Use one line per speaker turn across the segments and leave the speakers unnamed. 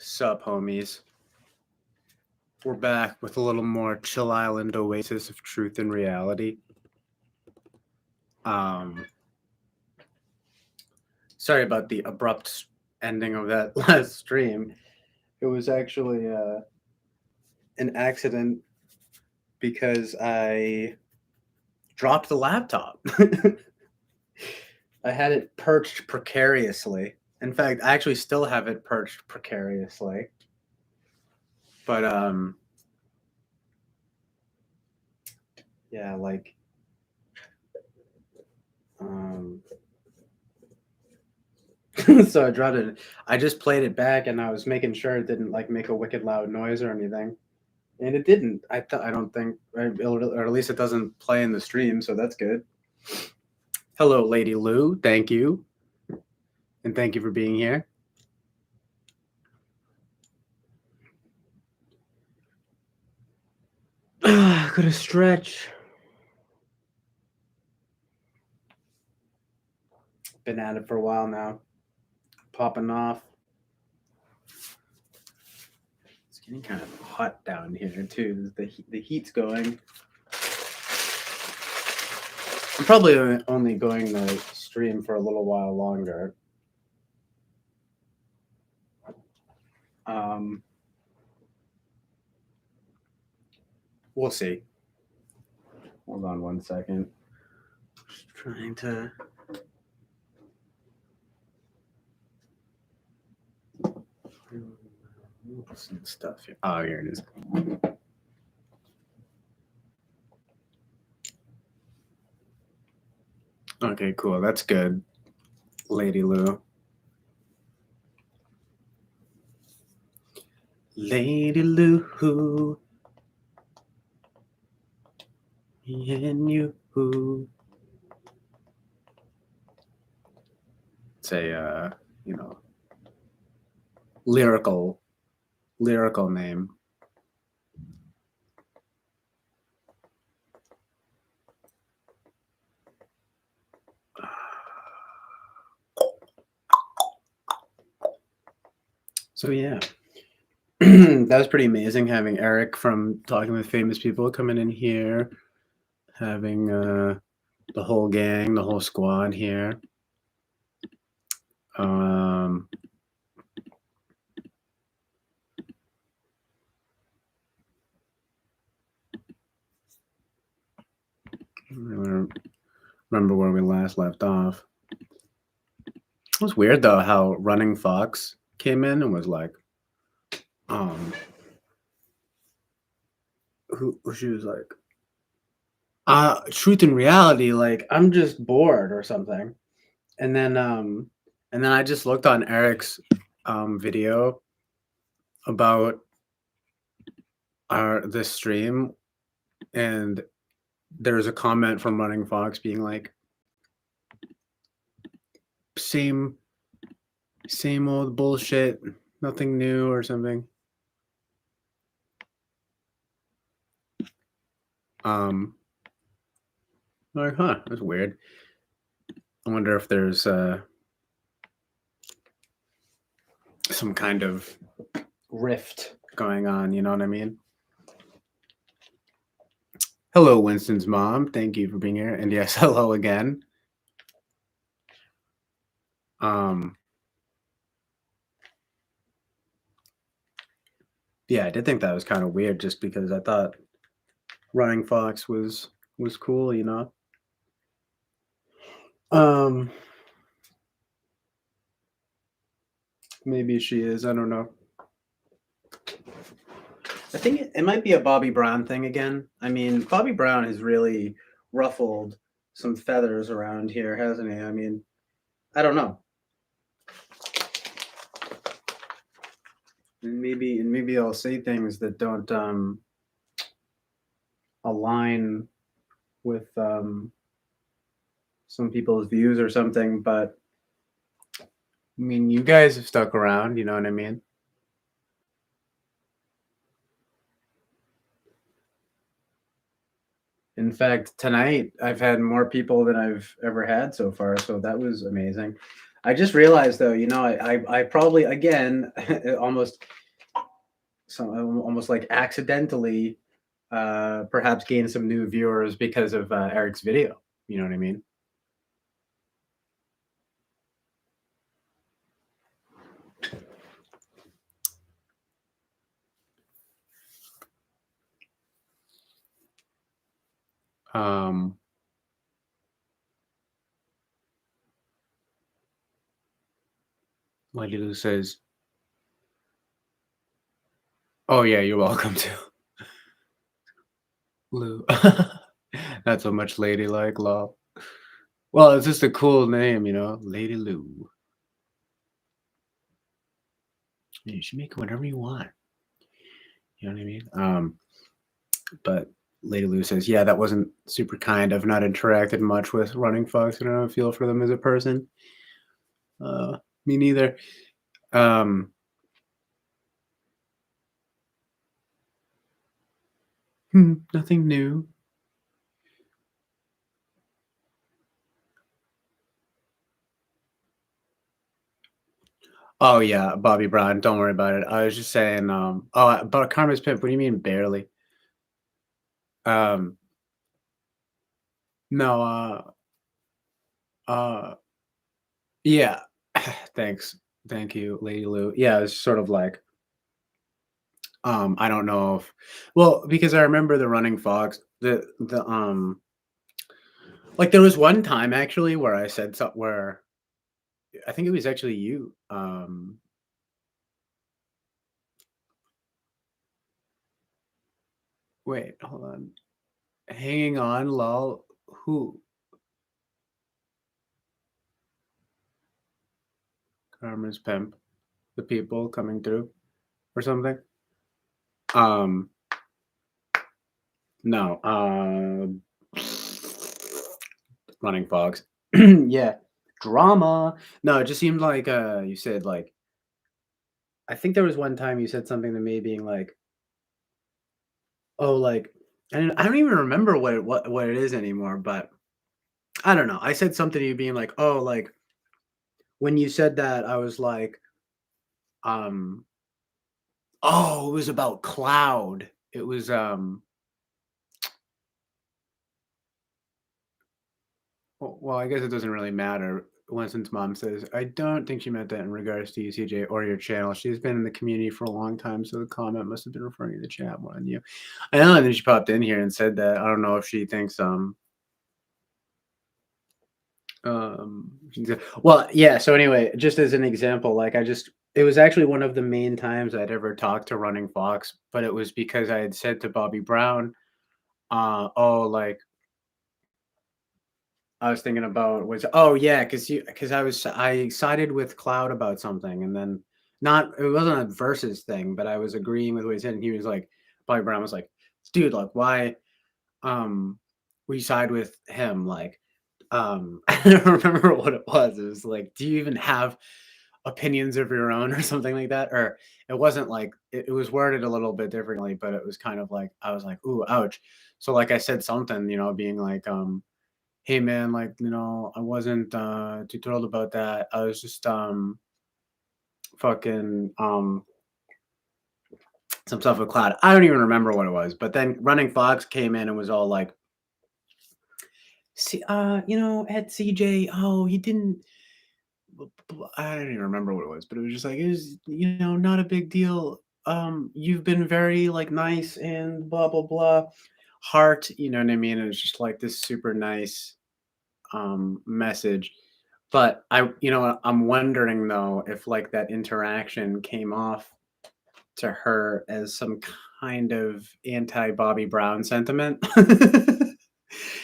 Sup, homies? We're back with a little more Chill Island Oasis of truth and reality. Sorry about the abrupt ending of that last stream. It was actually an accident because I dropped the laptop. I had it perched precariously. In fact, I actually still have it perched precariously. But yeah, like so I dropped it. I just played it back, and I was making sure it didn't like make a wicked loud noise or anything, and it didn't. I don't think, or at least it doesn't play in the stream, so that's good. Hello, Lady Lou. Thank you, and thank you for being here. Could have stretch. Been at it for a while now. Popping off. It's getting kind of hot down here too. The heat's going. I'm probably only going to stream for a little while longer. We'll see. Hold on one second. Just trying to. Some stuff here. Oh, here it is. Okay, cool. That's good, Lady Lou. Lady Lou. And you. It's a, lyrical name. So yeah, that was pretty amazing having Eric from Talking with Famous People coming in here, having the whole gang, the whole squad here. I remember where we last left off. It was weird though how Running Fox came in and was like, she was like, truth and reality, like I'm just bored or something. And then I just looked on Eric's video about this stream, and there's a comment from Running Fox being like, same old bullshit, nothing new or something. Like, that's weird. I wonder if there's some kind of rift going on, you know what I mean? Hello, Winston's mom. Thank you for being here. And yes, hello again. Yeah, I did think that was kind of weird just because I thought Running Fox was cool, you know? Maybe she is. I don't know. I think it might be a Bobby Brown thing again. I mean, Bobby Brown has really ruffled some feathers around here, hasn't he? I mean, I don't know. And maybe I'll say things that don't align with some people's views or something, but I mean, you guys have stuck around, you know what I mean? In fact, tonight I've had more people than I've ever had so far, so that was amazing. I just realized though, I probably again almost almost like accidentally perhaps gained some new viewers because of Eric's video. You know what I mean? Um, Lady Lou says, "Oh yeah, you're welcome to Lou." Not so much ladylike, lol. Well, it's just a cool name, Lady Lou. You should make it whatever you want. You know what I mean? But Lady Lou says, "Yeah, that wasn't super kind. I've not interacted much with running fox. I don't feel for them as a person. Me neither." Um, Nothing new. Oh yeah, Bobby Brown. Don't worry about it. I was just saying. About Karma's Pimp. What do you mean barely? Um, no. Uh, yeah. Thanks. Thank you, Lady Lou. Yeah, it's sort of like. I don't know if, well, because I remember the running fox. Like there was one time actually where I said something where I think it was actually you. Wait, hold on. Hanging on, lol. Who? Karma's pimp. The people coming through or something. Um, no. Running fox. Yeah. Drama. No, it just seemed like you said like I think there was one time you said something to me being like, oh, like, and I don't even remember what it is anymore, but I don't know. I said something to you being like, oh, like when you said that, I was like, um, oh, it was about cloud. It was well, I guess it doesn't really matter. Winston's mom says, I don't think she meant that in regards to you, CJ, or your channel. She's been in the community for a long time, so the comment must have been referring to the chat more than you. I know, and then she popped in here and said that. I don't know if she thinks well, yeah, so anyway, just as an example, like it was actually one of the main times I'd ever talked to Running Fox, but it was because I had said to Bobby Brown, oh, like I was thinking about was oh yeah, because I sided with Cloud about something, and then not it wasn't a versus thing, but I was agreeing with what he said, and he was like, Bobby Brown was like, dude, like why we side with him? Like, I don't remember what it was. It was like, do you even have opinions of your own or something like that? Or it wasn't like it was worded a little bit differently, but it was kind of like I was like, ooh, ouch. So like I said something, being like, hey man, like, I wasn't too thrilled about that. I was just fucking some stuff with Cloud. I don't even remember what it was. But then Running Fox came in and was all like, see, at CJ, oh, he didn't I don't even remember what it was, but it was just like it was, not a big deal. You've been very like nice and blah blah blah. Heart, you know what I mean? It was just like this super nice message. But I'm wondering though if like that interaction came off to her as some kind of anti Bobby Brown sentiment.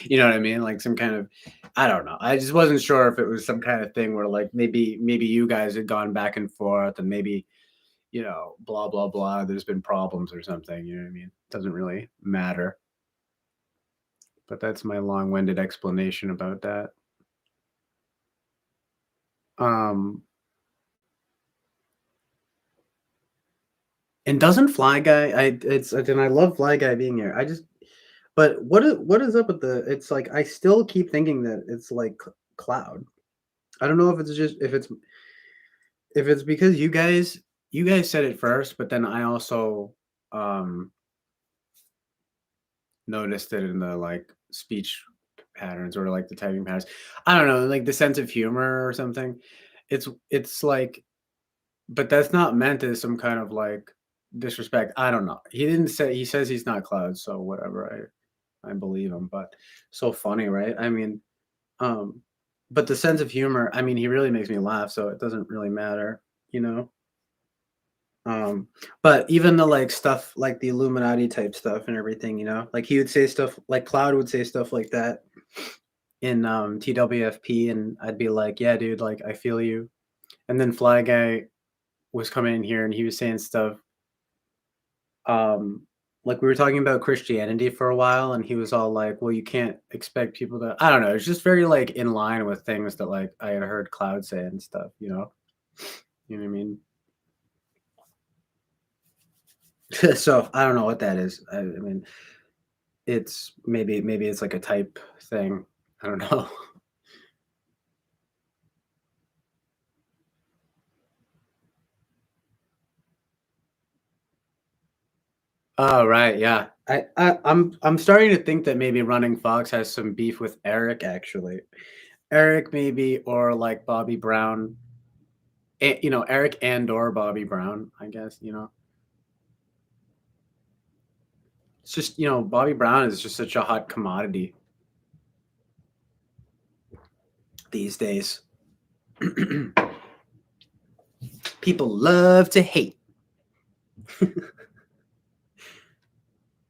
You know what I mean? Like some kind of I don't know. I just wasn't sure if it was some kind of thing where like maybe you guys had gone back and forth and maybe, blah blah blah, there's been problems or something, you know what I mean? Doesn't really matter. But that's my long-winded explanation about that. Um and doesn't Fly Guy and I love Fly Guy being here. But what is up with it's like I still keep thinking that it's like Cloud. I don't know if it's just if it's because you guys said it first, but then I also um noticed it in the like speech patterns or like the typing patterns. I don't know, like the sense of humor or something. It's like, but that's not meant as some kind of like disrespect. I don't know. He didn't say. He says he's not Cloud, so whatever. I believe him. But so funny, right? I mean, um, but the sense of humor. I mean, he really makes me laugh, so it doesn't really matter, you know. Um, but even the like stuff like the Illuminati type stuff and everything, like he would say stuff like Cloud would say stuff like that in TWFP, and I'd be like, yeah, dude, like I feel you. And then Fly Guy was coming in here and he was saying stuff like we were talking about Christianity for a while, and he was all like, well, you can't expect people to, I don't know, it's just very like in line with things that like I had heard Cloud say and stuff, you know what I mean. So I don't know what that is. I mean, it's maybe it's like a type thing. I don't know. Oh, right, yeah. I'm starting to think that maybe Running Fox has some beef with Eric actually. Eric maybe, or like Bobby Brown. Eric and or Bobby Brown, I guess, It's just, Bobby Brown is just such a hot commodity these days. People love to hate,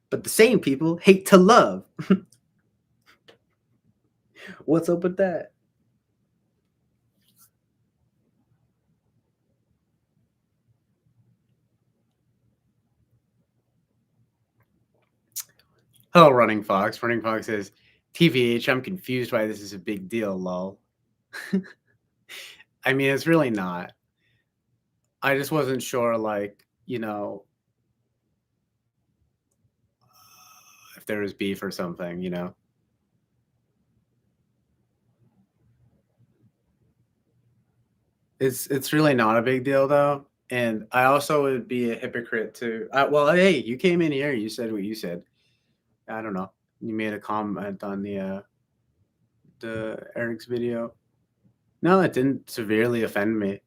but the same people hate to love. What's up with that? Hello, Running Fox. Running Fox says, TVH, I'm confused why this is a big deal, lol. I mean, it's really not. I just wasn't sure, like, if there was beef or something. It's really not a big deal though. And I also would be a hypocrite to well, hey, you came in here, you said what you said. I don't know. You made a comment on the Eric's video. No, it didn't severely offend me.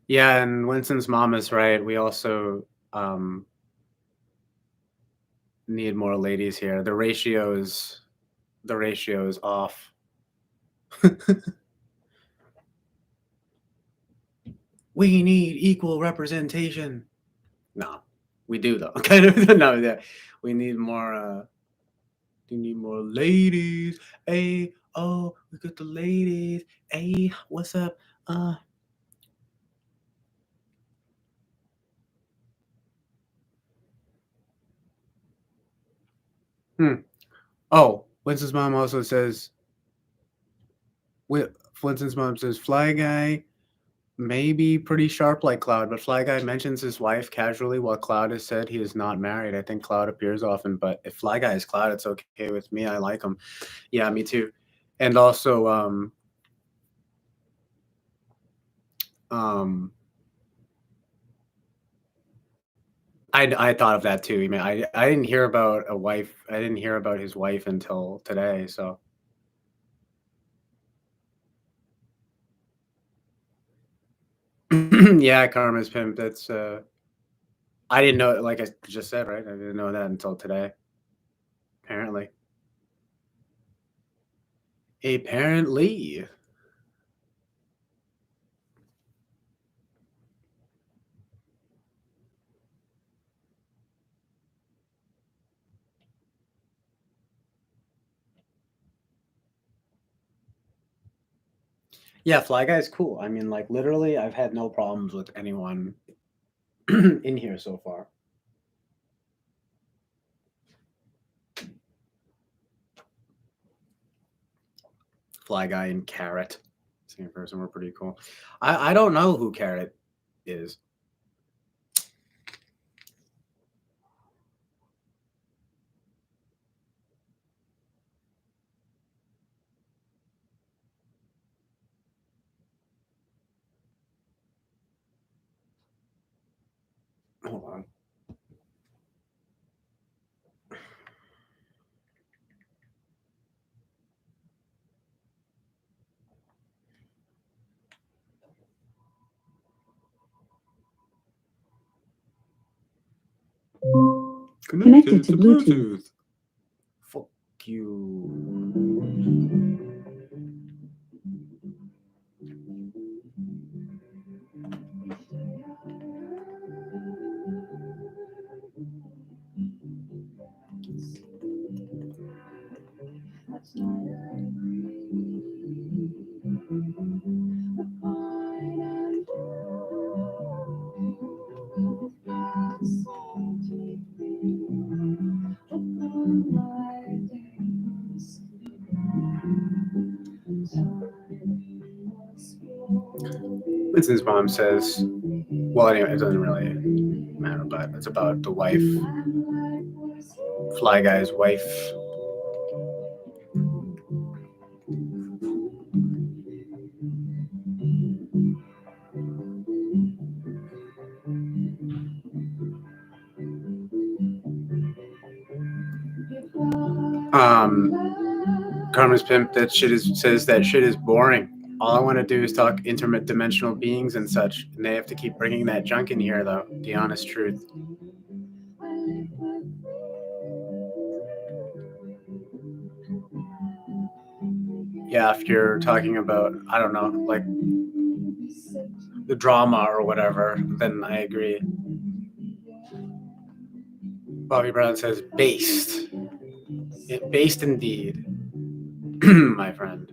Yeah, and Winston's mom is right. We also need more ladies here. The ratio is off. We need equal representation. No, we do though. Kind of no, yeah. We need more we need more ladies. Hey, oh, we got the ladies. Hey, what's up? Uh hmm. Oh, Winston's mom also says Wi- Winston's mom says Fly Guy maybe pretty sharp like Cloud, but Fly Guy mentions his wife casually while Cloud has said he is not married. I think Cloud appears often, but if Fly Guy is Cloud, it's okay with me. I like him. Yeah, me too. And also, um, I thought of that too. I mean, I didn't hear about a wife. I didn't hear about his wife until today. So yeah, Karma's pimp. That's I didn't know. Like I just said, right? I didn't know that until today. Apparently, apparently. Yeah, Fly Guy's cool. I mean, like literally, I've had no problems with anyone in here so far. Fly Guy and Carrot, same person. We're pretty cool. I don't know who Carrot is. Hold on.
Connected to Bluetooth.
Fuck you. Vincent's mom says, well, anyway, it doesn't really matter, but it's about the wife, Fly Guy's wife. Karma's pimp says that shit is boring. All I want to do is talk interdimensional beings and such, and they have to keep bringing that junk in here, though. The honest truth. Yeah, if you're talking about, I don't know, like the drama or whatever, then I agree. Bobby Brown says based. Based indeed, my friend.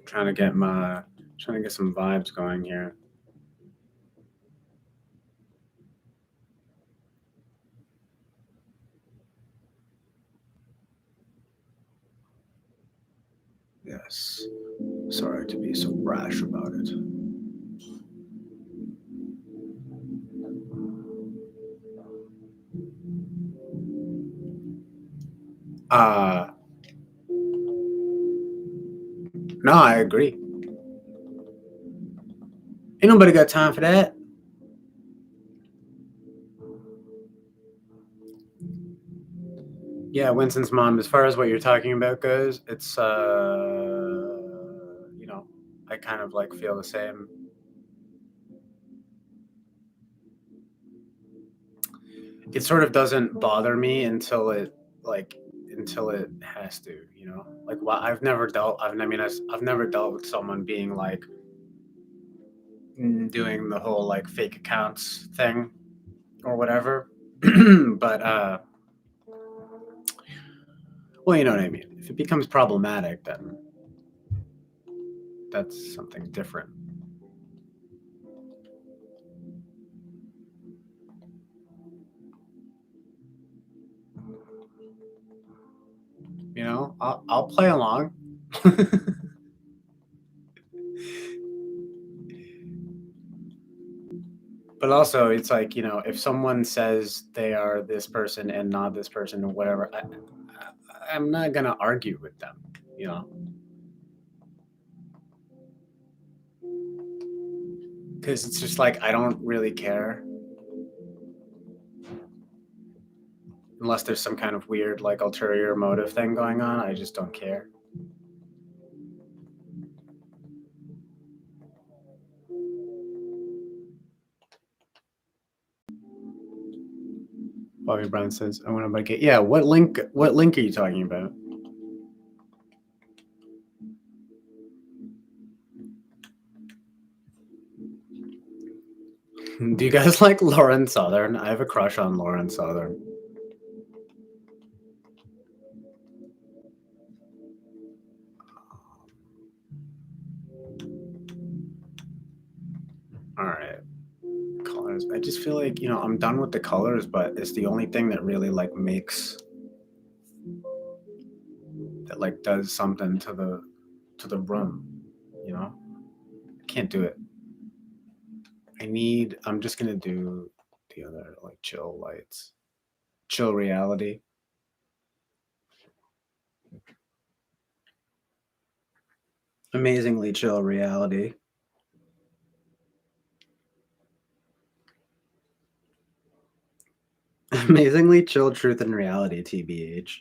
Trying to get some vibes going here. Yes. Sorry to be so brash about it. No, I agree. Ain't nobody got time for that. Yeah, Winston's mom, as far as what you're talking about goes, it's you know, I kind of like feel the same. It sort of doesn't bother me until it has to, you know. Like, well, I've never dealt with someone being like doing the whole like fake accounts thing or whatever. But well, you know what I mean. If it becomes problematic, then that's something different. You know, I'll play along. But also, it's like, you know, if someone says they are this person and not this person or whatever, I'm not gonna argue with them, you know. Because it's just like, I don't really care. Unless there's some kind of weird, like, ulterior motive thing going on, I just don't care. Bobby Brown says, I want to get. Yeah, what link are you talking about? Do you guys like Lauren Southern? I have a crush on Lauren Southern. All right. Colors. I just feel like, you know, I'm done with the colors, but it's the only thing that really like does something to the room, you know? Can't do it. I'm just gonna do the other like chill lights. Chill reality. Amazingly chill reality. Amazingly chill truth and reality, TBH.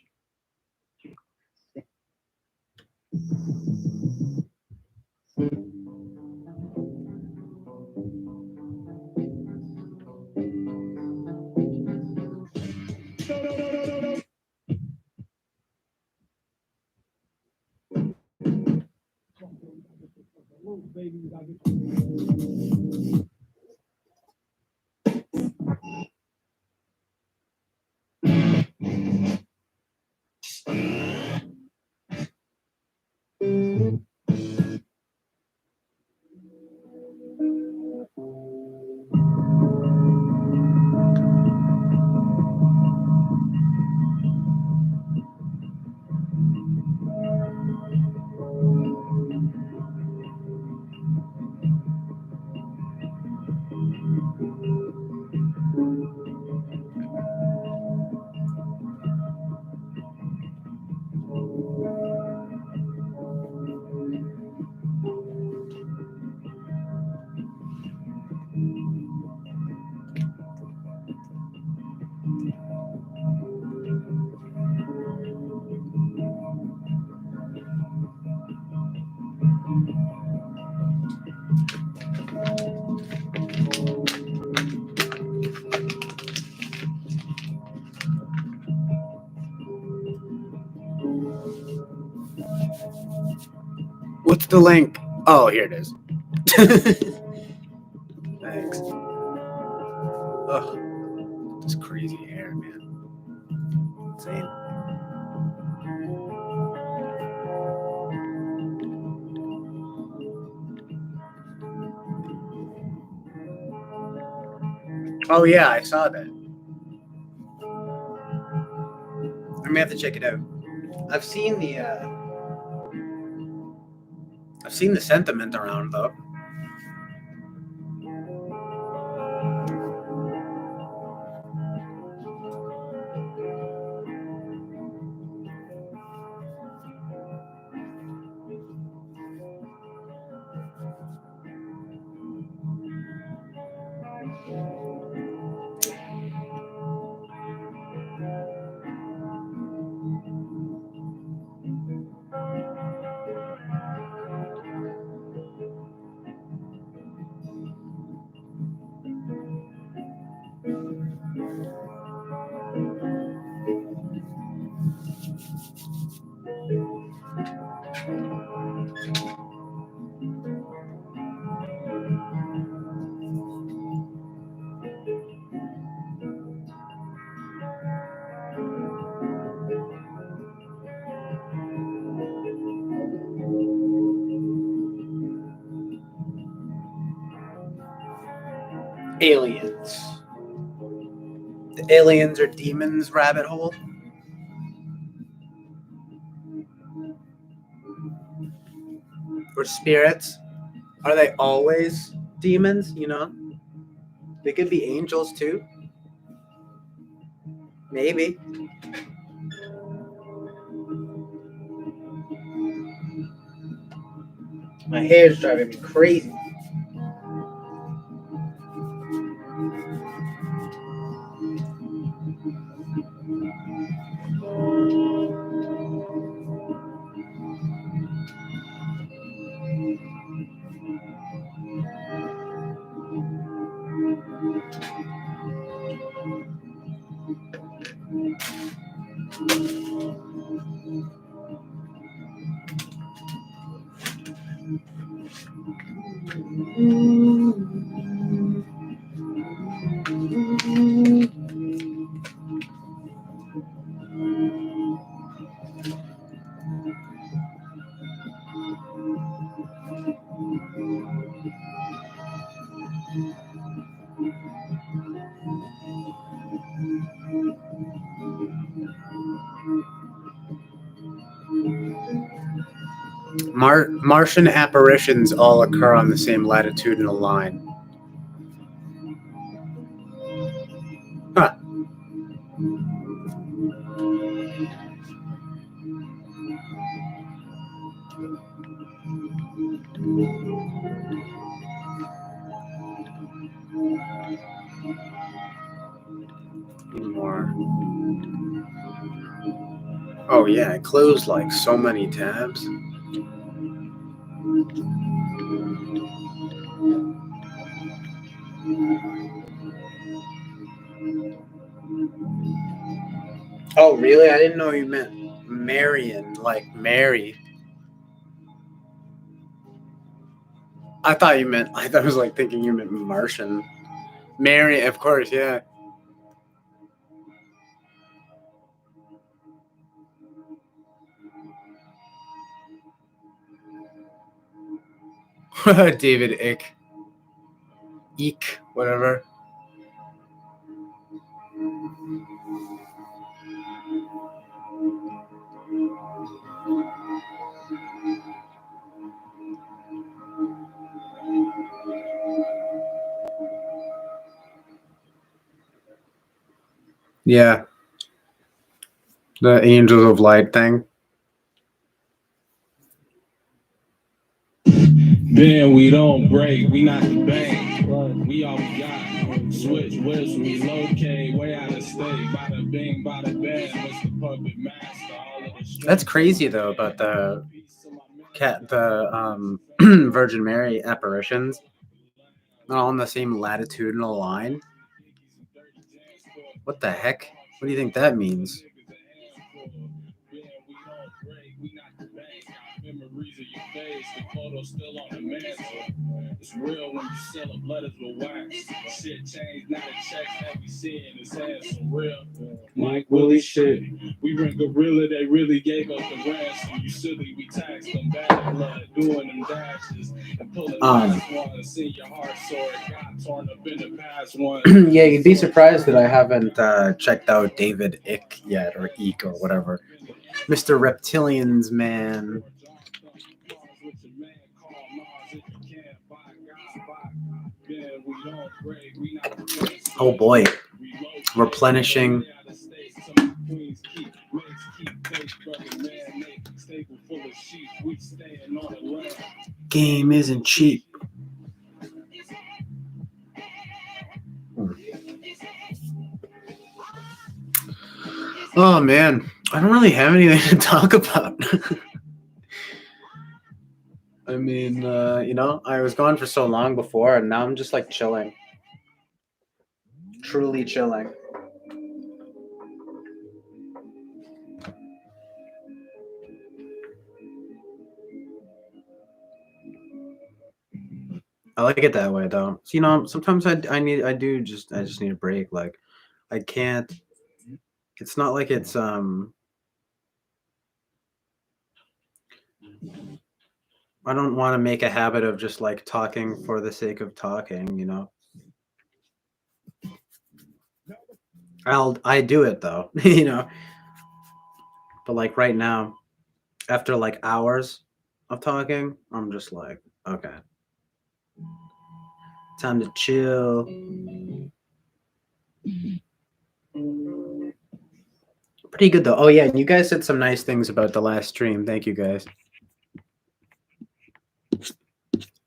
What's the link? Oh, here it is. Thanks. Ugh, this crazy hair, man. Insane. Oh yeah, I saw that. I may have to check it out. I've seen the sentiment around though. Aliens. The aliens or demons rabbit hole. Or spirits. Are they always demons, you know? They could be angels too. Maybe. My hair's driving me crazy. Martian apparitions all occur on the same latitudinal line. Huh. More. Oh yeah, I closed like so many tabs. Oh really? I didn't know you meant Marion, like Mary. I thought I was like thinking you meant Martian. Mary, of course, yeah. David Eek, whatever. Yeah. The Angels of Light thing.
Then we don't break, we not the bank. We all we got. Switch whips, we locate, way out of state. Bada bing, bada bang, what's the puppet master? All of the
That's crazy though about the Virgin Mary apparitions. All on the same latitudinal line. What the heck? What do you think that means?
Memories of your face, the photo still on the mantle. It's real when you sell up letters with wax. Shit changed, not a check that we see in his head, so real. Mike Willie shit. We rent gorilla, they really gave us the ransom. You silly, we taxed them bad blood, doing them dashes and pulling last one. See your heart sore, got torn up in the past one.
Yeah, you'd be surprised that I haven't checked out David Ick yet, or Eek, or whatever. Mr. Reptilians, man. Oh boy, replenishing. Game isn't cheap. Oh man, I don't really have anything to talk about. I mean, I was gone for so long before, and now I'm just like chilling. Truly chilling. I like it that way though. So, sometimes I just need a break. Like I can't. It's not like it's I don't want to make a habit of just like talking for the sake of talking. I do it though, But like right now, after like hours of talking, I'm just like, okay. Time to chill. Pretty good though. Oh yeah, and you guys said some nice things about the last stream. Thank you guys.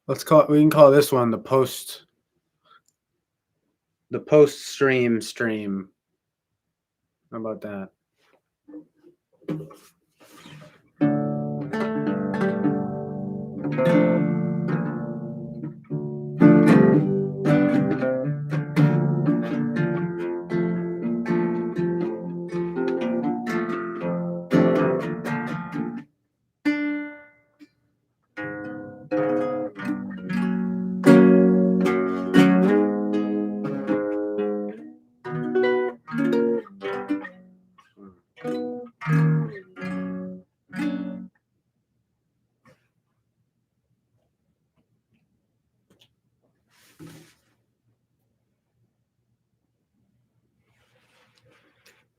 We can call this one the post stream. How about that?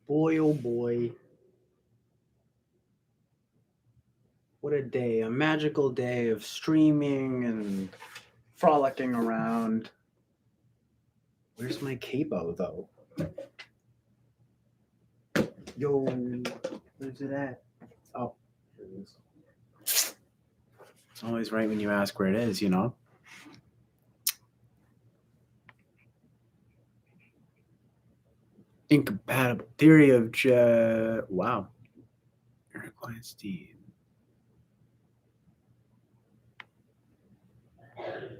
Boy, oh boy. What a another day, a magical day of streaming and frolicking around. Where's my capo though? Yo, where's it at? Oh, here it is. It's always right when you ask where it is, you know? Incompatible theory of wow. Eric Weinstein.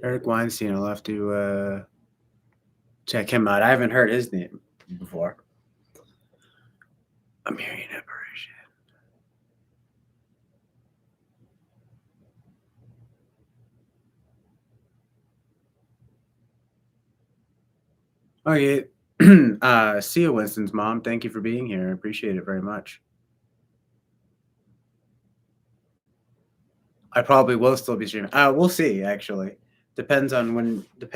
Eric Weinstein, I'll have to check him out. I haven't heard his name before. I'm hearing apparition. Okay. See you, Winston's mom. Thank you for being here. I appreciate it very much. I probably will still be streaming. We'll see, actually. Depends on when you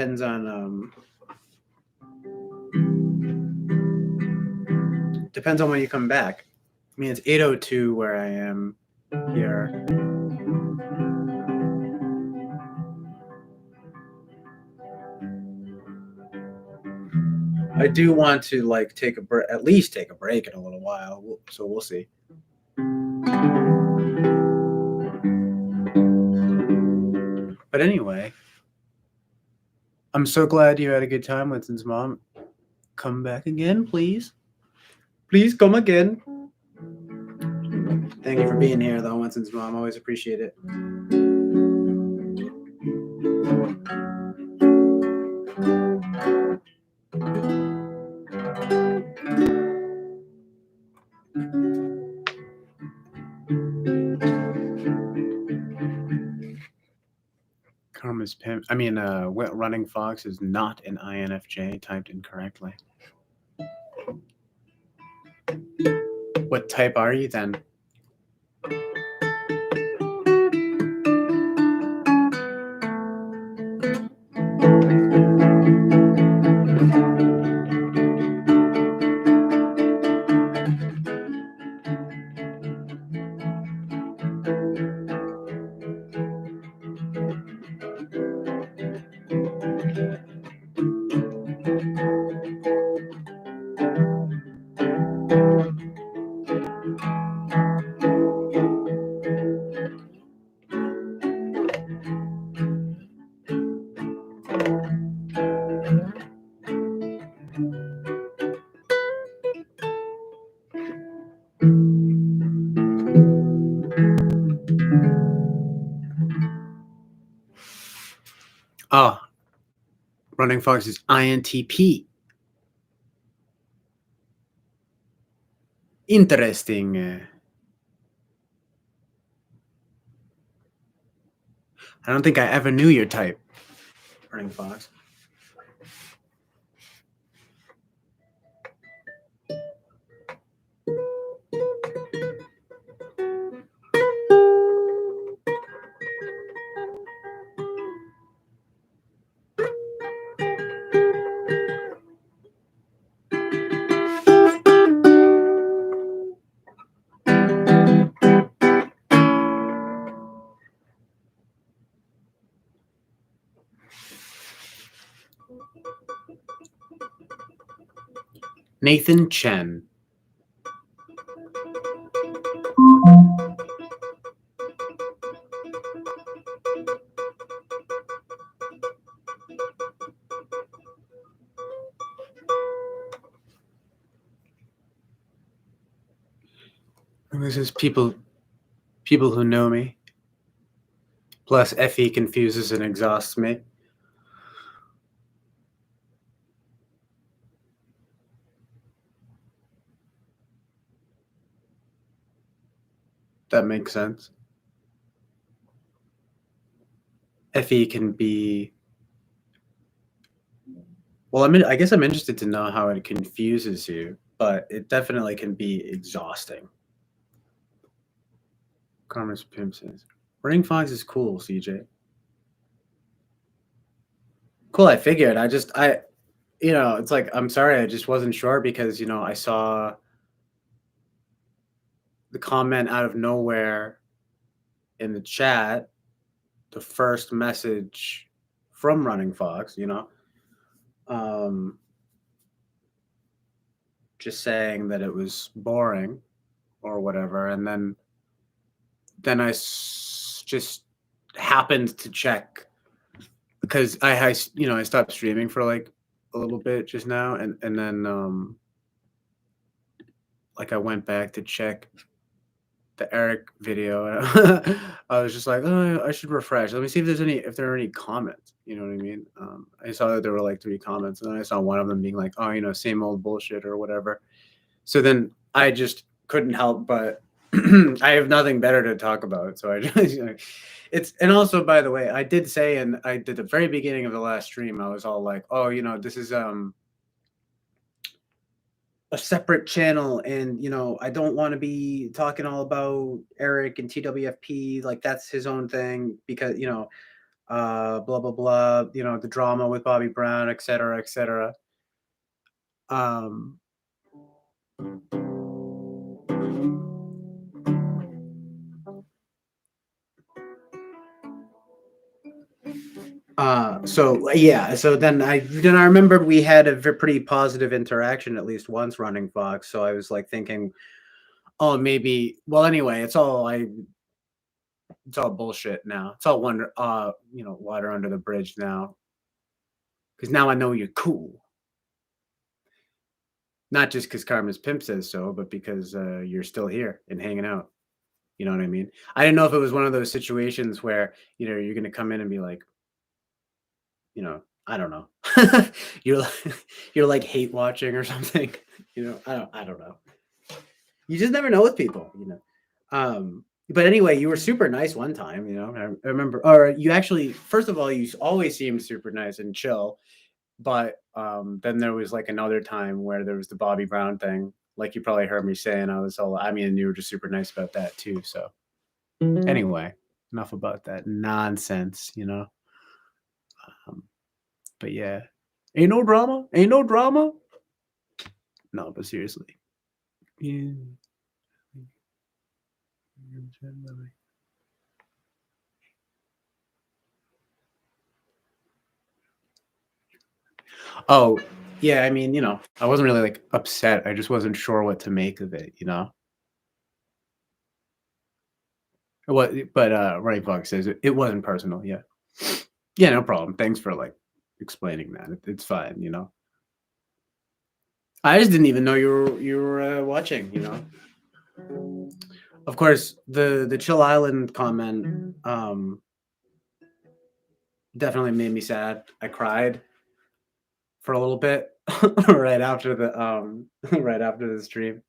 come back. I mean, it's 8:02 where I am here. I do want to like take a break, at least take a break in a little while. So we'll see. But anyway, I'm so glad you had a good time, Winston's mom. Come back again, please. Please come again. Thank you for being here, though, Winston's mom. Always appreciate it. Karma's pimp. I mean, running fox is not an INFJ typed incorrectly. What type are you then? Oh, running fox is INTP. Interesting. I don't think I ever knew your type, running fox. Nathan Chen. This is people who know me. Plus, FE confuses and exhausts me. That makes sense. FE can be... Well, I guess I'm interested to know how it confuses you, but it definitely can be exhausting. Karma's Pimp says, running fox is cool, CJ. Cool, I figured. It's like, I'm sorry, I just wasn't sure because, I saw the comment out of nowhere in the chat the first message from Running Fox, just saying that it was boring or whatever, and then I just happened to check because I stopped streaming for like a little bit just now, and then like I went back to check the Eric video. And I was just like, oh, I should refresh. Let me see if there are any comments. You know what I mean? I saw that there were like 3 comments, and then I saw one of them being like, oh, same old bullshit or whatever. So then I just couldn't help but I have nothing better to talk about. So I just and also, by the way, I did say, and I did the very beginning of the last stream, I was all like, oh, this is a separate channel, and I don't want to be talking all about Eric and TWFP, like that's his own thing, because blah blah blah, the drama with Bobby Brown, etc., etc. um so then I remembered we had a pretty positive interaction at least once, Running Fox. So I was like thinking, oh, maybe, well, anyway, it's all bullshit now. It's all water under the bridge now, because now I know you're cool. Not just because Karma's Pimp says so, but because you're still here and hanging out. You know what I mean? I didn't know if it was one of those situations where you're gonna come in and be like, I don't know. you're like hate watching or something. I don't know. You just never know with people. But anyway, you were super nice one time. I remember. Or you actually, first of all, you always seemed super nice and chill. But then there was like another time where there was the Bobby Brown thing. Like you probably heard me saying, you were just super nice about that too. So anyway, enough about that nonsense, But yeah, ain't no drama. Ain't no drama. No, but seriously. Yeah. Oh, yeah. I mean, I wasn't really like upset. I just wasn't sure what to make of it, What? But Running Fox says it wasn't personal. Yeah. Yeah, no problem. Thanks for like explaining that. It's fine, I just didn't even know you were watching, Of course, the Chill Island comment definitely made me sad. I cried for a little bit right after the stream.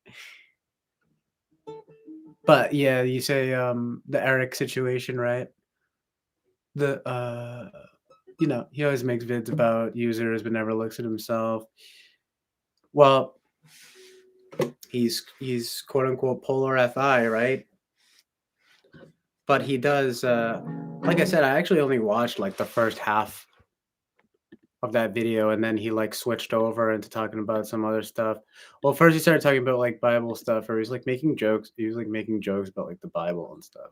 But yeah, you say the Eric situation, right? The he always makes vids about users but never looks at himself. Well, he's quote unquote polar FI, right? But he does like I said, I actually only watched like the first half of that video, and then he like switched over into talking about some other stuff. Well, first he started talking about like Bible stuff, or he was like making jokes. He was like making jokes about like the Bible and stuff.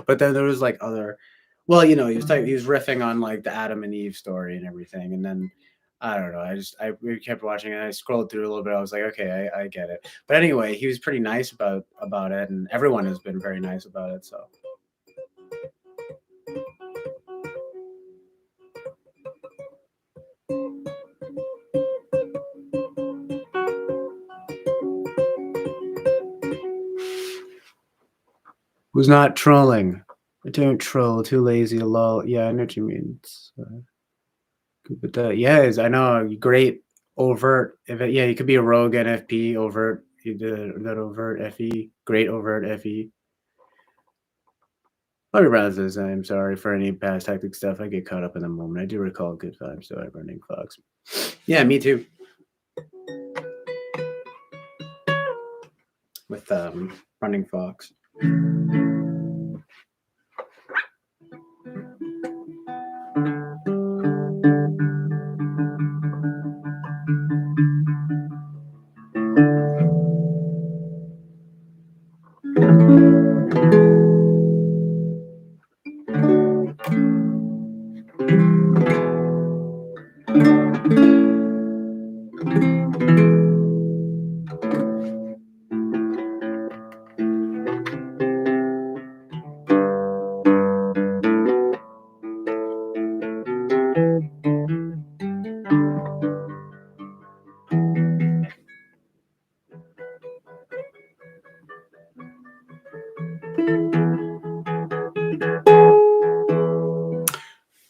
But then there was like other, well, he was riffing on like the Adam and Eve story and everything, and then I don't know. We kept watching, and I scrolled through a little bit. I was like, okay, I get it. But anyway, he was pretty nice about it, and everyone has been very nice about it. So. Was not trolling. I don't troll. Too lazy to lol. Yeah, I know what you mean. But yes, I know. Great overt. Yeah, you could be a rogue NFP overt. You did that overt FE. Great overt FE. Bobby Brown says, I'm sorry for any past hectic stuff. I get caught up in the moment. I do recall good vibes, though. Running Fox. Yeah, me too. With Running Fox.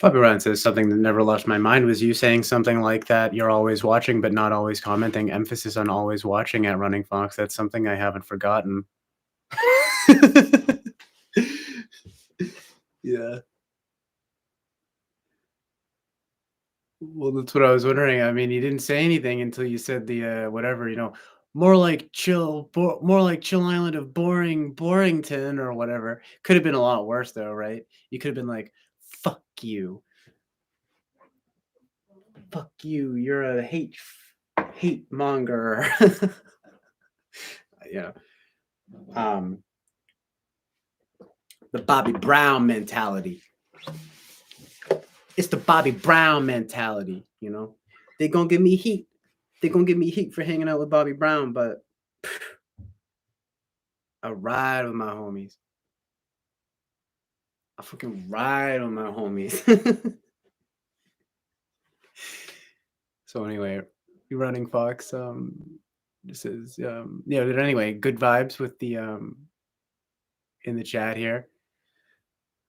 Puppy Ryan says something that never left my mind was you saying something like that. You're always watching, but not always commenting. Emphasis on always watching at Running Fox. That's something I haven't forgotten. Yeah. Well, that's what I was wondering. I mean, you didn't say anything until you said the whatever, more like more like Chill Island of Borington or whatever. Could have been a lot worse though, right? You could have been like, "Fuck you, fuck you. You're a hate monger." Yeah. Um, the Bobby Brown mentality. It's the Bobby Brown mentality. They gonna give me heat. They gonna give me heat for hanging out with Bobby Brown, but I ride with my homies. I fucking ride with my homies. So anyway, you Running Fox. This is But anyway, good vibes with the in the chat here.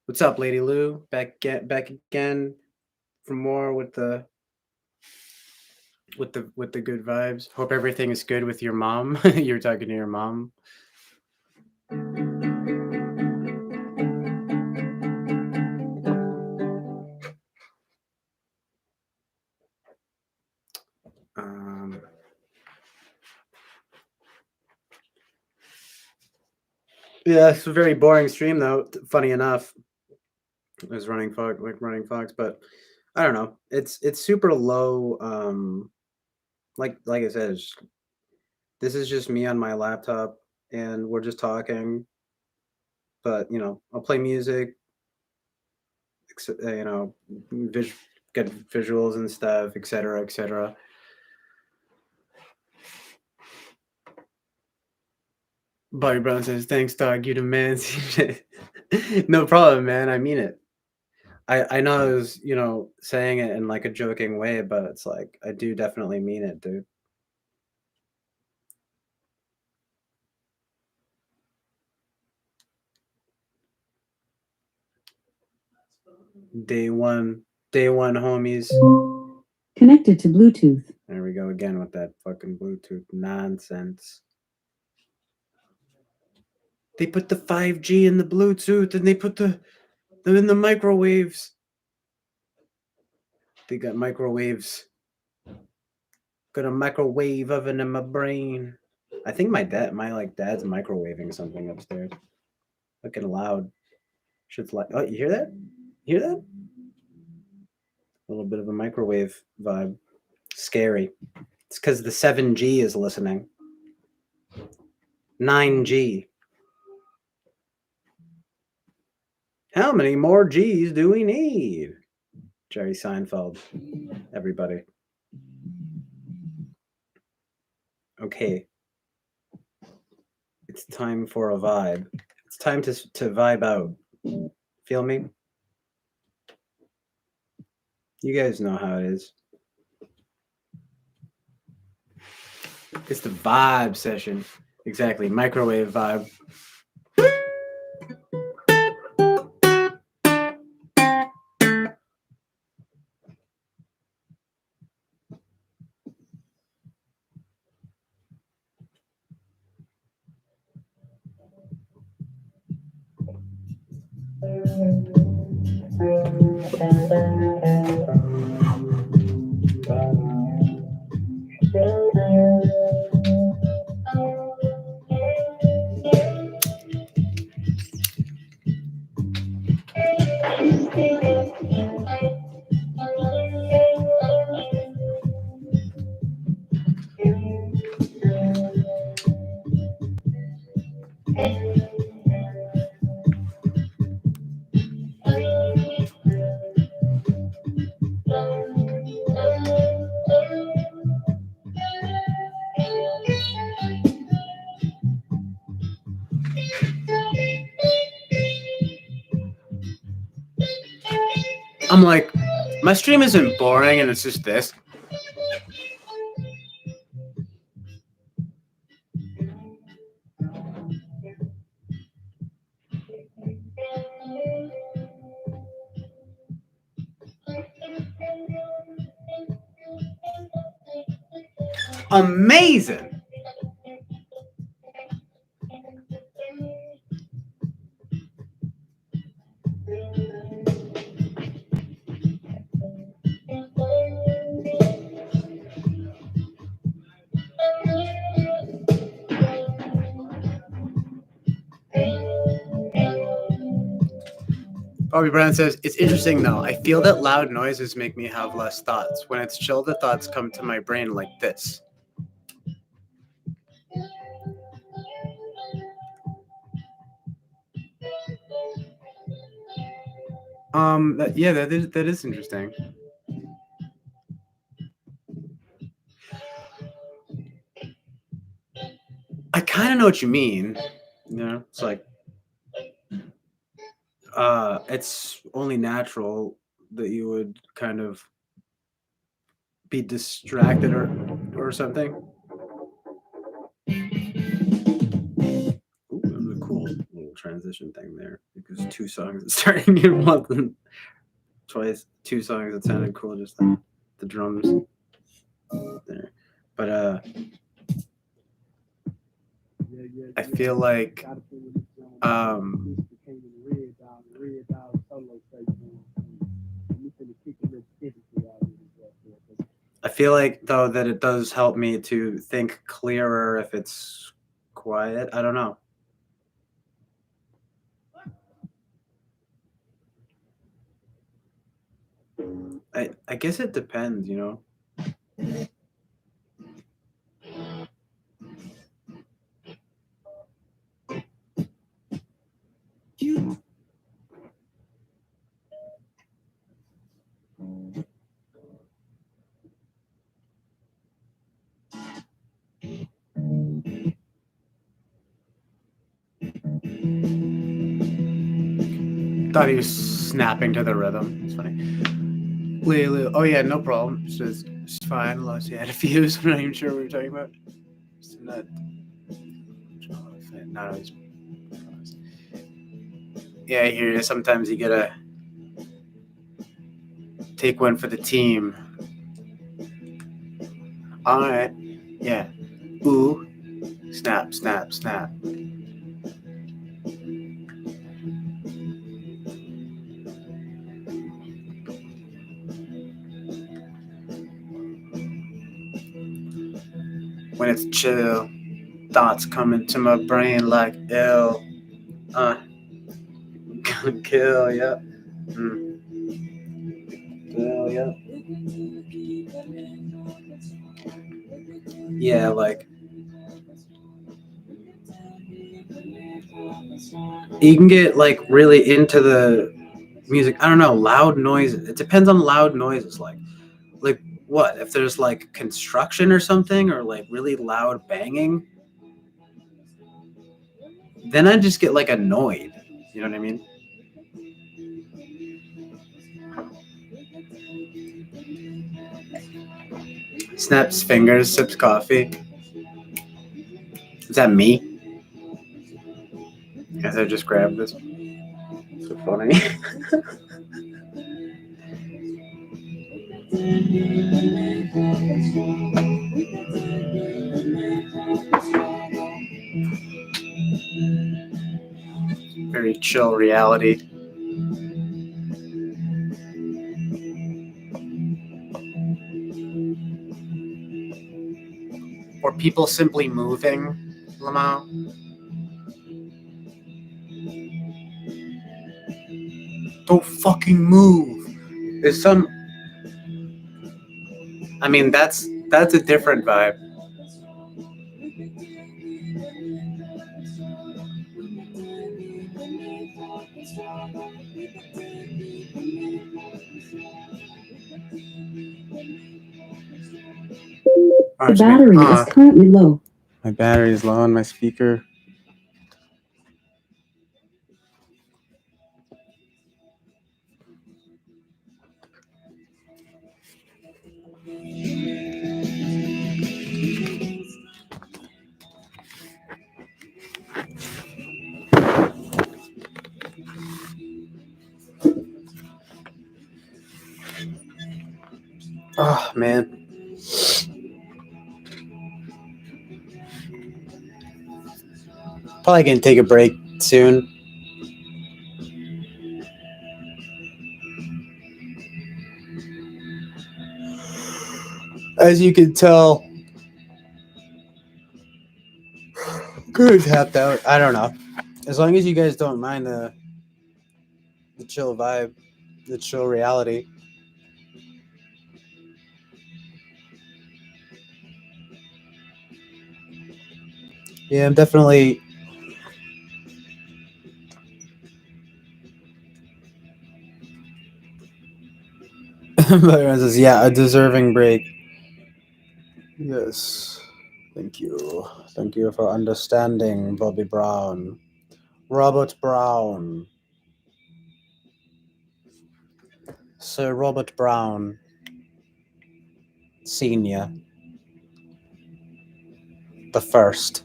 What's up, Lady Lou? Back again for more with the good vibes. Hope everything is good with your mom. You're talking to your mom. Yeah, it's a very boring stream though. Funny enough, it was Running Fox, but I don't know. It's super low. Like I said, this is just me on my laptop, and we're just talking. But I'll play music. Get visuals and stuff, etc., etc. Bobby Brown says, "Thanks, dog. You the man." No problem, man. I mean it. I know I was, saying it in like a joking way, but it's like I do definitely mean it, dude. Day one, homies.
Connected to Bluetooth.
There we go again with that fucking Bluetooth nonsense. They put the 5G in the Bluetooth, and they put them in the microwaves. They got microwaves. Got a microwave oven in my brain. I think my dad's microwaving something upstairs. Fucking loud. Shit's like, oh, you hear that? Hear that? A little bit of a microwave vibe. Scary. It's because the 7G is listening. 9G. How many more G's do we need? Jerry Seinfeld. Everybody. Okay. It's time for a vibe. It's time to vibe out. Feel me? You guys know how it is. It's the vibe session. Exactly. Microwave vibe. I'm like, my stream isn't boring and it's just this. Amazing. Bobby Brown says, it's interesting though. I feel that loud noises make me have less thoughts. When it's chill, the thoughts come to my brain like this. That is interesting. I kind of know what you mean. You know, it's like, it's only natural that you would kind of be distracted or something. Ooh, that was a cool little transition thing there because two songs starting in one and twice, two songs that sounded cool, just the drums there. But I feel like I feel like though that it does help me to think clearer if it's quiet. I don't know. I guess it depends, you know. Thought he was snapping to the rhythm. It's funny. Lulu. Oh yeah, no problem. It's fine unless you had a fuse. I'm not even sure what you're talking about. It's not. No, it's, yeah, I hear you. Sometimes you gotta take one for the team. All right. Yeah. Ooh. Snap, snap, snap. When it's chill, thoughts come into my brain like ill. Gonna kill, yep. Kill, yep. Yeah, like you can get like really into the music. I don't know, loud noises. It depends on loud noises. Like what? If there's like construction or something, or like really loud banging, then I just get like annoyed. You know what I mean? Snaps fingers, sips coffee. Is that me? Guess I just grabbed this. So funny. Very chill reality. Or people simply moving, Lamau. Don't fucking move. There's some. I mean, that's a different vibe.
The battery is currently low.
My battery is low on my speaker. Oh man. Probably gonna take a break soon. As you can tell, good tapped out. I don't know. As long as you guys don't mind the chill vibe, the chill reality. Yeah, I'm definitely. Byron says, yeah, a deserving break. Yes. Thank you. Thank you for understanding, Bobby Brown. Robert Brown. Sir Robert Brown. Senior. The first.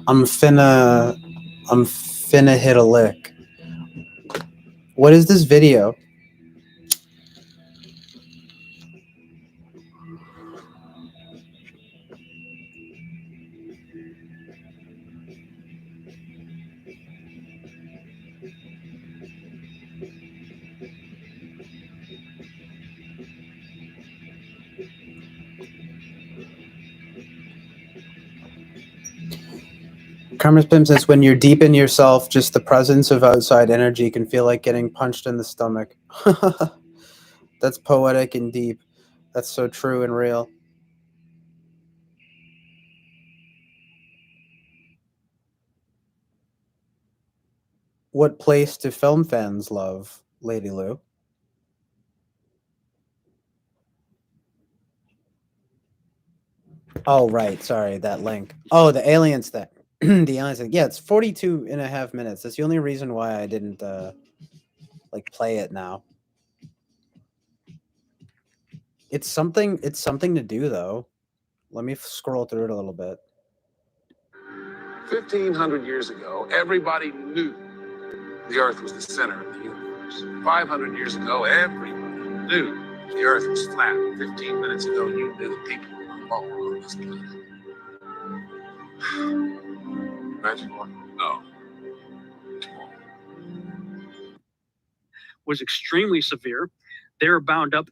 I'm finna hit a lick. What is this video? Karma's Pim says, when you're deep in yourself, just the presence of outside energy can feel like getting punched in the stomach. That's poetic and deep. That's so true and real. What place do film fans love, Lady Lou? Oh, right. Sorry, that link. Oh, the aliens thing. The aliens thing. Yeah, it's 42 and a half minutes. That's the only reason why I didn't like play it now. It's something to do though. Let me scroll through it a little bit.
1,500 years ago, everybody knew the Earth was the center of the universe. 500 years ago, everybody knew the Earth was flat. 15 minutes ago, you knew that people were alone on this planet. Imagine what? No.
Was extremely severe. They're bound up.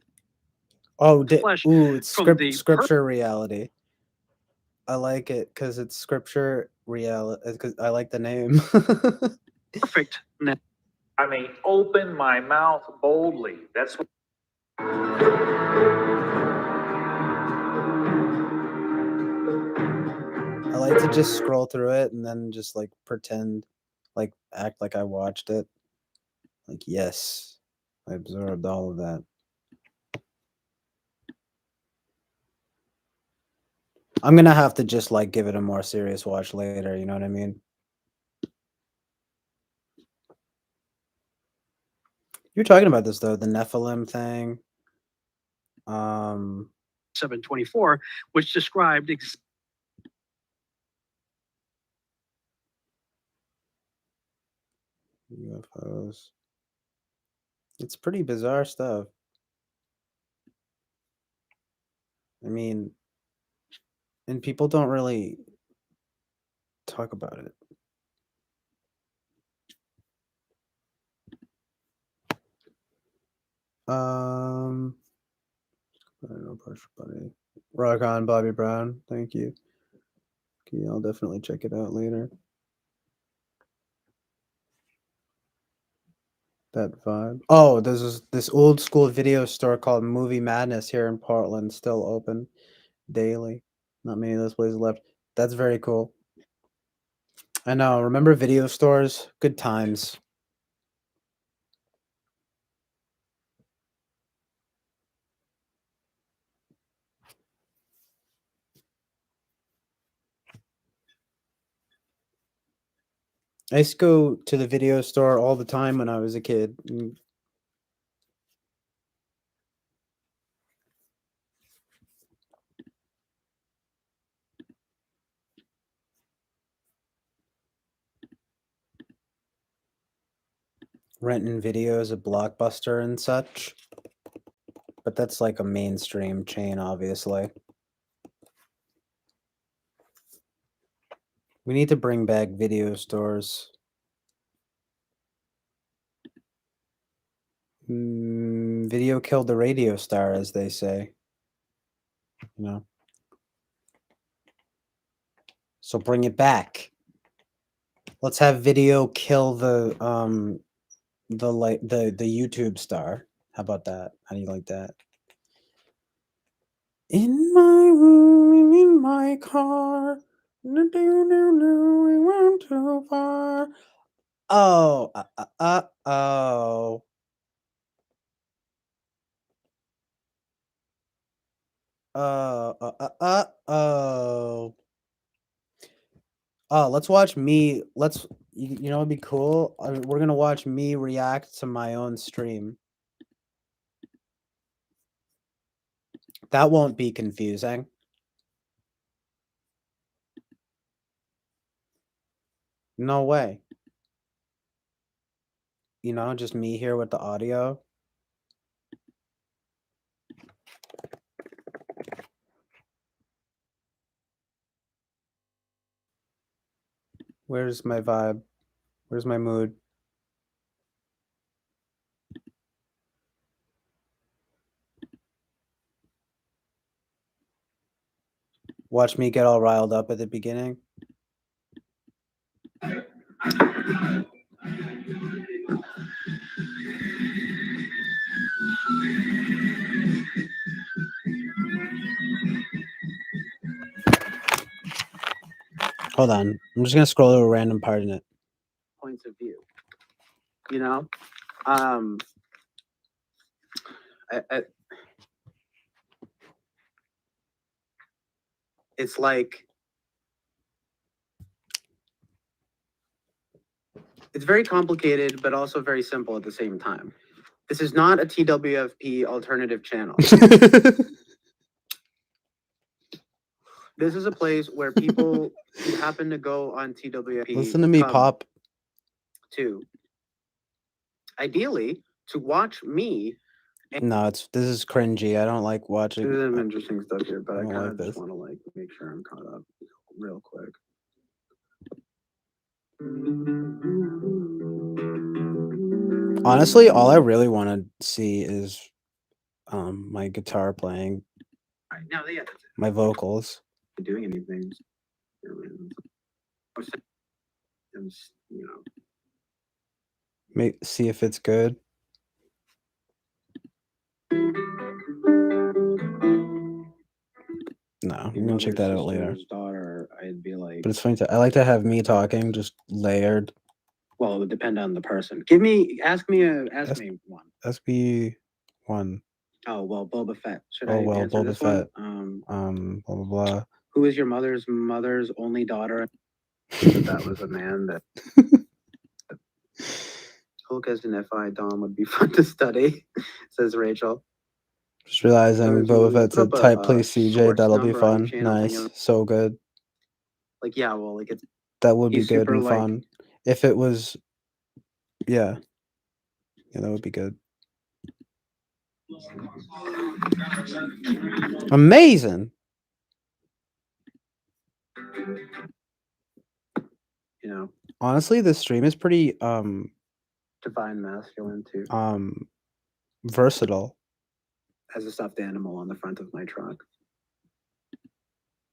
Oh,
flesh
it's
from the
scripture reality. I like it because it's scripture reality. Because I like the name.
Perfect.
I may open my mouth boldly. That's what.
I like to just scroll through it and then just like pretend, like act like I watched it. Like, yes, I absorbed all of that. I'm gonna have to just like give it a more serious watch later. You know what I mean? You're talking about this though, the Nephilim thing.
724, which described
UFOs. It's pretty bizarre stuff. I mean, and people don't really talk about it. I don't know, Partial Buddy. Rock on, Bobby Brown. Thank you. Okay, I'll definitely check it out later. That vibe. Oh, there's this old school video store called Movie Madness here in Portland, still open daily. Not many of those places left. That's very cool. I know. Remember video stores? Good times. I used to go to the video store all the time when I was a kid. Renting videos at Blockbuster and such. But that's like a mainstream chain, obviously. We need to bring back video stores. Video killed the radio star, as they say. You know. So bring it back. Let's have video kill the YouTube star. How about that? How do you like that? In my room, in my car. No, we went too far. Oh, oh. Oh. Oh, let's watch me. You know, it'd be cool. We're gonna watch me react to my own stream. That won't be confusing. No way. You know, just me here with the audio. Where's my vibe? Where's my mood? Watch me get all riled up at the beginning. Hold on. I'm just gonna scroll to a random part in it. Points of view. You know? It's like it's very complicated, but also very simple at the same time. This is not a TWFP alternative channel. This is a place where people who happen to go on TWFP
Listen to me pop.
To ideally to watch me.
No, this is cringy. I don't like watching.
There's some interesting stuff here, but I kind of
like
just want to like make sure I'm caught up real quick.
Honestly, all I really want to see is my guitar playing.
Right now, yeah,
my vocals.
Doing anything. You know.
See if it's good. No, I'm gonna check that out later.
Daughter, I'd be like,
but it's funny. I like to have me talking just layered.
Well, it would depend on the person. Ask me one.
Ask me one.
Oh well, Boba Fett.
Boba Fett. Blah blah blah.
Who is your mother's only daughter? That was a man that. Hulk as an FI Dom would be fun to study, says Rachel.
Just realizing Boba Fett's a type play CJ. That'll be fun. Nice. So good.
Like, yeah, well, like it's.
That would be good and fun. If it was. Yeah. Yeah, that would be good. Amazing.
You know.
Honestly, this stream is pretty
divine masculine too.
Versatile.
As a stuffed animal on the front of my truck.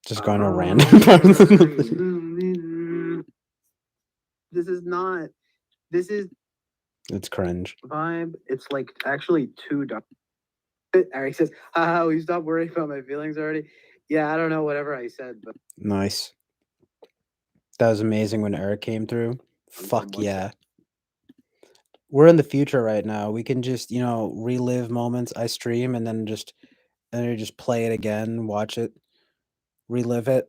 Just going to random parts.
This is.
It's cringe.
Vibe. It's like actually too dark. Eric says, haha, we stopped worrying about my feelings already. Yeah, I don't know, whatever I said, but.
Nice. That was amazing when Eric came through. Fuck yeah. We're in the future right now. We can just, relive moments. I stream and then just play it again, watch it, relive it.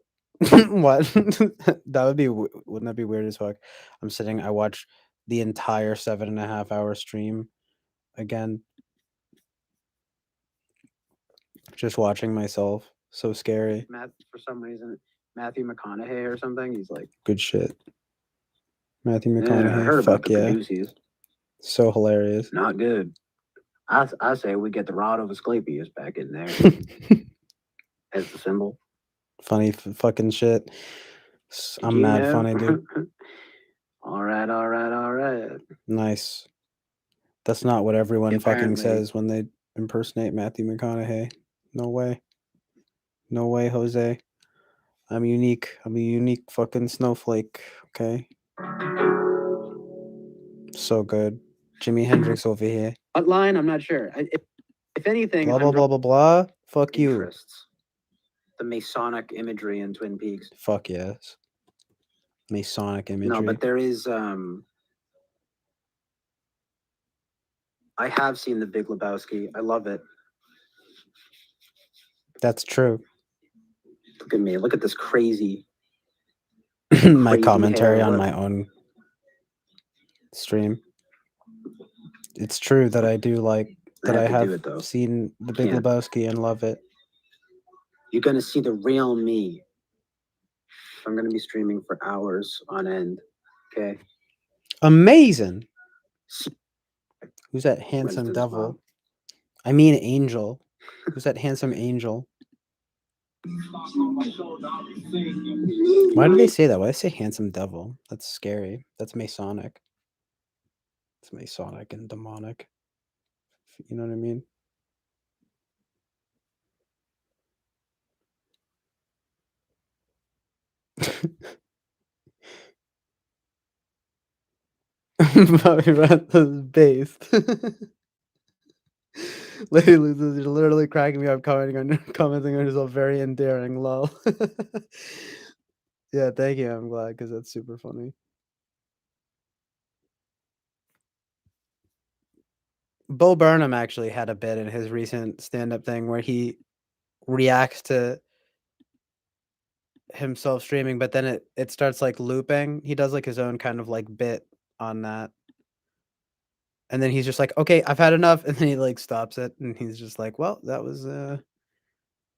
What? Wouldn't that be weird as fuck? I watch the entire 7.5 hour stream again. Just watching myself. So scary.
For some reason, Matthew McConaughey or something. He's like.
Good shit. Matthew McConaughey.
Yeah, I heard
fuck
about the
yeah.
Caduceus.
So hilarious.
Not good. I say we get the rod of Asclepius back in there as the symbol.
Funny fucking shit. I'm mad funny, dude.
All right.
Nice. That's not what everyone fucking
Apparently.
says when they impersonate Matthew McConaughey. No way. No way, Jose. I'm unique. I'm a unique fucking snowflake. Okay. So good. Jimi Hendrix over here.
What line? I'm not sure. If anything,
Blah blah blah blah blah. Fuck you.
interests. The Masonic imagery in Twin Peaks.
Fuck yes. Masonic imagery.
No, but there is. I have seen The Big Lebowski. I love it.
That's true.
Look at me. Look at this crazy.
My
crazy
commentary
hair
on
look.
my own stream. It's true that I do like that. I
have to do it, though.
have seen The Big
Can't.
Lebowski and love it.
You're gonna see the real me. I'm gonna be streaming for hours on end. Okay.
Amazing. Who's that handsome
Residence
devil?
Bob.
I mean angel. Who's that handsome angel? Why do they say that? Why do they say handsome devil? That's scary. That's Masonic. It's Masonic and demonic. You know what I mean? Bobby Rat is based. Literally, you're literally cracking me up commenting on yourself. Very endearing, lol. Yeah, thank you. I'm glad because that's super funny. Bo Burnham actually had a bit in his recent stand-up thing where he reacts to himself streaming, but then it starts like looping. He does like his own kind of like bit on that. And then he's just like, okay, I've had enough. And then he like stops it and he's just like, well, that was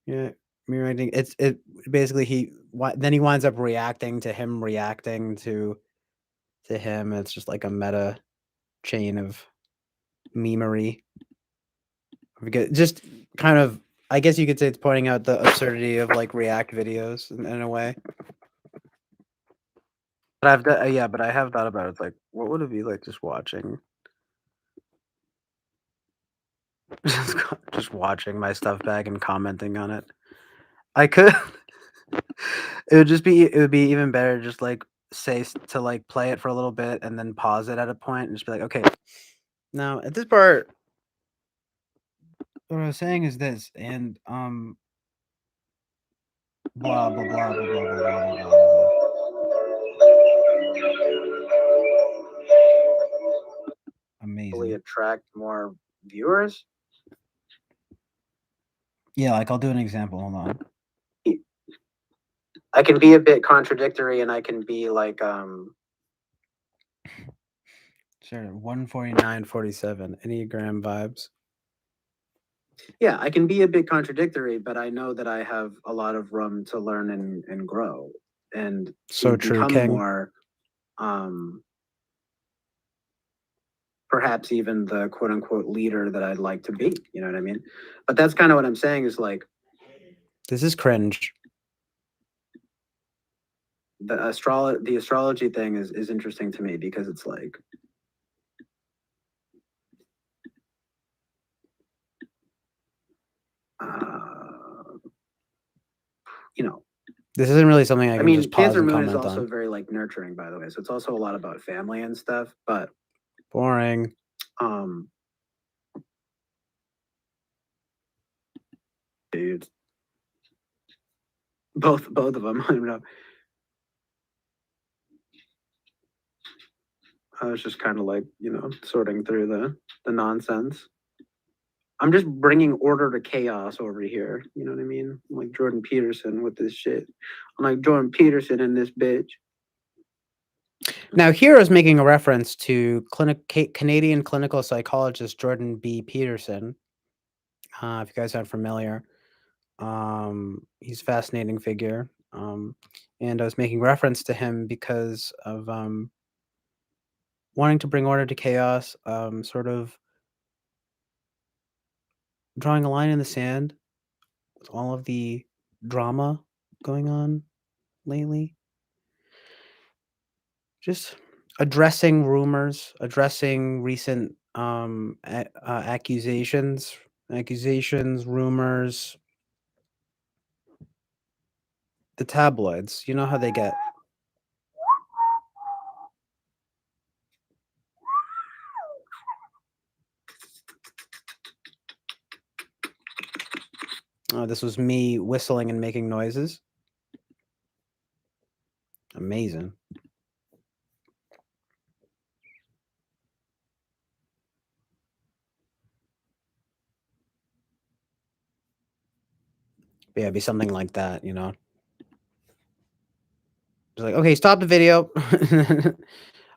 yeah, me writing. It basically then he winds up reacting to him reacting to him. It's just like a meta chain of memery. Just kind of, I guess you could say it's pointing out the absurdity of like React videos in a way. But I have thought about it. It's like, what would it be like just watching, just watching my stuff back and commenting on it? I could. It would be even better just like to like play it for a little bit and then pause it at a point and just be like, okay, now at this part, what I was saying is this, and blah blah blah blah blah blah blah blah blah. Amazing.
Attract more viewers.
Yeah, like I'll do an example. Hold on.
I can be a bit contradictory, and I can be like
Sure, 149.47 Enneagram vibes.
Yeah, I can be a bit contradictory, but I know that I have a lot of room to learn and grow and
So
to
true,
become
King.
more perhaps even the quote unquote leader that I'd like to be. You know what I mean? But that's kind of what I'm saying is like
this is cringe.
The astrology thing is interesting to me because it's like you know,
this isn't really something I can just pause
Cancer
and
Moon
comment
is also
on.
very like nurturing, by the way. So it's also a lot about family and stuff, but
boring.
Dude, both of them. I don't know. I was just kind of like, sorting through the nonsense. I'm just bringing order to chaos over here. You know what I mean? I'm like Jordan Peterson with this shit. I'm like Jordan Peterson in this bitch.
Now, here is making a reference to Canadian clinical psychologist Jordan B. Peterson. If you guys aren't familiar, he's a fascinating figure. And I was making reference to him because of wanting to bring order to chaos, sort of drawing a line in the sand with all of the drama going on lately. just addressing rumors, addressing recent accusations, rumors, the tabloids. You know how they get. This was me whistling and making noises. Amazing. But yeah, it'd be something like that, you know. Just like, okay, stop the video.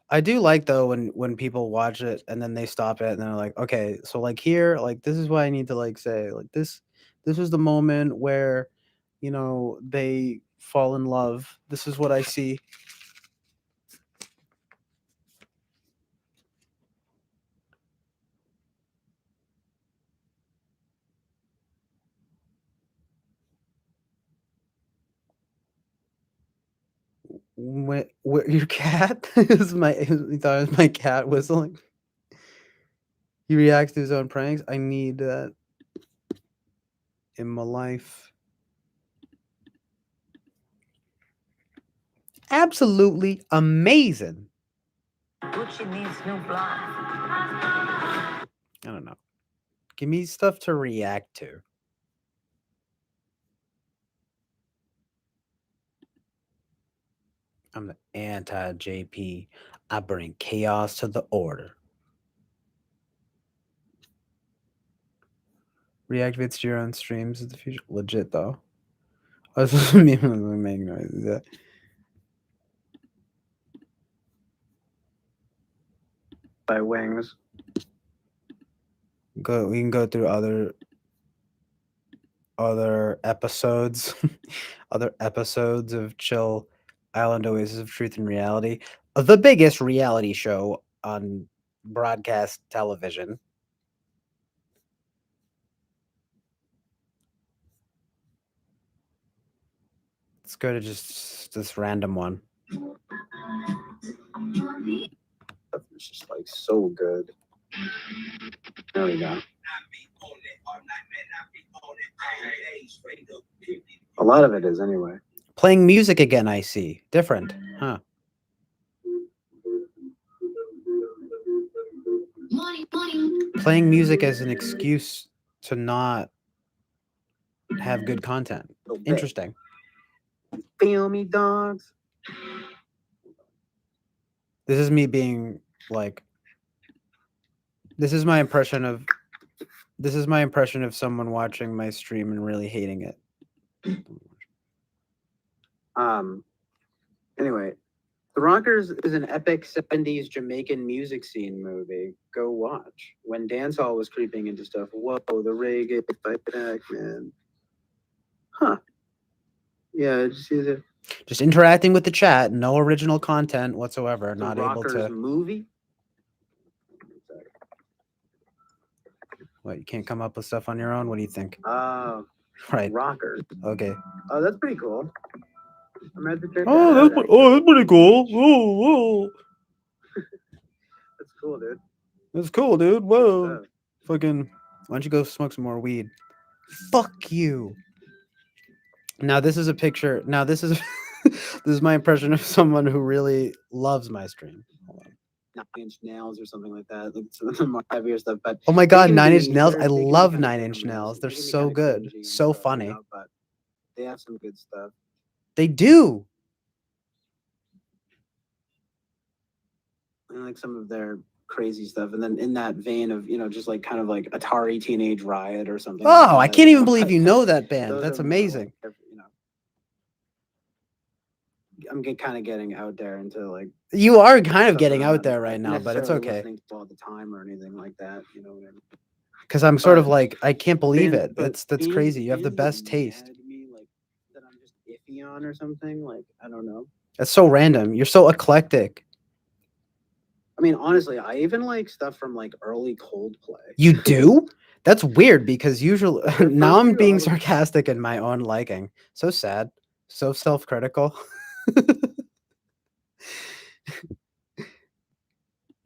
I do like though when people watch it and then they stop it and they're like, okay, so like here, like this is what I need to like say. Like this was the moment where, you know, they fall in love. This is what I see. What your cat is he thought it was my cat whistling. He reacts to his own pranks. I need that in my life. Absolutely amazing.
Gucci needs new blonde.
I don't know. Give me stuff to react to. I'm the anti-JP. I bring chaos to the order. Reactivates your own streams in the future. Legit though. I was supposed to be making noises. Yeah. By wings. We can go through other episodes. Other episodes of Chill Island Oasis of Truth and Reality. The biggest reality show on broadcast television. Let's go to just this random one. It's just like so good. There we go. A lot of it is anyway. Playing music again, I see. Different, huh? Playing music as an excuse to not have good content. Interesting. Feel me, dogs. This is me being like, this is my impression of someone watching my stream and really hating it. Anyway, The Rockers is an epic 70s Jamaican music scene movie. Go watch. When dancehall was creeping into stuff. Whoa, the reggae fight back, man. Huh. Yeah, just interacting with the chat, no original content whatsoever. The not Rockers able to movie. What, you can't come up with stuff on your own? What do you think? Right. Rockers. Okay. Oh, that's pretty cool. I'm at the check that's pretty cool. Whoa. That's cool, dude. That's cool, dude. Whoa. Fucking, why don't you go smoke some more weed? Fuck you. Now this is a picture. Now this is this is my impression of someone who really loves my stream. Hold on. 9 Inch Nails or something like that. Like some of the more heavier stuff. But oh my god, 9 Inch Nails! I love 9 Inch Nails. They're so good, so funny. But they have some good stuff. They do. I like some of their crazy stuff, and then in that vein of, you know, just like kind of like Atari Teenage Riot or something. Oh, like I can't even believe you know that band. That's amazing. Like, you know, I'm kind of getting out there into like. You are kind of getting out there right now, but it's okay. Listening to all the time or anything like that, you know. Because I'm sort of like, I can't believe it. That's crazy. You have the best taste. Like, that I'm just iffy on or something. Like, I don't know. That's so random. You're so eclectic. I mean, honestly, I even like stuff from like early Coldplay. You do? That's weird because usually now I'm being sarcastic in my own liking. So sad. So self-critical.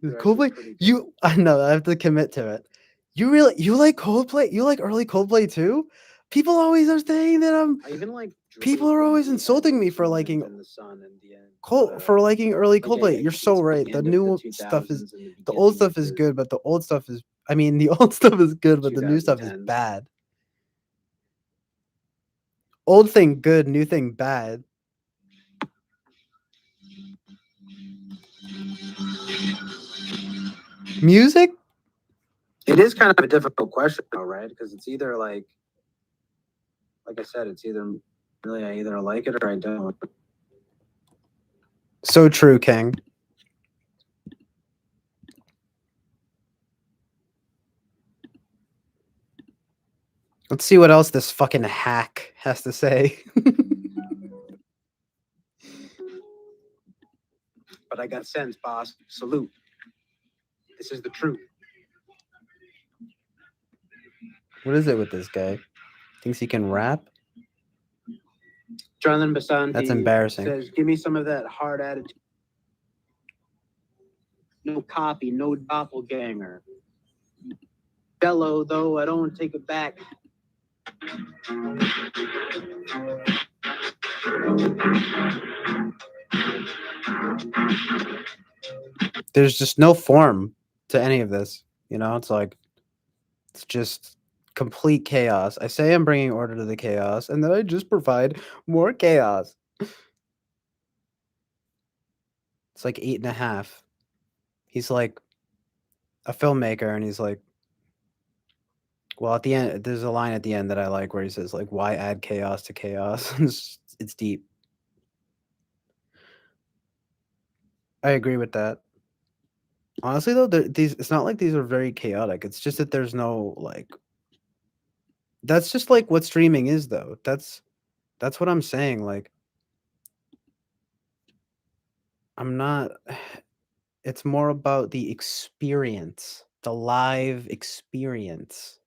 Coldplay, I know, I have to commit to it. You like Coldplay? You like early Coldplay too? People always are saying that I'm.
I even like.
People are always insulting me for liking for liking early Coldplay. You're so right. The new stuff is the old stuff is good, but the old stuff is. I mean, the old stuff is good, but the new stuff is bad. Old thing good, new thing bad. Music? It is kind of a difficult question, though, right? Because it's either like I said, it's either really I either like it or I don't. So true, King. Let's see what else this fucking hack has to say. But I got sense, boss. Salute. This is the truth. What is it with this guy? Thinks he can rap? Jonathan Basanti. That's embarrassing. Says, give me some of that hard attitude. No copy, no doppelganger. Bellow, though, I don't take it back. There's just no form to any of this. You know, it's like, it's just complete chaos. I say I'm bringing order to the chaos, and then I just provide more chaos. It's like 8.5. He's like a filmmaker, and he's like, well, at the end, there's a line at the end that I like where he says, like, why add chaos to chaos? It's deep. I agree with that. Honestly, though, it's not like these are very chaotic. It's just that there's no, like, that's just like what streaming is, though. That's what I'm saying. Like, I'm not, it's more about the experience, the live experience.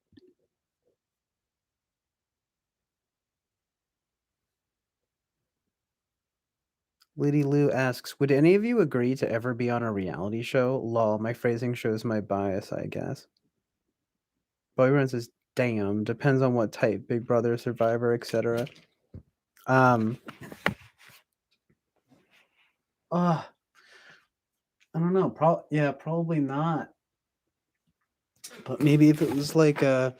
Lady Lou asks, would any of you agree to ever be on a reality show? Lol, my phrasing shows my bias, I guess. Boy says, damn, depends on what type, Big Brother, Survivor, etc. I don't know. Probably not. But maybe if it was like a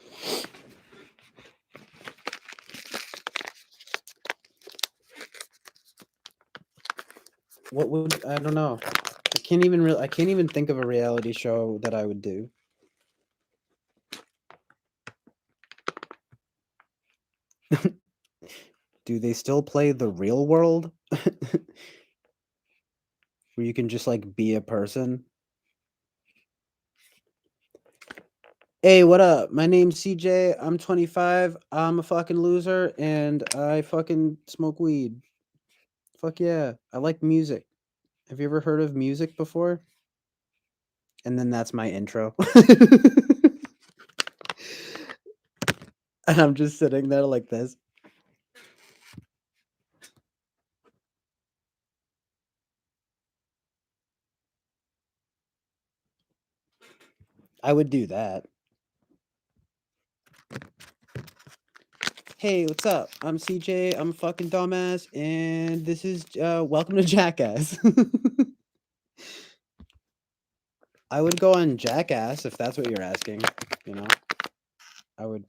what would I don't know. I can't even think of a reality show that I would do. Do they still play The Real World? Where you can just like be a person? Hey, what up? My name's CJ. I'm 25. I'm a fucking loser and I fucking smoke weed. Fuck yeah. I like music. Have you ever heard of music before? And then that's my intro. And I'm just sitting there like this. I would do that. Hey, what's up? I'm CJ. I'm a fucking dumbass, and this is welcome to Jackass. I would go on Jackass if that's what you're asking. You know, I would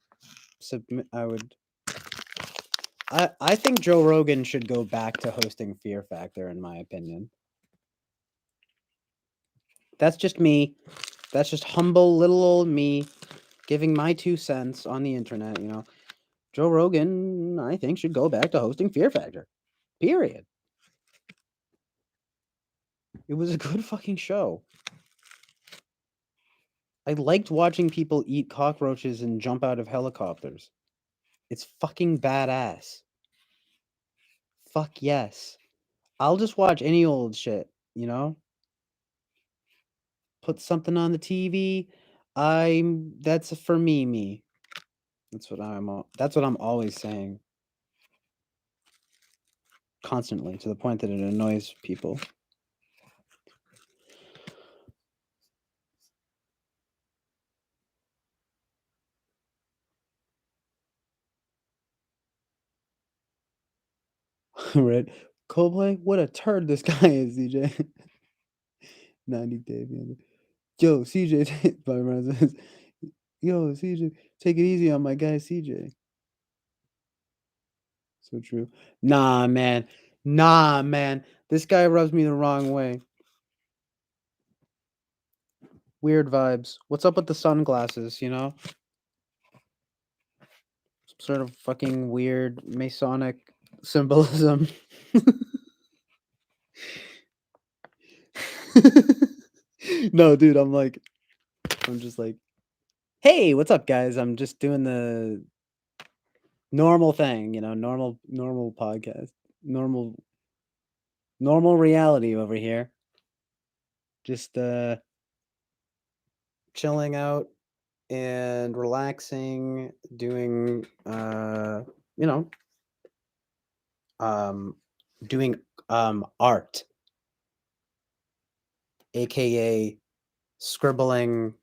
submit. I think Joe Rogan should go back to hosting Fear Factor, in my opinion. That's just me. That's just humble little old me giving my 2 cents on the internet, you know. Joe Rogan, I think, should go back to hosting Fear Factor. Period. It was a good fucking show. I liked watching people eat cockroaches and jump out of helicopters. It's fucking badass. Fuck yes. I'll just watch any old shit, you know? Put something on the TV. That's for me. That's what I'm always saying. Constantly, to the point that it annoys people. Right? Coldplay, what a turd this guy is, CJ. 90 Day man. Yo, CJ, Byron says, yo, CJ, take it easy on my guy, CJ. So true. Nah, man. Nah, man. This guy rubs me the wrong way. Weird vibes. What's up with the sunglasses, you know? Some sort of fucking weird Masonic symbolism. No, dude, I'm just like, hey, what's up, guys? I'm just doing the normal thing, you know, normal podcast, normal reality over here. Just chilling out and relaxing, doing you know, um doing art, aka scribbling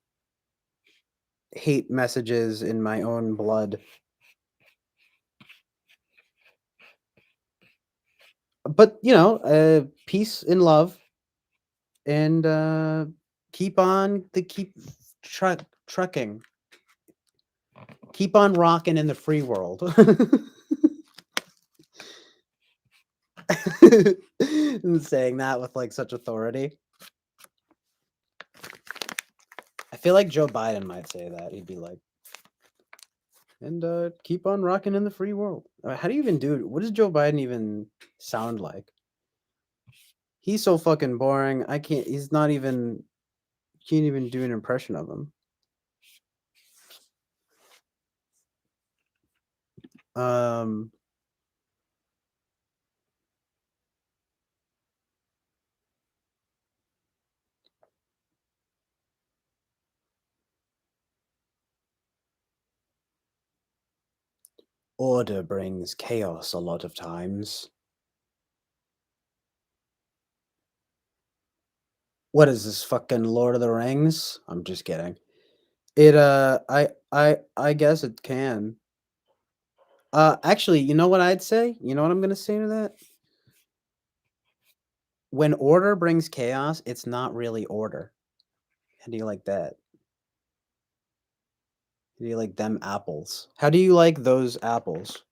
hate messages in my own blood. But, you know, peace and love, and keep on the keep trucking. Keep on rocking in the free world. And saying that with like such authority. I feel like Joe Biden might say that. He'd be like, and keep on rocking in the free world. How do you even do it? What does Joe Biden even sound like? He's so fucking boring. I can't. He's not even. Can't even do an impression of him. Um. Order brings chaos a lot of times. What is this fucking Lord of the Rings? I'm just kidding. It I guess it can. Actually, you know what I'd say? You know what I'm gonna say to that? When order brings chaos, it's not really order. How do you like that? How do you like them apples? How do you like those apples?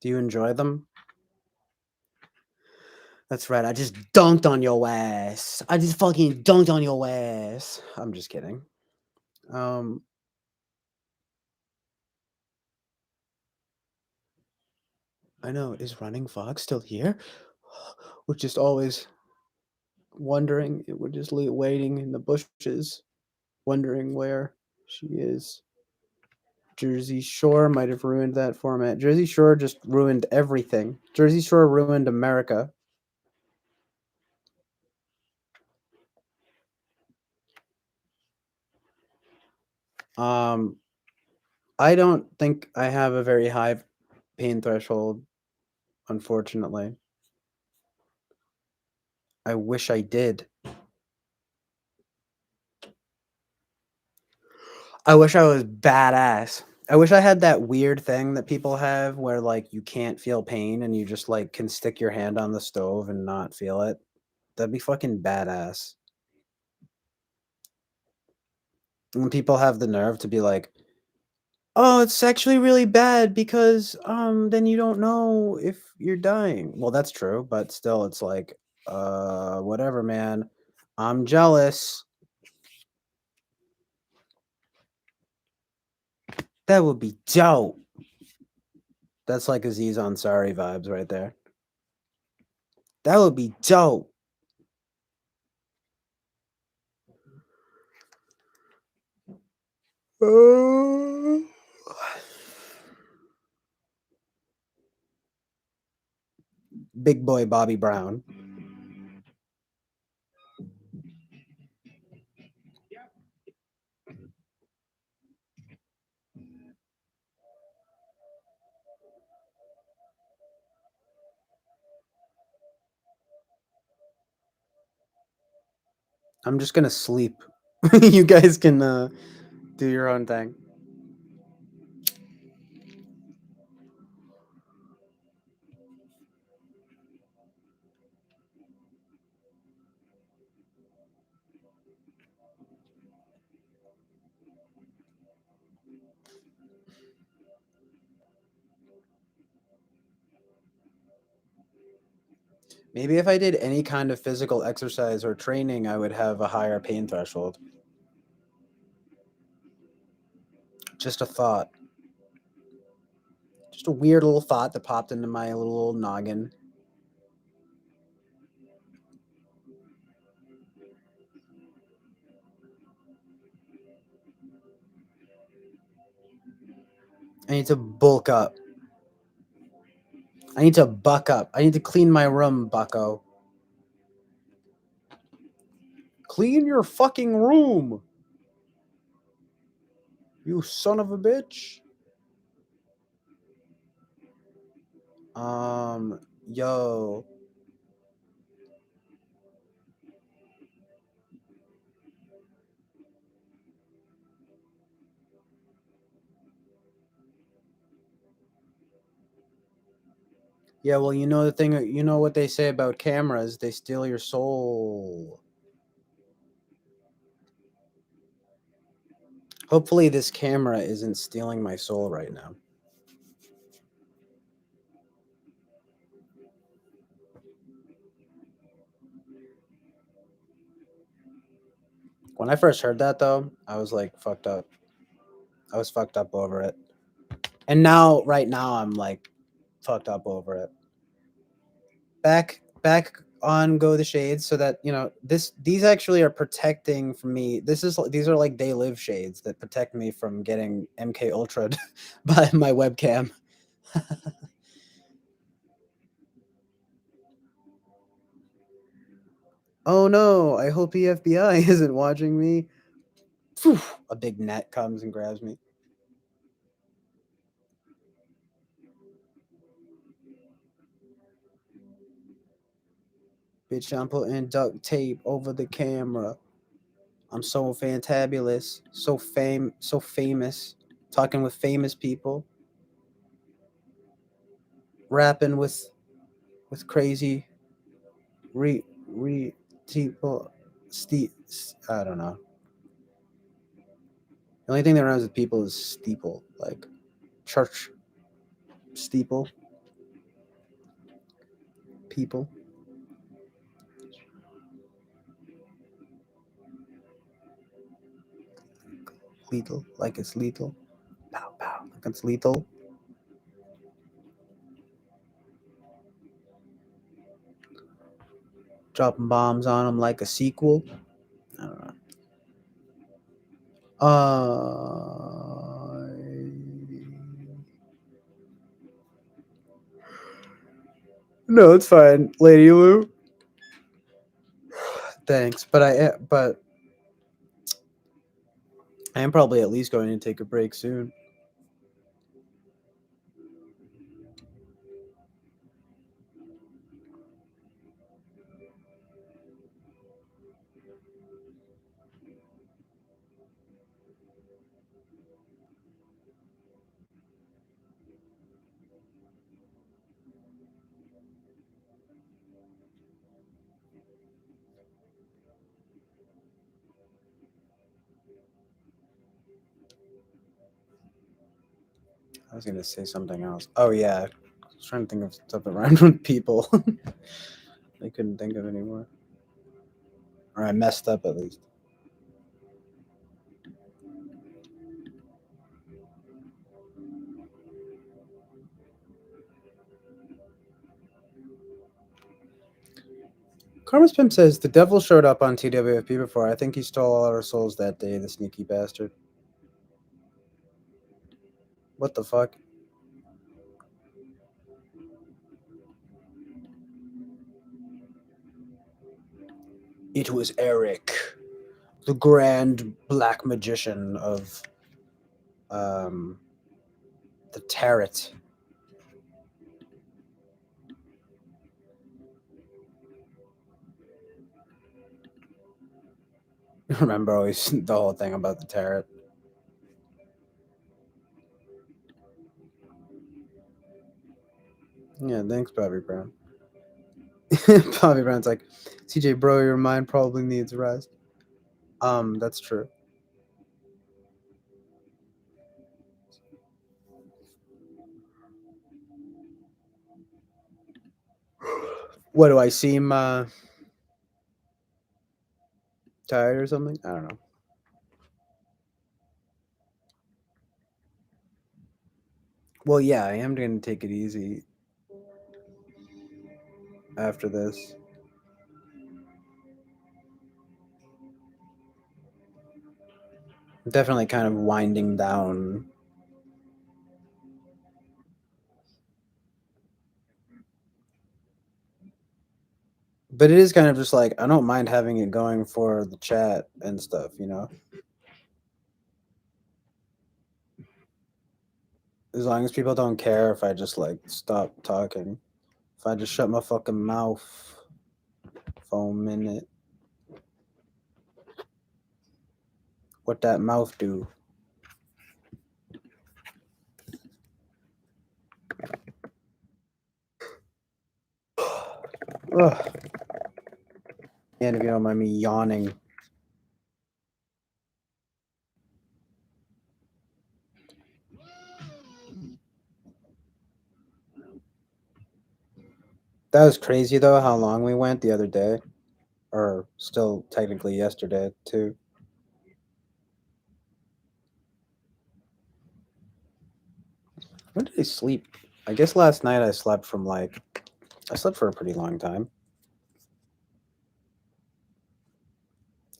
Do you enjoy them? That's right. I just dunked on your ass. I just fucking dunked on your ass. I'm just kidding. I know. Is Running Fox still here? We're just always wondering. We're just waiting in the bushes, wondering where she is. Jersey Shore might have ruined that format. Jersey Shore just ruined everything. Jersey Shore ruined America. I don't think I have a very high pain threshold, unfortunately. I wish I did. I wish I was badass. I wish I had that weird thing that people have where like you can't feel pain and you just like can stick your hand on the stove and not feel it. That'd be fucking badass. When people have the nerve to be like, "Oh, it's actually really bad because then you don't know if you're dying." Well, that's true, but still it's like whatever, man. I'm jealous. That would be dope. That's like Aziz Ansari vibes right there. That would be dope. Big boy Bobby Brown. I'm just gonna sleep. You guys can do your own thing. Maybe if I did any kind of physical exercise or training, I would have a higher pain threshold. Just a thought. Just a weird little thought that popped into my little noggin. I need to bulk up. I need to buck up. I need to clean my room, bucko. Clean your fucking room. You son of a bitch. Yo. Yeah, well, you know the thing, you know what they say about cameras, they steal your soul. Hopefully this camera isn't stealing my soul right now. When I first heard that though, I was like fucked up. I was fucked up over it. And now, right now, I'm like fucked up over it. Back on Go the Shades, so that you know these actually are protecting from me. These are like They Live shades that protect me from getting MK Ultra by my webcam. Oh no, I hope the FBI isn't watching me. Phew, a big net comes and grabs me. Bitch, I'm putting duct tape over the camera. I'm so fantabulous, so famous, talking with famous people, rapping with crazy people. I don't know. The only thing that rhymes with people is steeple, like church steeple. People. Lethal, like it's lethal. Pow pow, like it's lethal. Dropping bombs on them like a sequel. I don't know. No, it's fine, Lady Lou. Thanks, but I am probably at least going to take a break soon. I was gonna say something else. Oh yeah, I was trying to think of stuff that rhymed with people. I couldn't think of anymore, or I messed up at least. Karma's Pimp says the devil showed up on TWFP before. I think he stole all our souls that day. The sneaky bastard. What the fuck? It was Eric, the grand black magician of the tarot. Remember always the whole thing about the tarot. Yeah, thanks, Bobby Brown. Bobby Brown's like, CJ, bro, your mind probably needs rest. That's true. What do I seem tired or something? I don't know. Well, yeah, I am going to take it easy after this. Definitely kind of winding down. But it is kind of just like, I don't mind having it going for the chat and stuff, you know? As long as people don't care if I just like stop talking. If I just shut my fucking mouth for a minute. What that mouth do? Ugh. And if you don't mind me yawning. That was crazy though, how long we went the other day. Or still technically yesterday too. When did I sleep? I guess last night I slept for a pretty long time.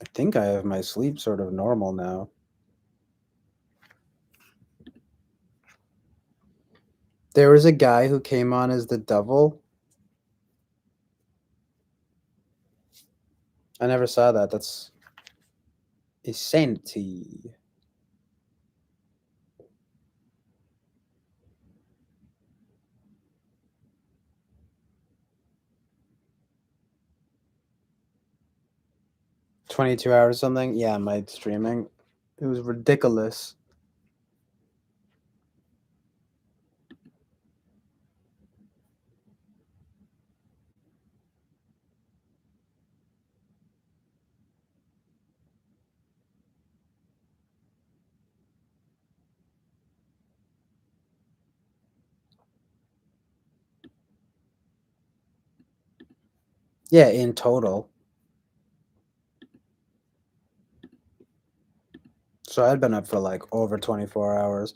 I think I have my sleep sort of normal now. There was a guy who came on as the devil. I never saw that. That's insanity. $22 hours something? Yeah, my streaming. It was ridiculous. Yeah, in total. So I'd been up for like over 24 hours.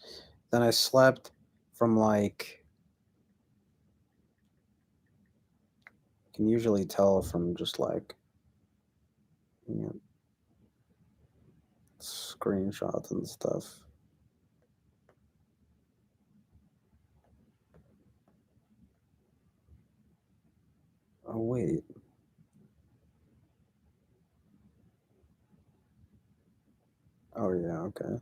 Then I slept from like, you can usually tell from just like, you know, screenshots and stuff. Oh, wait. Oh, yeah, okay.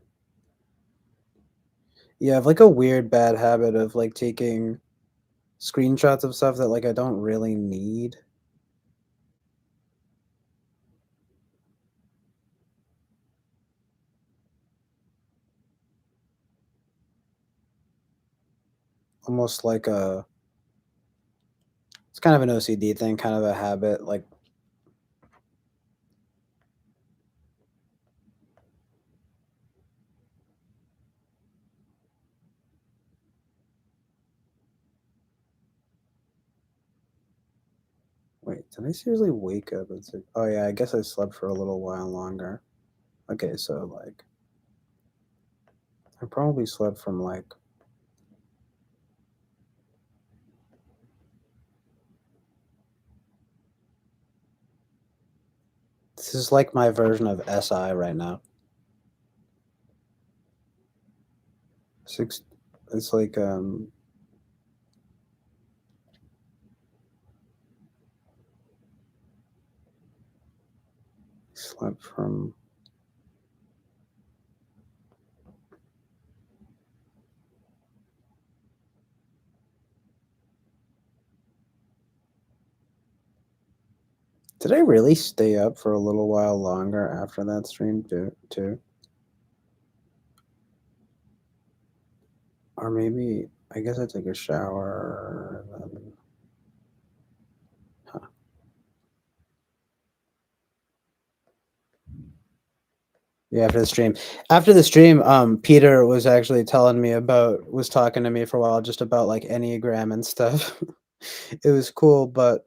Yeah, I have like a weird bad habit of like taking screenshots of stuff that like I don't really need. Almost like it's kind of an OCD thing, kind of a habit. Like, wait, did I seriously wake up and say, oh yeah, I guess I slept for a little while longer. Okay, so like, I probably slept from like, this is like my version of SI right now. It's like, slept from, did I really stay up for a little while longer after that stream too? Or maybe, I guess I took a shower and then, huh. Yeah, after the stream. After the stream, Peter was actually was talking to me for a while just about like Enneagram and stuff. It was cool, but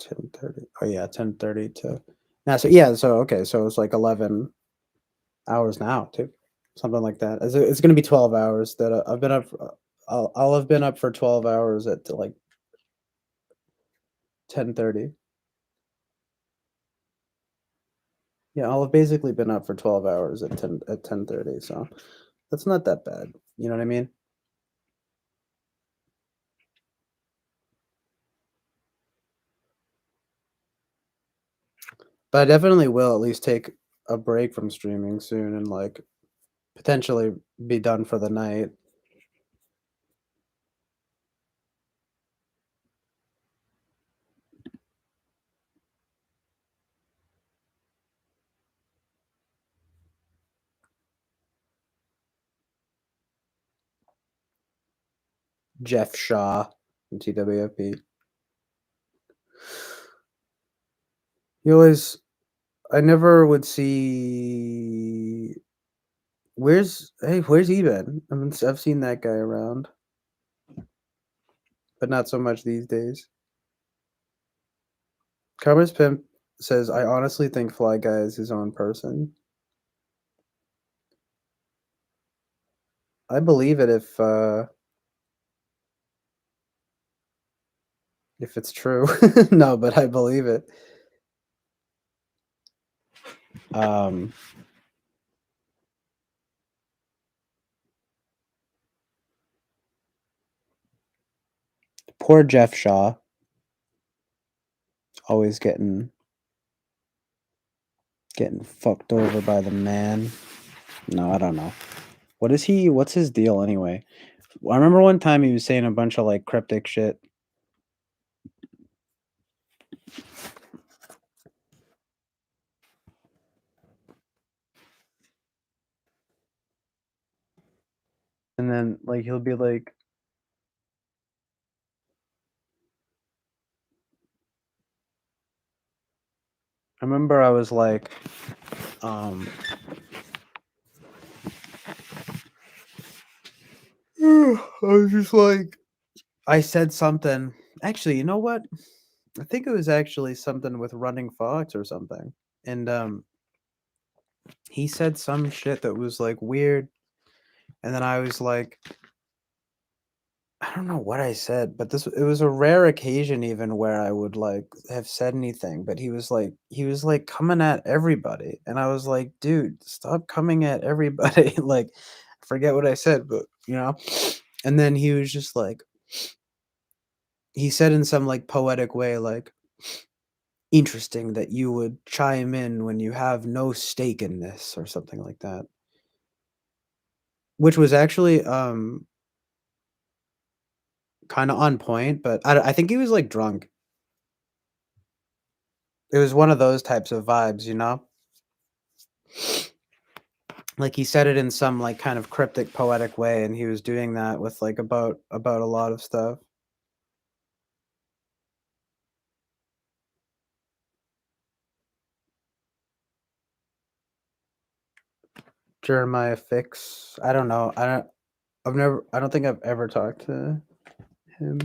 10:30. Oh yeah, 10:30 to now. So yeah, so okay, so it's like 11 hours now too, something like that. It's going to be 12 hours that I've been up. I'll have been up for 12 hours at like 10:30. Yeah, I'll have basically been up for 12 hours at 10:30. So that's not that bad. You know what I mean? But I definitely will at least take a break from streaming soon and like potentially be done for the night. Jeff Shaw from TWFP. He always, I never would see. Where's he been? I mean, I've seen that guy around, but not so much these days. Karma's Pimp says, I honestly think Fly Guy is his own person. I believe it if it's true. No, but I believe it. Um Poor Jeff Shaw. Always getting fucked over by the man. No, I don't know. What's his deal anyway? I remember one time he was saying a bunch of like cryptic shit. And then like he'll be like I remember I was like I was just like I said something. Actually, you know what? I think it was actually something with Running Fox or something. And he said some shit that was like weird. And then I was like I don't know what I said, but it was a rare occasion even where I would like have said anything, but he was like coming at everybody. And I was like, dude, stop coming at everybody. Like I forget what I said, but you know. And then he was just like he said in some like poetic way like interesting that you would chime in when you have no stake in this or something like that. Which was actually kind of on point, but I think he was like drunk. It was one of those types of vibes, you know? Like he said it in some like kind of cryptic poetic way and he was doing that with like about a lot of stuff. Jeremiah Fix. I don't know. I don't think I've ever talked to him.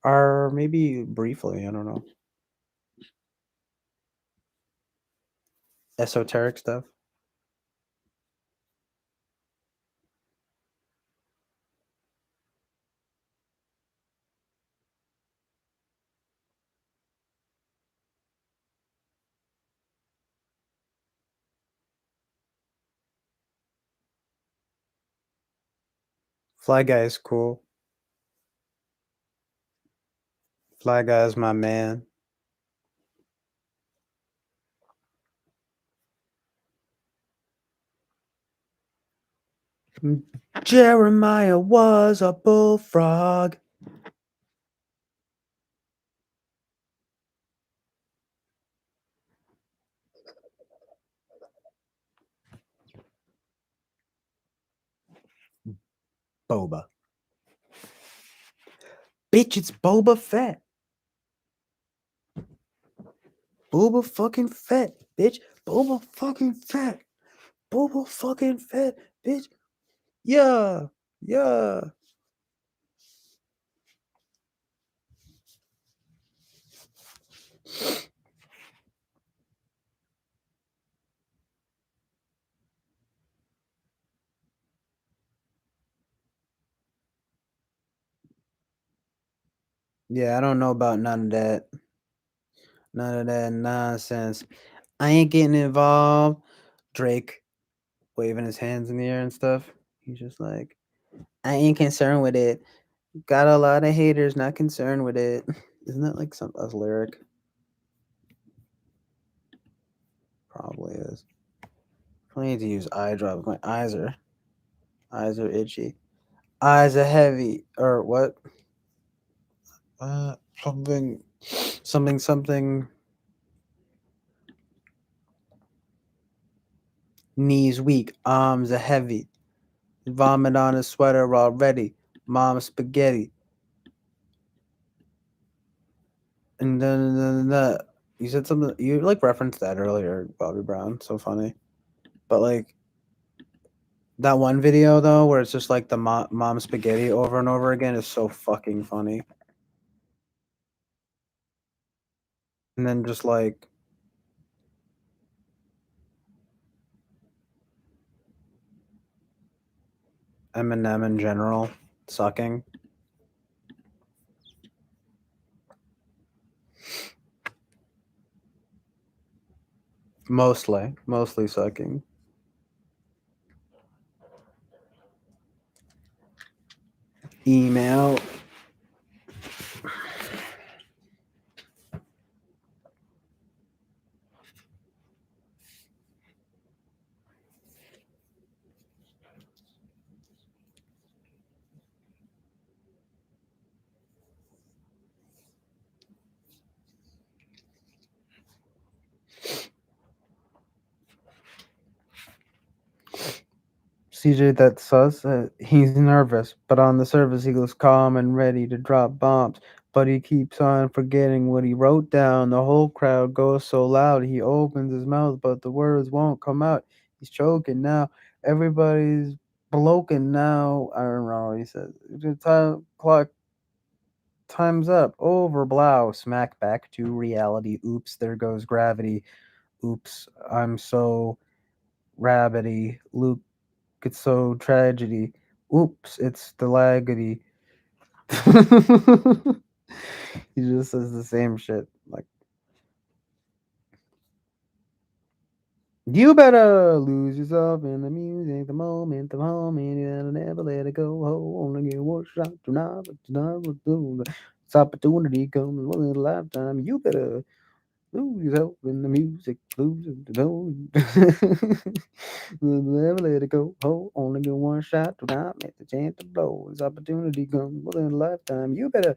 Or maybe briefly, I don't know. Esoteric stuff. Fly Guy is cool. Fly Guy is my man. Jeremiah was a bullfrog. Boba. Bitch, it's Boba Fett. Boba fucking Fett, bitch. Boba fucking Fett. Boba fucking Fett, bitch. Yeah. Yeah. Yeah, I don't know about none of that. None of that nonsense. I ain't getting involved. Drake waving his hands in the air and stuff. He's just like, I ain't concerned with it. Got a lot of haters, not concerned with it. Isn't that like some a lyric? Probably is. I need to use eye drops. My eyes are itchy. Eyes are heavy. Or what? Something something. Knees weak, arms are heavy. Vomit on his sweater already. Mom spaghetti. And then you said something. You like referenced that earlier, Bobby Brown. So funny. But like that one video though, where it's just like the mom spaghetti over and over again, is so fucking funny. And then just like Eminem in general sucking. Mostly sucking. Email. CJ, that's sus. He's nervous, but on the surface he looks calm and ready to drop bombs. But he keeps on forgetting what he wrote down. The whole crowd goes so loud. He opens his mouth, but the words won't come out. He's choking now. Everybody's broken now. I don't know what he said. The time clock time's up. Over blow. Smack back to reality. Oops, there goes gravity. Oops, I'm so rabbity. Luke, it's so tragedy. Oops, it's the laggity. He just says the same shit. Like, you better lose yourself in the music, the moment, and never let it go. Only get one shot, do this opportunity comes once in a lifetime. You better lose yourself in the music, lose it, don't never let it go. Only get one shot, do not miss the chance to blow. This opportunity comes once in a lifetime. You better,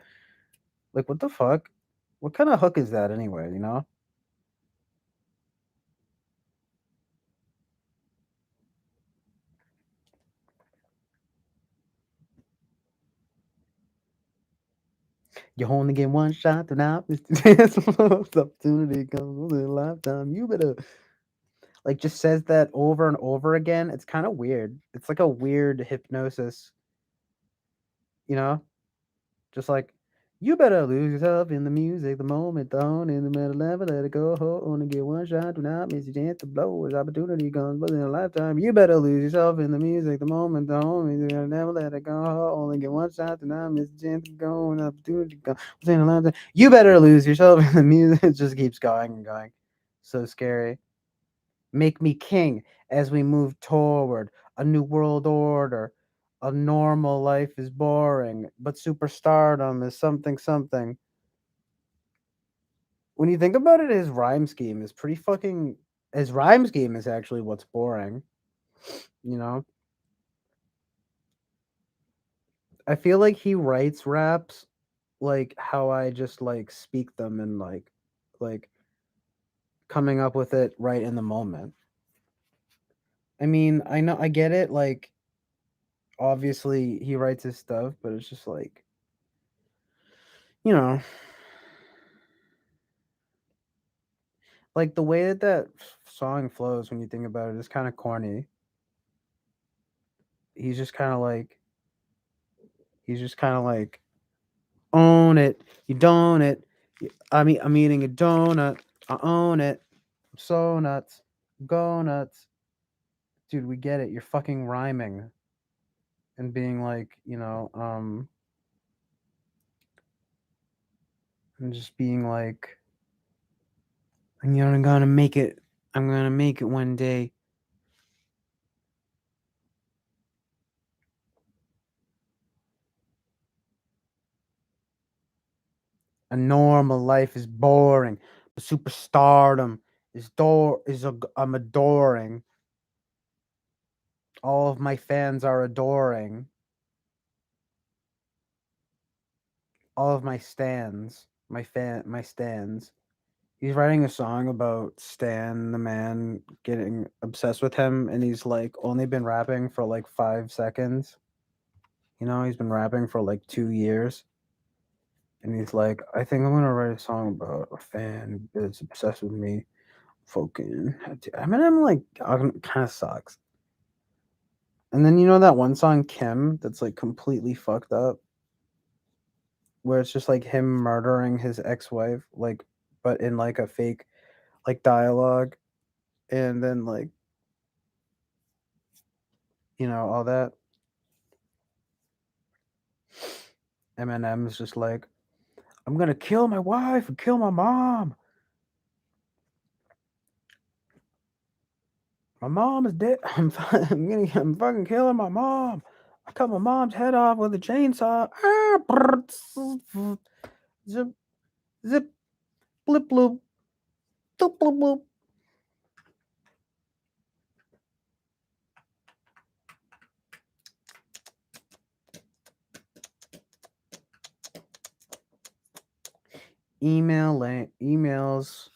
like, what the fuck? What kind of hook is that anyway? You know? You only get one shot, do not miss the chance to blow. This opportunity comes once in a lifetime. You better, like, just says that over and over again. It's kind of weird. It's like a weird hypnosis, you know? Just like, you better lose yourself in the music, the moment, the hone, in the middle, never let it go. Only get one shot, do not miss your chance to blow. As opportunity comes once in a lifetime. You better lose yourself in the music, the moment, the hone, in the middle, never let it go. Only get one shot, do not miss your chance to go. As opportunity comes once in a lifetime. You better lose yourself in the music. It just keeps going and going. So scary. Make me king as we move toward a new world order. A normal life is boring, but superstardom is something something. When you think about it, his rhyme scheme is pretty fucking. His rhyme scheme is actually what's boring. You know, I feel like he writes raps like how I just like speak them and like coming up with it right in the moment. I mean, I know I get it. Like, obviously he writes his stuff, but it's just like, you know, like the way that song flows when you think about it is kind of corny. He's just kind of like he's just kind of like own it, you don't it. I'm eating a donut. I own it. I'm so nuts. Go nuts, dude. We get it. You're fucking rhyming and being like, and just being like, I'm gonna make it. I'm gonna make it one day. A normal life is boring, but superstardom I'm adoring. All of my fans are adoring. All of my stands, my stands. He's writing a song about Stan the man getting obsessed with him, and he's like only been rapping for like 5 seconds. You know, he's been rapping for like 2 years. And he's like, I think I'm gonna write a song about a fan that's obsessed with me. Fucking, I mean, I'm like, kind of sucks. And then you know that one song Kim that's like completely fucked up, where it's just like him murdering his ex-wife, like, but in like a fake like dialogue, and then like all that. Eminem's just like, I'm gonna kill my wife and kill my mom. My mom is dead. I'm fucking killing my mom. I cut my mom's head off with a chainsaw. Zip, zip, blip, bloop, doop, bloop, bloop. Emails.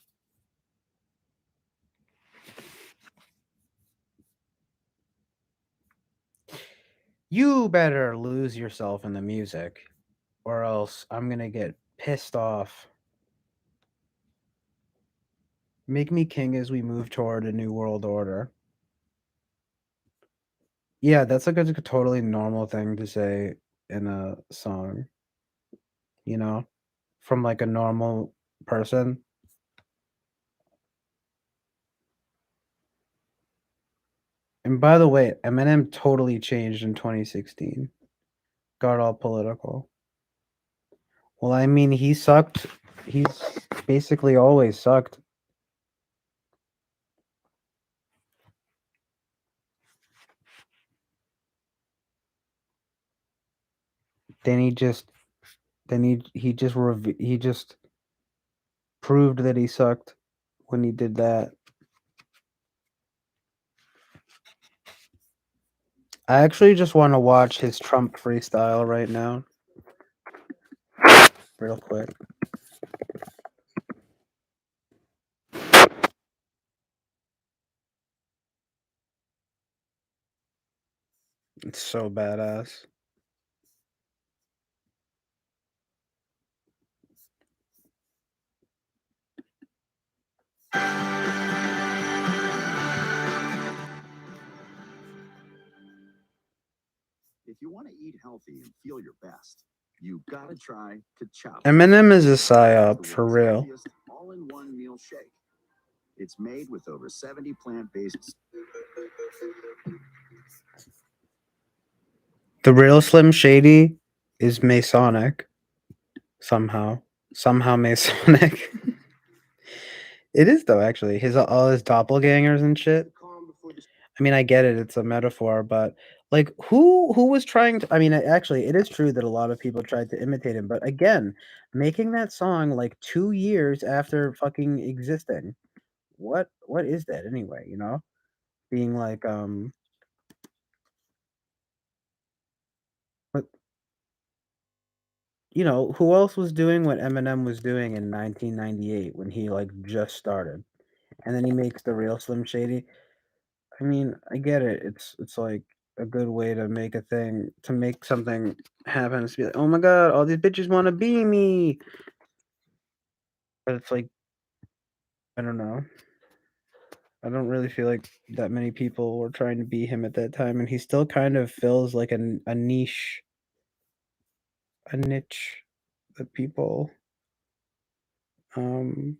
You better lose yourself in the music, or else I'm gonna get pissed off. Make me king as we move toward a new world order. Yeah, that's like a totally normal thing to say in a song, you know, from like a normal person. And by the way, Eminem totally changed in 2016. Got all political. Well, I mean, he sucked. He's basically always sucked. Then he just he just proved that he sucked when he did that. I actually just want to watch his Trump freestyle right now. Real quick. It's so badass.
If you want to eat healthy and feel your best, you gotta try Kachapa.
Eminem is a psyop for real.
All-in-one meal shake. It's made with over 70 plant-based.
The real Slim Shady is Masonic. Somehow Masonic. It is though, actually. All his doppelgangers and shit. I mean, I get it; it's a metaphor, but like, who was trying to? I mean, actually, it is true that a lot of people tried to imitate him, but again, making that song like 2 years after fucking existing, what is that anyway? You know, being like, but who else was doing what Eminem was doing in 1998 when he like just started, and then he makes the real Slim Shady. I mean, I get it. It's like a good way to make a thing, to make something happen. It's be like, oh my god, all these bitches want to be me. But it's like, I don't know. I don't really feel like that many people were trying to be him at that time, and he still kind of fills like a niche, a niche that people um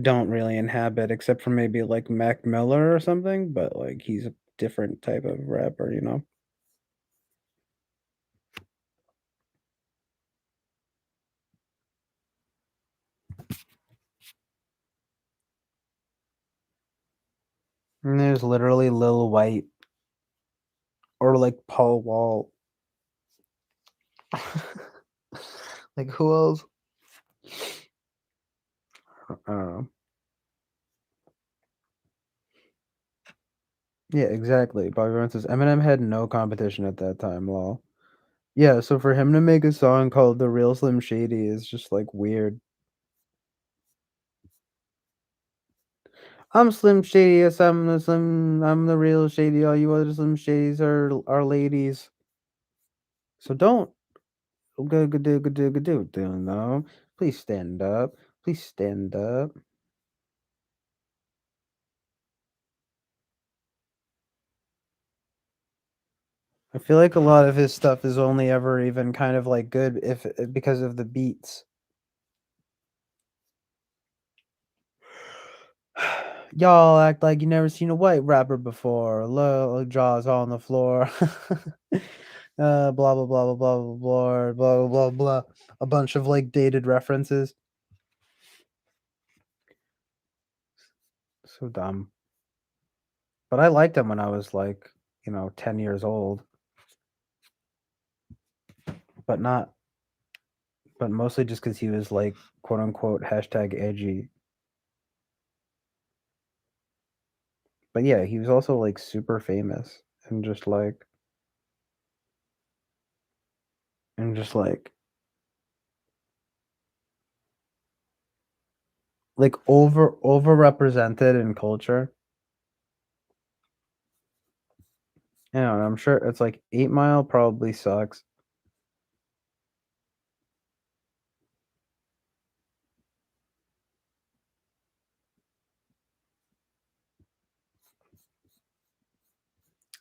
don't really inhabit, except for maybe like Mac Miller or something. But like, he's a different type of rapper, you know. And there's literally Lil White or like Paul Wall. Like who else? I don't know. Yeah, exactly. Bobby Brown says Eminem had no competition at that time. Lol. Yeah, so for him to make a song called "The Real Slim Shady" is just like weird. I'm Slim Shady. Yes, I'm the Slim. I'm the real Shady. All you other Slim Shadys are ladies. So don't go no. Please stand up. Please stand up. I feel like a lot of his stuff is only ever even kind of like good if because of the beats. Y'all act like you never seen a white rapper before. Low jaws on the floor. Blah blah blah blah blah blah blah blah blah blah. A bunch of like dated references. So dumb. But I liked him when I was like, 10 years old. But not but mostly just because he was like quote unquote hashtag edgy. But yeah, he was also like super famous and just like and just like overrepresented in culture. Yeah, I'm sure it's like 8 Mile probably sucks.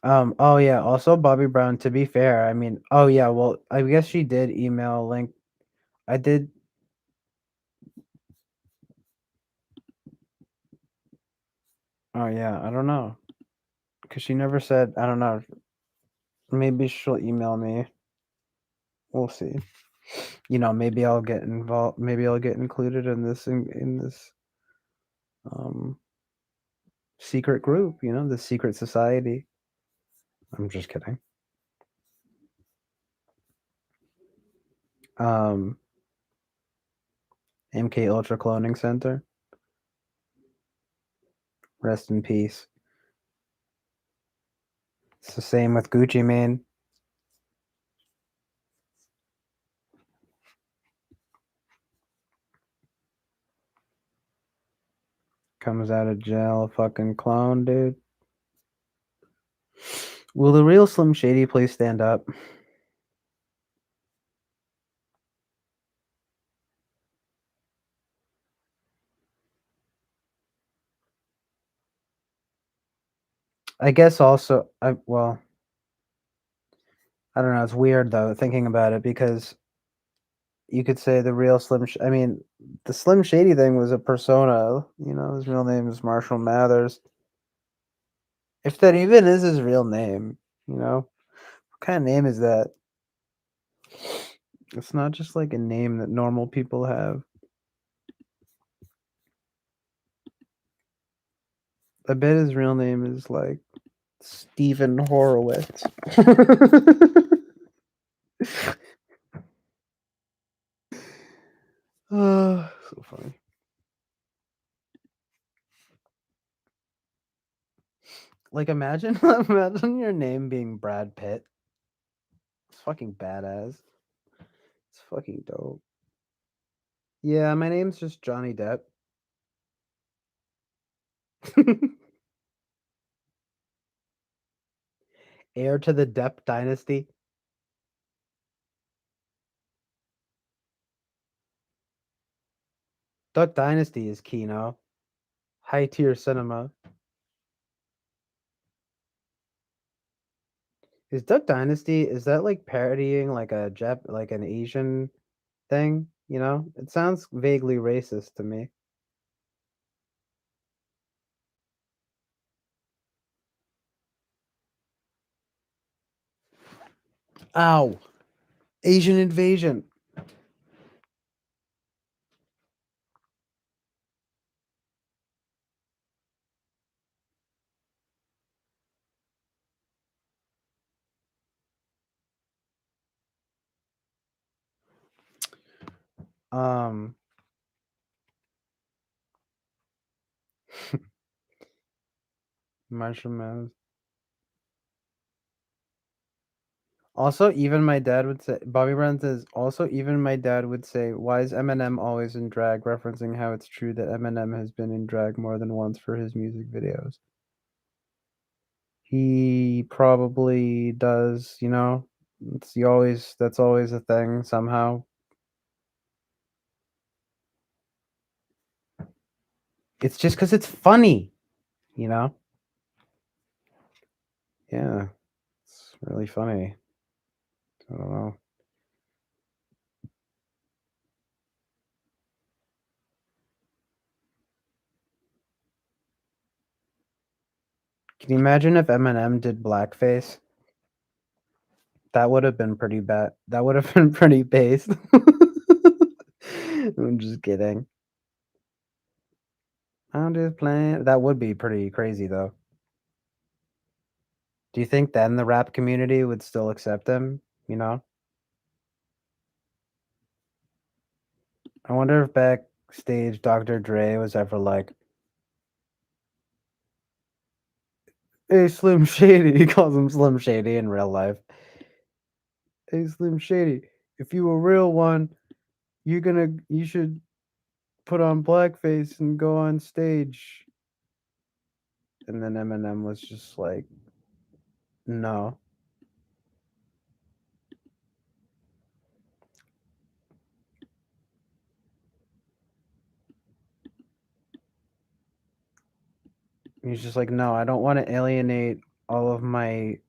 Oh yeah, also Bobby Brown, to be fair, I mean, oh yeah, well, I guess she did email link. I did. Oh yeah, I don't know. Cuz she never said, I don't know. Maybe she'll email me. We'll see. Maybe I'll get involved, maybe I'll get included in this um secret group, the secret society. I'm just kidding. Um MK Ultra Cloning Center. Rest in peace. It's the same with Gucci Mane. Comes out of jail, fucking clone, dude. Will the real Slim Shady please stand up? I guess also, I don't know. It's weird though thinking about it because you could say the real I mean, the Slim Shady thing was a persona. His real name is Marshall Mathers. If that even is his real name, what kind of name is that? It's not just like a name that normal people have. I bet his real name is like Stephen Horowitz. So funny. Like imagine imagine your name being Brad Pitt. It's fucking badass. It's fucking dope. Yeah, my name's just Johnny Depp. Heir to the Depp dynasty. Duck Dynasty is Kino. High tier cinema. Is Duck Dynasty, is that like parodying like like an Asian thing? It sounds vaguely racist to me. Ow. Asian invasion. Um, Marshall Mathers. Also, even my dad would say, Bobby Brown says, also, even my dad would say, why is Eminem always in drag? Referencing how it's true that Eminem has been in drag more than once for his music videos. He probably does, you know? That's always a thing somehow. It's just because it's funny, you know? Yeah, it's really funny. I don't know. Can you imagine if Eminem did blackface? That would have been pretty bad. That would have been pretty based. I'm just kidding. I'm just playing. That would be pretty crazy, though. Do you think then the rap community would still accept him? You know? I wonder if backstage Dr. Dre was ever like, hey, Slim Shady. He calls him Slim Shady in real life. Hey, Slim Shady, if you a real one, you should put on blackface and go on stage. And then Eminem was just like, no. He's just like, no, I don't want to alienate all of my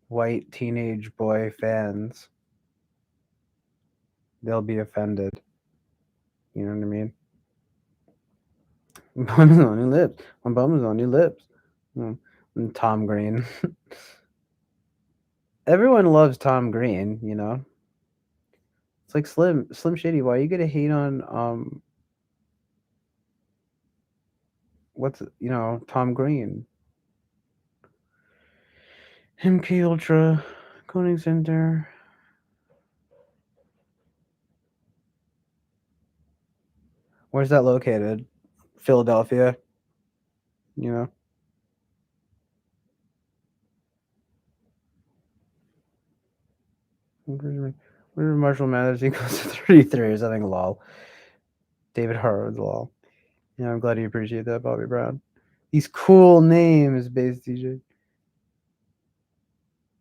white teenage boy fans. They'll be offended. You know what I mean? Bum is on your lips. My bum is on your lips. And Tom Green. Everyone loves Tom Green, you know? It's like Slim Shady, why are you gonna hate on Tom Green? MK Ultra, Coding Center. Where's that located? Philadelphia. You know. Where's Marshall Mathers equals to 33 or something, lol. David Harwood, lol. Yeah, I'm glad you appreciate that, Bobby Brown. These cool names, Bass DJ.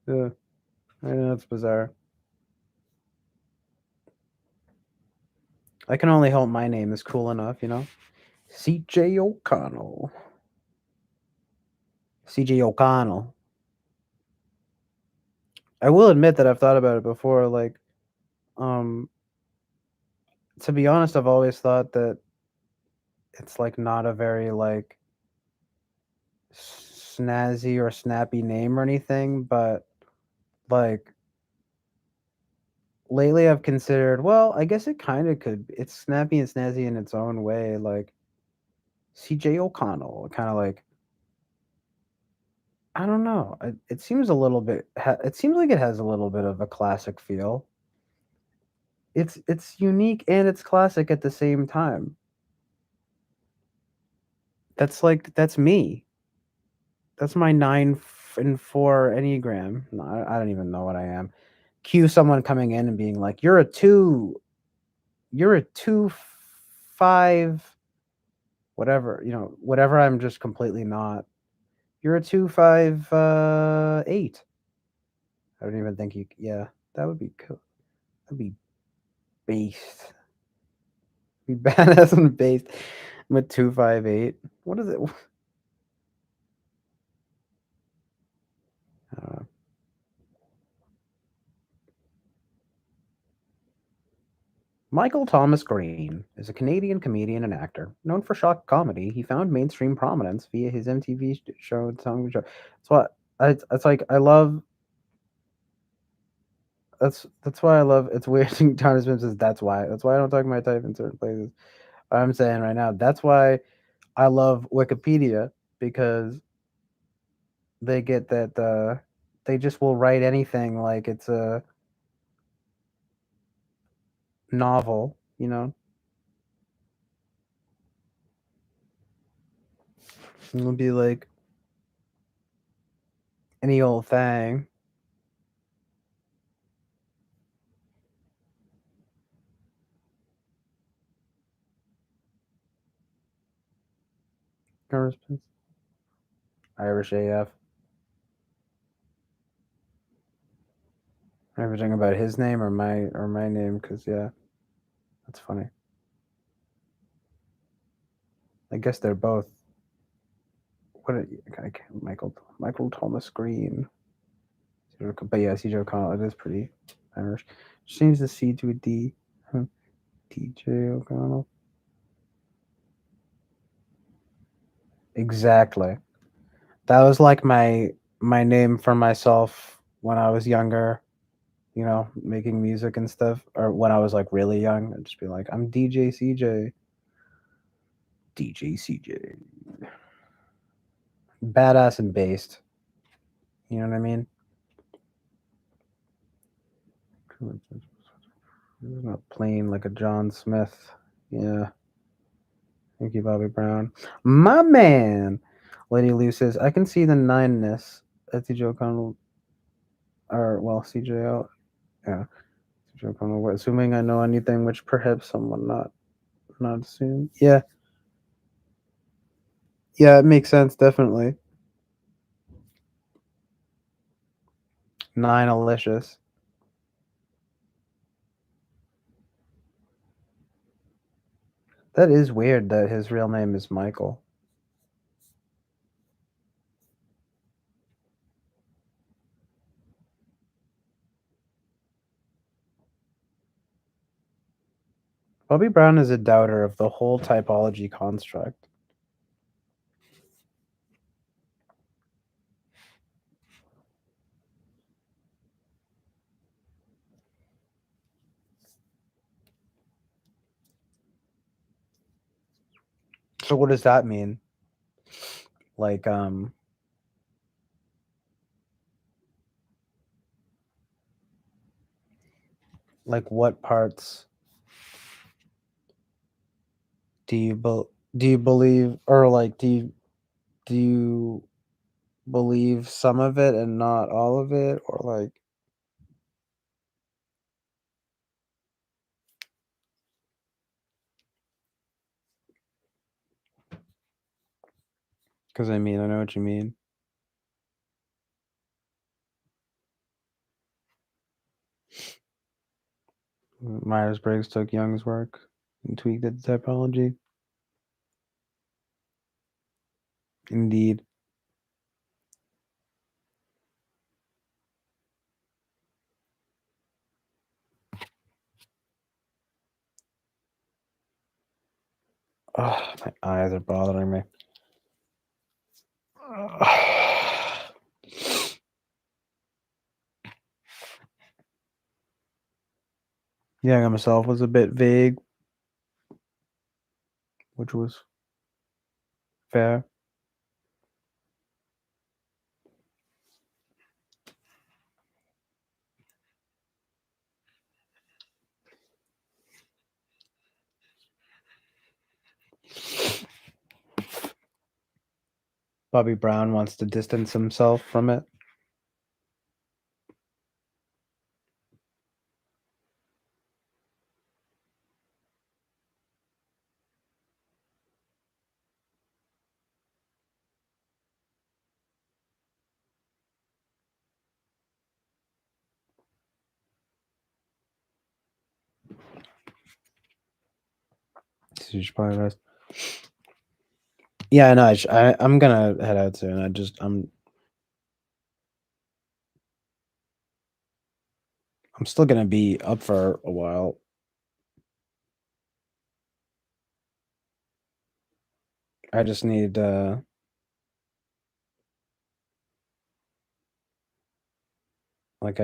Yeah, I know it's bizarre. I can only hope my name is cool enough, you know? CJ O'Connell. CJ O'Connell. I will admit that I've thought about it before. Like, um, to be honest, I've always thought that it's like not a very like snazzy or snappy name or anything, but like lately I've considered, well, I guess it kind of could. It's snappy and snazzy in its own way. Like CJ O'Connell, kind of like I don't know. It seems a little bit. It seems like it has a little bit of a classic feel. It's unique and it's classic at the same time. That's me. That's my 9 and 4 Enneagram. No, I don't even know what I am. Cue someone coming in and being like, "You're a 2. You're a 2 5, whatever, whatever I'm just completely not. You're a 2 5 8." I don't even think yeah, that would be cool. That'd be based. Be badass and based. I'm a 2 5 8. What is it? Uh, Michael Thomas Green is a Canadian comedian and actor. Known for shock comedy, he found mainstream prominence via his MTV show, Song Show. That's what it's like. I love. That's why I love. It's weird. Thomas Smith says that's why. That's why I don't talk my type in certain places. I'm saying right now. That's why I love Wikipedia, because they get that. They just will write anything like it's a novel, you know. It'll be like any old thing. Irish AF. Everything about his name or my name, because yeah, that's funny. I guess they're both. Michael Thomas Green. But yeah, CJ O'Connell. It is pretty Irish. Change the C to a D. DJ O'Connell. Exactly. That was like my name for myself when I was younger. You know, making music and stuff, or when I was like really young, I'd just be like, I'm DJ CJ. DJ CJ. Badass and based. You know what I mean? Not plain like a John Smith. Yeah. Thank you, Bobby Brown. My man! Lady Lou says, I can see the nineness at CJ O'Connell. Or, well, CJO. Yeah. CJ O'Connell. Assuming I know anything which perhaps someone not assume. Yeah. Yeah, it makes sense, definitely. Nine Alicious. That is weird that his real name is Michael. Bobby Brown is a doubter of the whole typology construct. So what does that mean? Like what parts do you believe, or like do you believe some of it and not all of it, or like because I mean I know what you mean. Myers-Briggs took Jung's work and tweaked it to typology. Indeed. Oh, my eyes are bothering me. Young himself was a bit vague, which was fair. Bobby Brown wants to distance himself from it. So you should probably rest. Yeah, I know. I'm gonna head out soon. I'm still gonna be up for a while. I just need I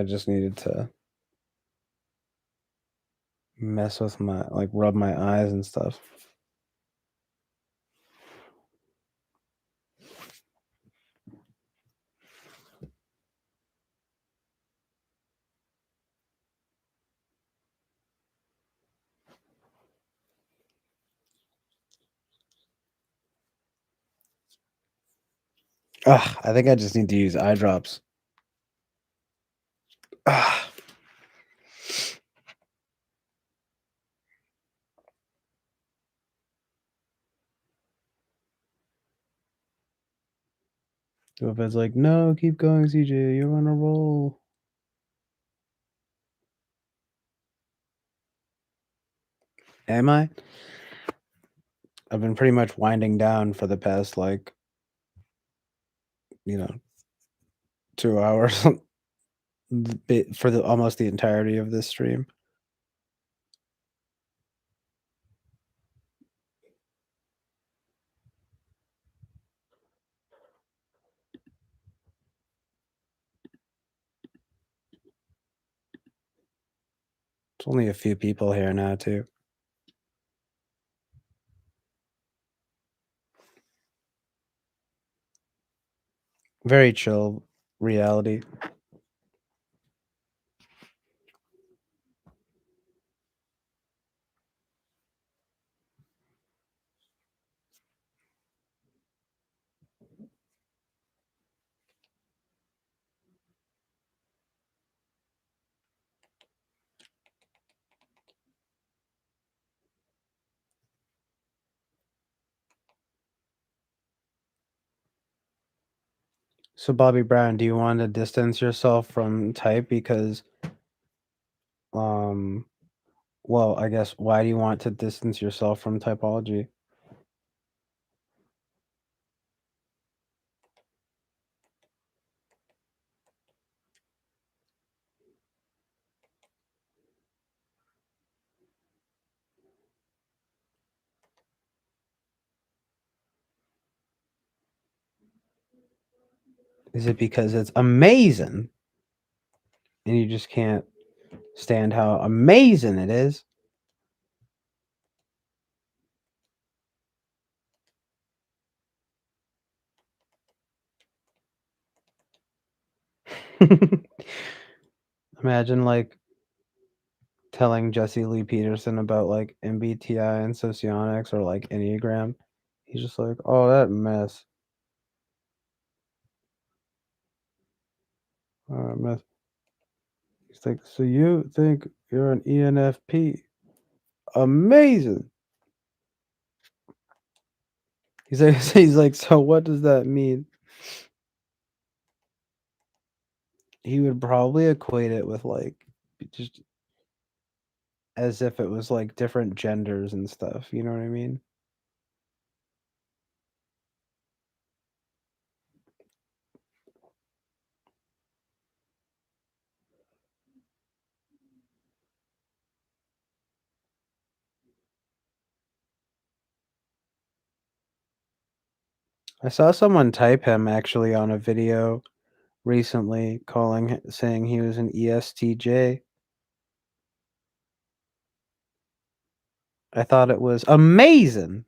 just needed to mess with rub my eyes and stuff. Ugh, I think I just need to use eye drops. Ugh. So if it's like, no, keep going, CJ, you're on a roll. Am I? I've been pretty much winding down for the past, like, 2 hours for the almost the entirety of this stream. There's only a few people here now, too. Very chill reality. So, Bobby Brown, do you want to distance yourself from type because, well, I guess, why do you want to distance yourself from typology? Is it because it's amazing and you just can't stand how amazing it is? Imagine, like, telling Jesse Lee Peterson about, like, MBTI and socionics or, like, Enneagram. He's just like, oh, that mess. Oh, that mess. He's like, so you think you're an ENFP? Amazing. He's like, so what does that mean? He would probably equate it with, like, just as if it was, like, different genders and stuff, you know what I mean? I saw someone type him actually on a video recently saying he was an ESTJ. I thought it was amazing.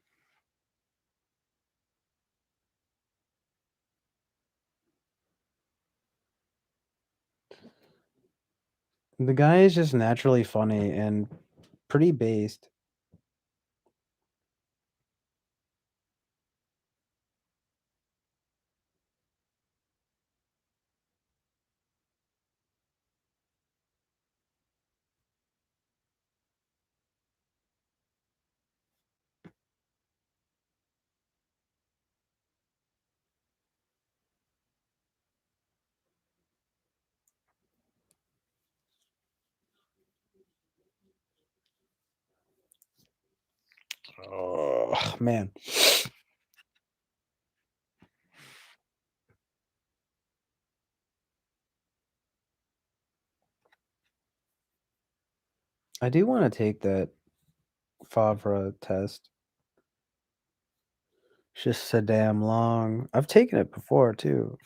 The guy is just naturally funny and pretty based. Oh, man. I do want to take that Favre test. It's just so damn long. I've taken it before, too.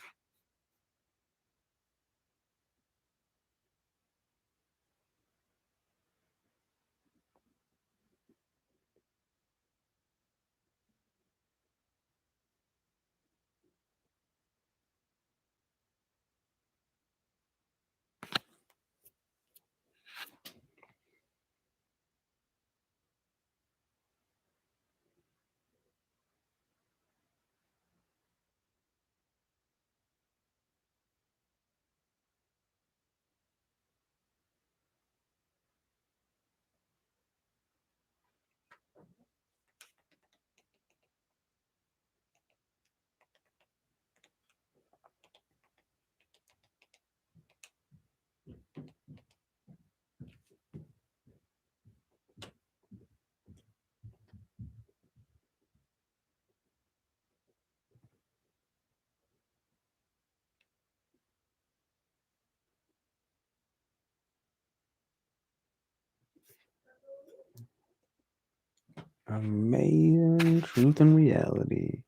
Amazing truth and reality.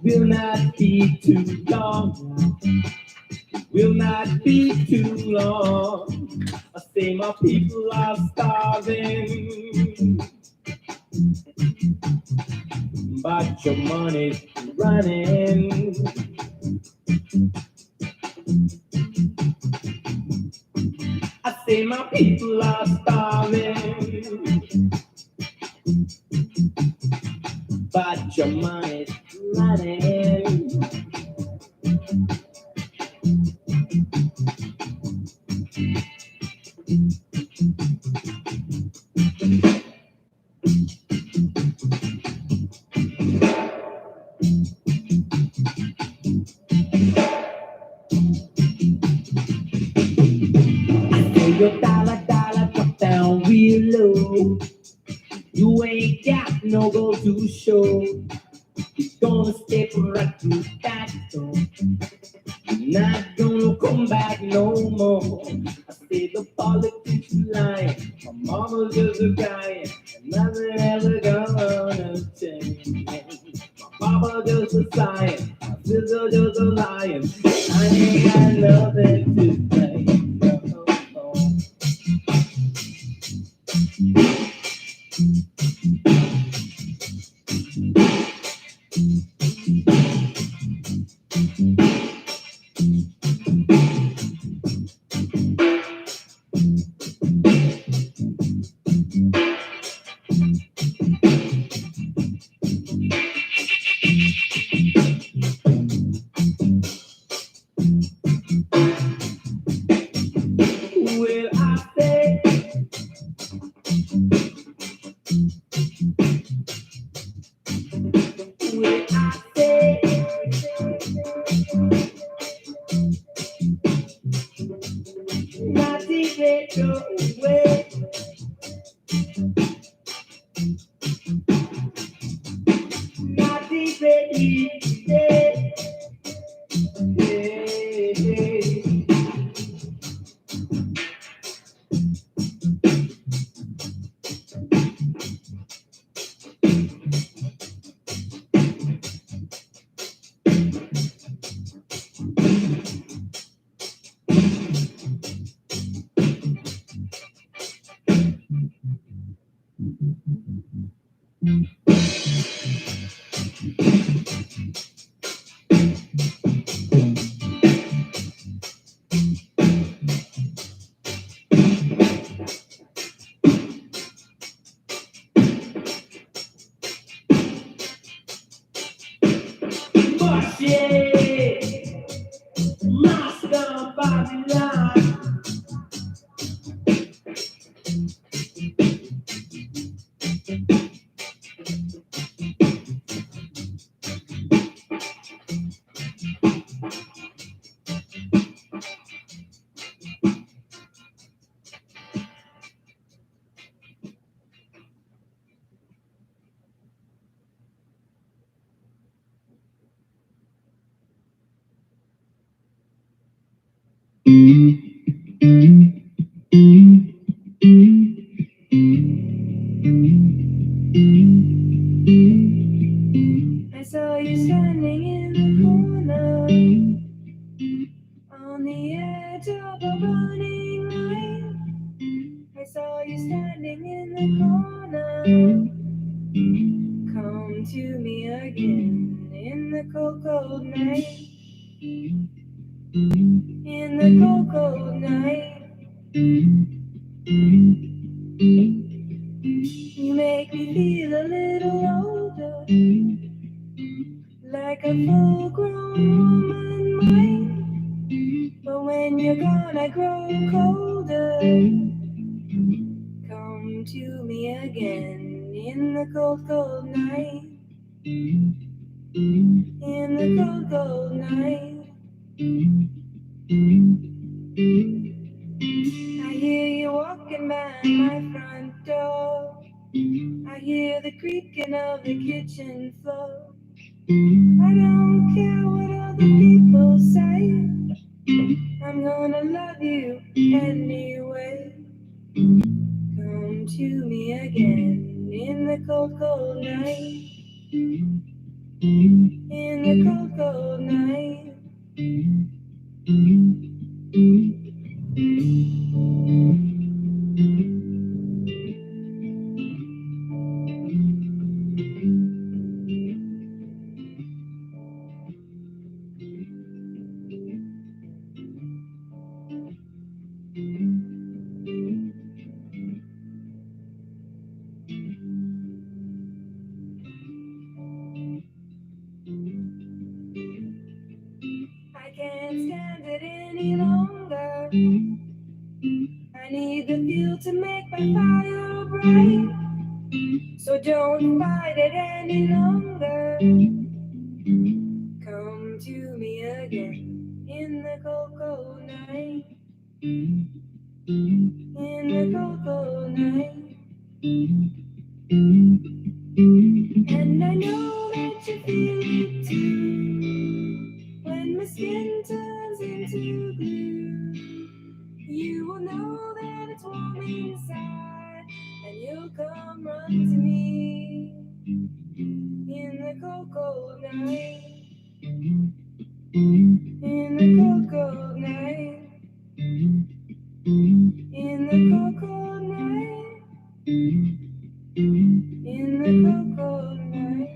Will not be too long. Will not be too long. I say my people are starving, but your money's running. I say my people are starving, but your money's running. Your dollar drop down real low. You ain't got no gold to show. You're gonna step right through that door. You're not gonna come back no more. I say the politics lying. My mama's just a guy. And nothing ever gonna change. My papa just a sign. My sister just a lion. I ain't got nothing to say. Will I say? Will I say? Not even go away. Not even easy. Hey, hey. Marche, Master Babylon. I saw you standing in the corner. cold night. In the cold, cold night. You make me feel a little older, like a full-grown woman might. But when you're gone, I grow colder. Come to me again in the cold, cold night. In the cold, cold night. I hear you walking by my front door. I hear the creaking of the kitchen floor. I don't care what other people say. I'm gonna love you anyway. Come to me again in the cold, cold night. In the cold, cold night. I can't stand it any longer. I need the fuel to make my fire bright. So don't fight it any longer. Come to me again in the cold, cold night. In the cold, cold night. And I know that you feel it too. When my skin turns into glue, you will know that it's warm inside, and you'll come run to me in the cold, cold night. In the cold, cold night. In the cold, cold night. In the cold, cold night.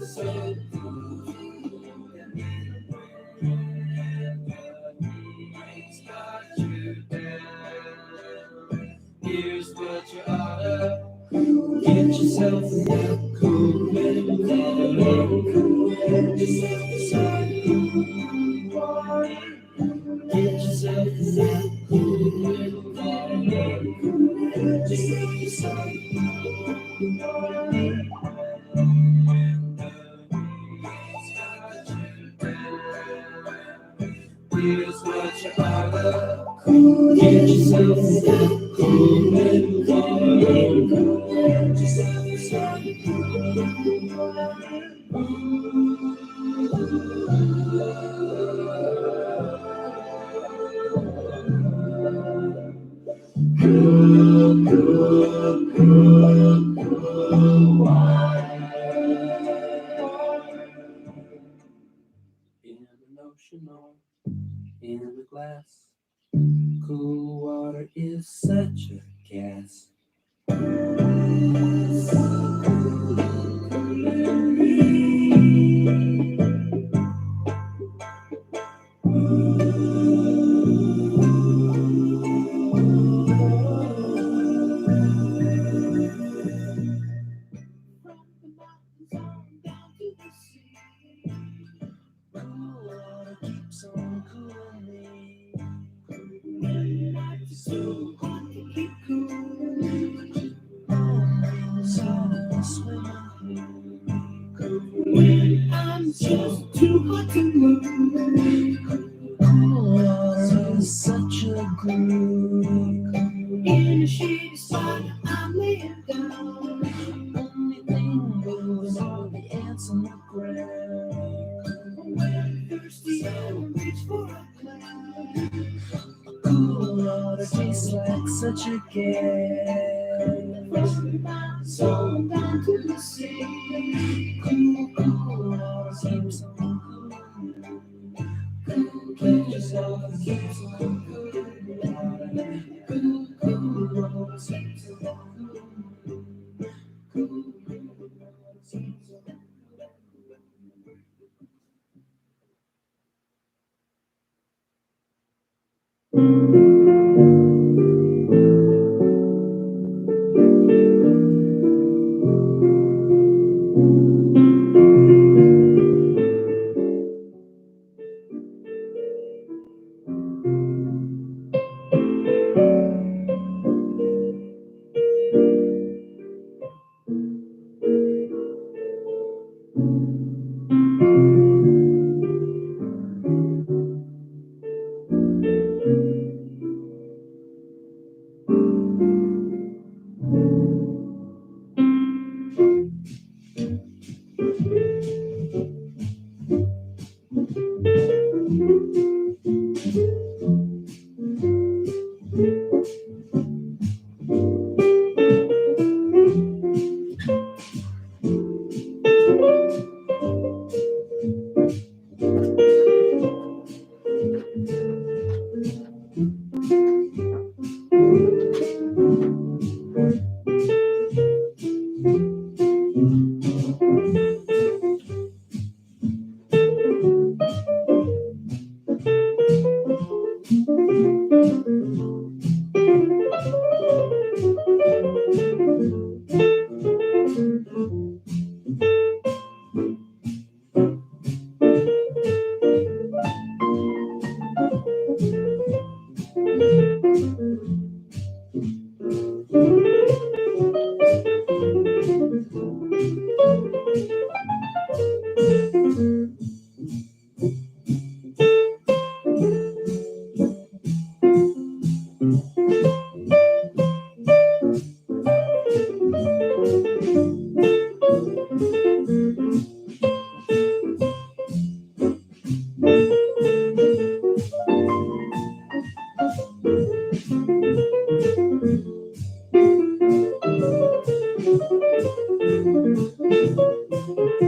Here's what you oughta get yourself some cool water. Get yourself some cool here's what you oughta get yourself some cool get yourself some cool in an ocean or in a glass. Cool water is such a gas. I'm just too hot to move. Water is such a groove. In a shady spot, I'm laying down. Only thing moves are the ants on the ground. When thirsty, I reach for a cloud. Cool water tastes like such a gas. From my soul down to the sea. Cool water keeps on cool. Get yourself a keeps on cool water. Cool water keeps on cool. Cool water keeps on cool.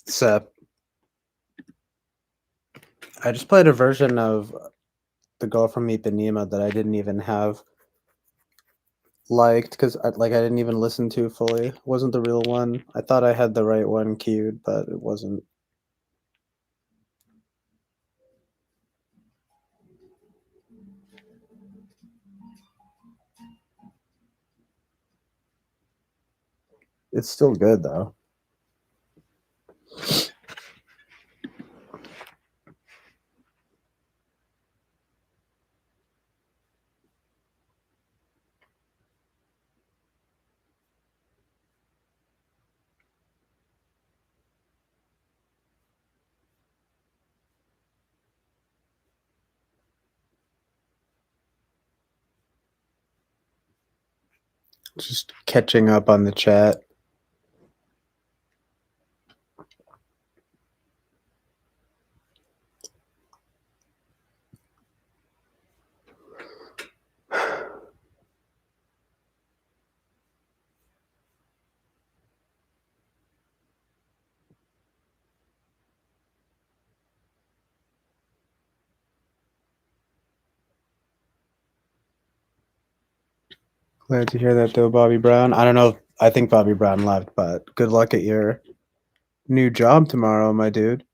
So I just played a version of the Girl from Ipanema that I didn't even have liked because I didn't even listen to fully. It wasn't the real one. I thought I had the right one queued, but it wasn't. It's still good though. Just catching up on the chat. Glad to hear that though, Bobby Brown. I don't know. I think Bobby Brown left, but good luck at your new job tomorrow, my dude.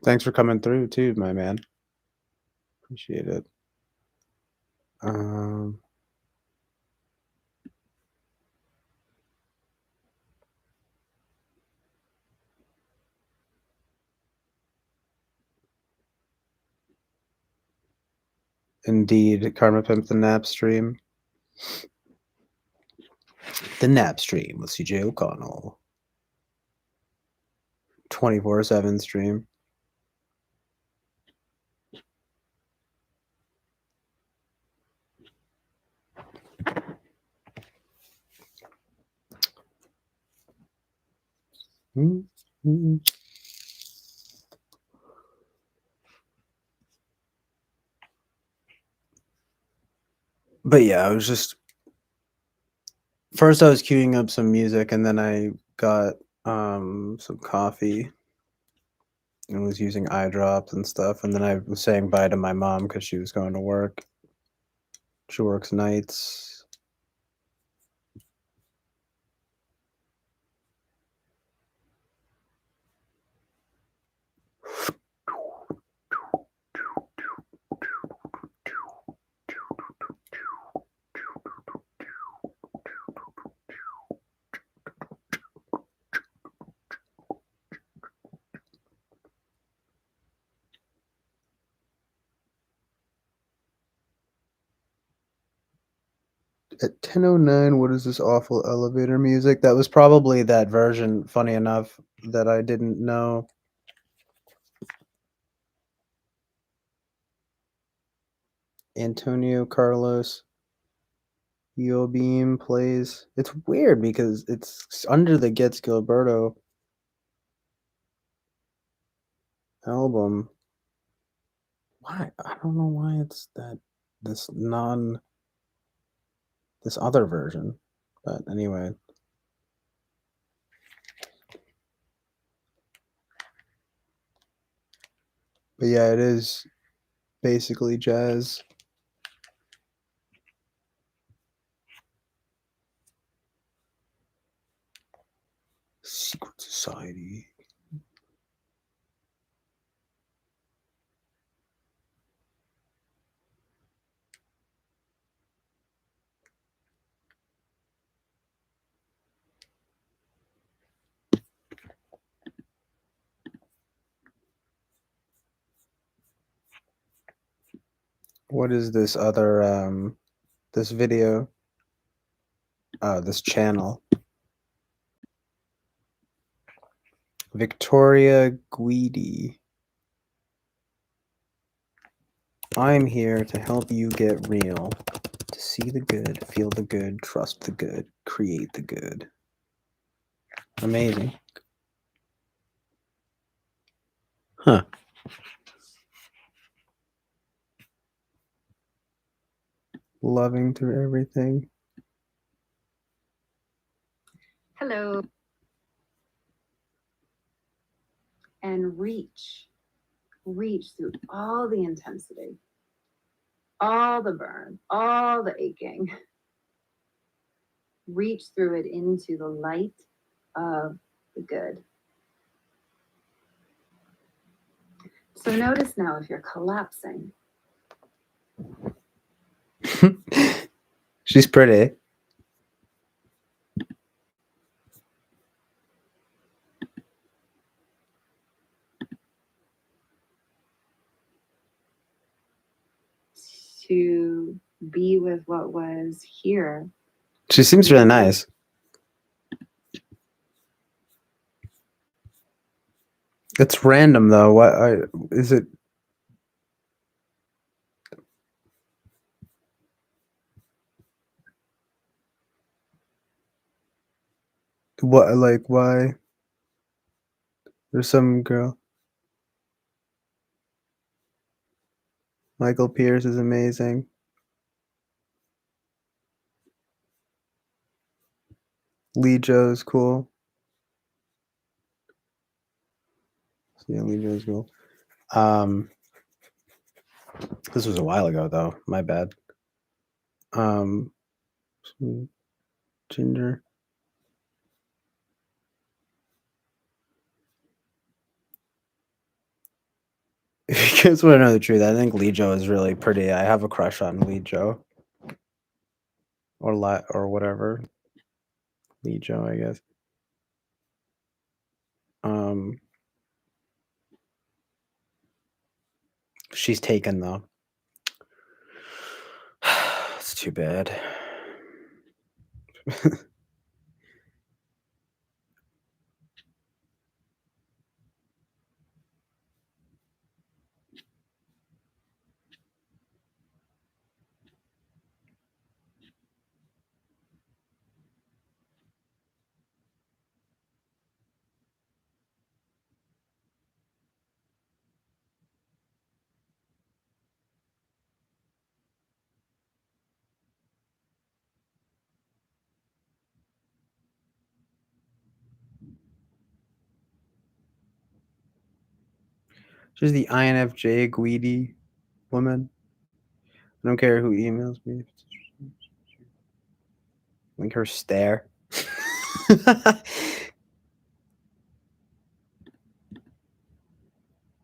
Thanks for coming through too, my man. Appreciate it. Indeed, Karma Pimp the Nap stream. The Nap stream with CJ O'Connell. 24/7 stream. Mm-hmm. But yeah, I was just first I was queuing up some music and then I got some coffee and was using eye drops and stuff, and then I was saying bye to my mom because she was going to work. She works nights. At 10:09, what is this awful elevator music? That was probably that version, funny enough, that I didn't know. Antonio Carlos Beam plays. It's weird because it's under the Gets Gilberto album. Why? I don't know why it's this other version. But anyway. But yeah, it is basically jazz. Secret Society. What is this other this video? This channel. Victoria Guidi. I'm here to help you get real. To see the good, feel the good, trust the good, create the good. Amazing. Huh. Loving through everything.
Hello. And reach through all the intensity, all the burn, all the aching. Reach through it into the light of the good. So notice now if you're collapsing.
She's pretty.
To be with what was here.
She seems really nice. It's random though. What is it? What, like, why? There's some girl. Michael Pierce is amazing. Lee Joe is cool. Yeah, Lee Joe is cool. This was a while ago though. My bad. Ginger. If you guys want to know the truth, I think Lee Joe is really pretty. I have a crush on Lee Joe. Or whatever. Lee Joe, I guess. She's taken though. It's too bad. She's the INFJ Guidi woman. I don't care who emails me. Like her stare.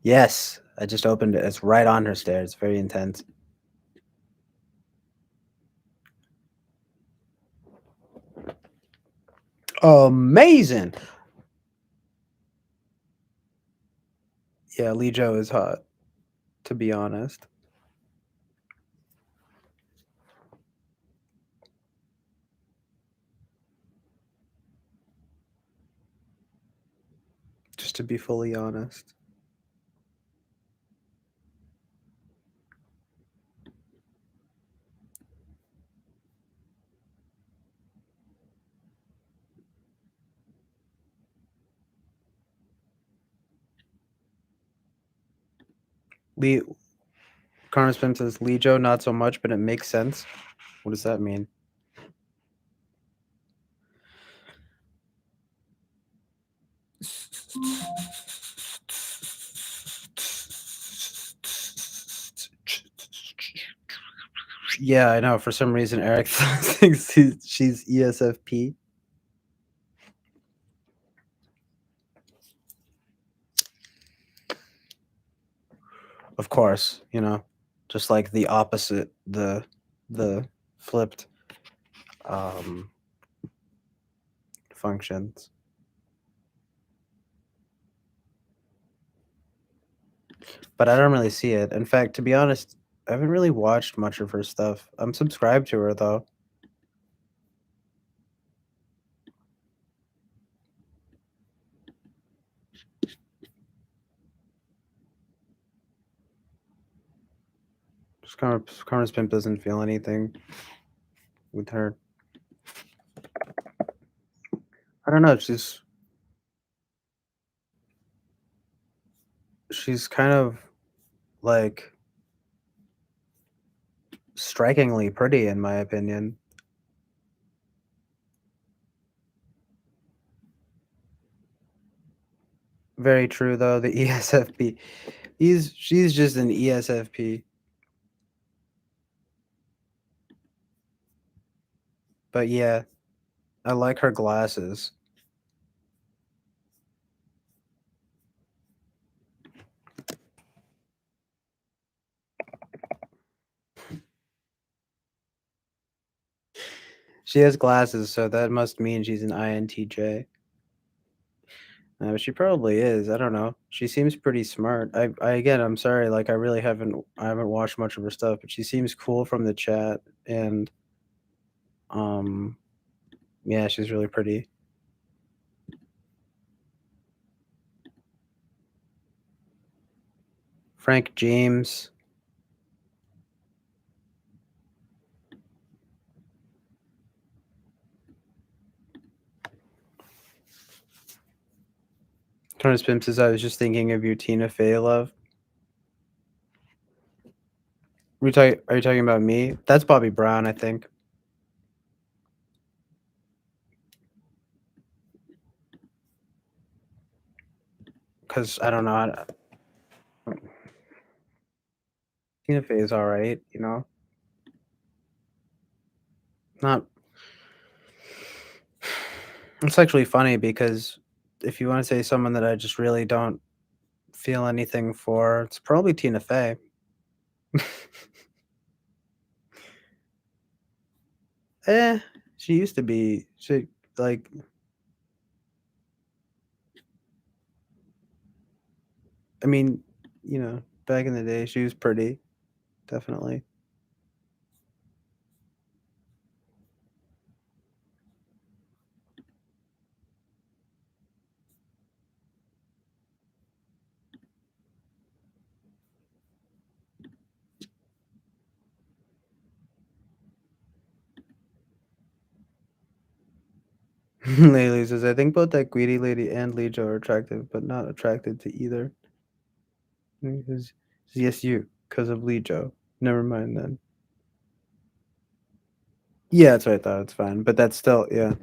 Yes, I just opened it. It's right on her stare. It's very intense. Amazing. Yeah, Lee Joe is hot, to be honest. Just to be fully honest. Carmen says Lee Joe, not so much, but it makes sense. What does that mean? Yeah, I know. For some reason, Eric thinks she's ESFP. Of course, you know, just like the opposite, the flipped functions. But I don't really see it. In fact, to be honest, I haven't really watched much of her stuff. I'm subscribed to her though. Just Karma's Pimp doesn't feel anything with her. I don't know. She's kind of like strikingly pretty, in my opinion. Very true, though. The ESFP. She's just an ESFP. But yeah, I like her glasses. She has glasses, so that must mean she's an INTJ. She probably is. I don't know. She seems pretty smart. Again, I'm sorry. Like, I haven't watched much of her stuff, but she seems cool from the chat, and yeah, she's really pretty. Frank James. Thomas Pimp says, I was just thinking of you, Tina Fey love. Are you talking about me? That's Bobby Brown, I think. Because I don't know. Tina Fey is all right, you know. Not. It's actually funny because if you want to say someone that I just really don't feel anything for, it's probably Tina Fey. She used to be. She like. I mean, you know, back in the day, she was pretty, definitely. Laylee says, I think both that greedy lady and Lejo are attractive, but not attracted to either. Because, yes, you, because of Lejo. Never mind then. Yeah, that's what I thought. It's fine. But that's still, yeah.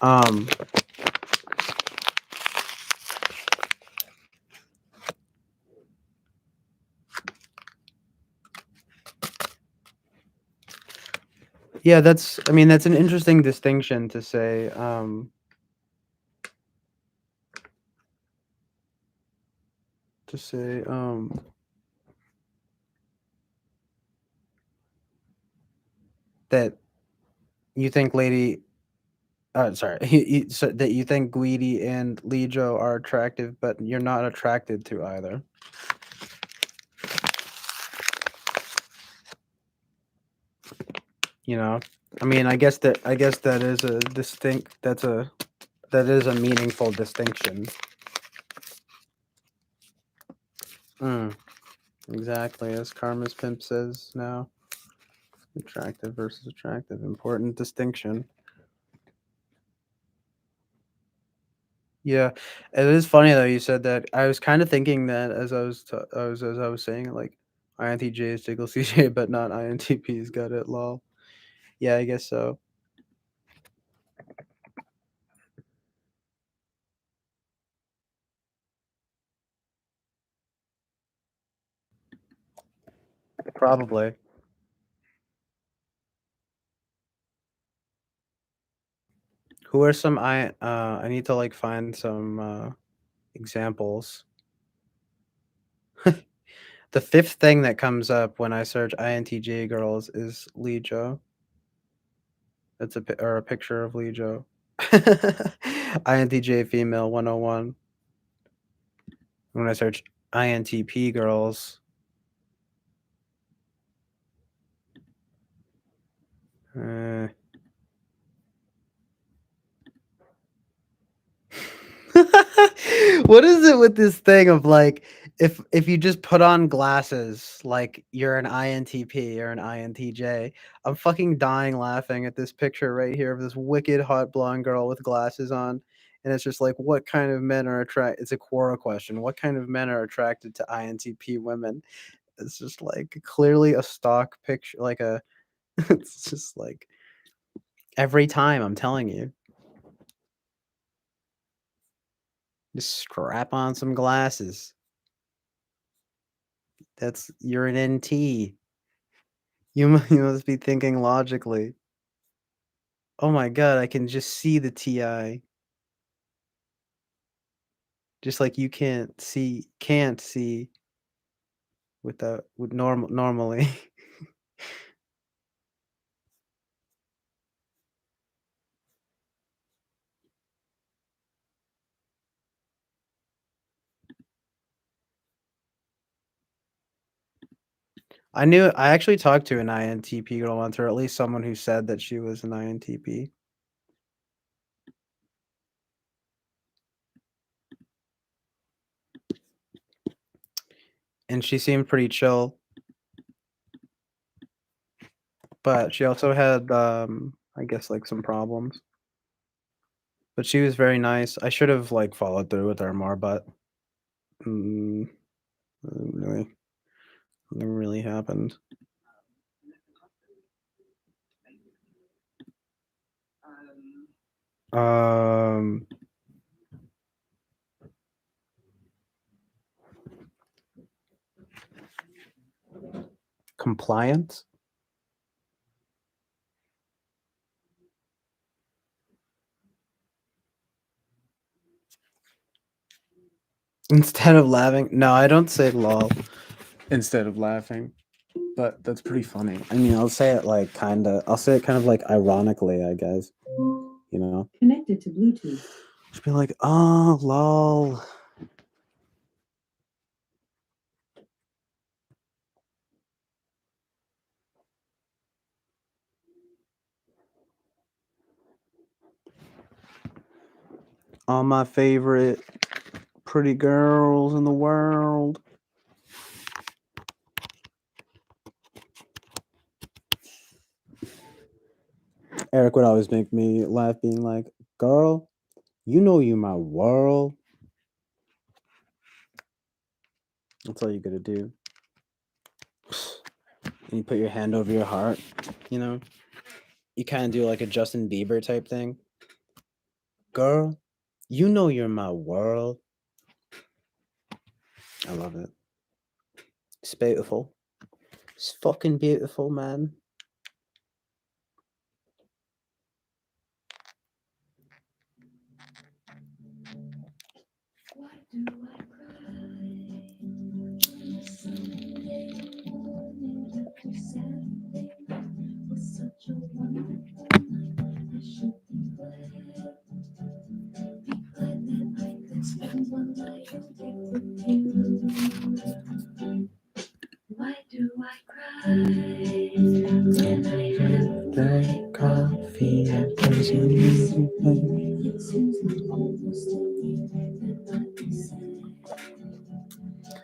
Um, yeah, I mean, that's an interesting distinction to say. To say, that you think sorry, so that you think Guidi and Lejo are attractive, but you're not attracted to either. You know, I mean, I guess that is that is a meaningful distinction. Exactly, as Karma's Pimp says now. Attractive versus attractive, important distinction. Yeah, it is funny though. You said that. I was kind of thinking that as I was saying it, like INTJ is Tickle CJ, but not INTP's got it. Lol. Yeah, I guess so. Probably. Who are some I need to like find some examples. The fifth thing that comes up when I search INTJ girls is Lejo. It's a picture of Lejo. INTJ female 101. When I search INTP girls, uh, what is it with this thing of like if you just put on glasses like you're an INTP or an INTJ? I'm fucking dying laughing at this picture right here of this wicked hot blonde girl with glasses on. And it's just like, what kind of men are attracted? It's a Quora question. What kind of men are attracted to INTP women? It's just like clearly a stock picture, like a. It's just like every time. I'm telling you, just strap on some glasses. You're an NT. You must be thinking logically. Oh my god, I can just see the TI. Just like you can't see with normally. I actually talked to an INTP girl once, or at least someone who said that she was an INTP. And she seemed pretty chill. But she also had I guess like some problems. But she was very nice. I should have like followed through with her more, but mm, really, never really happened. Um, Compliance. Instead of laughing, no, I don't say lol instead of laughing, but that's pretty funny. I mean, I'll say it like I'll say it kind of like ironically, I guess. You know,
Connected to Bluetooth.
just be like, oh, lol. All my favorite pretty girls in the world. Eric would always make me laugh, being like, girl, you know you my world. That's all you gotta do. And you put your hand over your heart, you know? You kind of do like a Justin Bieber type thing. Girl, you know you're my world. I love it. It's beautiful. It's fucking beautiful, man.
Why do I cry? Sunday morning after Saturday night was such a wonderful night. I should be glad that I could spend one night away with you. Why do I cry when I have
Drink coffee and there's no music.
It seems like almost anywhere that I'd be sad.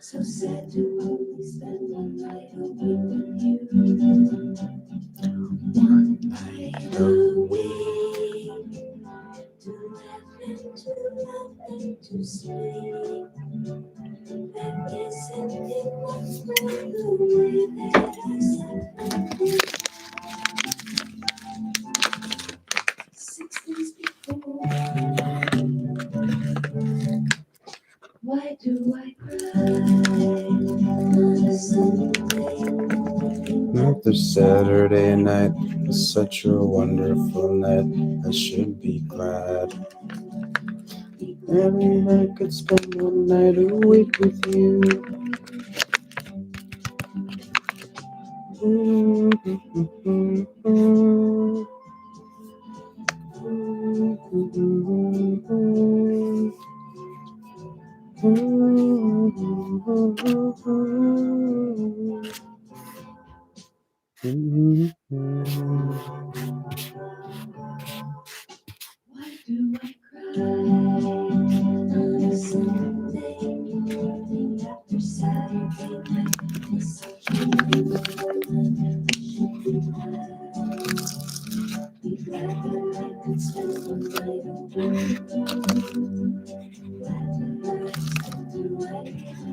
So sad to only spend one night away with you. One night away to laugh and to sleep. That isn't it wonderful the way that I sat and weep 6 days before. Why do I cry on a Sunday morning?
After Saturday night was such a wonderful night. I should be glad. Every night could spend one night awake with you.
Why do I cry on a Sunday morning after Saturday night was such a wonderful night? I should be glad that I could spend one night away with you. Glad that I spent the night.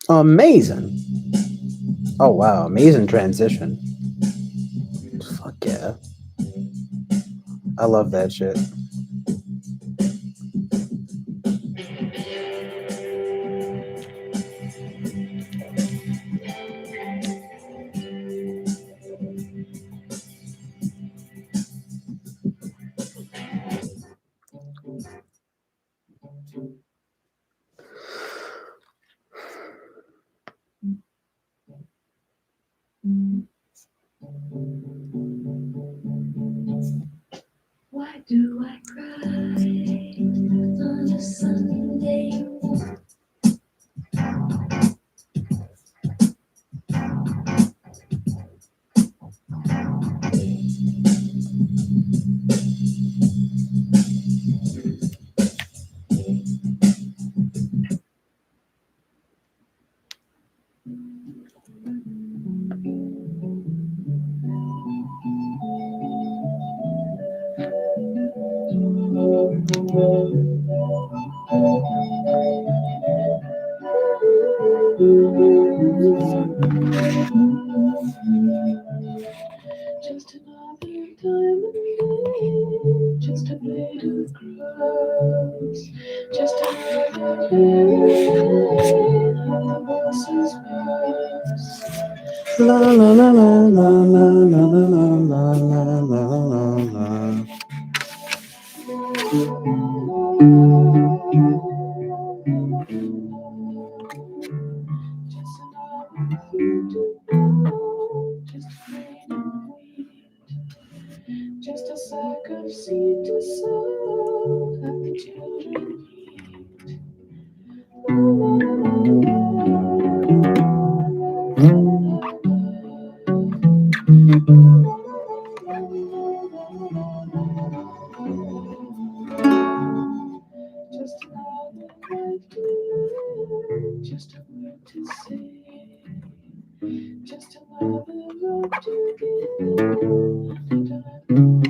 Amazing. Oh wow, amazing transition. Fuck yeah. I love that shit.
on a Sunday. Just another diamond day, just a blade of grass, just another day on the horse's back.
La la la la la la la la la la la la.
Just another food to go, just rain and wind, just a sack of seed to sow that the children eat. Just another life to live, just a word to say, just another love to give, and a diamond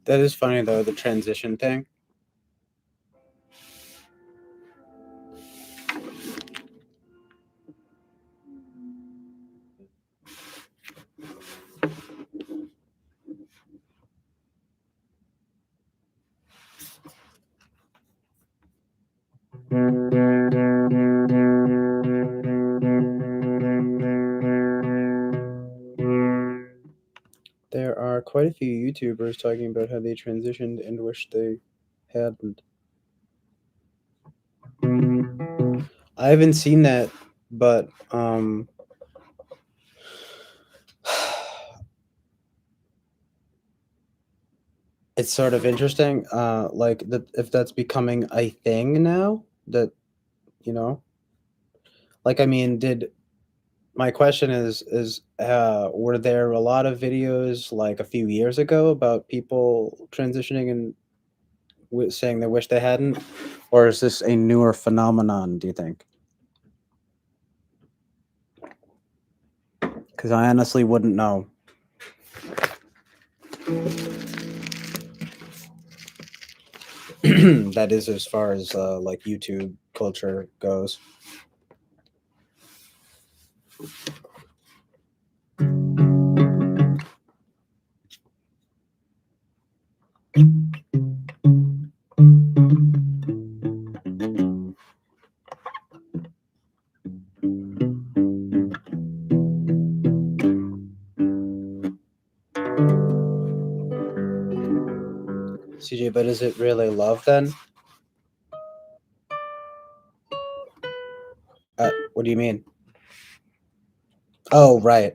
That is funny though, the transition thing. There are quite a few YouTubers talking about how they transitioned and wish they hadn't. I haven't seen that, but it's sort of interesting. Like that if that's becoming a thing now. That you know, like I mean, did my question is were there a lot of videos like a few years ago about people transitioning and saying they wish they hadn't, or is this a newer phenomenon? Do you think? Because I honestly wouldn't know. That is as far as like YouTube culture goes. CJ, but is it really love then? What do you mean? Oh, right.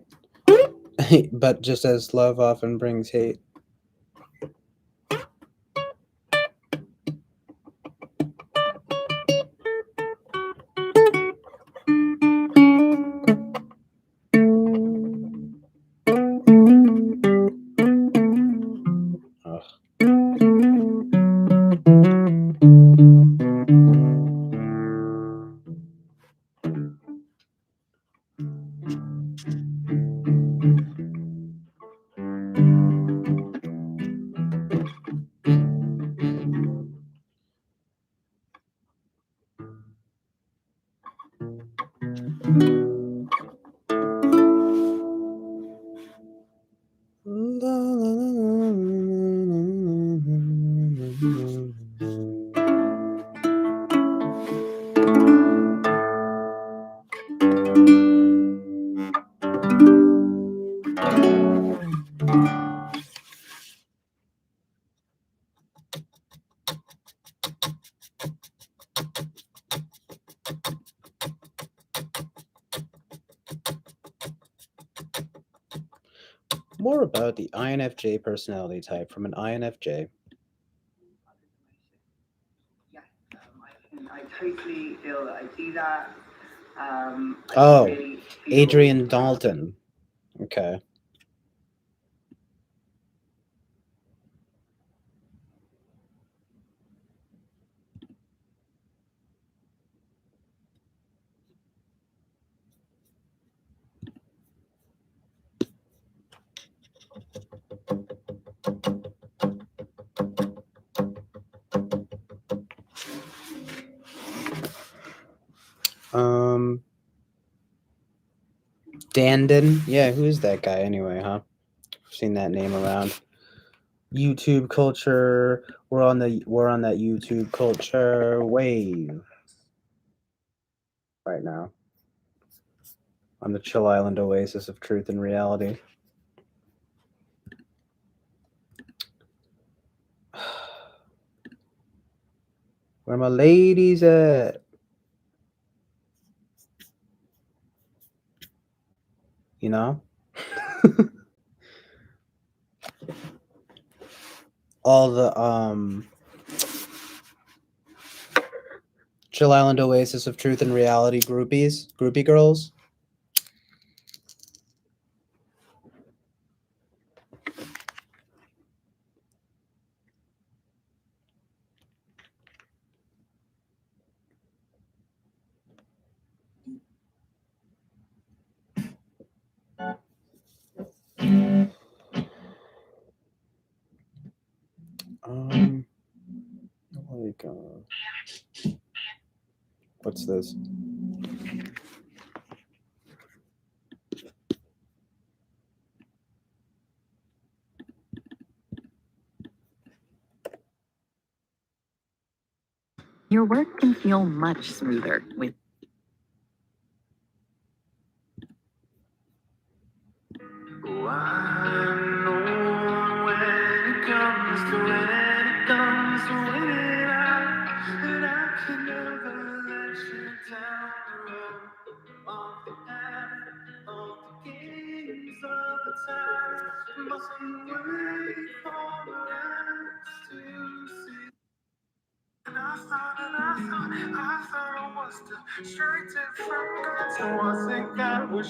But just as love often brings hate. Ugh. More about the INFJ personality type from an INFJ.
I totally feel that I do that. I
Oh,
really feel,
Adrian Dalton. Okay. Dandon. Yeah, who is that guy anyway, huh? I've seen that name around. YouTube culture. We're on that YouTube culture wave right now. On the Chill Island oasis of truth and reality. Where my ladies at? You know? All the Chill Island oasis of truth and reality groupie girls. Like what's this?
Your work can feel much smoother with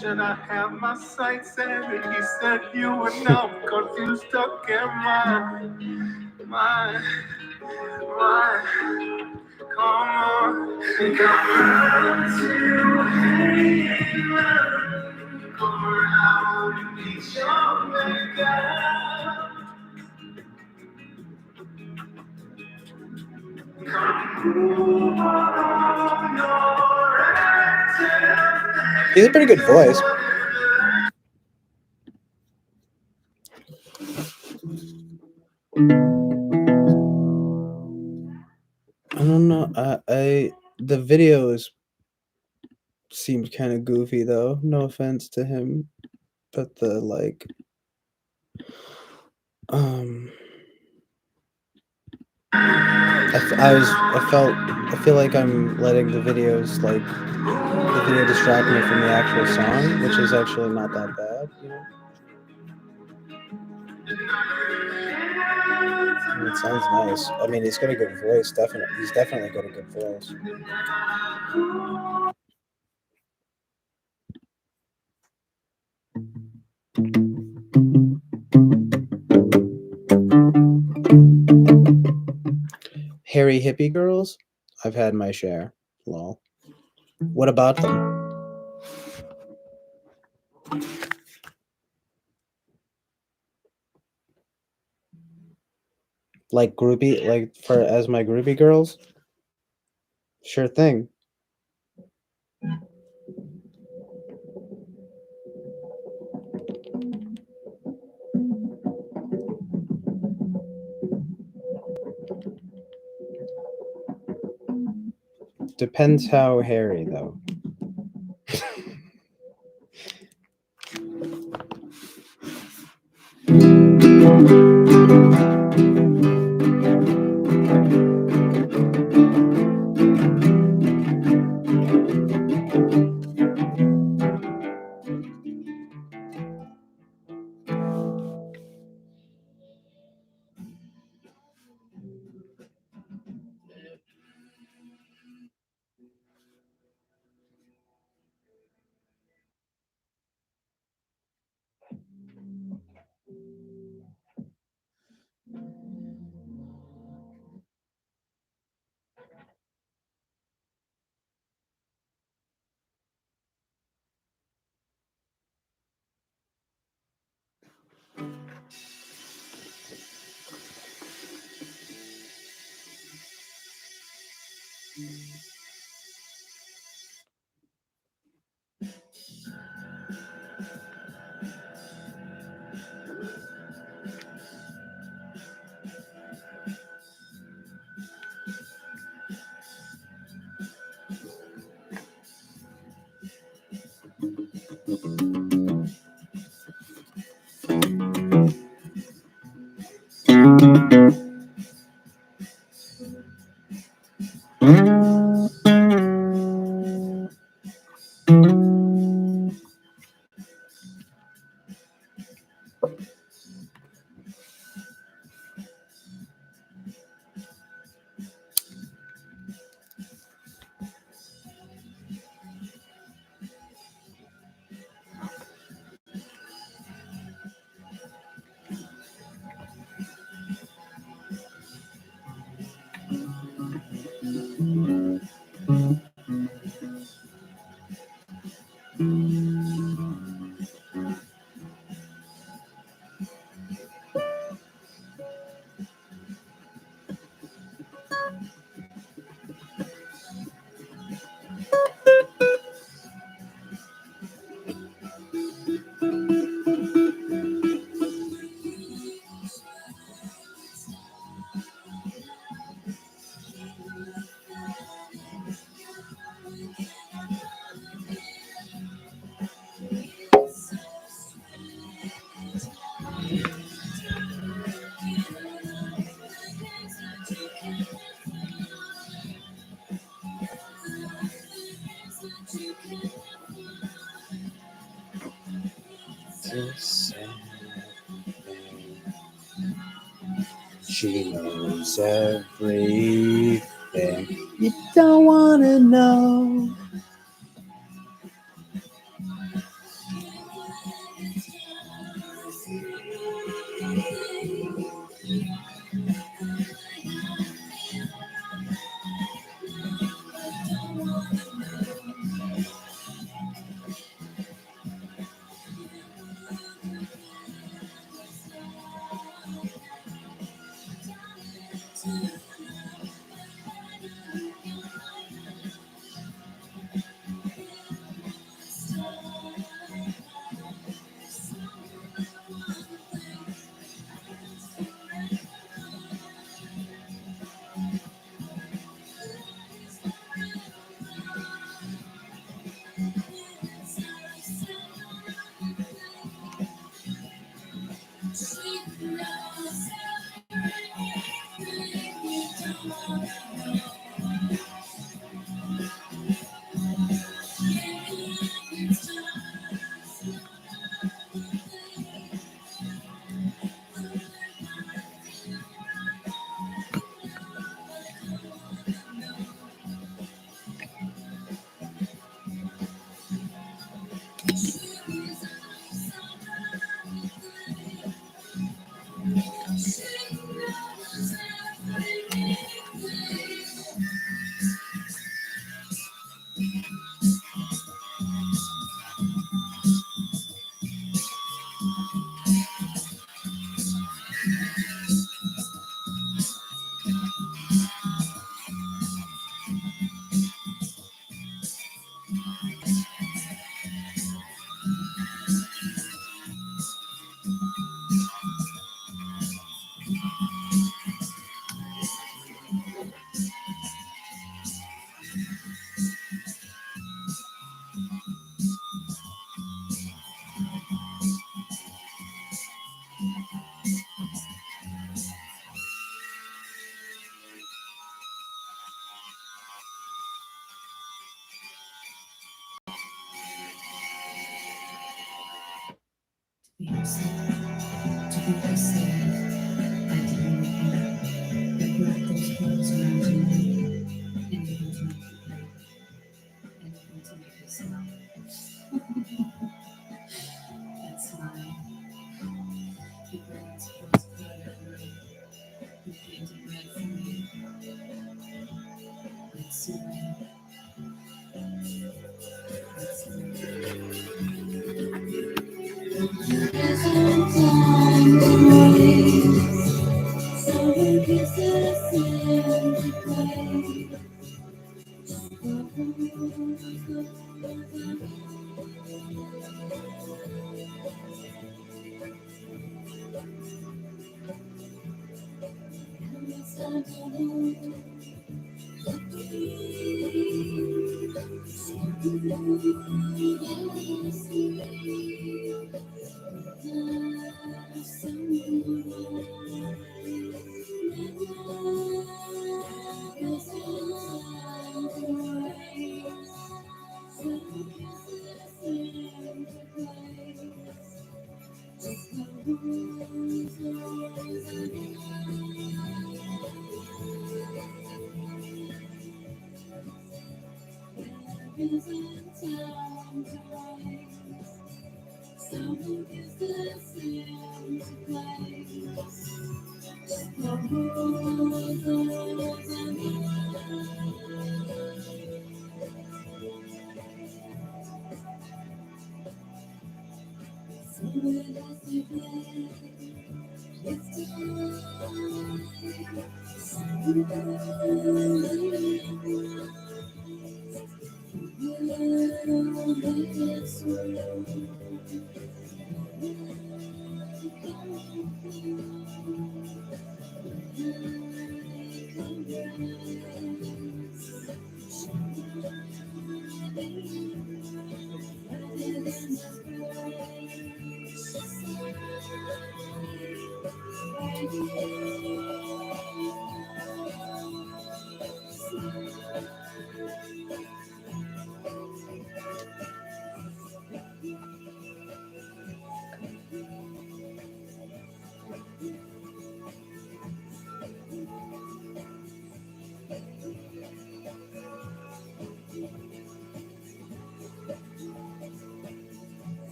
Should I have my sights set? And he said you would know, cause you stuck in my mind. Come on, come to hate love. Come around and be your maker.
He has a pretty good voice. I don't know. The videos seemed kind of goofy though. No offense to him, but the like, I feel like I'm letting the videos the video distract me from the actual song, which is actually not that bad, you know. It sounds nice. I mean, he's got a good voice. He's definitely got a good voice. Hairy hippie girls? I've had my share. Lol. What about them? Like groupie, as my groupie girls? Sure thing. Depends how hairy, though. She knows everything you don't want to know.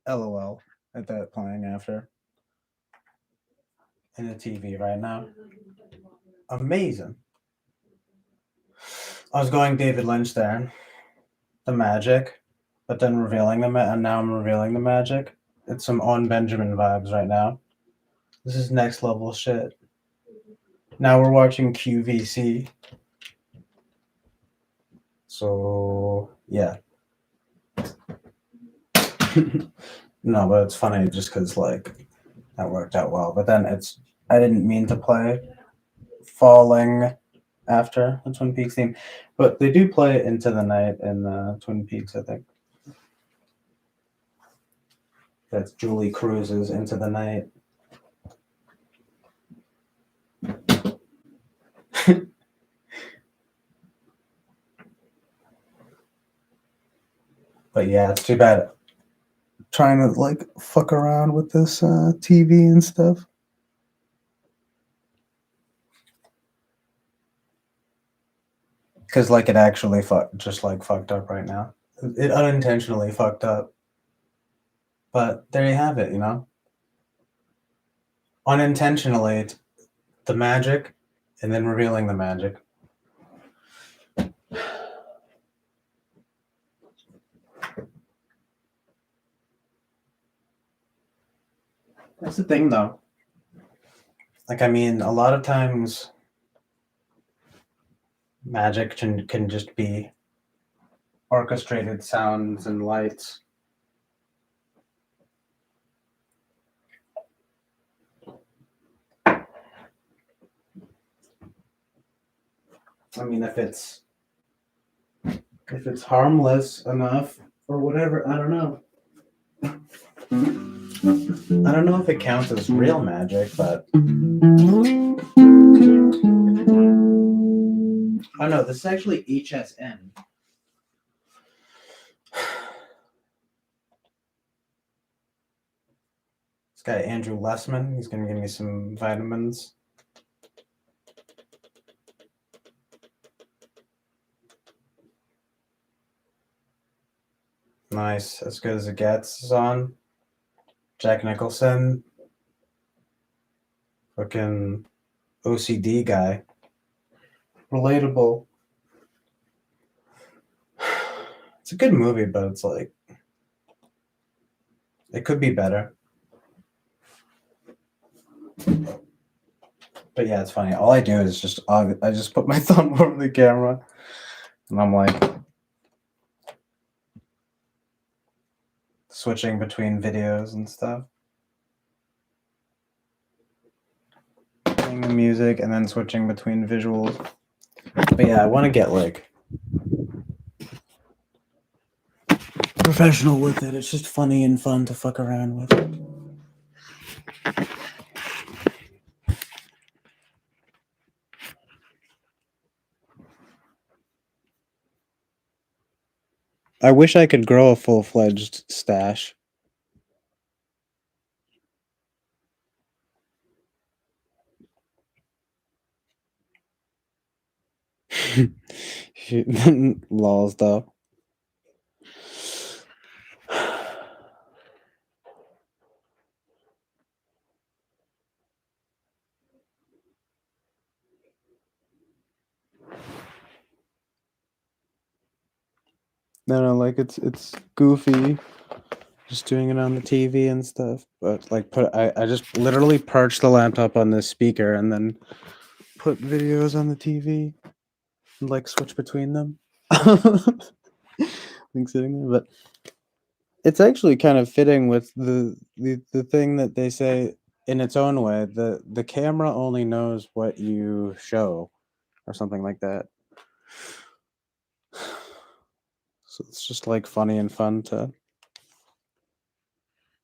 LOL at that playing after in the TV right now. Amazing. I was going David Lynch there, the magic, but then revealing them, and now I'm revealing the magic. It's some On Benjamin vibes right now. This is next level shit. Now we're watching QVC. So yeah. No, but it's funny just because like that worked out well. But then I didn't mean to play Falling after the Twin Peaks theme, but they do play Into the Night in Twin Peaks, I think. That's Julie Cruz's Into the Night. But yeah, it's too bad trying to like fuck around with this TV and stuff. Because like it actually just like fucked up right now. It unintentionally fucked up. But there you have it, you know? unintentionally the magic and then revealing the magic. That's the thing, though. Like, I mean, a lot of times magic can just be orchestrated sounds and lights. I mean, if it's harmless enough or whatever, I don't know. I don't know if it counts as real magic, but oh no, this is actually HSN. This guy Andrew Lessman, he's gonna give me some vitamins. Nice, as good as it gets is on. Jack Nicholson. Fucking OCD guy. Relatable. It's a good movie, but it's like it could be better. But yeah, it's funny. All I do is just I just put my thumb over the camera and I'm like switching between videos and stuff. Playing the music and then switching between visuals. But yeah, I want to get like professional with it. It's just funny and fun to fuck around with. I wish I could grow a full-fledged stash. Lols though. No, like it's goofy, just doing it on the TV and stuff. But like, I just literally perched the laptop on this speaker and then put videos on the TV and like switch between them. Like sitting there, but it's actually kind of fitting with the thing that they say in its own way. The camera only knows what you show, or something like that. So it's just like funny and fun to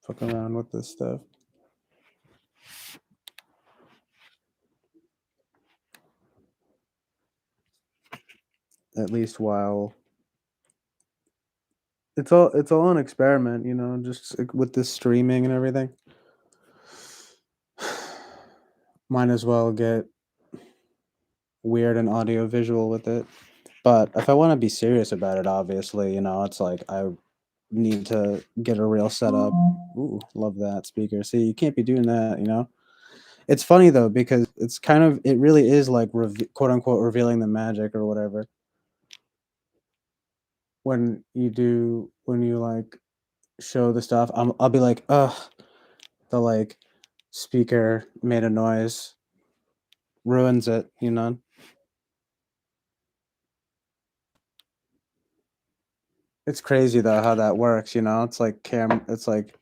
fuck around with this stuff. At least while it's all an experiment, you know, just like with this streaming and everything. Might as well get weird and audio visual with it. But if I want to be serious about it, obviously, you know, it's like I need to get a real setup. Ooh, love that speaker. See, you can't be doing that, you know. It's funny though because it's kind of it really is like quote unquote revealing the magic or whatever. When you like show the stuff, I'll be like, ugh, the like speaker made a noise, ruins it, you know. It's crazy though how that works, you know. It's like it's like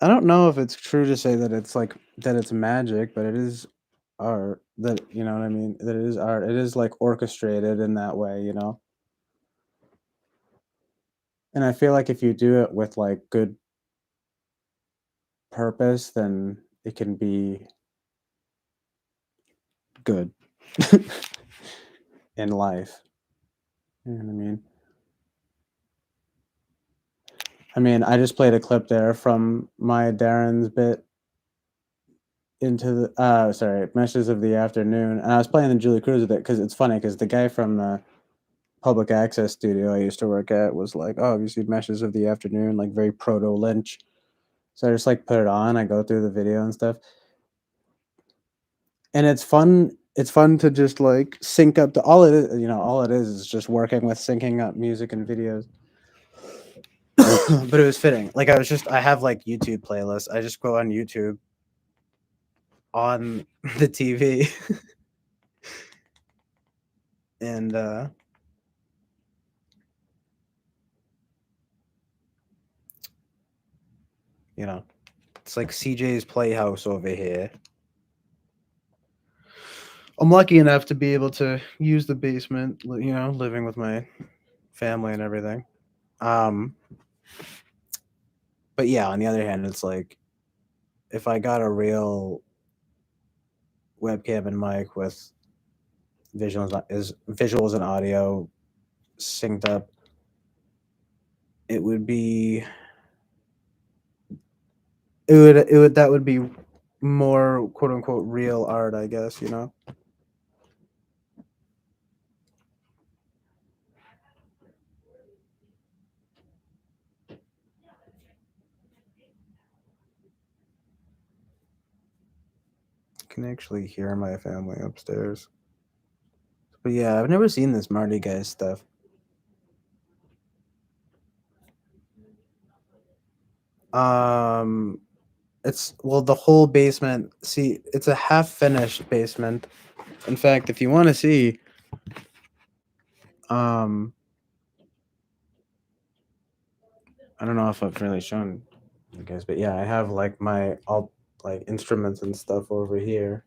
I don't know if it's true to say that it's like that it's magic, but it is art. That you know what I mean? That it is art. It is like orchestrated in that way, you know. And I feel like if you do it with like good purpose, then it can be good in life. You know what I mean? I mean, I just played a clip there from my Darren's bit into the sorry, Meshes of the Afternoon, and I was playing the Julie Cruz with it because it's funny because the guy from the public access studio I used to work at was like, "Oh, have you seen Meshes of the Afternoon?" Like very proto Lynch. So I just like put it on. I go through the video and stuff, and it's fun. It's fun to just like sync up to all it is. All it is just working with syncing up music and videos. But it was fitting. Like I have like YouTube playlists. I just go on YouTube on the TV and it's like CJ's Playhouse over here. I'm lucky enough to be able to use the basement, living with my family and everything. But yeah, on the other hand, it's like if I got a real webcam and mic with visuals and audio synced up, it would be that would be more quote unquote real art, I guess, I can actually hear my family upstairs. But yeah, I've never seen this Marty guys stuff. It's the whole basement. See, it's a half finished basement. In fact, if you want to see, I don't know if I've really shown you guys, but yeah, I have like my all like instruments and stuff over here,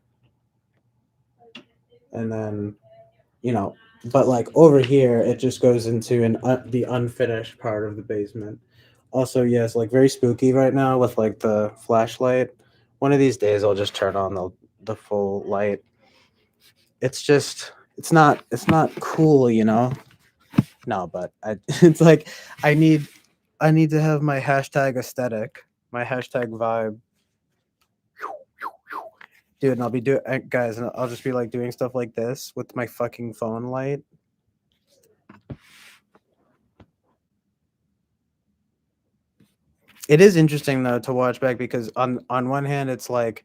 and then but like over here, it just goes into the unfinished part of the basement. Also, yes, like very spooky right now with like the flashlight. One of these days, I'll just turn on the full light. It's not cool, No, but it's like I need I need to have my hashtag aesthetic, my hashtag vibe. Dude, and I'll be doing guys, and I'll just be like doing stuff like this with my fucking phone light. It is interesting though to watch back because on one hand it's like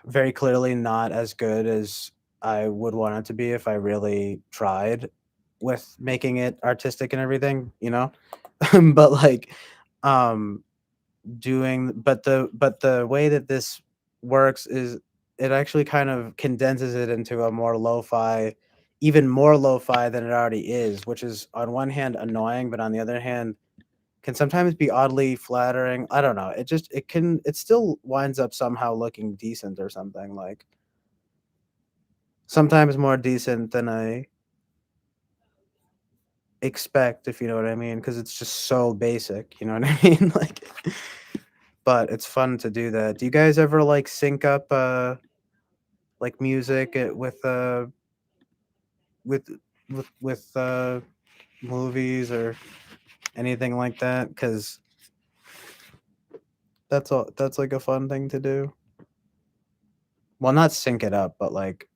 very clearly not as good as I would want it to be if I really tried with making it artistic and everything, but like um but the way that this works is it actually kind of condenses it into a more lo-fi, even more lo-fi than it already is, which is on one hand annoying, but on the other hand can sometimes be oddly flattering. I don't know. It still winds up somehow looking decent or something, like sometimes more decent than I expect, if you know what I mean, because it's just so basic, you know what I mean? Like but it's fun to do that. Do you guys ever like sync up like music with with movies or anything like that? Cuz that's like a fun thing to do. Well, not sync it up, but like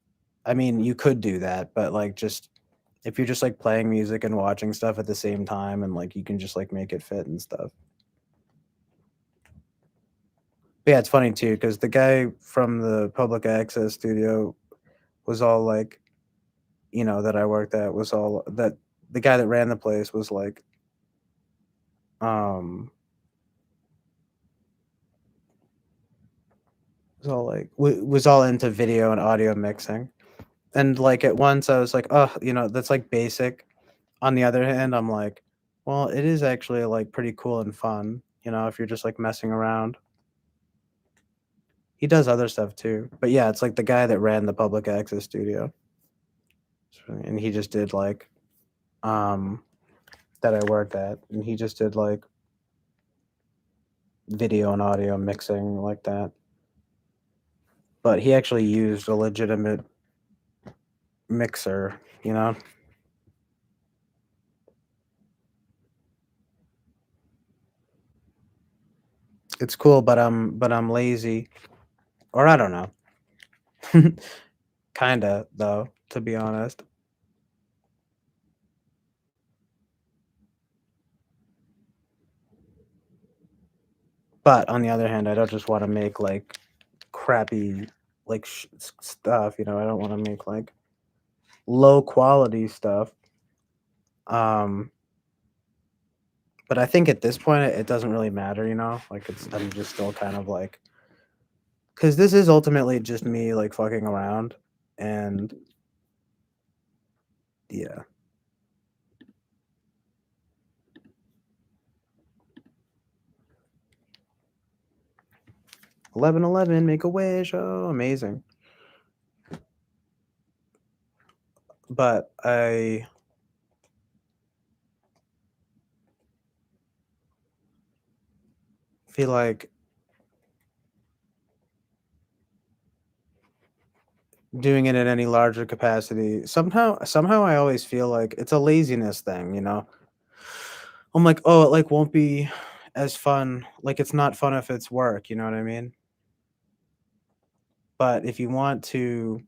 I mean, you could do that, but like just if you're just like playing music and watching stuff at the same time and like you can just like make it fit and stuff. But yeah, it's funny too because the guy from the public access studio was all like, that I worked at was all that the guy that ran the place um was all into video and audio mixing. And like at once I was like, oh, that's like basic. On the other hand, I'm like, well, it is actually like pretty cool and fun, if you're just like messing around. He does other stuff too. But yeah, it's like the guy that ran the public access studio. And he just did like that I worked at. And he just did like video and audio mixing like that. But he actually used a legitimate mixer, It's cool, but I'm lazy. Or I don't know. Kinda though, to be honest. But on the other hand, I don't just want to make like crappy like stuff. You know, I don't want to make like low quality stuff. Um, but I think at this point it doesn't really matter. You know, like I'm just still kind of like, because this is ultimately just me like fucking around, and yeah. 1111, make a wish. Oh, amazing. But I feel like doing it in any larger capacity, somehow I always feel like it's a laziness thing, you know. I'm like, oh, it like won't be as fun. Like it's not fun if it's work, you know what I mean? But if you want to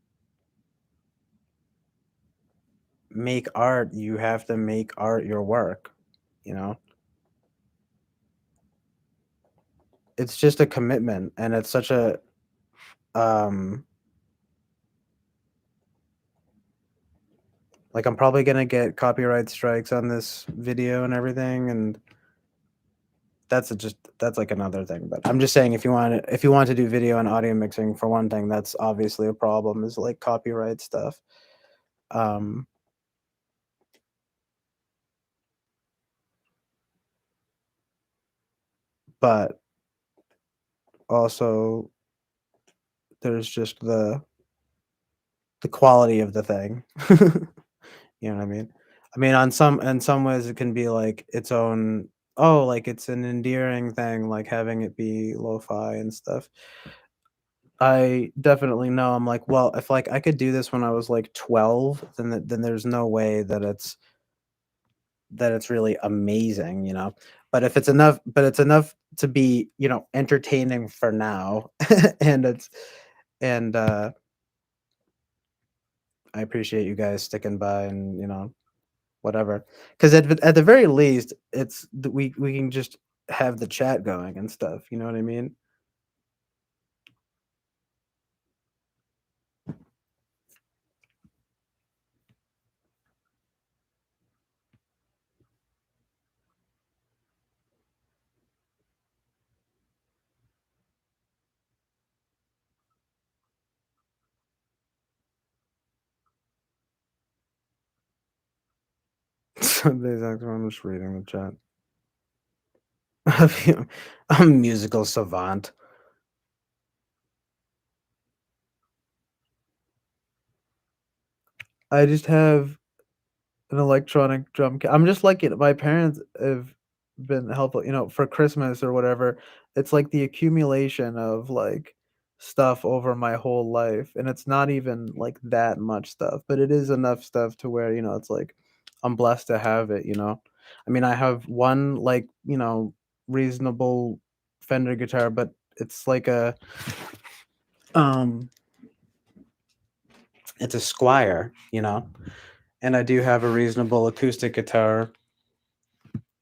make art, you have to make art your work, you know? It's just a commitment, and it's such a um like I'm probably going to get copyright strikes on this video and everything, and that's like another thing. But I'm just saying, if you want to do video and audio mixing, for one thing, that's obviously a problem, is like copyright stuff. um but also there's just the quality of the thing. You know what I mean? I mean, on some in some ways it can be like its own, oh, like it's an endearing thing, like having it be lo-fi and stuff. I definitely know. I'm like, well, if like I could do this when I was like 12, then there's no way that it's really amazing, you know. But it's enough to be, you know, entertaining for now. and it's and I appreciate you guys sticking by, and you know, whatever. Because at the very least, we can just have the chat going and stuff. You know what I mean? Somebody's actually, I'm just reading the chat. I'm a musical savant. I just have an electronic drum kit. I'm just like it. My parents have been helpful, you know, for Christmas or whatever. It's like the accumulation of like stuff over my whole life, and it's not even like that much stuff, but it is enough stuff to where, you know, it's like I'm blessed to have it, you know. I mean, I have one like, you know, reasonable Fender guitar, but it's like um it's a Squire, you know. And I do have a reasonable acoustic guitar,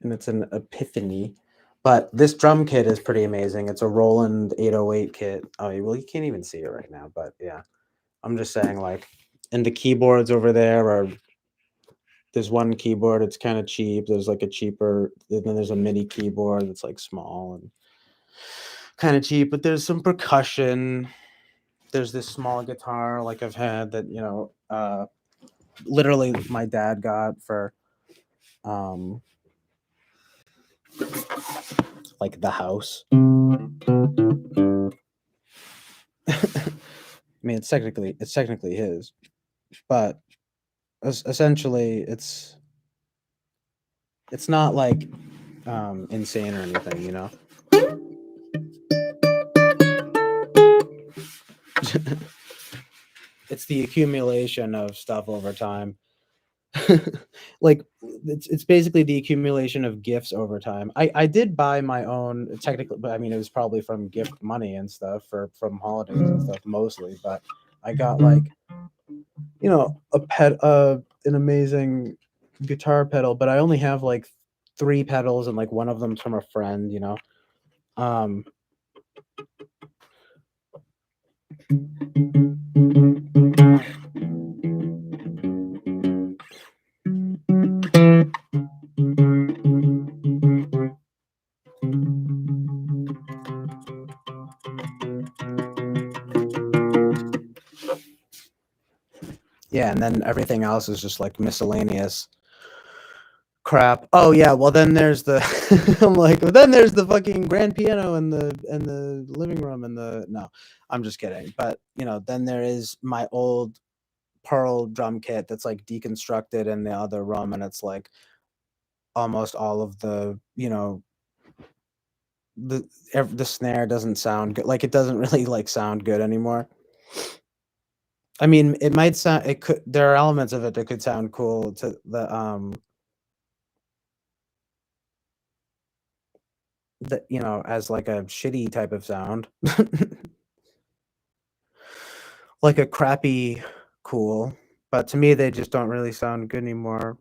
and it's an Epiphany. But this drum kit is pretty amazing. It's a Roland 808 kit. Oh, well, you can't even see it right now, but yeah. I'm just saying, like, and the keyboards over there are, there's one keyboard, it's kind of cheap. There's like a cheaper, then there's a MIDI keyboard that's like small and kind of cheap, but there's some percussion. There's this small guitar like I've had that, you know, literally my dad got for um like the house. I mean, it's technically his, but essentially it's not like insane or anything, you know. It's the accumulation of stuff over time. Like it's basically the accumulation of gifts over time. I did buy my own technically, but I mean it was probably from gift money and stuff from holidays and stuff mostly. But I got like, you know, an amazing guitar pedal, but I only have like 3 pedals, and like one of them's from a friend, you know. Um, yeah, and then everything else is just like miscellaneous crap. Oh yeah, well then there's the I'm like, well, then there's the fucking grand piano and the living room and the no, I'm just kidding. But you know, then there is my old Pearl drum kit that's like deconstructed in the other room, and it's like almost all of the the snare doesn't sound good. Like it doesn't really like sound good anymore. I mean, it might sound it could there are elements of it that could sound cool to the as like a shitty type of sound. Like a crappy cool, but to me they just don't really sound good anymore.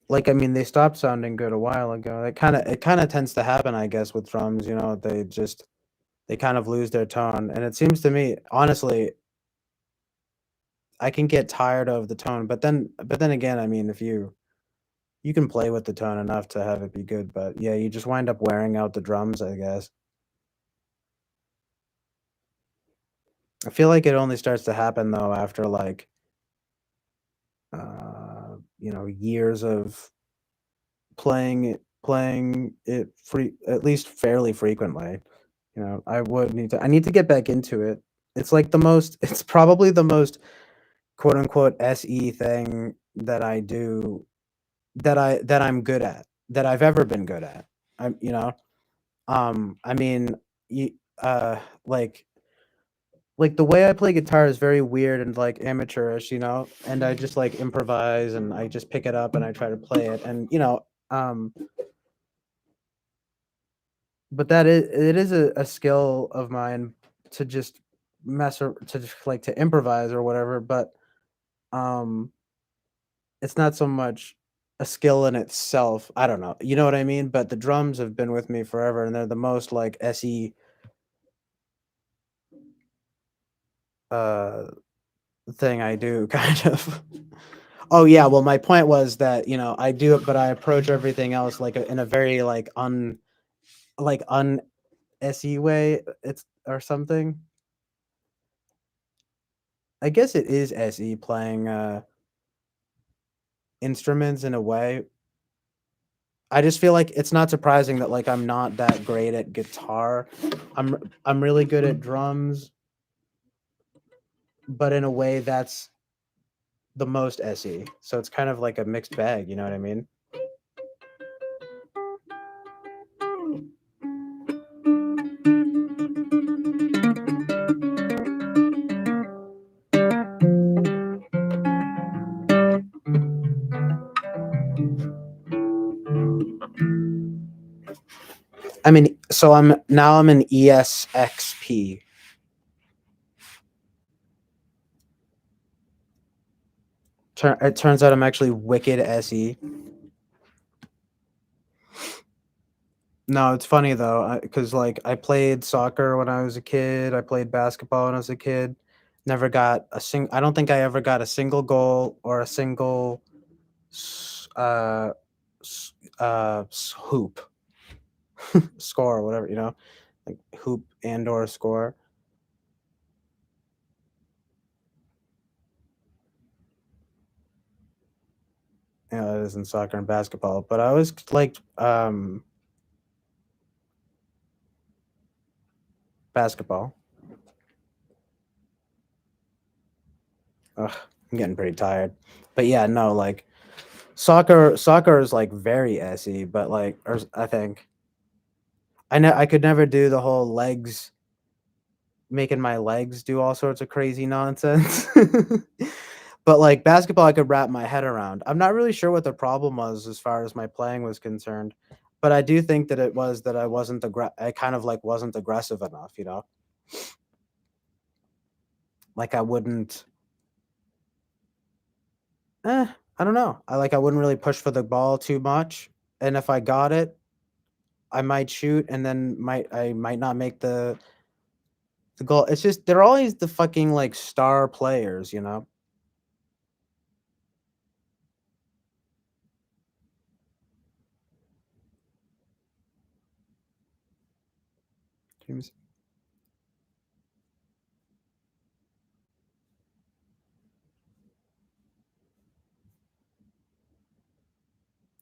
Like I mean, they stopped sounding good a while ago. It kind of tends to happen, I guess, with drums, they kind of lose their tone, and it seems to me, honestly, I can get tired of the tone, but then again, I mean, if you can play with the tone enough to have it be good, but yeah, you just wind up wearing out the drums, I guess. I feel like it only starts to happen though after like years of playing it free at least fairly frequently. I need to get back into it. It's like it's probably the most quote unquote SE thing that I do that I'm good at, that I've ever been good at. I mean, you, uh, like the way I play guitar is very weird and like amateurish, and I just like improvise and I just pick it up and I try to play it, and but it is a skill of mine to just to just, like to improvise or whatever, but um it's not so much a skill in itself. I don't know. You know what I mean? But the drums have been with me forever, and they're the most like SE uh thing I do kind of. Oh yeah, well my point was that, I do it, but I approach everything else like in a very like un SE way. It's or something. I guess it is SE playing instruments in a way. I just feel like it's not surprising that like I'm not that great at guitar. I'm really good at drums, but in a way that's the most SE. So it's kind of like a mixed bag, you know what I mean? I mean, so I'm an ESXP. It turns out I'm actually wicked SE. No, it's funny though, because like I played soccer when I was a kid. I played basketball when I was a kid. Never got a sing. I don't think I ever got a single goal or a single s- uh, hoop score or whatever, like hoop and or score. That is in soccer and basketball. But I always liked basketball. Ugh, I'm getting pretty tired. But yeah, no, like soccer is like very SE, but like or I think I could never do the whole legs, making my legs do all sorts of crazy nonsense. But like basketball I could wrap my head around. I'm not really sure what the problem was as far as my playing was concerned, but I do think that it was that I kind of like wasn't aggressive enough. Like I wouldn't I don't know. I wouldn't really push for the ball too much, and if I got it, I might shoot and then I might not make the goal. It's just they're always the fucking like star players, you know. James-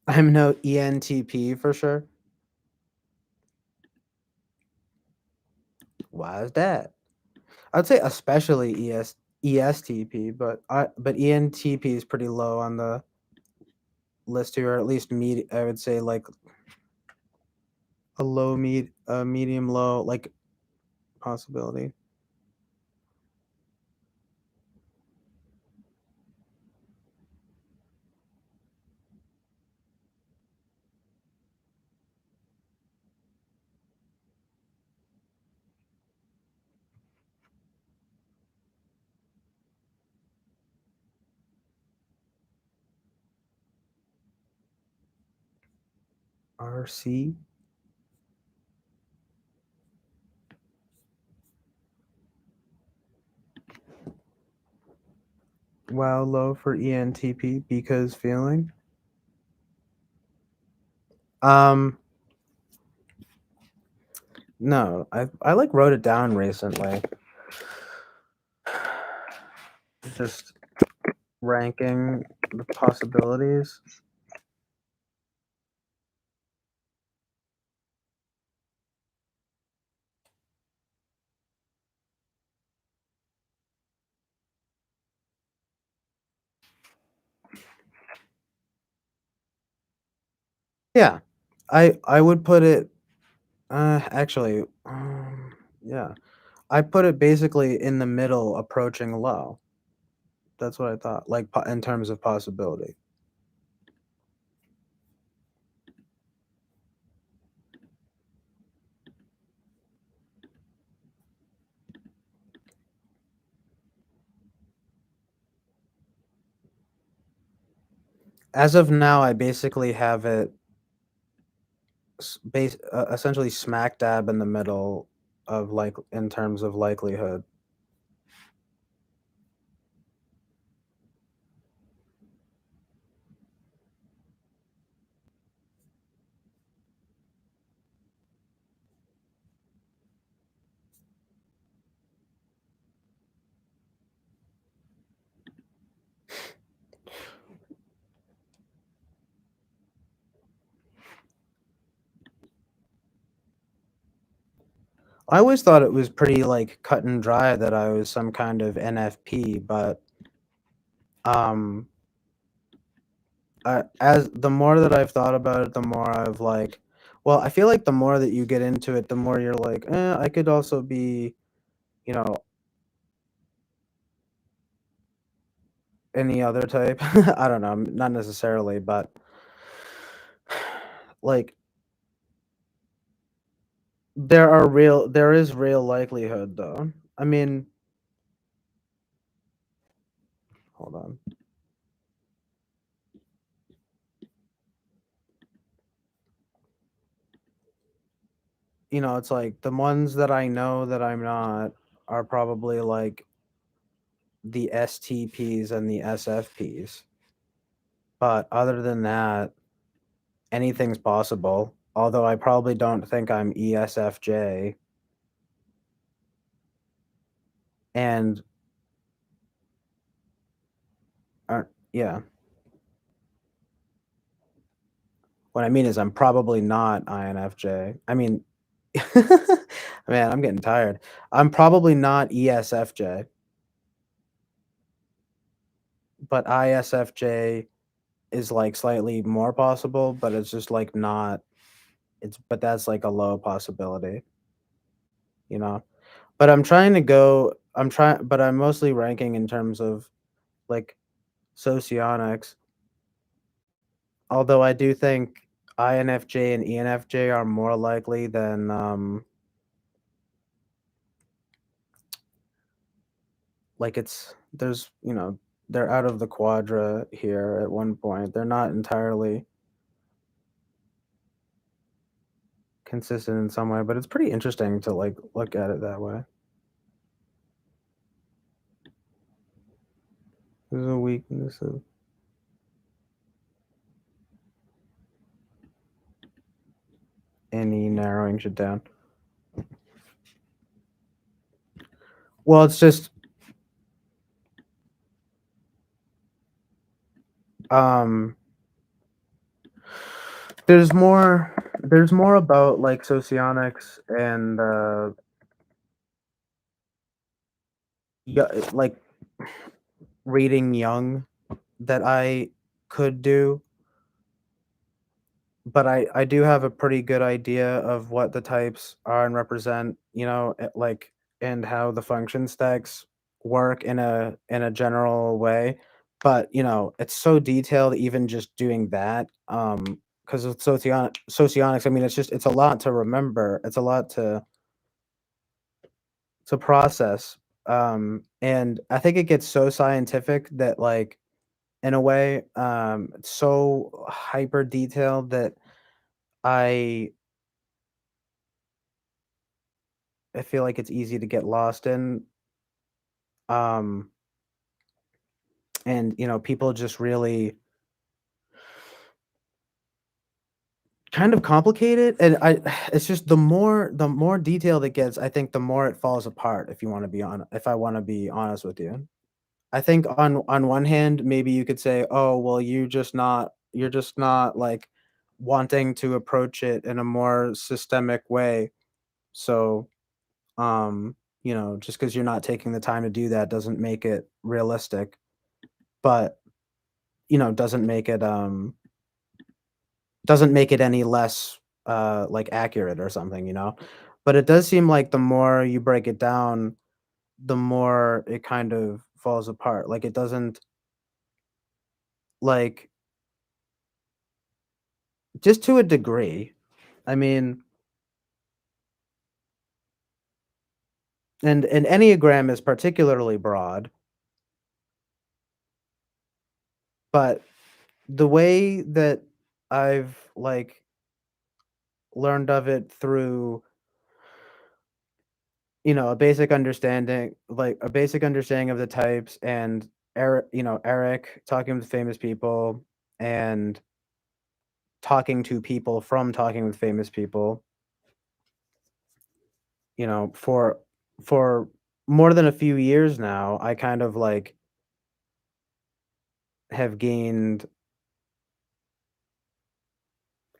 I'm no ENTP for sure. Why is that? I'd say especially ESTP, but ENTP is pretty low on the list here, or at least I would say like a medium low like possibility. RC. Wow, low for ENTP because feeling. Um, no, I like wrote it down recently. Just ranking the possibilities. Yeah, I would put it. Actually, yeah, I put it basically in the middle, approaching low. That's what I thought. Like in terms of possibility. As of now, I basically have it essentially smack dab in the middle of like in terms of likelihood. I always thought it was pretty like cut and dry that I was some kind of NFP, but um as the more that I've thought about it, the more I've like, well, I feel like the more that you get into it, the more you're like, I could also be, you know, any other type. I don't know, not necessarily, but like there is real likelihood though. I mean, hold on. You know, it's like the ones that I know that I'm not are probably like the STPs and the SFPs. But other than that, anything's possible. Although I probably don't think I'm ESFJ. And yeah, what I mean is I'm probably not INFJ. I mean, man, I'm getting tired. I'm probably not ESFJ, but ISFJ is like slightly more possible, but it's just like not. But that's like a low possibility, you know. But I'm trying to go. But I'm mostly ranking in terms of like socionics. Although I do think INFJ and ENFJ are more likely than like there's they're out of the quadra here at one point. They're not entirely consistent in some way, but it's pretty interesting to like look at it that way. There's a weakness of any narrowing shit down. Well, it's just um there's more about like socionics and yeah, like reading Jung that I could do, but I do have a pretty good idea of what the types are and represent, like and how the function stacks work in a general way. But it's so detailed even just doing that. Because with socionics, I mean, it's a lot to remember. It's a lot to process. And I think it gets so scientific that like in a way, it's so hyper detailed that I I feel like it's easy to get lost in. Um, and people just really kind of complicate it, and it's just the more detailed it gets, I think the more it falls apart. If I want to be honest with you, I think on one hand, maybe you could say, oh well, you're just not like wanting to approach it in a more systemic way. So just because you're not taking the time to do that doesn't make it realistic, but doesn't make it any less like accurate or something. But it does seem like the more you break it down, the more it kind of falls apart. Like it doesn't like just to a degree. I mean, and an enneagram is particularly broad, but the way that I've like learned of it through a basic understanding of the types, and Eric talking with famous people, and talking to people from talking with famous people, for more than a few years now, I kind of like have gained.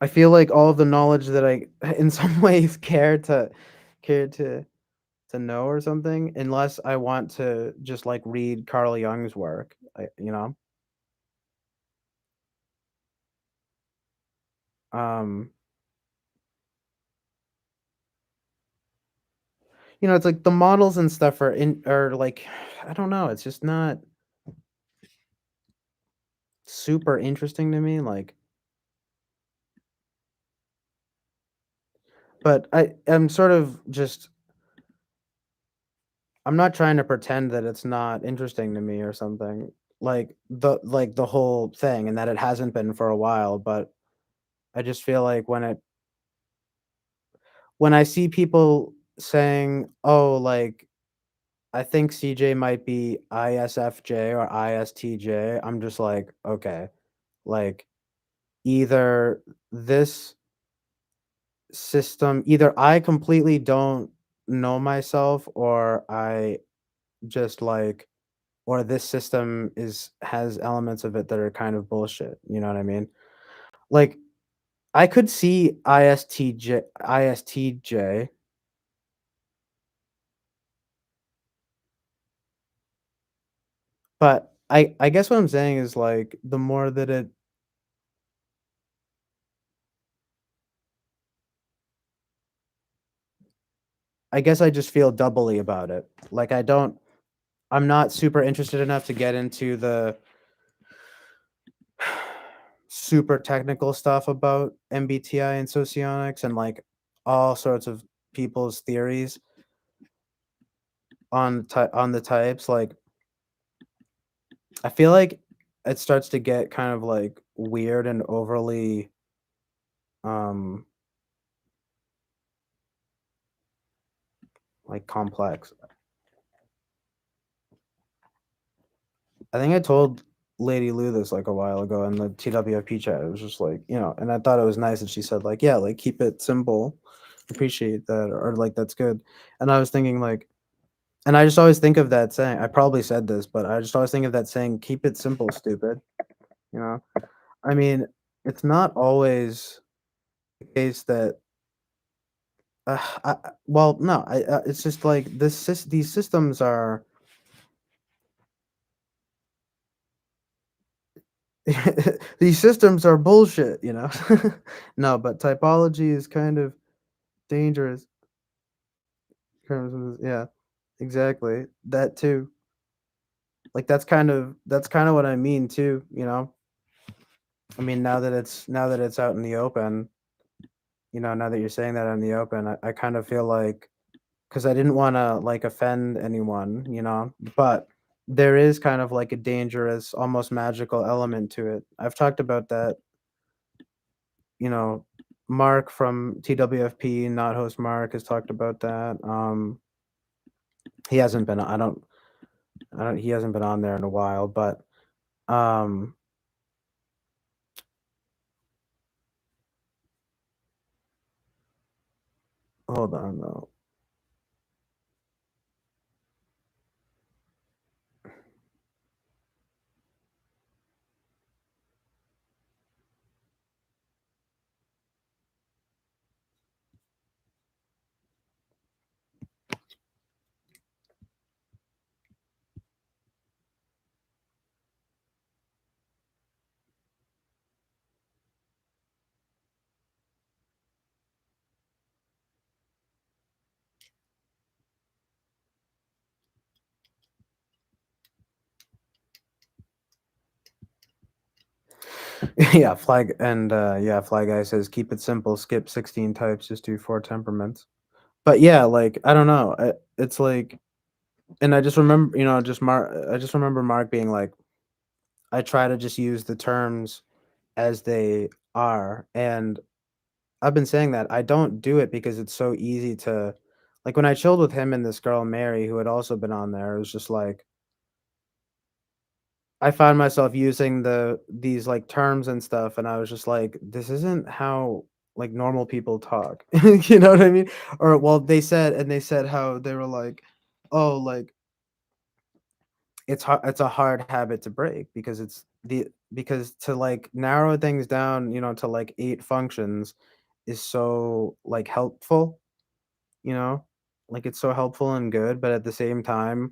I feel like all of the knowledge that I in some ways care to know or something, unless I want to just like read Carl Jung's work. Um, it's like the models and stuff are like, I don't know, it's just not super interesting to me. Like, but I'm sort of just I'm not trying to pretend that it's not interesting to me or something. Like the whole thing, and that it hasn't been for a while, but I just feel like when I see people saying, "Oh, like I think CJ might be ISFJ or ISTJ," I'm just like, "Okay." Like either this either I completely don't know myself, or I just like or this system is has elements of it that are kind of bullshit, you know what I mean? Like I could see ISTJ, but I guess what I'm saying is like the more that it I guess I just feel doubly about it. Like I'm not super interested enough to get into the super technical stuff about MBTI and socionics and like all sorts of people's theories on the types. Like I feel like it starts to get kind of like weird and overly um like complex. I think I told Lady Lou this like a while ago in the TWFP chat. It was just like, and I thought it was nice that she said like, yeah, like keep it simple. Appreciate that, or like that's good. And I was thinking like, and I just always think of that saying. I probably said this, but I just always think of that saying, keep it simple, stupid. You know? I mean, it's not always the case that well, no, it's just like these systems are these systems are bullshit, No, but typology is kind of dangerous. Yeah, exactly. That too. Like that's kind of what I mean too, I mean, now that it's out in the open, now that you're saying that out in the open, I kind of feel like because I didn't want to like offend anyone, but there is kind of like a dangerous, almost magical element to it. I've talked about that, you know, Mark from TWFP, not host Mark, has talked about that. He hasn't been. I don't. He hasn't been on there in a while, but um, hold on though. Yeah, Fly Guy says keep it simple, skip 16 types, just do 4 temperaments. But yeah, like I don't know, it's like, and I just remember, I just remember Mark being like, I try to just use the terms as they are, and I've been saying that I don't do it because it's so easy to, like when I chilled with him and this girl Mary who had also been on there, it was just like I found myself using these like terms and stuff, and I was just like, this isn't how like normal people talk. You know what I mean? Or well, they said how they were like, oh, like it's a hard habit to break because to like narrow things down, to like 8 functions is so like helpful, you know? Like it's so helpful and good, but at the same time,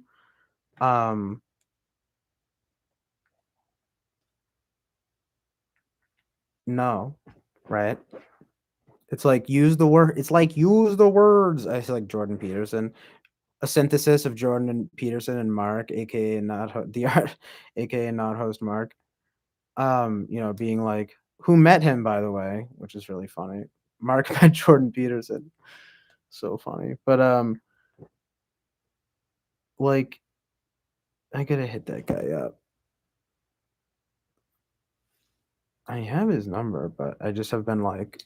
um no, right? It's like use the words. I feel like Jordan Peterson, a synthesis of Jordan and Peterson and Mark, aka not the art, aka not host Mark. Being like, who met him, by the way, which is really funny. Mark met Jordan Peterson. So funny. But like I gotta hit that guy up. I have his number, but I just have been like,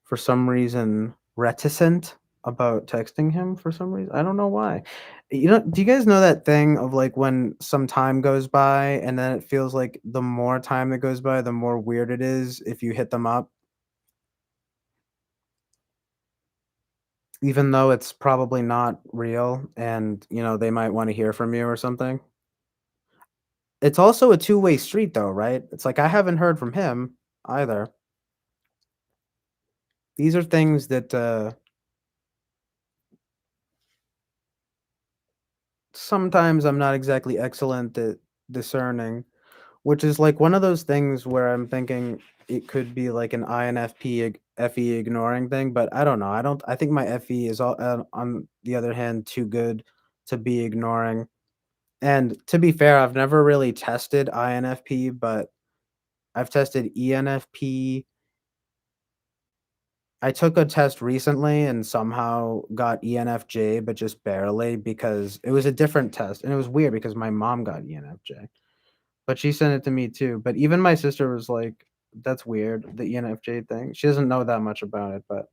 for some reason, reticent about texting him for some reason. I don't know why. Do you guys know that thing of like when some time goes by and then it feels like the more time that goes by, the more weird it is if you hit them up, even though it's probably not real and, they might want to hear from you or something? It's also a two-way street though, right? It's like I haven't heard from him either. These are things that sometimes I'm not exactly excellent at discerning, which is like one of those things where I'm thinking it could be like an INFP FE ignoring thing, but I don't know. I think my FE is on the other hand too good to be ignoring. And to be fair, I've never really tested INFP, but I've tested ENFP. I took a test recently and somehow got ENFJ, but just barely because it was a different test. And it was weird because my mom got ENFJ, but she sent it to me too. But even my sister was like, that's weird, the ENFJ thing. She doesn't know that much about it, but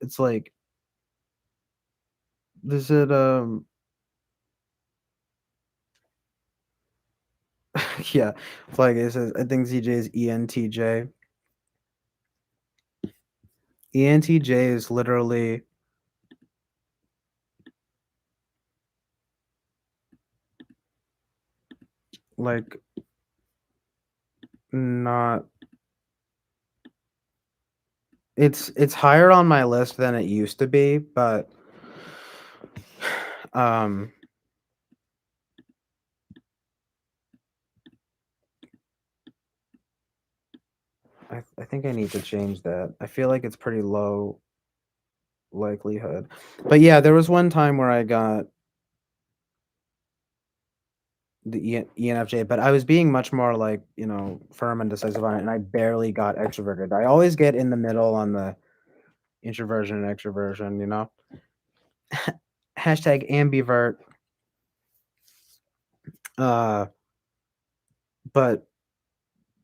it's like Is it yeah, like it says I think ZJ is ENTJ. ENTJ is literally like not it's higher on my list than it used to be, but um I think I need to change that. I feel like it's pretty low likelihood. But yeah, there was one time where I got the ENFJ, but I was being much more like, firm and decisive on it, and I barely got extroverted. I always get in the middle on the introversion and extroversion. Hashtag ambivert. Uh, but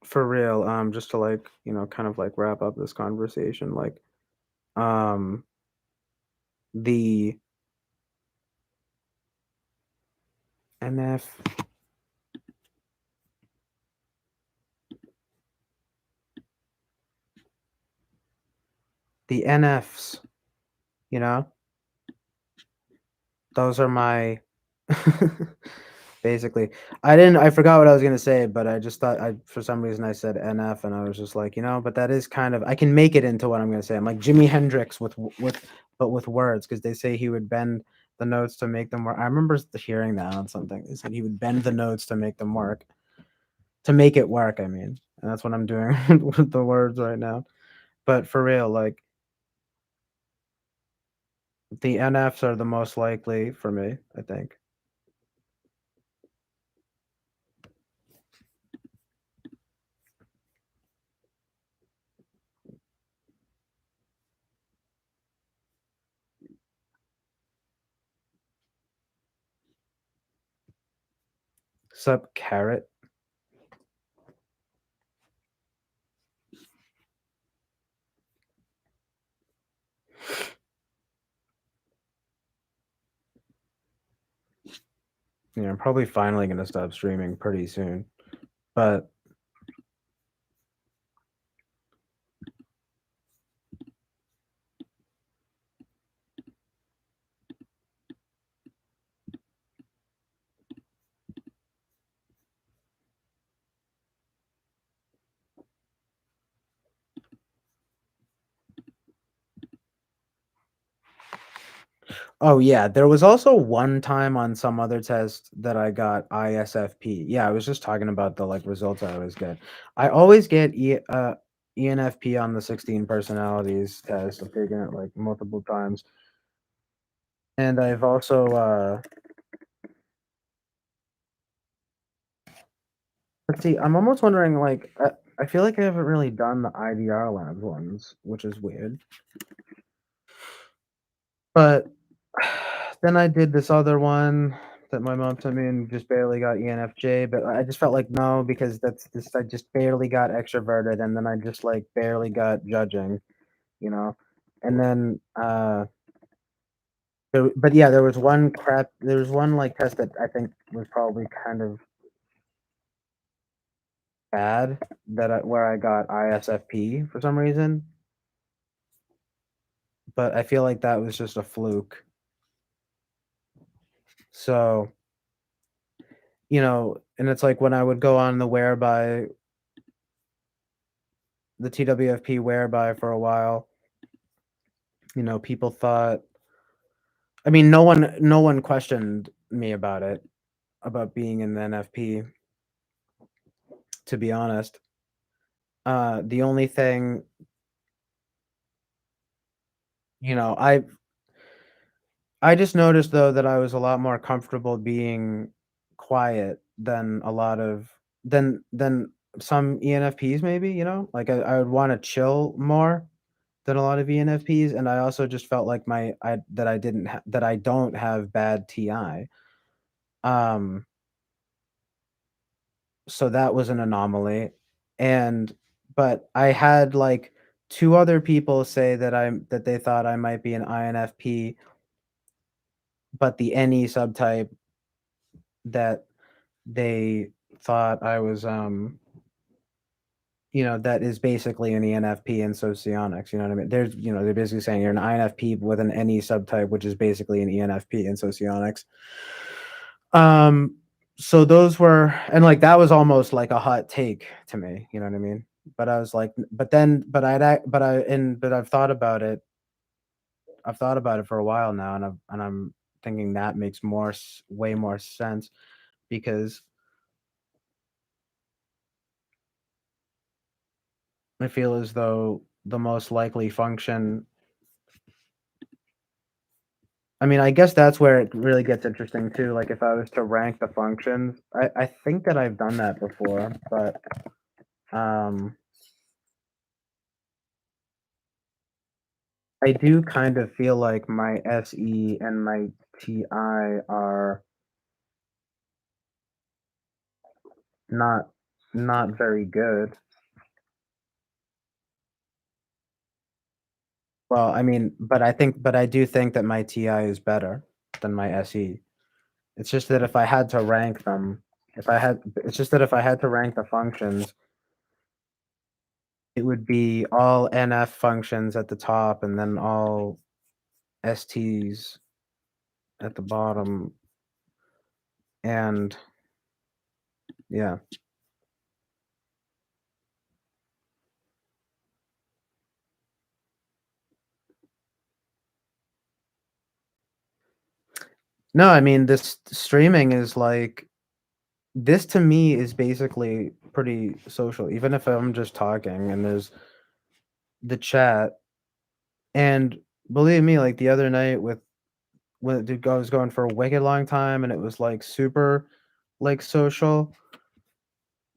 for real, just to like, kind of like wrap up this conversation, like, um, the NF, the NFs, you know, those are my basically. I forgot what I was gonna say, but I just thought for some reason I said NF and I was just like, but that is kind of I can make it into what I'm gonna say. I'm like Jimi Hendrix but with words because they say he would bend the notes to make them work. I remember hearing that on something. They said he would bend the notes to make them work. To make it work, I mean. And that's what I'm doing with the words right now. But for real, like the NFs are the most likely for me, I think. Sup, carrot? Yeah, I'm probably finally gonna stop streaming pretty soon. But oh yeah, there was also one time on some other test that I got ISFP. Yeah, I was just talking about the like results I always get. I always get ENFP on the 16 personalities test. I've taken it like multiple times. And I've also let's see, I'm almost wondering like I feel like I haven't really done the IDR labs ones, which is weird. But then I did this other one that my mom sent me and just barely got ENFJ, but I just felt like no, because that's just I just barely got extroverted and then I just like barely got judging, you know. And then but yeah, there was one like test that I think was probably kind of bad where I got ISFP for some reason, but I feel like that was just a fluke. So, and it's like when I would go on the whereby the TWFP whereby for a while, people thought I mean no one questioned me about it, about being in the NFP, to be honest. The only thing, you know, I just noticed though that I was a lot more comfortable being quiet than a lot of than some ENFPs maybe, Like I would want to chill more than a lot of ENFPs, and I also just felt like that I don't have bad TI. Um so that was an anomaly. And but I had like two other people say that they thought I might be an INFP but the any subtype that they thought I was that is basically an ENFP in socionics. You know what I mean? They're basically saying you're an INFP with an any subtype, which is basically an ENFP in socionics. So those were, and like that was almost like a hot take to me. You know what I mean? But I was like, but I've thought about it. I've thought about it for a while now, and I'm thinking that makes way more sense because I feel as though the most likely function. I mean, I guess that's where it really gets interesting too. Like if I was to rank the functions, I think that I've done that before, but um, I do kind of feel like my SE and my TI are not not very good. Well, I mean, but I do think that my TI is better than my SE. It's just that if I had to rank them, it's just that if I had to rank the functions, it would be all NF functions at the top and then all STs at the bottom. And yeah. No, I mean, this streaming is like, this to me is basically pretty social, even if I'm just talking and there's the chat. And believe me, like the other night I was going for a wicked long time and it was like super like social.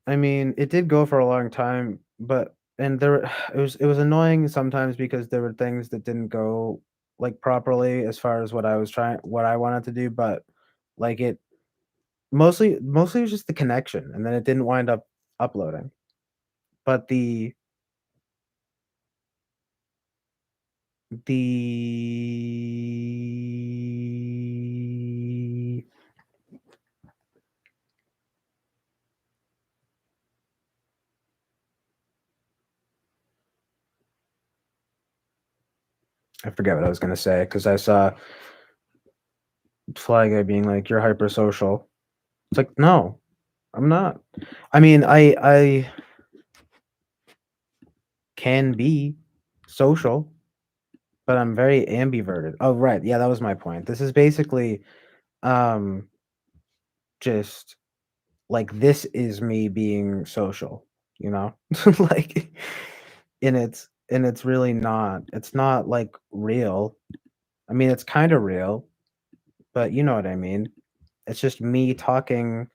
I mean, it did go for a long time, but and there it was annoying sometimes because there were things that didn't go like properly as far as what I wanted to do, but like it mostly it was just the connection and then it didn't wind up uploading. But the I forget what I was gonna say because I saw Fly Guy being like, "You're hypersocial." It's like, no, I'm not. I mean, I can be social, but I'm very ambiverted. Oh, right. Yeah, that was my point. This is basically um just like this is me being social, you know? Like and it's really not. It's not like real. I mean, it's kind of real, but you know what I mean. It's just me talking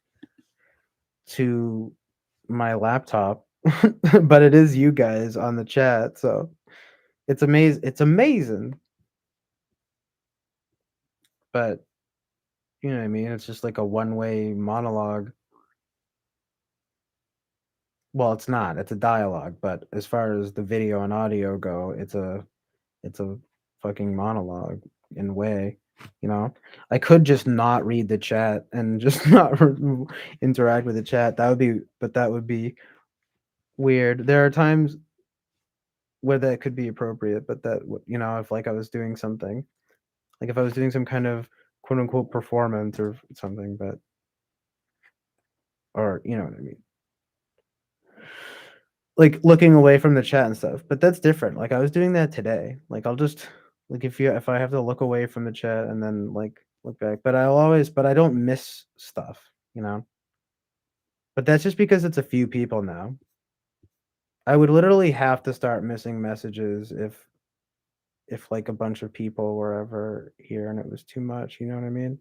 to my laptop, but it is you guys on the chat, so it's amazing. But you know what I mean? It's just like a one-way monologue. Well, it's not. It's a dialogue, but as far as the video and audio go, it's a fucking monologue in a way, you know? I could just not read the chat and just not interact with the chat. That would be weird. There are times where that could be appropriate, but if like I was doing something, like if I was doing some kind of quote unquote performance or something, or you know what I mean, like looking away from the chat and stuff. But that's different. Like I was doing that today. Like I'll just like if I have to look away from the chat and then like look back, but I don't miss stuff, you know. But that's just because it's a few people now. I would literally have to start missing messages if like a bunch of people were ever here and it was too much, you know what I mean?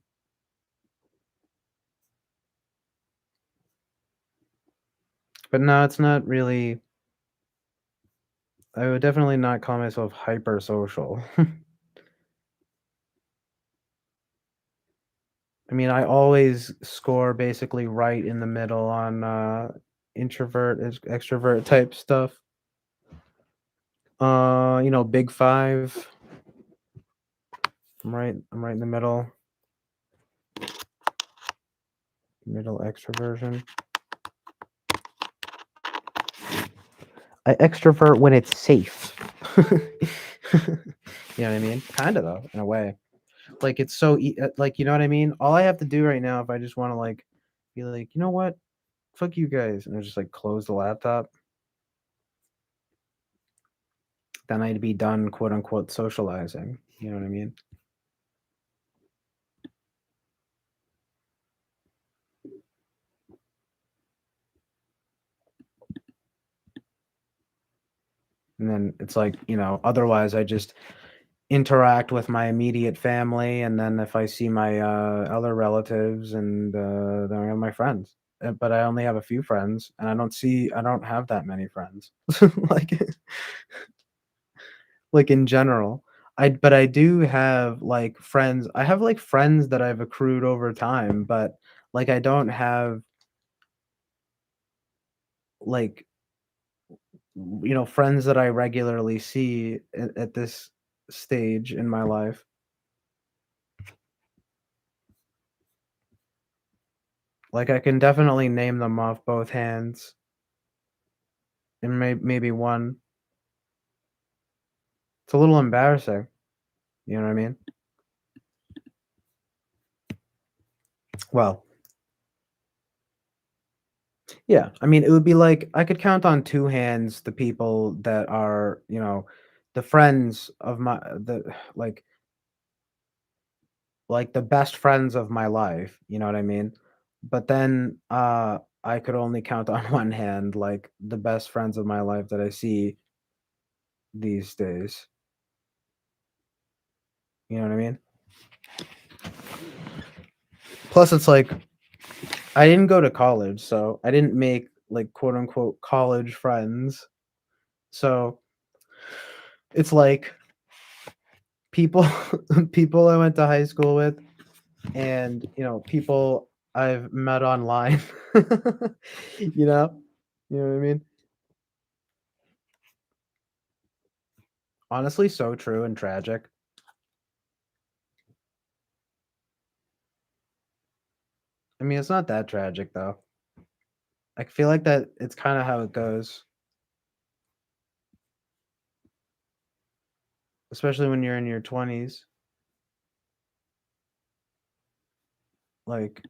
But no, it's not really. I would definitely not call myself hyper social. I mean, I always score basically right in the middle on introvert, extrovert type stuff. Big five. I'm right in the middle. Middle extroversion. I extrovert when it's safe. You know what I mean? Kind of though, in a way. Like it's so like you know what I mean. All I have to do right now, if I just want to like be like, you know what, fuck you guys, and I just like close the laptop, then I'd be done, quote unquote, socializing. You know what I mean? And then it's like, you know, otherwise I just interact with my immediate family, and then if I see my other relatives, and then I have my friends. But I only have a few friends, and I don't have that many friends. like like in general. But I do have like friends. I have like friends that I've accrued over time, but like I don't have like friends that I regularly see at this stage in my life. Like I can definitely name them off both hands, and maybe one. It's a little embarrassing. You know what I mean? Well, yeah. I mean, it would be like I could count on two hands the people that are, the friends of the like like the best friends of my life, you know what I mean? But then I could only count on one hand like the best friends of my life that I see these days. You know what I mean? Plus it's like I didn't go to college, so I didn't make like quote unquote college friends. So it's like people people I went to high school with, and people I've met online. you know? You know what I mean? Honestly, so true and tragic. I mean, it's not that tragic though. I feel like that it's kind of how it goes, especially when you're in your 20s. Like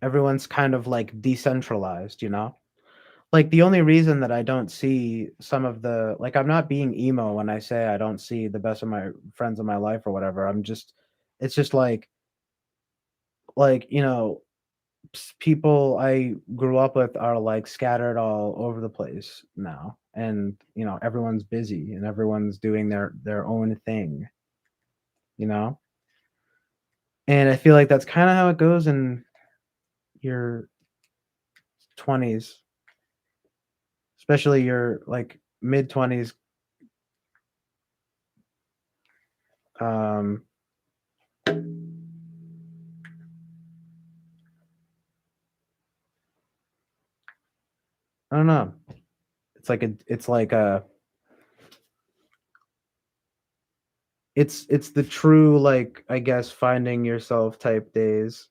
everyone's kind of like decentralized, you know? Like the only reason that I don't see some of the like I'm not being emo when I say I don't see the best of my friends in my life or whatever. It's just like, people I grew up with are like scattered all over the place now. And, everyone's busy and everyone's doing their own thing, you know? And I feel like that's kind of how it goes in your 20s, especially your like mid 20s. Um, I don't know. It's the true like I guess finding yourself type days.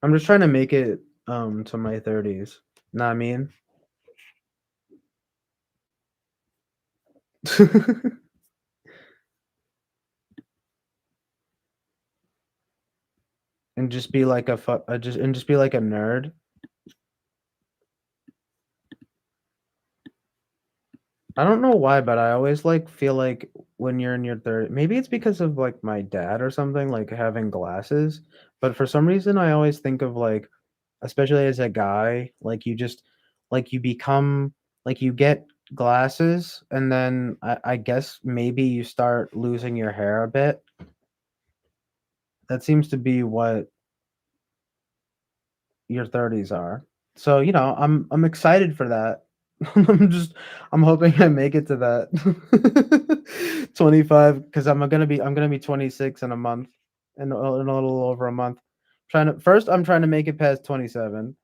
I'm just trying to make it to my 30s. Know what I mean? and just be like just be like a nerd. I don't know why, but I always like feel like when you're in your third, maybe it's because of like my dad or something, like having glasses. But for some reason, I always think of like, especially as a guy, like you just like you become like you get glasses, and then I guess maybe you start losing your hair a bit. That seems to be what your 30s are. So, I'm excited for that. I'm hoping I make it to that 25, cuz I'm going to be 26 in a month, in a little over a month. I'm trying to make it past 27.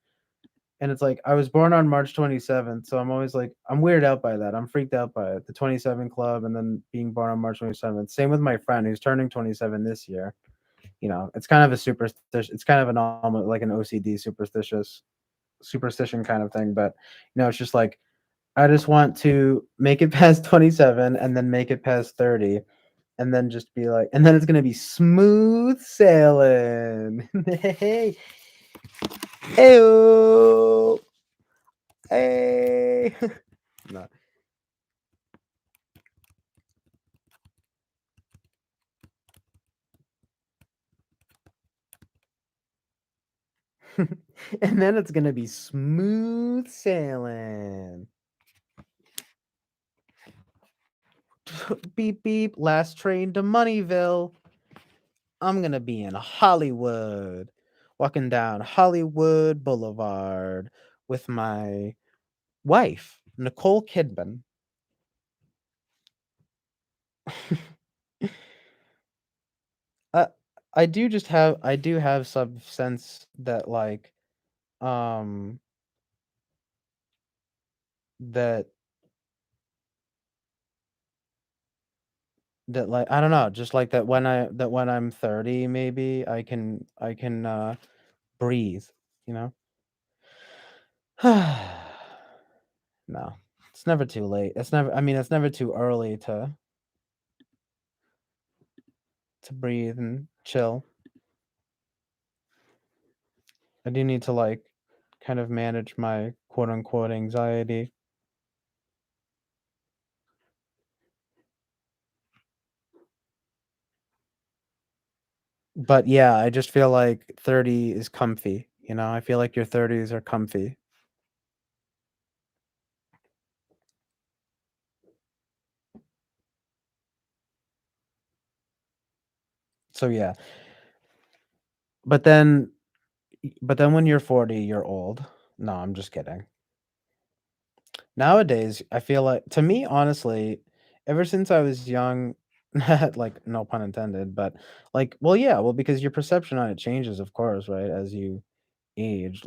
And it's like I was born on March 27th, so I'm always like I'm weirded out by that. I'm freaked out by it. The 27 club and then being born on March 27th. Same with my friend who's turning 27 this year. It's kind of a superstition. It's kind of an almost like an OCD superstition kind of thing. But it's just like I just want to make it past 27 and then make it past 30, and then just be like, and then it's gonna be smooth sailing. Hey, hey, hey. No. And then it's gonna be smooth sailing. Beep beep, last train to Moneyville. I'm gonna be in Hollywood, walking down Hollywood Boulevard with my wife, Nicole Kidman. I I do have some sense that um that I don't know, just like that when I'm 30, maybe I can breathe, you know? No. It's never too late. It's never too early to breathe and chill. I do need to kind of manage my quote unquote anxiety. But yeah, I just feel like 30 is comfy, I feel like your 30s are comfy. So yeah. But then when you're 40, you're old. No, I'm just kidding. Nowadays, I feel like, to me, honestly, ever since I was young, like no pun intended, but well, yeah, well, because your perception on it changes, of course, right, as you age.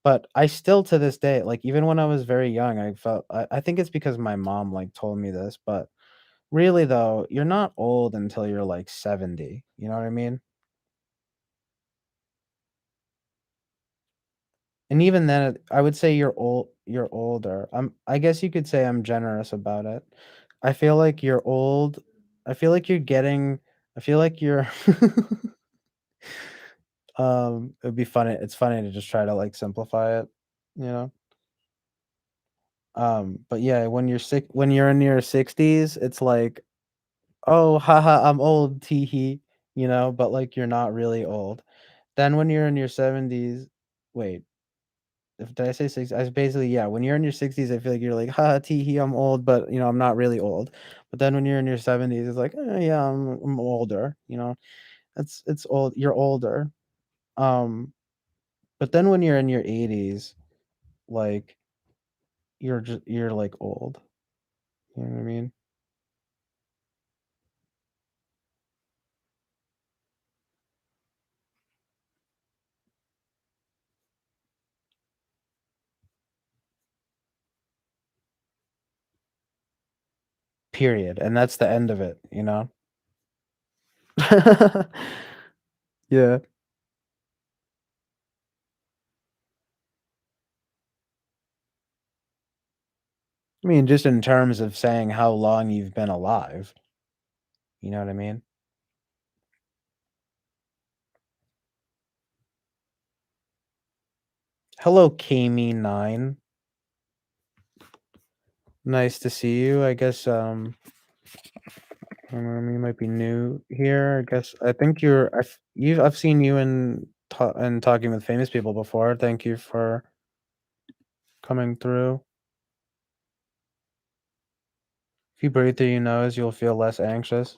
But I still, to this day, even when I was very young, I think it's because my mom told me this, but really though, you're not old until you're 70. You know what I mean? And even then, I would say you're older. I guess you could say I'm generous about it. I feel like you're old. I feel like you're getting I feel like you're it'd be funny. It's funny to just try to simplify it, you know? But yeah, when you're in your 60s, it's like, "Oh, haha, I'm old, teehee," but you're not really old. Then when you're in your 70s, wait, if did I say 6? I basically, yeah, when you're in your 60s, I feel like you're like, "Ha, tee I'm old," but I'm not really old. But then when you're in your 70s, it's like, yeah, I'm older." It's old. You're older. Um, but then when you're in your 80s, like you're old. You know what I mean? Period. And that's the end of it, you know? Yeah. I mean, just in terms of saying how long you've been alive. You know what I mean? Hello, Kami9. Nice to see you. I guess you might be new here. I think I've seen you in talking with famous people before. Thank you for coming through. If you breathe through your nose, you'll feel less anxious.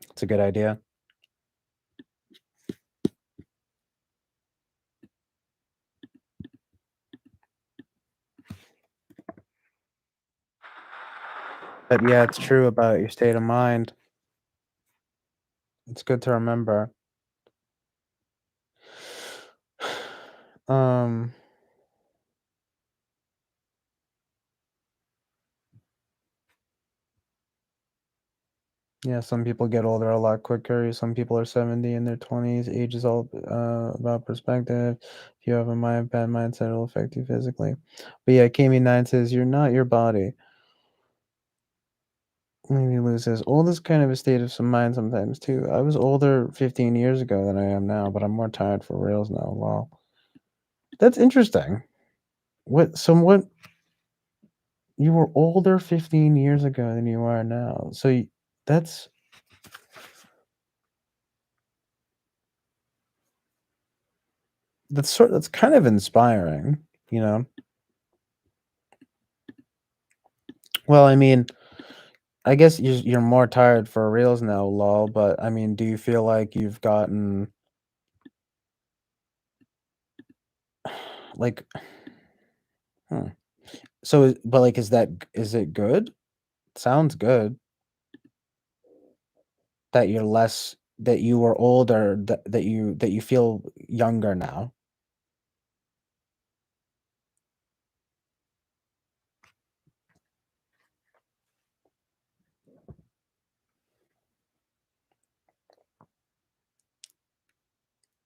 It's a good idea. But yeah, it's true about your state of mind. It's good to remember. Um, yeah, some people get older a lot quicker. Some people are 70 in their 20s. Age is all about perspective. If you have a bad mindset, it'll affect you physically. But yeah, Kami9 says, you're not your body. Maybe lose this. Old is kind of a state of some mind sometimes too. I was older 15 years ago than I am now, but I'm more tired for reals now. Wow. That's interesting. What you were older 15 years ago than you are now. So that's that's kind of inspiring, you know. Well, I mean, I guess you're more tired for reals now, lol, but I mean, do you feel like you've gotten like hmm. So but like is it good? Sounds good that you're less that you were older that you feel younger now.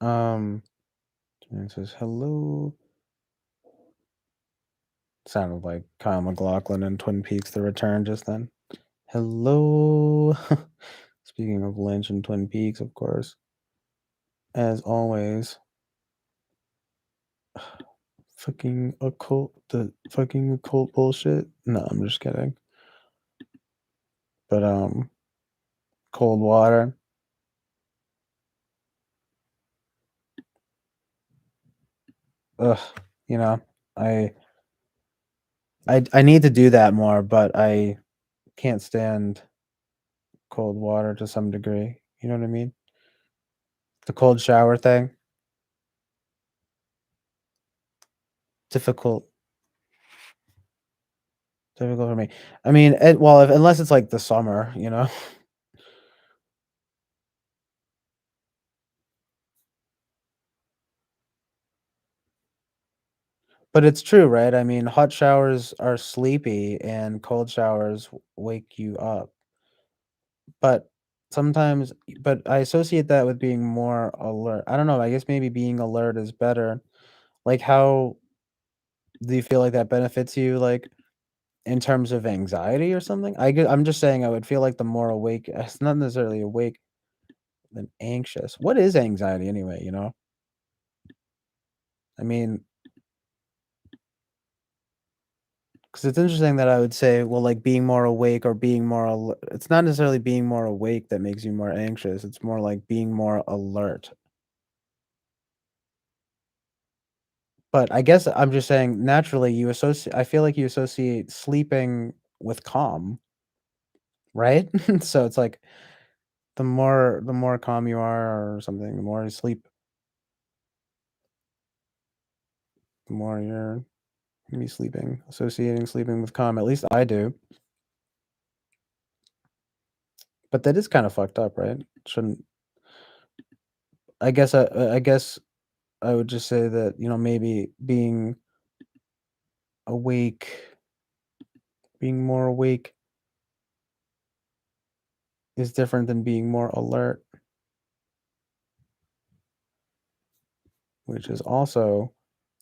Um and it says hello. Sounded like Kyle MacLachlan in Twin Peaks: The Return just then. Hello. Speaking of Lynch and Twin Peaks, of course. As always. Fucking occult bullshit. No, I'm just kidding. But cold water. Ugh, you know, I I need to do that more, but I can't stand cold water to some degree. You know what I mean? The cold shower thing. Difficult. Difficult for me. I mean, well, unless it's like the summer, you know. But it's true, right? I mean, hot showers are sleepy and cold showers wake you up. But sometimes, but I associate that with being more alert. I don't know. I guess maybe being alert is better. Like, how do you feel like that benefits you, like in terms of anxiety or something? I'm just saying I would feel like the more awake, it's not necessarily awake than anxious. What is anxiety anyway? You know, I mean, because it's interesting that I would say, well, like being more awake or being more, it's not necessarily being more awake that makes you more anxious. It's more like being more alert. But I guess I'm just saying naturally you associate I feel like you associate sleeping with calm, right? So it's like the more calm you are or something, the more you sleep, the more you're gonna be sleeping, associating sleeping with calm. At least I do. But that is kind of fucked up, right? Shouldn't I guess I would just say that, you know, maybe awake being more awake is different than being more alert, which is also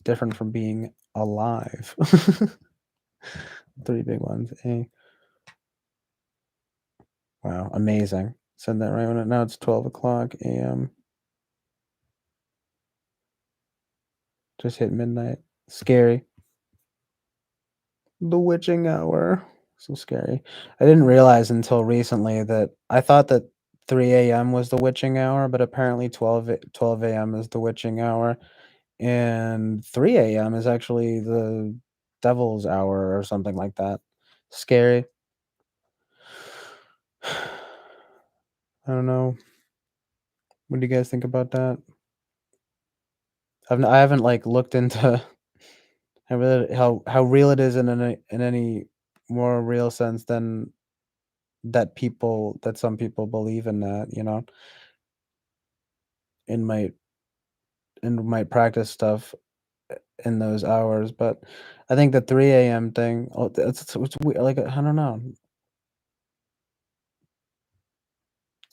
different from being alive. 3 big ones, eh. Wow, amazing. Said that right when now it's 12 o'clock AM. Just hit midnight. Scary. The witching hour. So scary. I didn't realize until recently that I thought that 3 AM was the witching hour, but apparently 12 AM is the witching hour, and 3 AM is actually the devil's hour or something like that. Scary. I don't know. What do you guys think about that? I haven't like looked into how real it is in any more real sense than that some people believe in that, you know, and might practice stuff in those hours. But I think the 3 a.m. thing, like I don't know.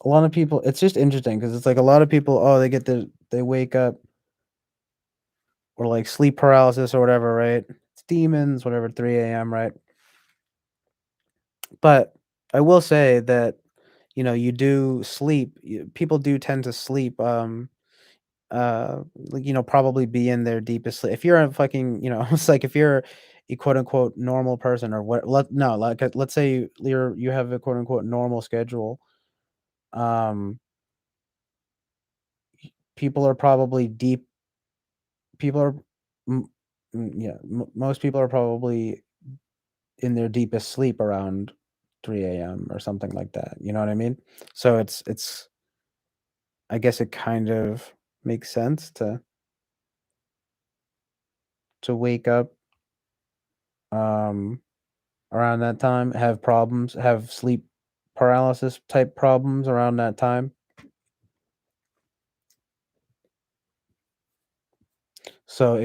A lot of people, it's just interesting because it's like a lot of people, oh, they wake up or like sleep paralysis or whatever, right? It's demons, whatever, 3 a.m., right? But I will say that, you know, you do sleep. People do tend to sleep. Like, you know, probably be in their deepest sleep. If you're a fucking, you know, it's like if you're a quote unquote normal person or what, no, like let's say you have a quote unquote normal schedule. Um, people are probably deep. People are, m- yeah, most people are probably in their deepest sleep around 3 a.m. or something like that. You know what I mean? So it's I guess it kind of makes sense to wake up um around that time, have problems, have sleep paralysis type problems around that time. So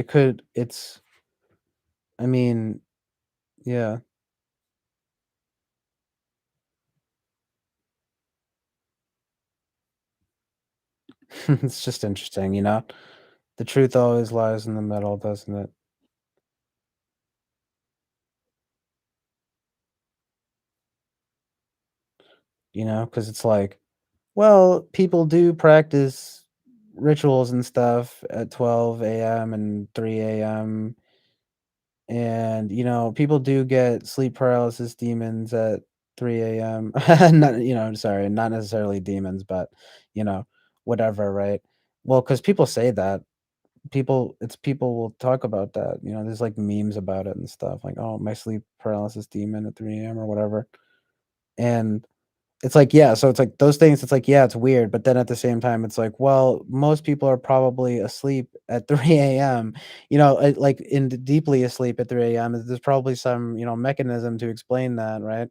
I mean, yeah. It's just interesting, you know? The truth always lies in the middle, doesn't it? You know, because it's like, well, people do practice rituals and stuff at 12 a.m. and 3 a.m. And, you know, people do get sleep paralysis demons at 3 a.m. Not, you know, sorry, not necessarily demons, but, you know, whatever, right? Well, because people say that. People will talk about that. You know, there's like memes about it and stuff, like, oh, my sleep paralysis demon at 3 a.m. or whatever. And it's like, yeah, so it's like those things, it's like, yeah, it's weird, but then at the same time, it's like, well, most people are probably asleep at 3 a.m., you know, like deeply asleep at 3 a.m. There's probably some, you know, mechanism to explain that, right?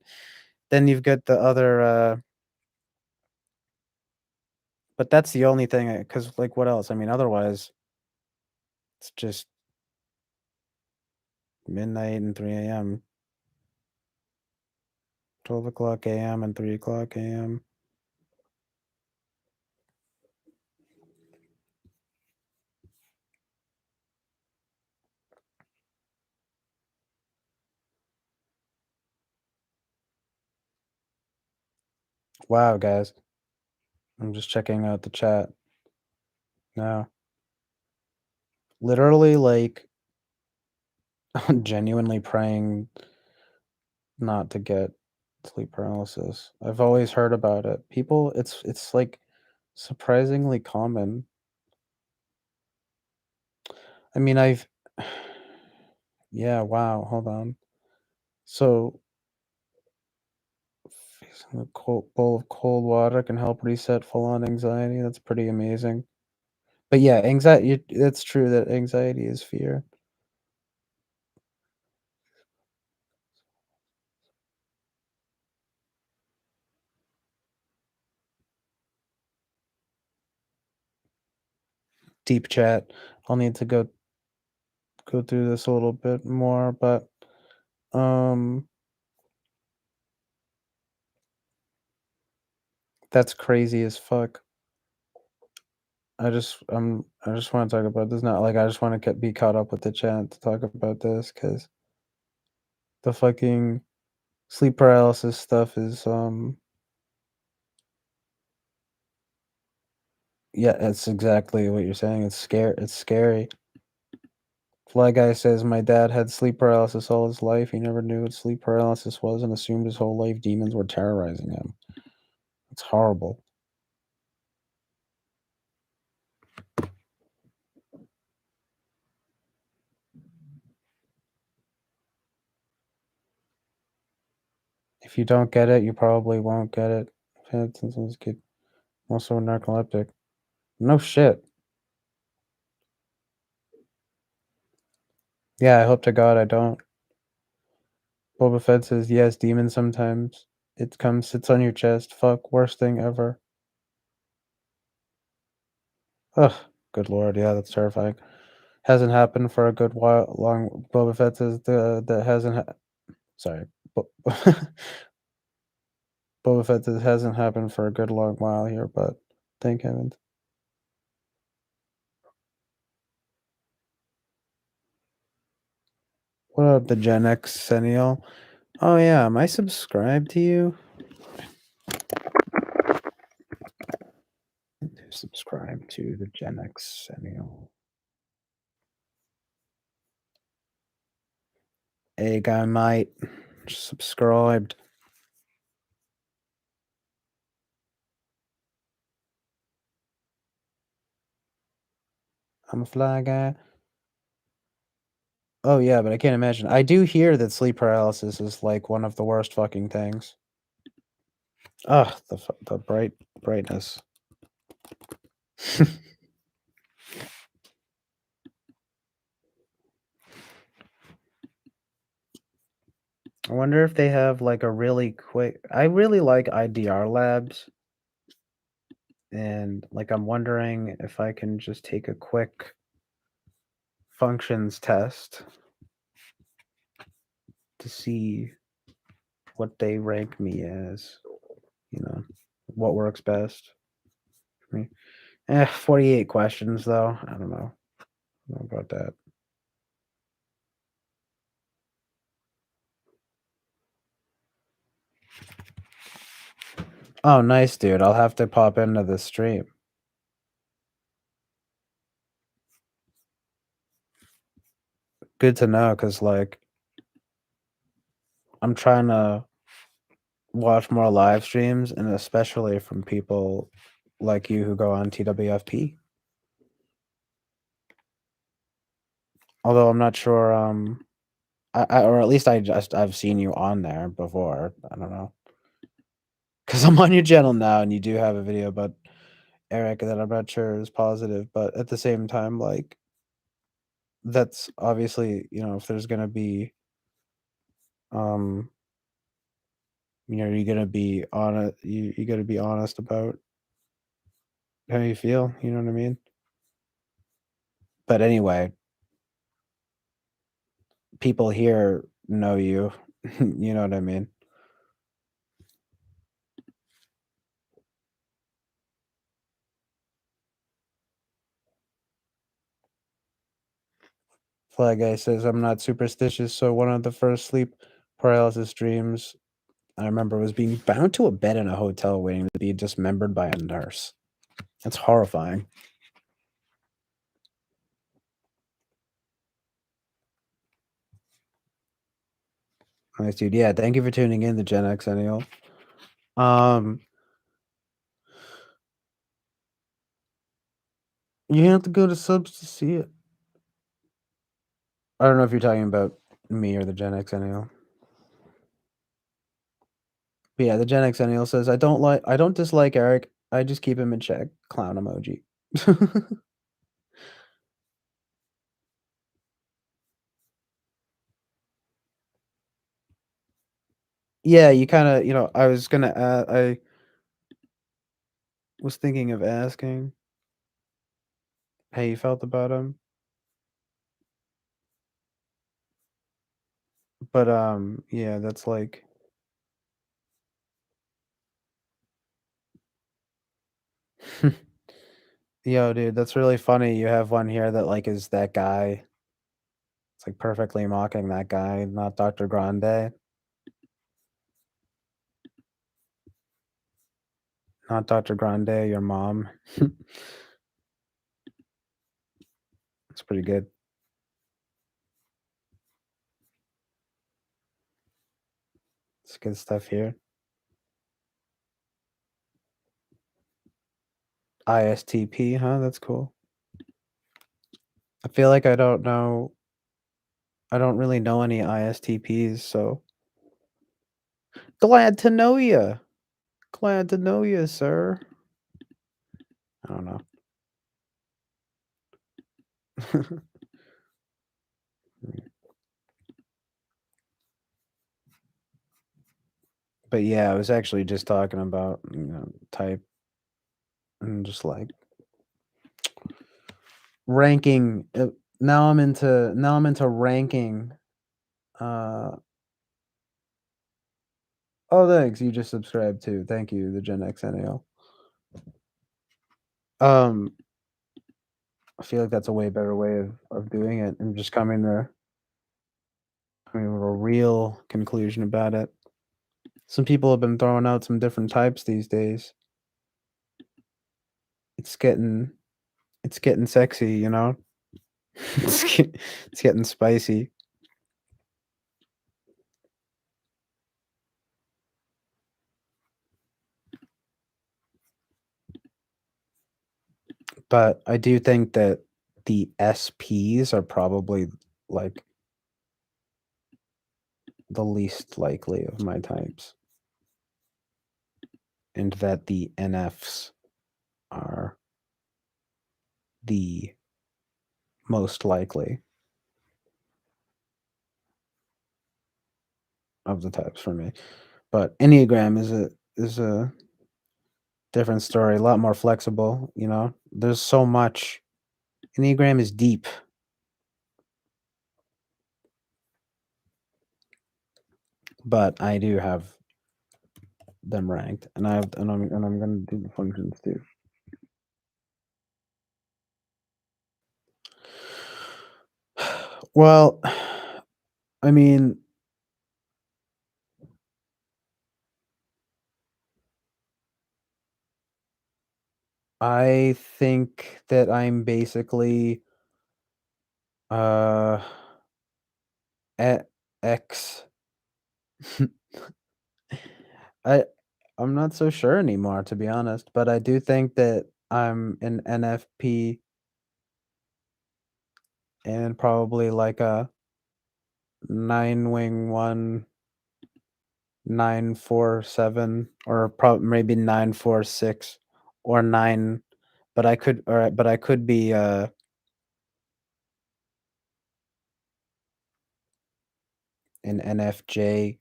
Then you've got the other, but that's the only thing, because like, what else? I mean, otherwise, it's just midnight and 3 a.m., 12 o'clock a.m. and 3 o'clock a.m. Wow, guys. I'm just checking out the chat now. Literally, like, genuinely praying not to get sleep paralysis. I've always heard about it. People, it's like surprisingly common. I mean, yeah, wow, hold on. So, facing a bowl of cold water can help reset full-on anxiety. That's pretty amazing. But yeah, anxiety, it's true that anxiety is fear. Deep chat. I'll need to go through this a little bit more, but um that's crazy as fuck. I just want to talk about this. Not like I just want to be caught up with the chat to talk about this because the fucking sleep paralysis stuff is yeah, it's exactly what you're saying. It's scary. Fly guy says my dad had sleep paralysis all his life. He never knew what sleep paralysis was and assumed his whole life demons were terrorizing him. It's horrible. If you don't get it, you probably won't get it. Since I was a kid. Also narcoleptic. No shit. Yeah, I hope to God I don't. Boba Fett says, yes, demon sometimes. It comes, sits on your chest. Fuck, worst thing ever. Ugh, good lord, yeah, that's terrifying. Hasn't happened for a good while. Long Boba Fett says that hasn't. Sorry, Boba Fett says hasn't happened for a good long while here, but thank heavens. What up, the Gen X Sennial? Oh yeah, am I subscribed to you? Subscribe to the Gen X Sennial. Hey, guy, mate, subscribed. I'm a fly guy. Oh yeah, but I can't imagine. I do hear that sleep paralysis is like one of the worst fucking things. Ugh, the brightness. I wonder if they have like a really quick. I really like IDR labs, and like I'm wondering if I can just take a quick functions test to see what they rank me as. You know, what works best for me. 48 questions though. I don't know. I don't know about that. Oh, nice, dude. I'll have to pop into the stream. Good to know, because like I'm trying to watch more live streams, and especially from people like you who go on TWFP. Although I'm not sure, or at least I've seen you on there before. I don't know, because I'm on your channel now, and you do have a video about Eric that I'm not sure is positive, but at the same time, like that's obviously, if there's gonna be, um, you're gonna be on it. You got to be honest about how you feel. You know what I mean? But anyway, people here know you. You know what I mean? Fly Guy says, I'm not superstitious, so one of the first sleep paralysis dreams I remember was being bound to a bed in a hotel waiting to be dismembered by a nurse. That's horrifying. Nice, dude. Yeah, thank you for tuning in to Gen X Annual. You have to go to subs to see it. I don't know if you're talking about me or the Gen X Annual. But yeah, the Gen X Annual says, I don't dislike Eric. I just keep him in check. Clown emoji. Yeah, you kind of, I was gonna I was thinking of asking how you felt about him. But yeah, that's like yo, dude, that's really funny. You have one here that like is that guy. It's like perfectly mocking that guy, not Dr. Grande. Not Dr. Grande, your mom. It's pretty good. It's good stuff here. ISTP, huh? That's cool. I feel like I don't really know any ISTPs, so Glad to know you. Glad to know you, sir. I don't know. But yeah, I was actually just talking about type and just like ranking. Now I'm into ranking. Uh, oh, thanks. You just subscribed too. Thank you, the Gen X NAL. Um, I feel like that's a way better way of doing it and just coming to a real conclusion about it. Some people have been throwing out some different types these days. It's getting sexy, you know? It's getting spicy. But I do think that the SPs are probably like the least likely of my types. And that the NFs are the most likely of the types for me. But Enneagram is a different story, a lot more flexible, you know. There's so much. Enneagram is deep. But I do have them ranked, and I'm gonna do the functions too. Well, I mean, I think that I'm basically uh X. I I'm not so sure anymore, to be honest, but I do think that I'm an NFP and probably like a 9-wing 947 or maybe 946 or 9, but I could be an NFJ,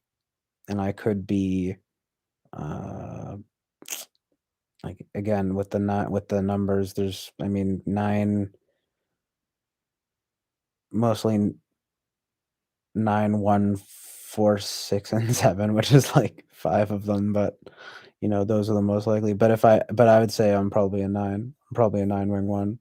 and I could be like again with the numbers. There's, I mean, 9, mostly 9, 1, 4, 6, and 7, which is like 5 of them, but those are the most likely. But I would say I'm probably a 9. I'm probably a 9-wing 1.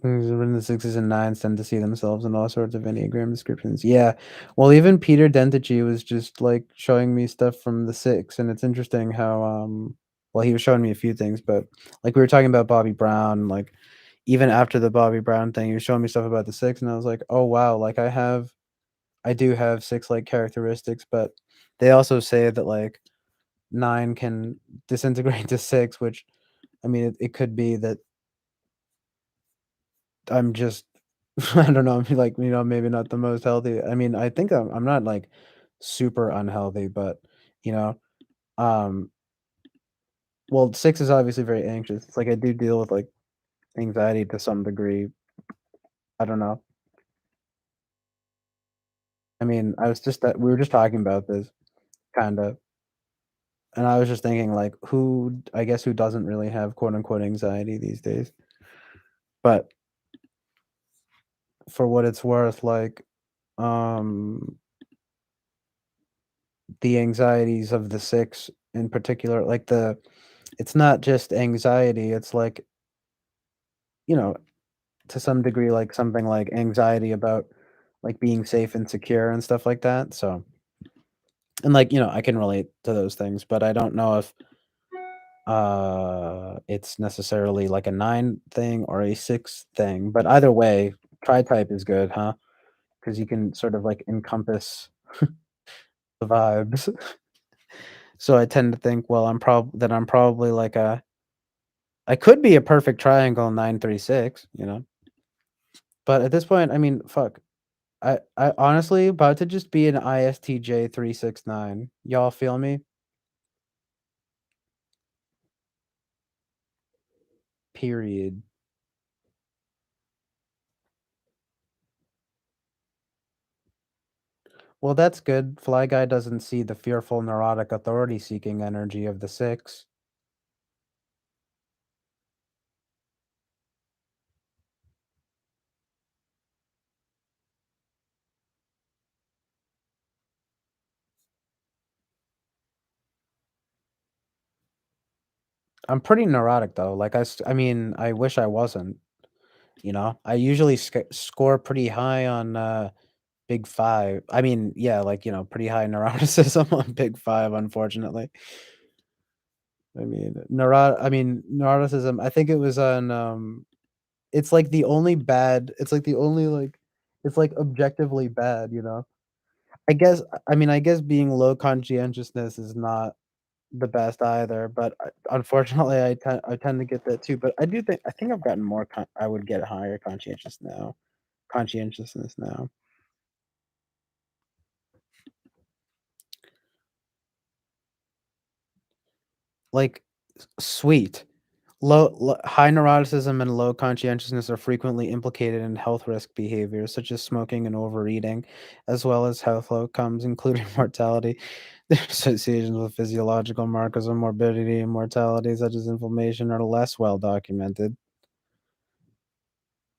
When the 6s and 9s tend to see themselves in all sorts of Enneagram descriptions. Yeah. Well, even Peter Dentici was just like showing me stuff from the 6, and it's interesting how well, he was showing me a few things, but like we were talking about Bobby Brown, like even after the Bobby Brown thing, he was showing me stuff about the 6, and I was like, "Oh wow, like I do have 6-like characteristics," but they also say that like 9 can disintegrate to 6, which, I mean, it could be that I'm just I don't know, I'm like, maybe not the most healthy. I mean, I think I'm not like super unhealthy, but you know, um well, 6 is obviously very anxious. It's like I do deal with like anxiety to some degree. I don't know. I mean, I was just that we were just talking about this kind of, and I was just thinking like I guess who doesn't really have quote unquote anxiety these days. But for what it's worth, like um the anxieties of the 6 in particular, like it's not just anxiety, it's like, you know, to some degree, like something like anxiety about like being safe and secure and stuff like that. So, and like, I can relate to those things, but I don't know if it's necessarily like a 9 thing or a 6 thing. But either way, tri-type is good, huh? Because you can sort of like encompass the vibes. So I tend to think, well, I'm probably like I could be a perfect triangle 936, But at this point, I mean, fuck. I honestly about to just be an ISTJ 369. Y'all feel me? Period. Well, that's good. Fly Guy doesn't see the fearful, neurotic, authority-seeking energy of the 6. I'm pretty neurotic though. Like I mean, I wish I wasn't. You know, I usually score pretty high on Big 5. I mean, yeah, like pretty high neuroticism on Big 5. Unfortunately, I mean, neuroticism. I think it was on. It's like the only bad. It's like the only like. It's like objectively bad. I guess. I mean, I guess being low conscientiousness is not the best either, but unfortunately, I tend to get that too. But I think I've gotten more. I would get higher conscientiousness now. Like, sweet. High neuroticism and low conscientiousness are frequently implicated in health risk behaviors such as smoking and overeating, as well as health outcomes, including mortality. Their associations with physiological markers of morbidity and mortality, such as inflammation, are less well documented.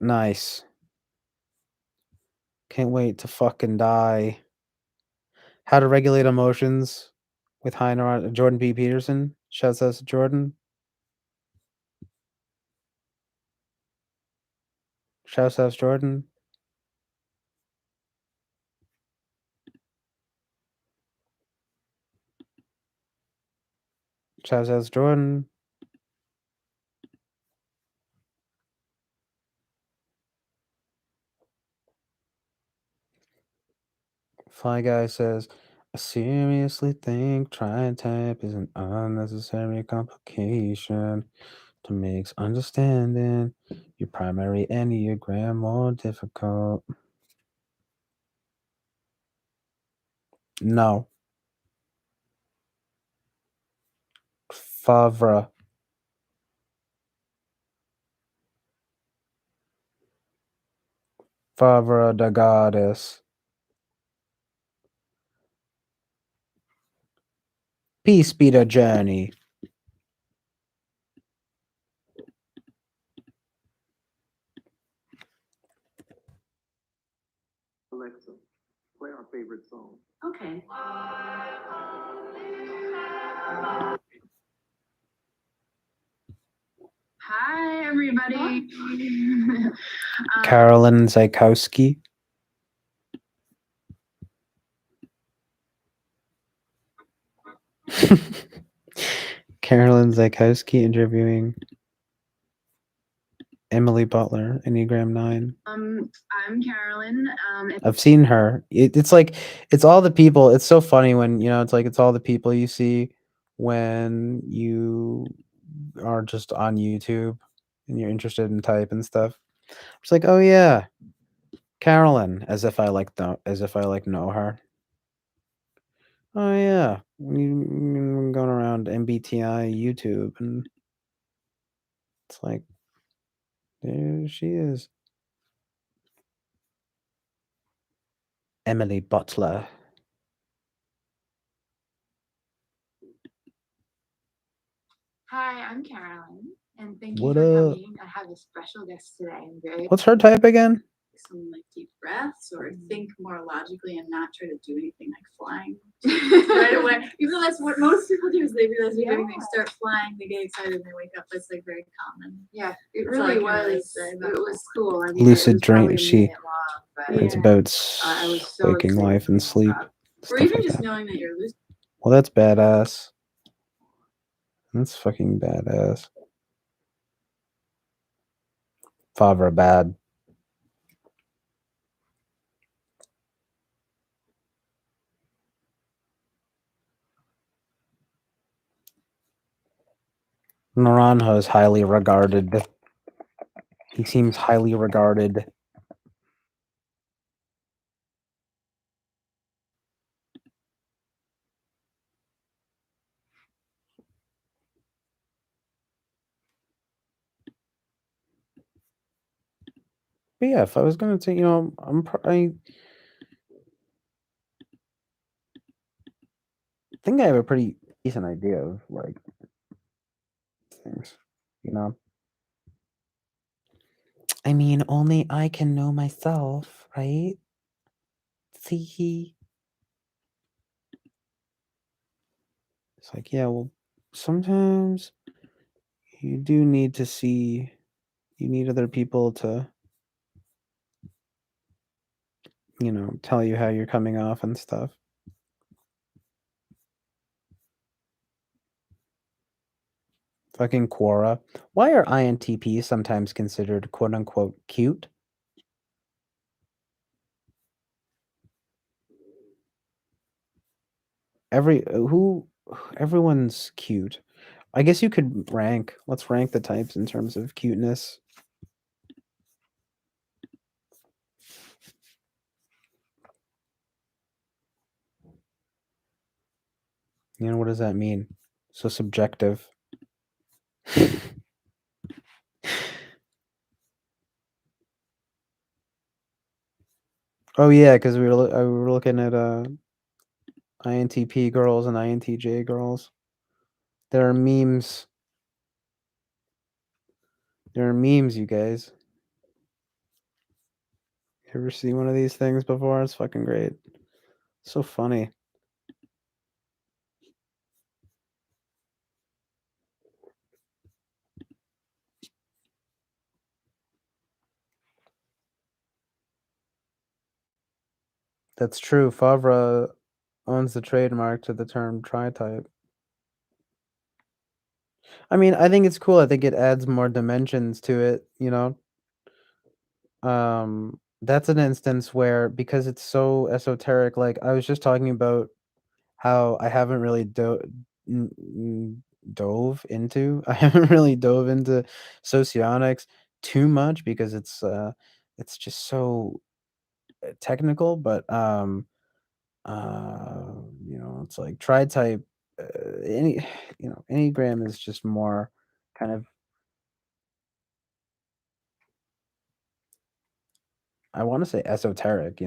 Nice. Can't wait to fucking die. How to regulate emotions with high neuron. Jordan B. Peterson. Shouts out to Jordan. Shouts out to Jordan. Shouts out to Jordan. Fly Guy says, I seriously think trying type is an unnecessary complication to makes understanding your primary Enneagram more difficult. No. Favre. Favre the goddess. Peace be the journey.
Alexa, play our favorite song.
Okay.
Hi, everybody.
Carolyn Zykowski. Carolyn Zykowski interviewing Emily Butler, Enneagram 9.
I'm Carolyn.
I've seen her. It's like it's all the people. It's so funny when it's like it's all the people you see when you are just on YouTube and you're interested in type and stuff. It's like, oh yeah, Carolyn, as if I know her. Oh yeah, going around MBTI YouTube, and it's like there she is, Emily Butler.
Hi, I'm Carolyn, and thank you
What
for
up?
coming. I have a special guest today. I'm very
What's her type again?
some deep breaths or think more logically and not try to do anything like flying right away. Even though that's what most people do is they realize they're doing things, start flying, they get excited, and they wake up. That's like very common. Yeah, it really was. It was cool. I mean,
Lucid dream. She. It's
yeah.
about
I was so
waking
excited
life and sleep.
or even just knowing that you're lucid.
Well, that's badass. That's fucking badass. Favre bad. Naranjo is highly regarded. He seems highly regarded. But yeah, if I was gonna take, I think I have a pretty decent idea of like things, you know. I mean, only I can know myself, right? See, it's like, yeah, well, sometimes you do need to see, you need other people to, tell you how you're coming off and stuff. Fucking Quora. Why are INTPs sometimes considered quote unquote cute? Everyone's cute. I guess you could rank. Let's rank the types in terms of cuteness. What does that mean? So subjective. Oh yeah, because we were looking at INTP girls and INTJ girls. There are memes. There are memes, you guys. You ever see one of these things before? It's fucking great. So funny. That's true. Favre owns the trademark to the term tri-type. I mean, I think it's cool. I think it adds more dimensions to it. That's an instance where, because it's so esoteric, like I was just talking about how I haven't really dove into I haven't really dove into socionics too much because it's just so technical, but it's like tri-type, any enneagram is just more kind of, I want to say esoteric,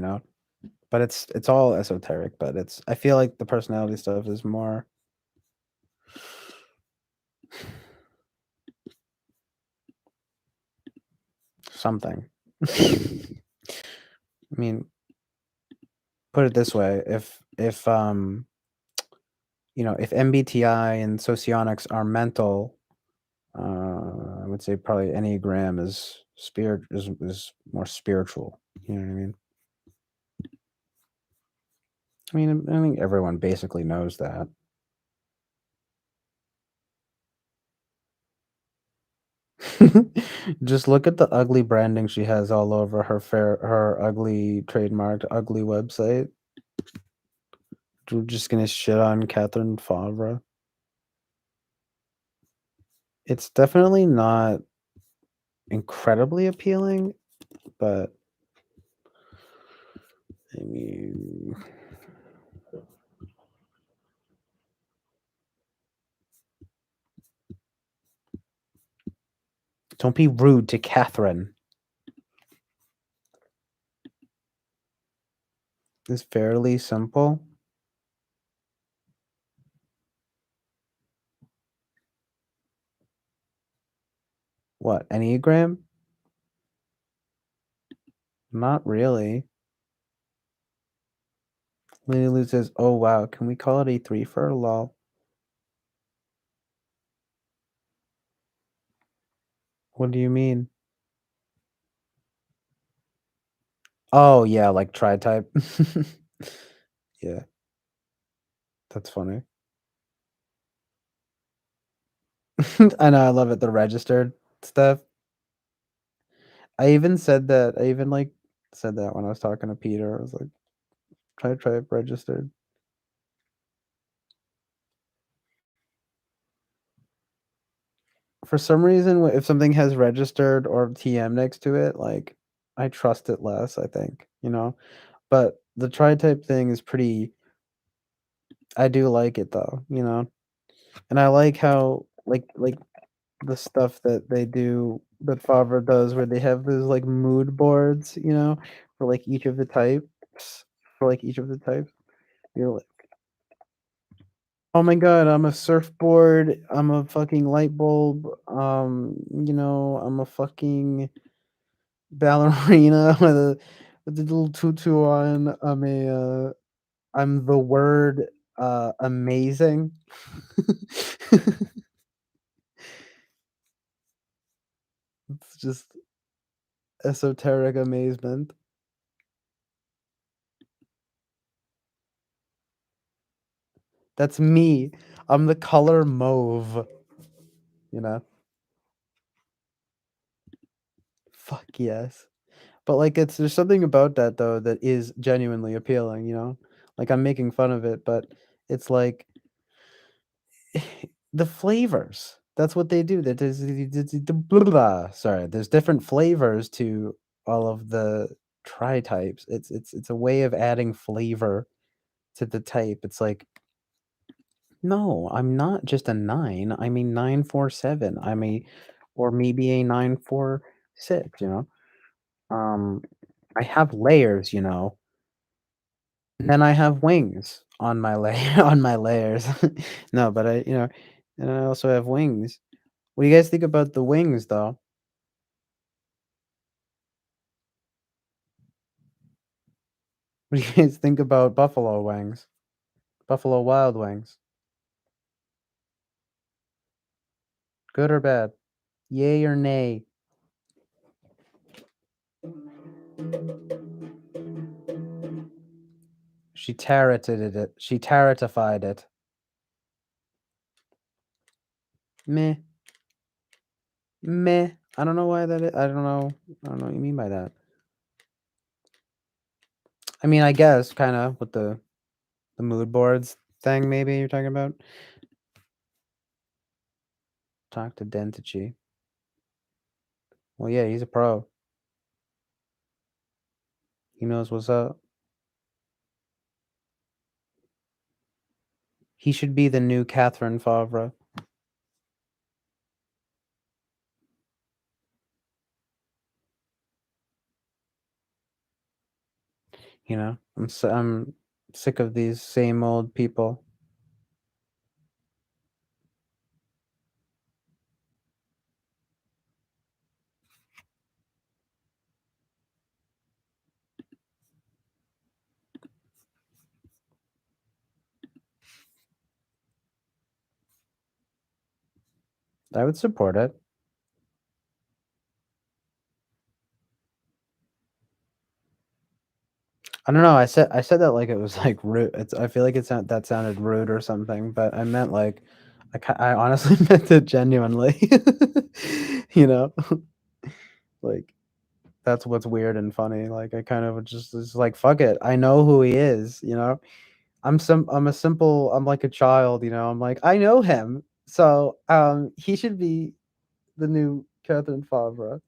but it's all esoteric, but I feel like the personality stuff is more something. I mean, put it this way, if MBTI and socionics are mental, I would say probably Enneagram is more spiritual. You know what I mean? I mean, I think everyone basically knows that. Just look at the ugly branding she has all over her ugly trademarked ugly website. We're just gonna shit on Catherine Favre. It's definitely not incredibly appealing, but I mean, don't be rude to Catherine. It's fairly simple. What, Enneagram? Not really. Lily Lou says, "Oh wow, can we call it a 3 for lol?" What do you mean? Oh yeah, like tri-type. Yeah, that's funny. I know, I love it. The registered stuff. I even said that. I even like said that when I was talking to Peter. I was like, tri-type registered. For some reason, if something has registered or TM next to it, like I trust it less, I think. But the tri-type thing is pretty, I do like it though. And I like how like the stuff that they do that Favre does, where they have those like mood boards, you know, for like each of the types, for like each of the types. You're like, oh my god, I'm a surfboard, I'm a fucking light bulb, you know, I'm a fucking ballerina with a little tutu on. I'm the word amazing. It's just esoteric amazement. That's me. I'm the color mauve. You know? Fuck yes. But like there's something about that though that is genuinely appealing, you know? Like I'm making fun of it, but it's like the flavors. That's what they do. That sorry, there's different flavors to all of the tri types. It's a way of adding flavor to the type. It's like, no, I'm not just a 9. I'm a 947. Or maybe a 946, you know? I have layers, you know. And then I have wings on my on my layers. No, but I, you know, and I also have wings. What do you guys think about the wings, though? What do you guys think about buffalo wings? Buffalo Wild Wings? Good or bad? Yay or nay? She tarotted it. She tarotified it. Meh. Meh. I don't know why that is. I don't know. I don't know what you mean by that. I mean, I guess kind of with the mood boards thing. Maybe you're talking about. Talk to Dentici. Well, yeah, he's a pro. He knows what's up. He should be the new Catherine Favre. You know, I'm sick of these same old people. I would support it. I don't know. I said that like it was like rude. I feel like that sounded rude or something, but I meant like I honestly meant it genuinely. You know, like that's what's weird and funny. Like I kind of just like fuck it. I know who he is. You know, I'm like a child. You know, I'm like I know him. So he should be the new Catherine Favre.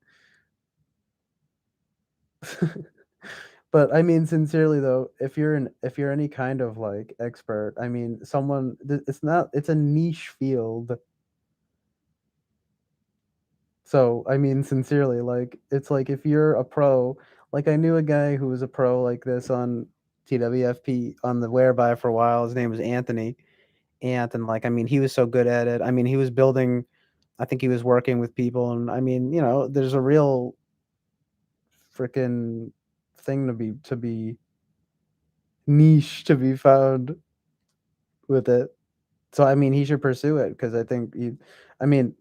But I mean, sincerely though, if you're any kind of like expert, I mean, it's a niche field. So I mean, sincerely, like it's like if you're a pro, like I knew a guy who was a pro like this on TWFP on the whereby for a while. His name was Anthony. And like I mean, he was so good at it. I mean, he was building. I think he was working with people, and I mean, you know, there's a real freaking thing to be niche to be found with it. So I mean, he should pursue it because I think he. I mean,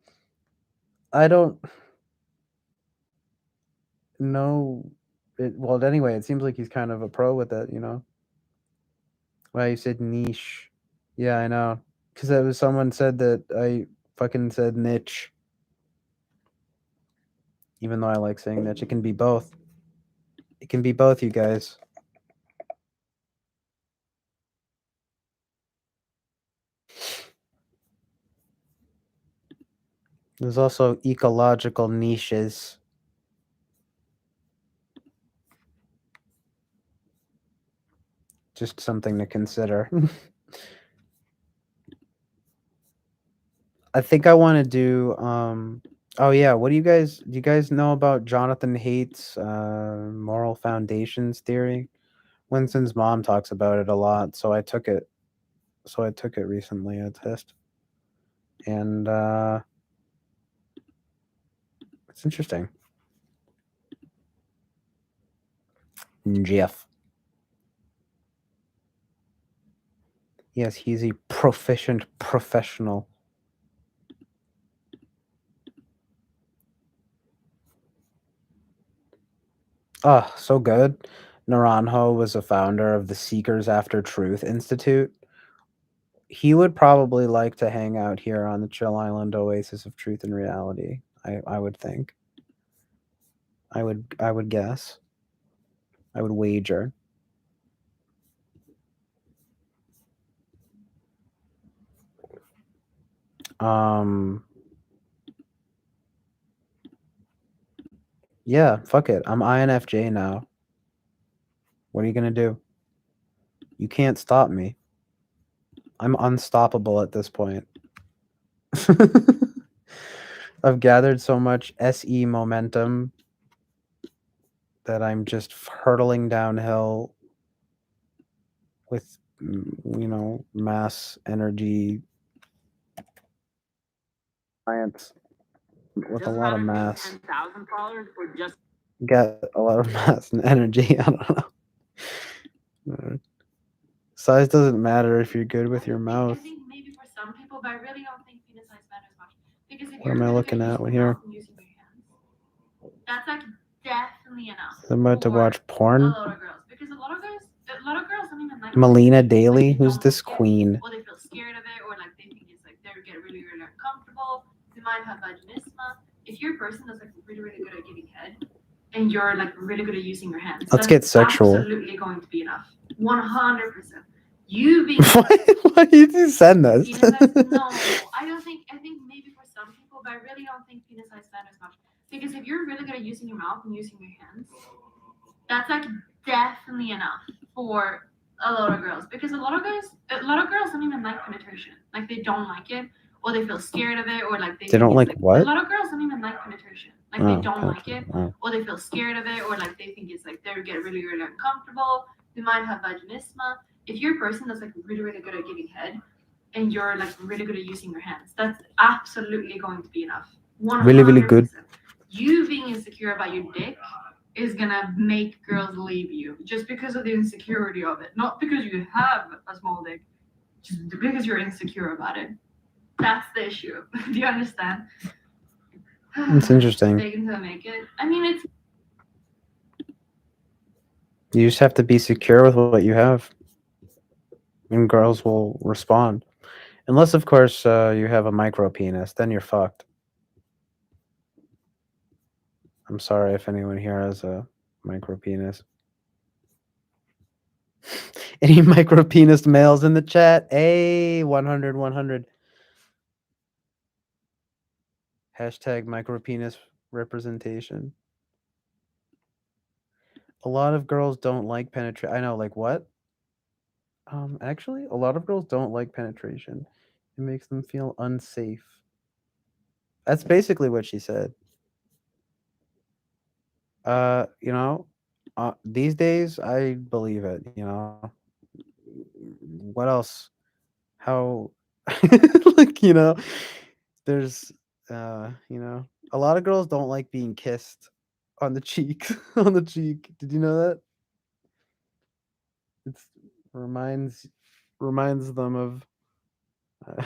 I don't know. Well, anyway, it seems like he's kind of a pro with it. You know, why you said niche? Yeah, I know. Because it was someone said that I fucking said niche, even though I like saying niche. It can be both. It can be both, you guys. There's also ecological niches. Just something to consider. I think I want to do. Oh yeah, what do you guys know about Jonathan Haidt's moral foundations theory? Winston's mom talks about it a lot, so I took it. So I took it recently, a test, and it's interesting. Jeff. Yes, he's a proficient professional. Oh, so good. Naranjo was a founder of the Seekers After Truth Institute. He would probably like to hang out here on the Chill Island Oasis of Truth and Reality. I would think. I would guess. I would wager. Um Yeah, fuck it. I'm INFJ now. What are you gonna do? You can't stop me. I'm unstoppable at this point. I've gathered so much SE momentum that I'm just hurtling downhill with, mass energy science with a lot of mass. Get a lot of mass and energy. I don't know. Size doesn't matter if you're good with your mouth.
I think maybe for some people, but I really don't think penis size matters much. Because if
What
you're
am I
really
looking
good
at
using
here?
your mouth and using your hands, that's like definitely enough.
I'm about to
for
watch porn.
A lot of girls, because a lot of girls don't even like
Melina
penetration.
Daly,
Like, they
who's
don't
this
like it,
queen?
or they feel scared of it, or like they think it's like they get really, really uncomfortable. They might have vaginismus. If you're a person that's like really, really good at giving head, and you're like really good at using your hands,
Let's
that's
get sexual.
absolutely going to be enough. 100%. You being
Why did you send this?
penis size? No, I don't think. I think maybe for some people, but I really don't think penis size matters much. Because if you're really good at using your mouth and using your hands, that's like definitely enough for a lot of girls. Because a lot of girls don't even like penetration. Like they don't like it, or they feel scared of it, or like
They don't like
A
what?
lot of girls don't even like penetration. Like
Oh,
they don't like it,
oh.
or they feel scared of it, or like they think it's like they get really, really uncomfortable. They might have vaginismus. If you're a person that's like really, really good at giving head, and you're like really good at using your hands, that's absolutely going to be enough. 100%.
Really, really good.
You being insecure about your dick is gonna make girls leave you just because of the insecurity of it, not because you have a small dick, just because you're insecure about it. That's the issue. Do you understand?
It's interesting.
Taken to make it. I mean, it's
You just have to be secure with what you have, and girls will respond. Unless, of course, you have a micro penis, then you're fucked. I'm sorry if anyone here has a micro penis. Any micro penis males in the chat? Hey, 100, 100. Hashtag micro penis representation. A lot of girls don't like penetration. I know, like what? Actually, a lot of girls don't like penetration. It makes them feel unsafe. That's basically what she said. These days I believe it. What else? How like, there's a lot of girls don't like being kissed on the cheek. On the cheek. Did you know that? It's reminds them of uh,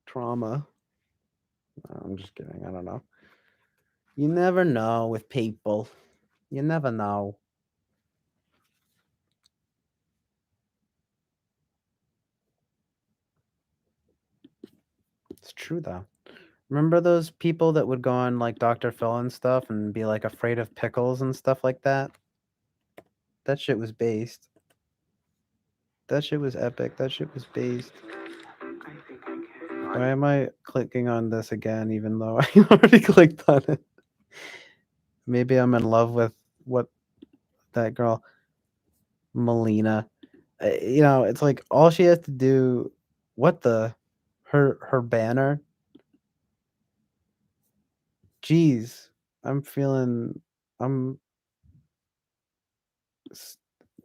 trauma. I'm just kidding. I don't know. You never know with people. You never know. It's true though. Remember those people that would go on like Dr. Phil and stuff and be like afraid of pickles and stuff like that? That shit was based. That shit was epic. That shit was based. Why am I clicking on this again even though I already clicked on it? Maybe I'm in love with what that girl Melina. It's like all she has to do. What the? her banner. Jeez, I'm feeling. I'm.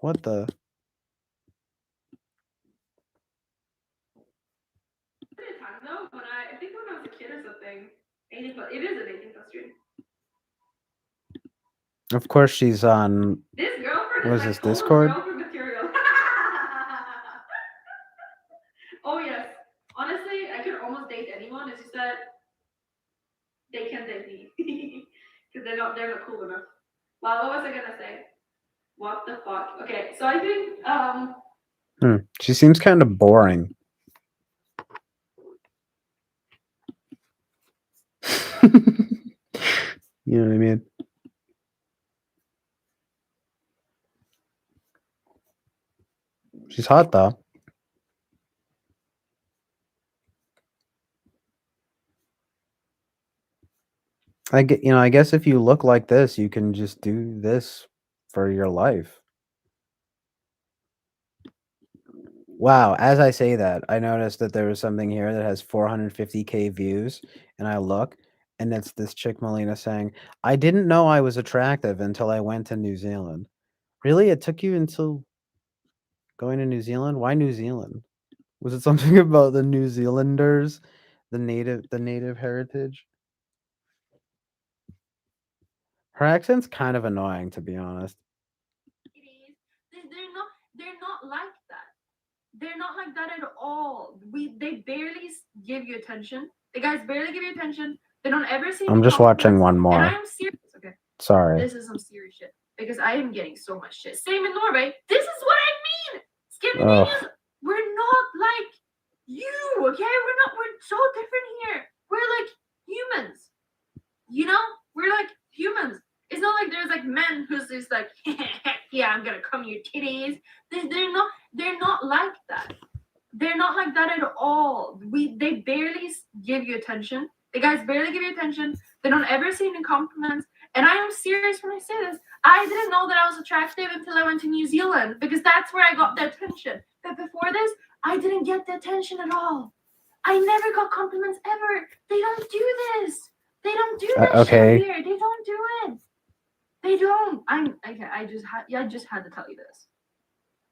What the?
No, but I think when I was a kid or something, 18 plus, it is an 18 plus stream.
Of course, she's on.
This girlfriend
What
is
is
like
this,
total
Discord?
girlfriend material. Oh yes, honestly, I could almost date anyone. It's just that they can't date me because they're not cool enough. Well, what was I gonna say? What the fuck? Okay, so I think
She seems kind of boring. You know what I mean? She's hot though. I get, I guess if you look like this, you can just do this for your life. Wow, as I say that, I noticed that there was something here that has 450K views, and I look, and it's this chick Melina saying, "I didn't know I was attractive until I went to New Zealand." Really? It took you until going to New Zealand? Why New Zealand? Was it something about the New Zealanders, the native heritage? Her accent's kind of annoying, to be honest.
they're not like that. They're not like that at all. They barely give you attention. The guys barely give you attention. They don't ever see.
I'm just watching one
And
more.
I am serious. Okay.
Sorry.
This is some serious shit because I am getting so much shit. Same in Norway. This is what I mean. Scandinavians, we're not like you. Okay, we're so different here. We're like humans. You know, we're like humans. It's not like there's like men who's just like, yeah, I'm gonna come your titties. They're not like that. They're not like that at all. They barely give you attention. The guys barely give you attention. They don't ever see any compliments. And I am serious when I say this. I didn't know that I was attractive until I went to New Zealand because that's where I got the attention. But before this, I didn't get the attention at all. I never got compliments ever. They don't do this. They don't do that
okay.
shit here. They don't do it. They don't. I just had to tell you this.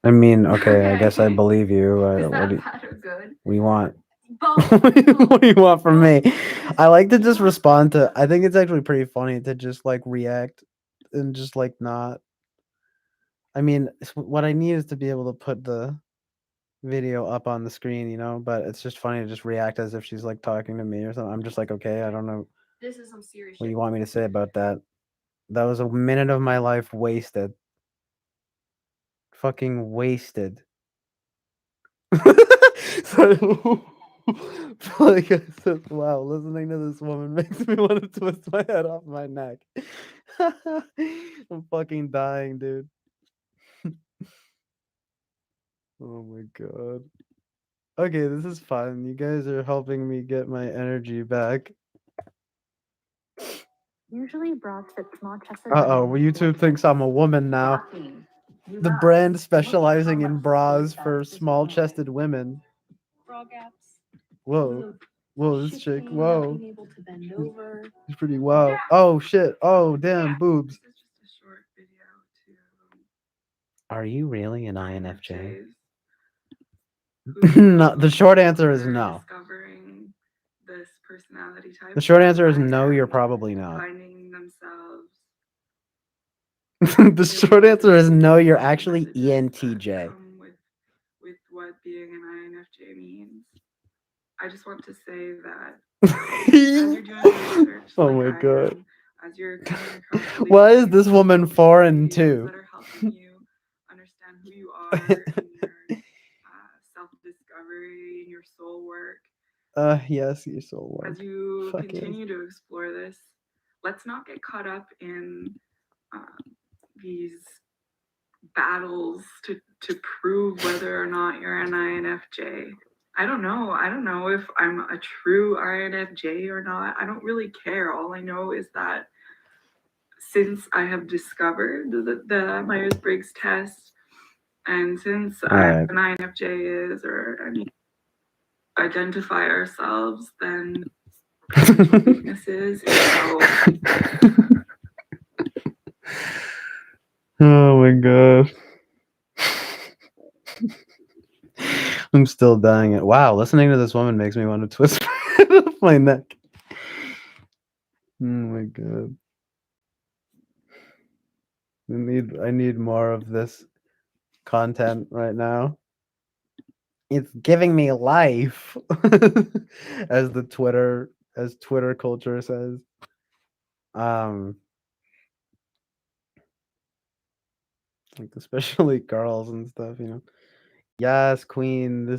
I mean, okay, I guess I believe you.
Is
What
that
do
bad or good?
you want?
Both.
What do you want from me? I like to just respond to. I think it's actually pretty funny to just like react and just like not. I mean, what I need is to be able to put the video up on the screen, but it's just funny to just react as if she's like talking to me or something. I'm just like, okay, I don't know
This is some serious
what
shit.
you want me to say about that. That was a minute of my life wasted. Fucking wasted. Sorry. Like I said, wow, listening to this woman makes me want to twist my head off my neck. I'm fucking dying, dude. Oh my god. Okay, this is fun. You guys are helping me get my energy back.
Usually bras fit small chested
Uh-oh,
women
well, YouTube thinks I'm a woman now. The brand specializing in bras for small-chested women.
Bra gaps.
Whoa. Whoa, this chick.
Shifting,
Whoa.
not being able to bend over.
She's pretty wow. Oh, shit. Oh, damn, boobs.
This is just a short video to
Are you really an INFJ?
INFJs.
No, the short answer is no.
Discovering this personality type.
The short answer is no, you're probably not.
Finding themselves.
The short answer is no, you're actually ENTJ.
Come with what being an INFJ means. I just want to say that as you're doing research,
Oh
like
my
I
god.
am, as you're coming across
Why is this woman foreign too?
that are helping you understand who you are in your self-discovery, in your soul work.
Yes, your soul work.
As you
Fuck
continue to explore this, let's not get caught up in these battles to prove whether or not you're an INFJ. I don't know if I'm a true INFJ or not. I don't really care. All I know is that since I have discovered the Myers-Briggs test, and since I'm an INFJ is, or I mean,
identify ourselves, then potential weaknesses is so
Oh my god. I'm still dying it. Wow, listening to this woman makes me want to twist my neck. Oh my god. I need more of this content right now. It's giving me life. as Twitter culture says. Like especially girls and stuff, you know. Yes, queen,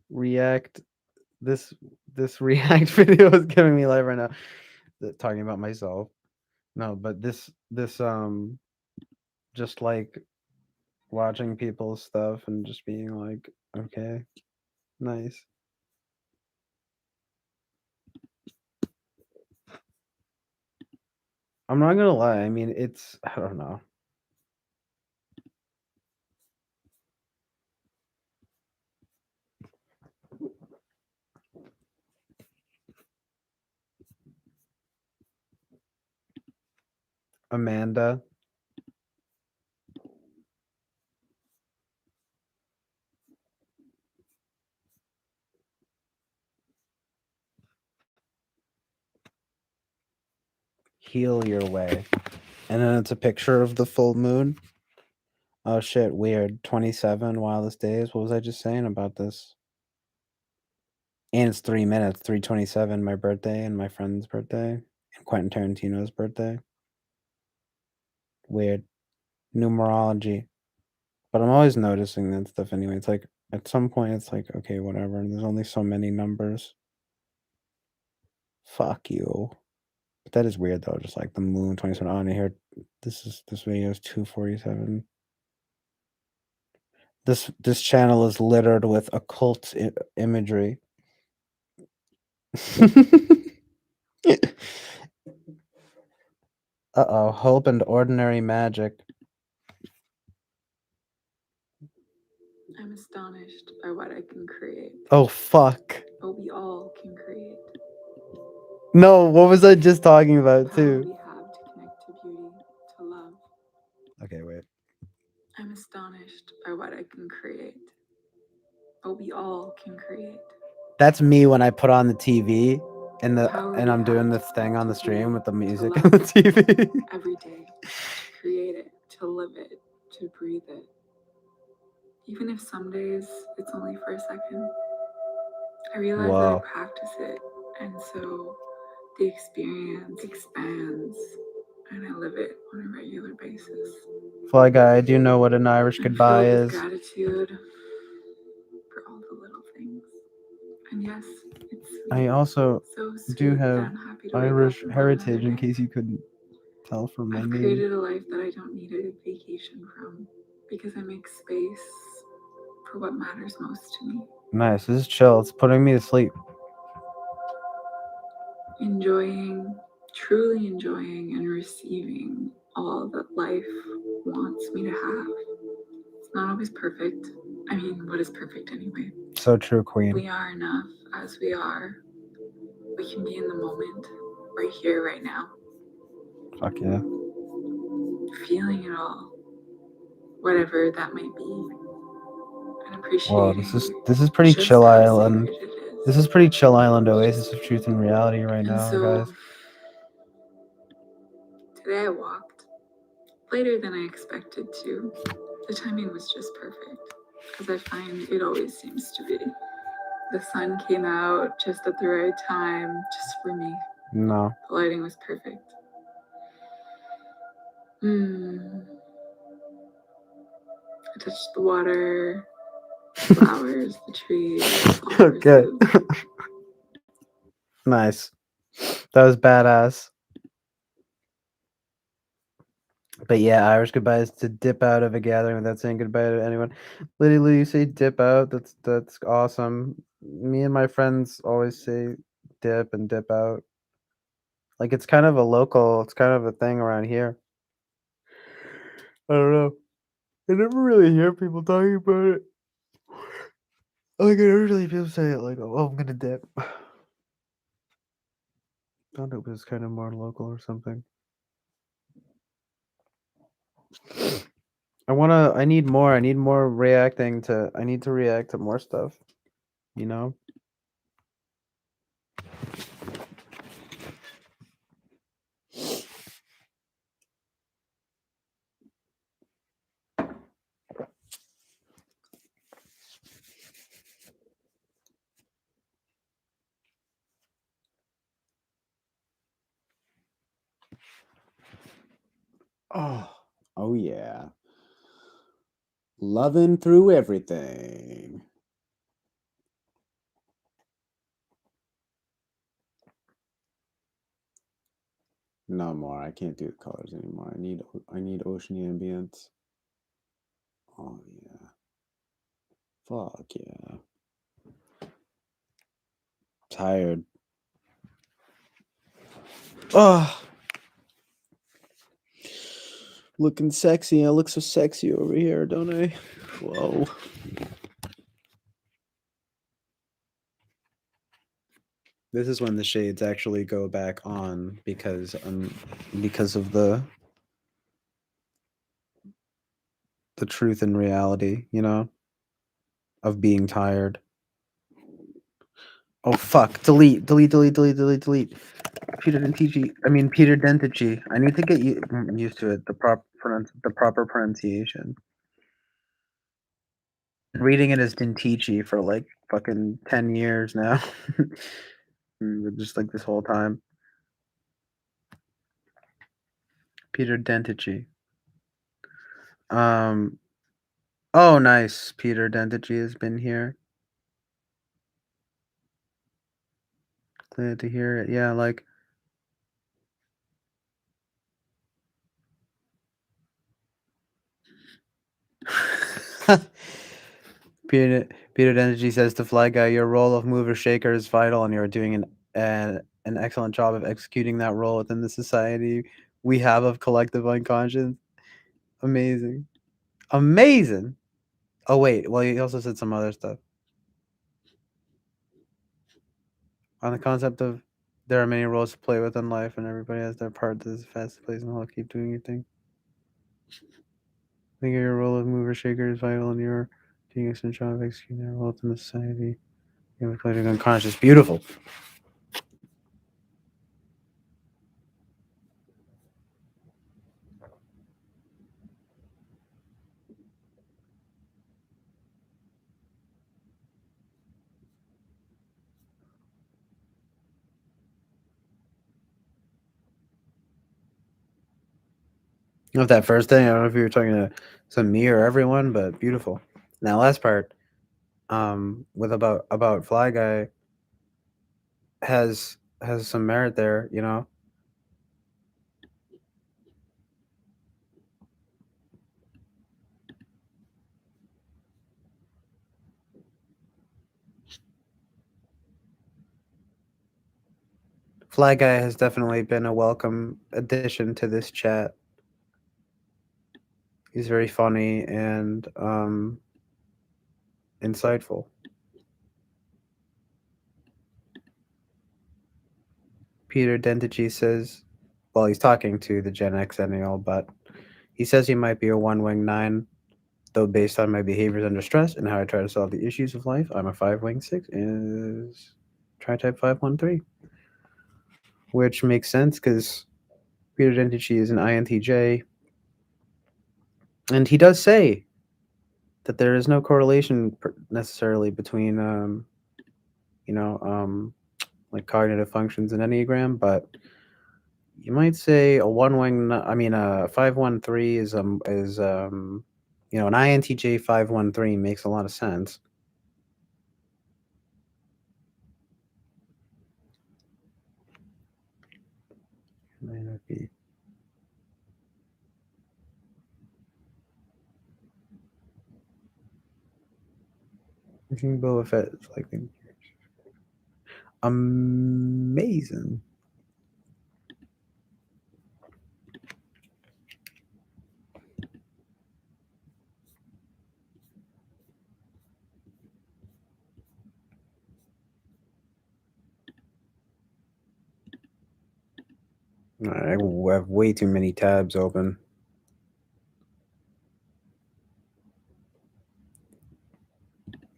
react this react video is giving me life right now. Talking about myself. No, but this just like watching people's stuff and just being like, okay, nice. I'm not gonna lie, I mean it's I don't know. Amanda. Heal your way. And then it's a picture of the full moon. Oh shit, weird. 27 wildest days. What was I just saying about this? And it's 3 minutes, 3:27, my birthday and my friend's birthday, and Quentin Tarantino's birthday. Weird. Numerology. But I'm always noticing that stuff anyway. It's like at some point it's like, okay, whatever. And there's only so many numbers. Fuck you. But that is weird though, just like the moon 27 on here. This video is 2:47. This channel is littered with occult imagery. Uh-oh, hope and ordinary magic.
I'm astonished by what I can create.
Oh fuck.
What we all can create.
No, what was I just talking about too?
We have to connect to beauty, to love.
Okay, wait.
I'm astonished by what I can create. What we all can create.
That's me when I put on the TV and I'm doing this thing on the stream with the music on the TV.
Every day. To create it, to live it, to breathe it. Even if some days it's only for a second. I realize that I practice it, and so the experience expands, and I live it on a regular basis.
Fly Guy, do you know what an Irish goodbye
Filled with
is?
gratitude for all the little things. And yes, it's sweet.
I also
So sweet
do
that
have
I'm happy to wake up
Irish
and love
heritage,
another
in
day.
case you couldn't tell from my
I've
name.
created a life that I don't need a vacation from, because I make space for what matters most to me.
Nice, this is chill. It's putting me to sleep.
Enjoying, truly enjoying and receiving all that life wants me to have. It's not always perfect. I mean, what is perfect anyway?
So true, queen.
We are enough as we are. We can be in the moment, right here, right now.
Fuck yeah.
Feeling it all, whatever that might be. And appreciating.
Whoa, this is pretty
just
chill
how
island.
sacred it is.
This is pretty chill island Oasis of truth and reality right
And
now,
so,
guys.
today I walked later than I expected to. The timing was just perfect, as I find it always seems to be. The sun came out just at the right time, just for me.
No.
The lighting was perfect. I touched the water, the flowers, the trees, the
Okay.
horses.
Nice. That was badass. But yeah, Irish goodbye is to dip out of a gathering without saying goodbye to anyone. Literally, you say dip out. That's awesome. Me and my friends always say dip and dip out. Like it's kind of a thing around here. I don't know. I never really hear people talking about it. Like usually people say like, "Oh, I'm gonna dip." Thought it was kind of more local or something. I need more. I need more reacting to. I need to react to more stuff. You know. Oh. Oh yeah. Loving through everything. No more. I can't do the colors anymore. I need ocean ambience. Oh yeah. Fuck yeah. Tired. Oh. Looking sexy. I look so sexy over here, don't I? Whoa. This is when the shades actually go back on because of the truth and reality, you know, of being tired. Oh fuck! Delete. Peter Dentici. I mean Peter Dentici. I need to get used to it. The proper pronunciation. Reading it as Dentici for like fucking 10 years now. Just like this whole time. Peter Dentici. Oh, nice. Peter Dentici has been here. Glad to hear it. Yeah, like. Peter Dentici says to Fly Guy, "Your role of mover shaker is vital, and you're doing an excellent job of executing that role within the society we have of collective unconscious." Amazing, amazing. Oh wait, well he also said some other stuff on the concept of there are many roles to play with in life, and everybody has their part. This is the fastest place in the world. Keep doing your thing. I think your role of mover shaker is vital, and you're doing an excellent job of executing that role within the society you have of collective unconscious. Beautiful. Of that first thing, I don't know if you were talking to me or everyone, but beautiful. And that last part, with about Fly Guy has some merit there, you know. Fly Guy has definitely been a welcome addition to this chat. He's very funny and insightful. Peter Dentici says, well, he's talking to the Gen X Xennial, but he says he might be a one wing 9, though based on my behaviors under stress and how I try to solve the issues of life, I'm a 5 wing 6 is tri-type 513, which makes sense because Peter Dentici is an INTJ, and he does say that there is no correlation necessarily between, you know, like cognitive functions in Enneagram, but you might say a one wing. I mean, a 513 is you know, an INTJ 513 makes a lot of sense. Might not be. I think Boba Fett is like amazing. I have way too many tabs open.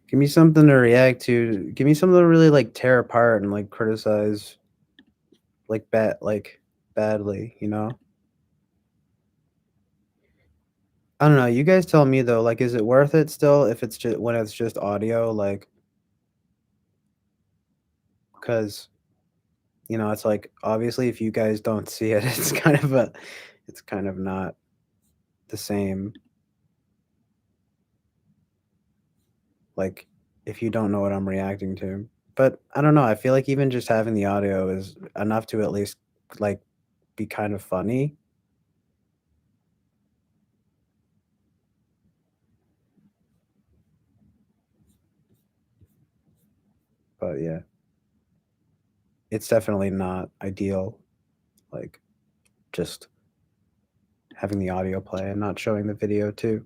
Give me something to react to. Give me something to really like tear apart and like criticize like badly, you know? I don't know. You guys tell me though, like is it worth it still if it's just when it's just audio like cuz you know, it's like obviously if you guys don't see it, it's kind of not the same. Like if you don't know what I'm reacting to. But I don't know. I feel like even just having the audio is enough to at least like be kind of funny. But yeah, it's definitely not ideal. Like just having the audio play and not showing the video too.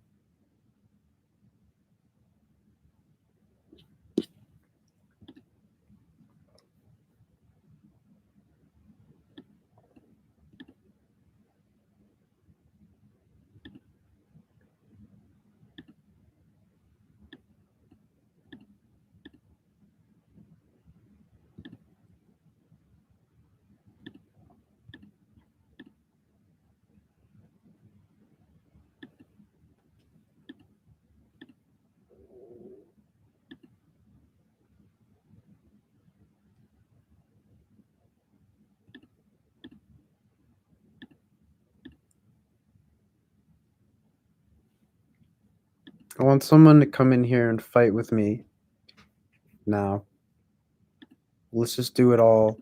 I want someone to come in here and fight with me now. Let's just do it all.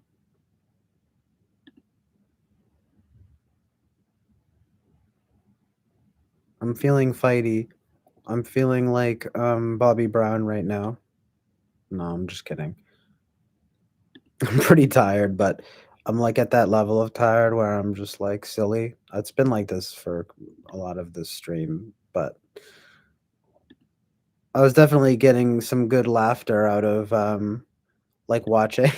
I'm feeling fighty. I'm feeling like Bobby Brown right now. No, I'm just kidding. I'm pretty tired, but I'm like at that level of tired where I'm just like silly. It's been like this for a lot of this stream, but I was definitely getting some good laughter out of like watching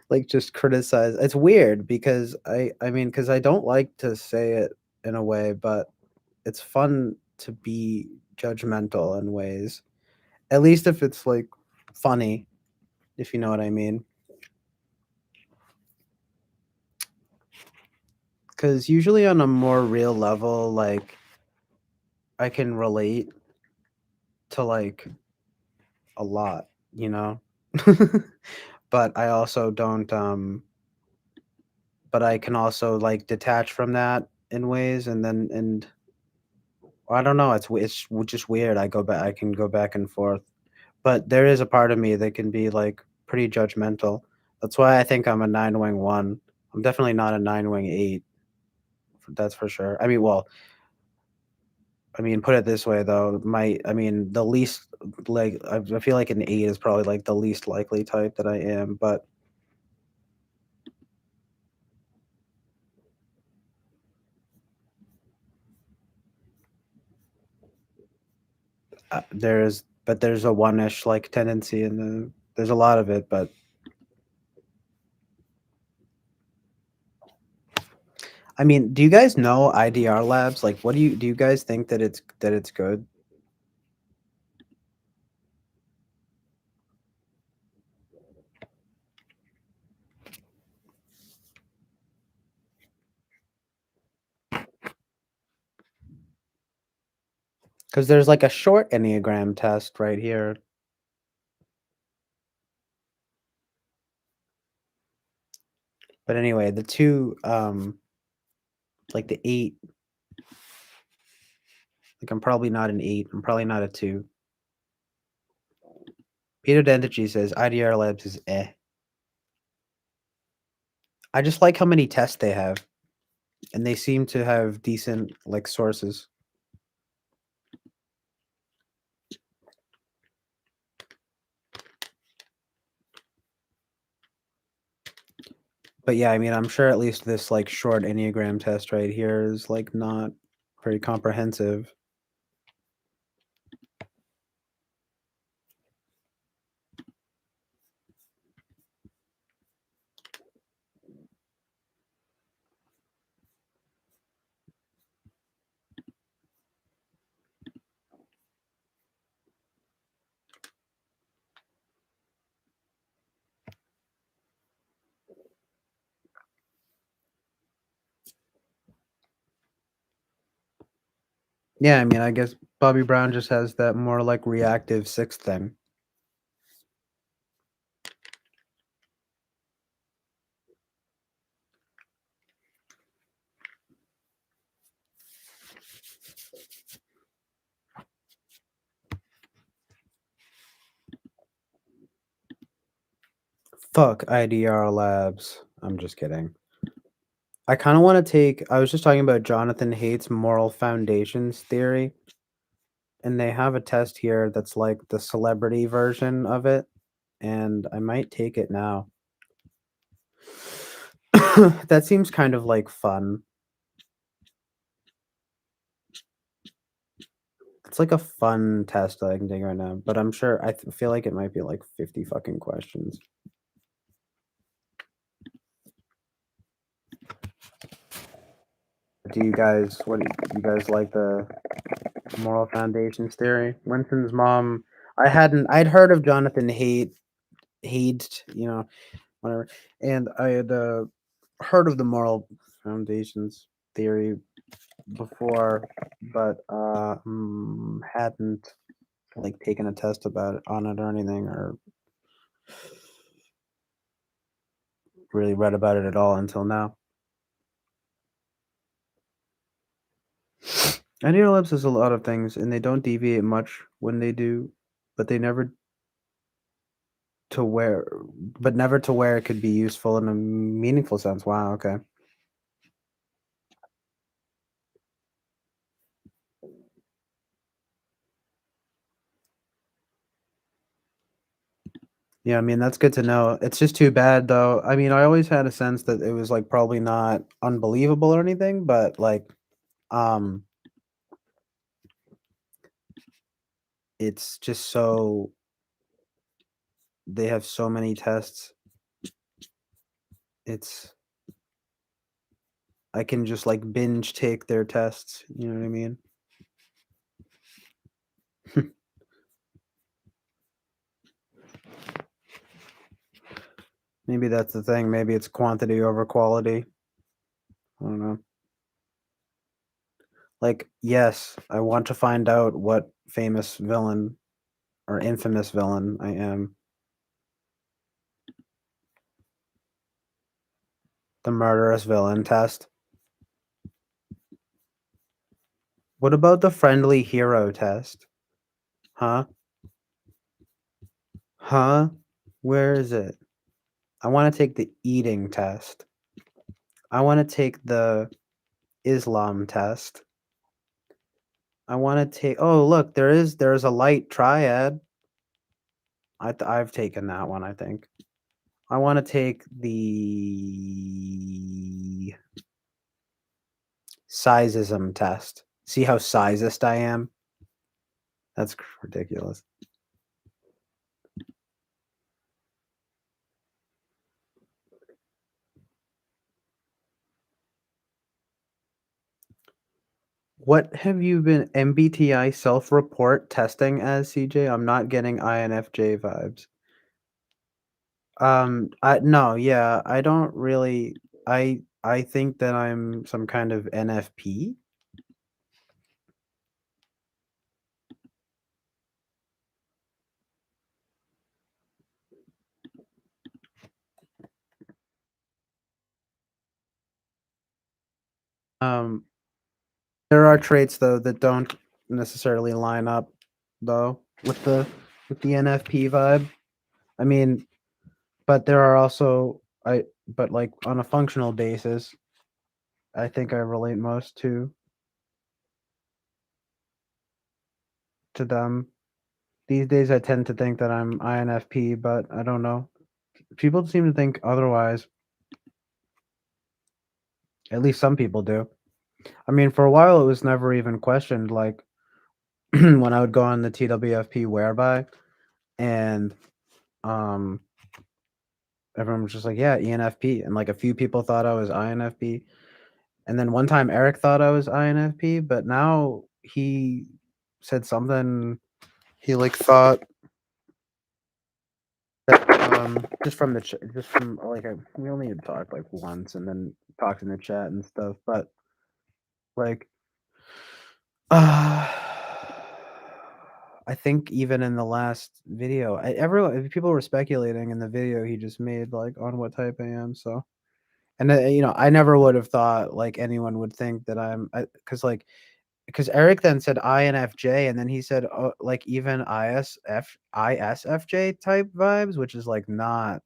like just criticize. It's weird because I mean cuz I don't like to say it in a way, but it's fun to be judgmental in ways. At least if it's like funny, if you know what I mean. Cuz usually on a more real level like I can relate to like a lot, you know? But I also don't but I can also like detach from that in ways and I don't know, just weird. I can go back and forth. But there is a part of me that can be like pretty judgmental. That's why I think I'm a 9 wing 1. I'm definitely not a 9 wing 8. That's for sure. I mean, put it this way though, the least like I feel like an 8 is probably like the least likely type that I am, but there's a one-ish like tendency in there's a lot of it, but I mean, do you guys know IDR labs? Like what do you guys think that it's good? Because there's like a short Enneagram test right here. But anyway, the two, like the 8, like I'm probably not an 8. I'm probably not a 2. Peter Dentici says IDR Labs is eh. I just like how many tests they have, and they seem to have decent like sources. But yeah, I mean, I'm sure at least this like short Enneagram test right here is like not very comprehensive. Yeah, I mean, I guess Bobby Brown just has that more like reactive sixth thing. Fuck IDR Labs. I'm just kidding. I kind of want to take. I was just talking about Jonathan Haidt's moral foundations theory, and they have a test here that's like the celebrity version of it, and I might take it now. That seems kind of like fun. It's like a fun test that I can take right now, but I'm sure feel like it might be like 50 fucking questions. Do you guys like the moral foundations theory? Winston's mom, I'd heard of Jonathan Haidt, whatever, and I had heard of the moral foundations theory before, but hadn't like taken a test about it on it or anything, or really read about it at all until now. Ideal says a lot of things, and they don't deviate much when they do, but never to where it could be useful in a meaningful sense. Wow. Okay. Yeah, I mean, that's good to know. It's just too bad though. I mean, I always had a sense that it was like probably not unbelievable or anything, but like it's just so they have so many tests. I can just like binge take their tests, you know what I mean? Maybe that's the thing. Maybe it's quantity over quality. I don't know. Like, yes, I want to find out what famous villain or infamous villain I am. The murderous villain test. What about the friendly hero test? Huh? Huh? Where is it? I want to take the eating test. I want to take the Islam test. I want to take. Oh, look, there's a light triad. I've taken that one, I think. I want to take the sizeism test. See how sizist I am? That's ridiculous. What have you been MBTI self-report testing as, CJ? I'm not getting INFJ vibes. No, yeah, I don't really. I think that I'm some kind of NFP. There are traits though that don't necessarily line up though with the NFP vibe. I mean, but there are also but like on a functional basis, I think I relate most to them. These days I tend to think that I'm INFP, but I don't know. People seem to think otherwise. At least some people do. I mean, for a while it was never even questioned. Like when I would go on the TWFP whereby, and everyone was just like, "Yeah, ENFP," and like a few people thought I was INFP, and then one time Eric thought I was INFP, but now he said something. He like thought that just from like we only had talked like once, and then talked in the chat and stuff, but like I think even in the last video, everyone people were speculating in the video he just made like on what type I am. So, and I never would have thought like anyone would think that because Eric then said INFJ, and then he said like even ISFJ type vibes, which is like not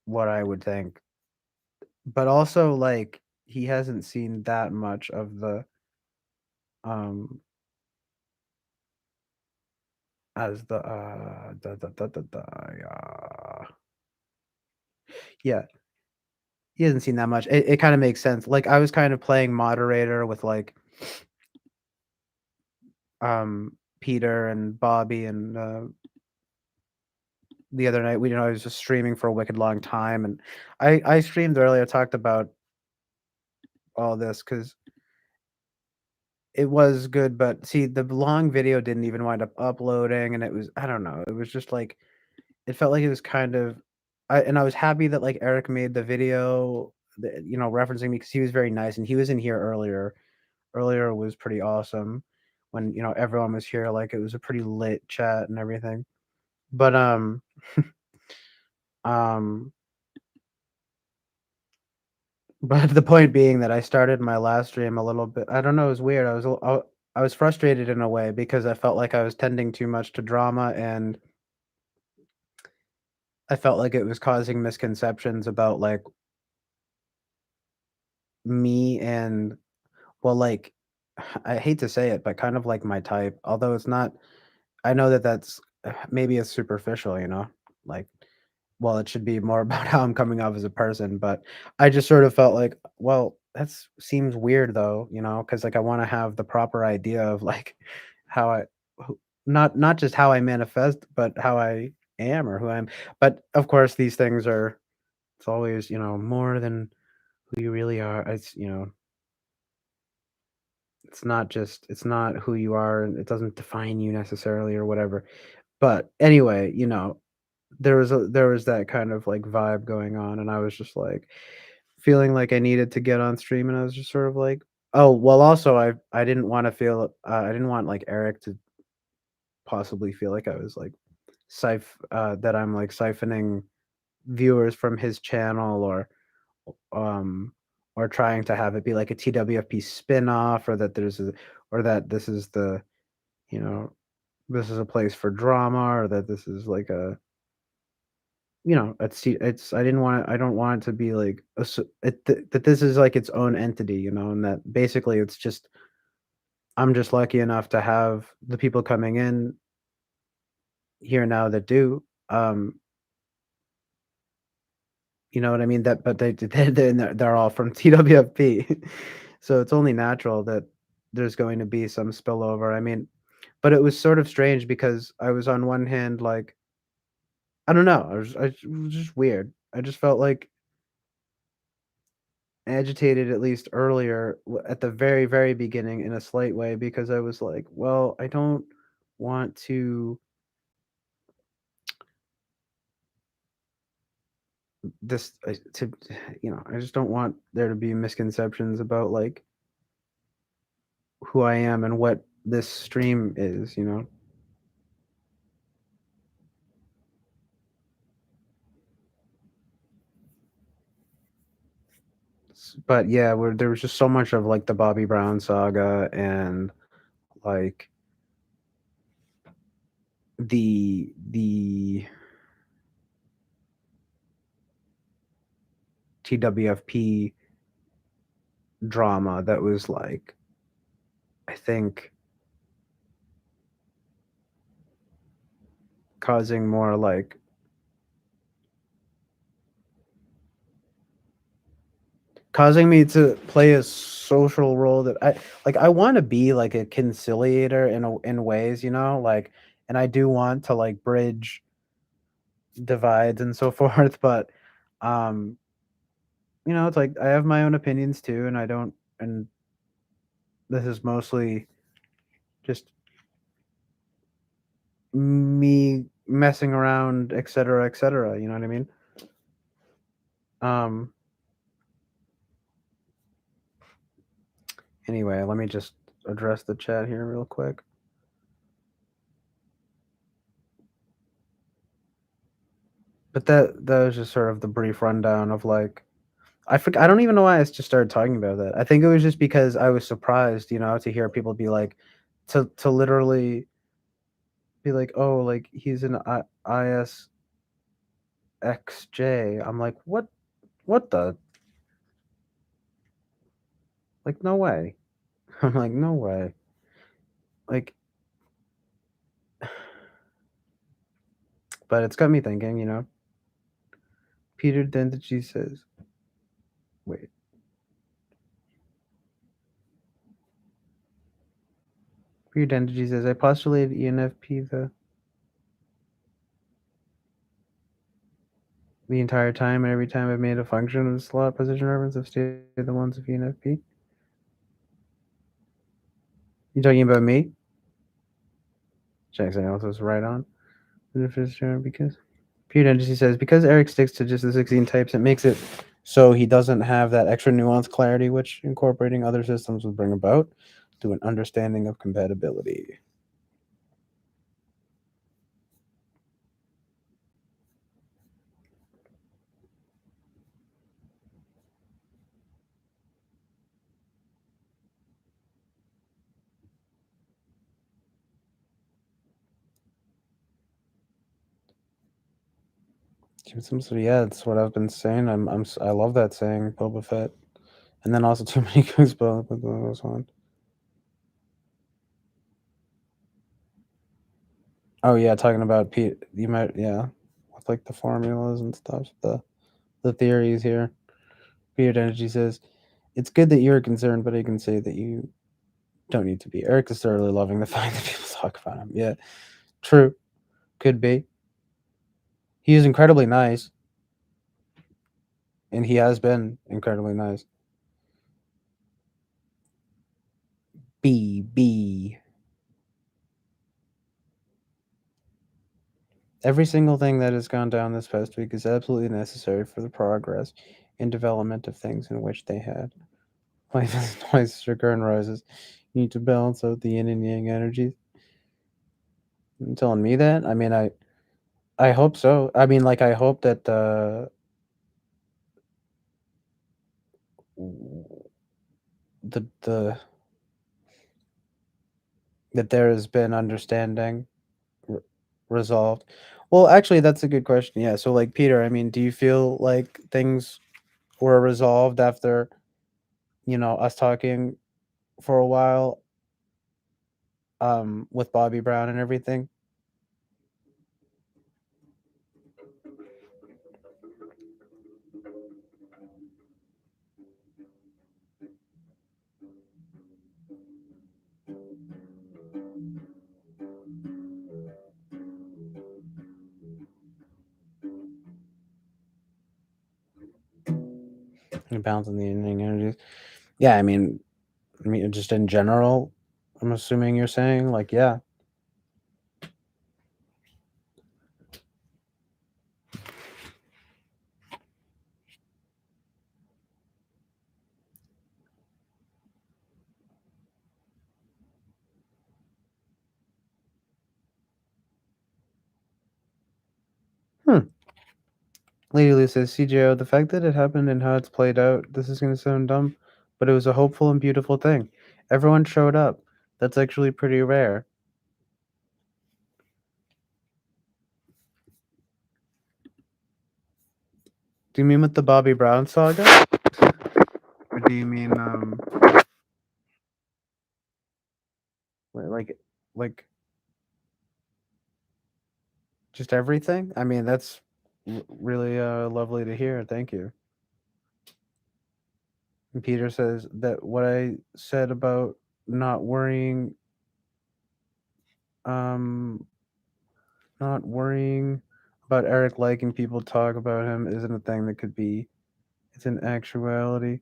what I would think. But also like he hasn't seen that much of the um as the yeah, he hasn't seen that much. It kind of makes sense. Like I was kind of playing moderator with like Peter and Bobby and the other night I was just streaming for a wicked long time, and I streamed earlier, talked about all this because it was good, but see the long video didn't even wind up uploading, and it was I don't know, it was just like it felt like it was kind of I was happy that like Eric made the video referencing me because he was very nice and he was in here earlier. Earlier was pretty awesome when everyone was here, like it was a pretty lit chat and everything. But um but the point being that I started my last stream a little bit, I don't know, it was weird. I was frustrated in a way because I felt like I was tending too much to drama, and I felt like it was causing misconceptions about like me and well, like I hate to say it, but kind of like my type. Although it's not, I know that that's maybe it's superficial, like well, it should be more about how I'm coming off as a person. But I just sort of felt like, well, that seems weird though, because like I want to have the proper idea of like how not just how I manifest, but how I am or who I am. But of course, these things are it's always more than who you really are. It's not who you are, and it doesn't define you necessarily or whatever. But anyway, there was that kind of like vibe going on, and I was just like feeling like I needed to get on stream, and I was just sort of like, oh well. Also, I didn't want to feel I didn't want like Eric to possibly feel like I was like that I'm like siphoning viewers from his channel um or trying to have it be like a TWFP spin-off, or that or that this is you know this is a place for drama, or that this is like I don't want it to be like that this is like its own entity, and that basically it's just I'm just lucky enough to have the people coming in here now that do. You know what I mean? That but they're all from TWFP. So it's only natural that there's going to be some spillover. I mean, but it was sort of strange because I was on one hand like I don't know, it was just weird. I just felt like agitated at least earlier at the very very beginning in a slight way because I was like, well, I don't want to this to I just don't want there to be misconceptions about like who I am and what this stream is. But yeah, there was just so much of like the Bobby Brown saga and like the TWFP drama that was like I think causing more like causing me to play a social role that I want to be like a conciliator in ways, like, and I do want to like bridge divides and so forth, but um it's like I have my own opinions too, and I don't and this is mostly just me messing around, et cetera, you know what I mean? Um anyway, let me just address the chat here real quick. But that was just sort of the brief rundown of like I don't even know why I just started talking about that. I think it was just because I was surprised, to hear people be like to literally be like, "Oh, like he's an ISXJ." I'm like, "What? What the? Like, no way." I'm like, "No way." Like, but it's got me thinking. Peter Dendici says, "Wait." Peter Dendici says, "I postulated ENFP the entire time, and every time I've made a function of slot position reference, I've stated the ones of ENFP." You talking about me? Jackson also is right on. Because Peter Dempsey says, because Eric sticks to just the 16 types, it makes it so he doesn't have that extra nuance clarity which incorporating other systems would bring about to an understanding of compatibility. Yeah, that's what I've been saying. I love that saying, Boba Fett, and then also too many cooks. But goes on. Oh yeah, talking about Pete. You might with like the formulas and stuff, the theories here. Peter Energy says, "It's good that you're concerned, but I can say that you don't need to be." Eric is thoroughly loving the fact that people talk about him. Yeah, true. Could be. He is incredibly nice, and he has been incredibly nice. B. Every single thing that has gone down this past week is absolutely necessary for the progress and development of things in which they had. Life is twice sugar and roses. You need to balance out the yin and yang energies. You telling me that? I mean, I hope so. I mean, like, I hope that the that there has been understanding resolved. Well, actually, that's a good question. Yeah. So, like, Peter, I mean, do you feel like things were resolved after, us talking for a while, with Bobby Brown and everything? And balancing the evening energies. Yeah, I mean, just in general, I'm assuming you're saying, like, yeah. Lady Lou says, CJO, the fact that it happened and how it's played out, this is going to sound dumb, but it was a hopeful and beautiful thing. Everyone showed up. That's actually pretty rare. Do you mean with the Bobby Brown saga? Or do you mean, like, just everything? I mean, that's really lovely to hear. Thank you. And Peter says that what I said about not worrying, um, not worrying about Eric liking people talk about him isn't a thing that could be. It's an actuality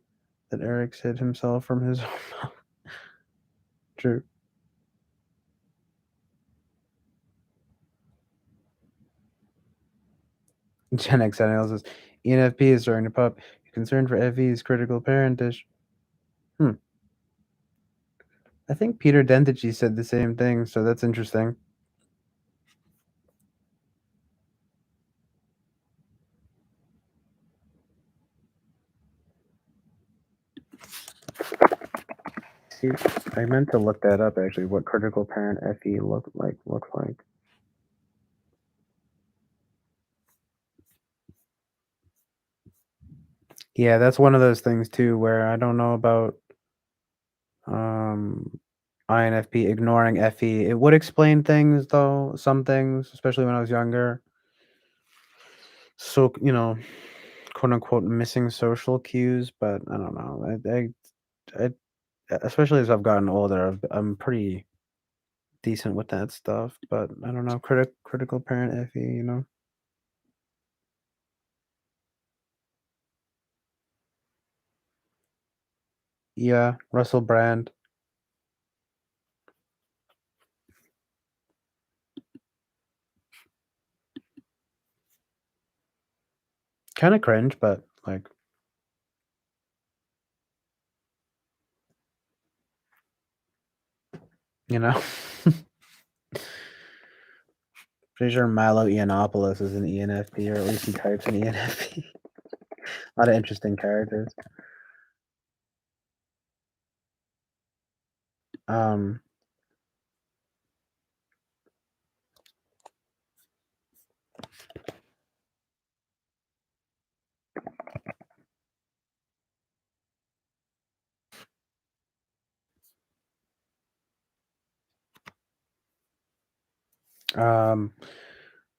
that Eric said himself from his own mouth. True. Gen X says ENFP is starting to pop. You're concerned for FE's critical parentage. I think Peter Dentici said the same thing, so that's interesting. See, I meant to look that up actually. What critical parent FE looks like. Yeah, that's one of those things too where I don't know about INFP ignoring FE. It would explain things though, some things, especially when I was younger. So, quote unquote missing social cues, but I don't know. I especially as I've gotten older, I'm pretty decent with that stuff, but I don't know. Critical parent FE. Yeah, Russell Brand. Kind of cringe, but like, you know. Pretty sure Milo Yiannopoulos is an ENFP, or at least he types an ENFP. A lot of interesting characters. Um,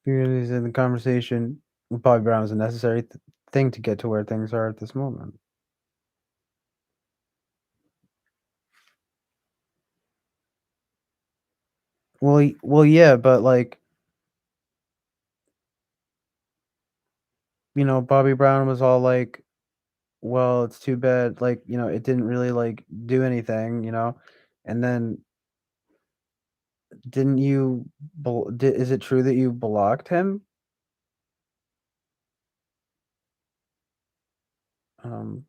Communities in the conversation with Bobby Brown is a necessary thing to get to where things are at this moment. Well, yeah, but like, Bobby Brown was all like, "Well, it's too bad, like, it didn't really like do anything, and then didn't you? Is it true that you blocked him? Um,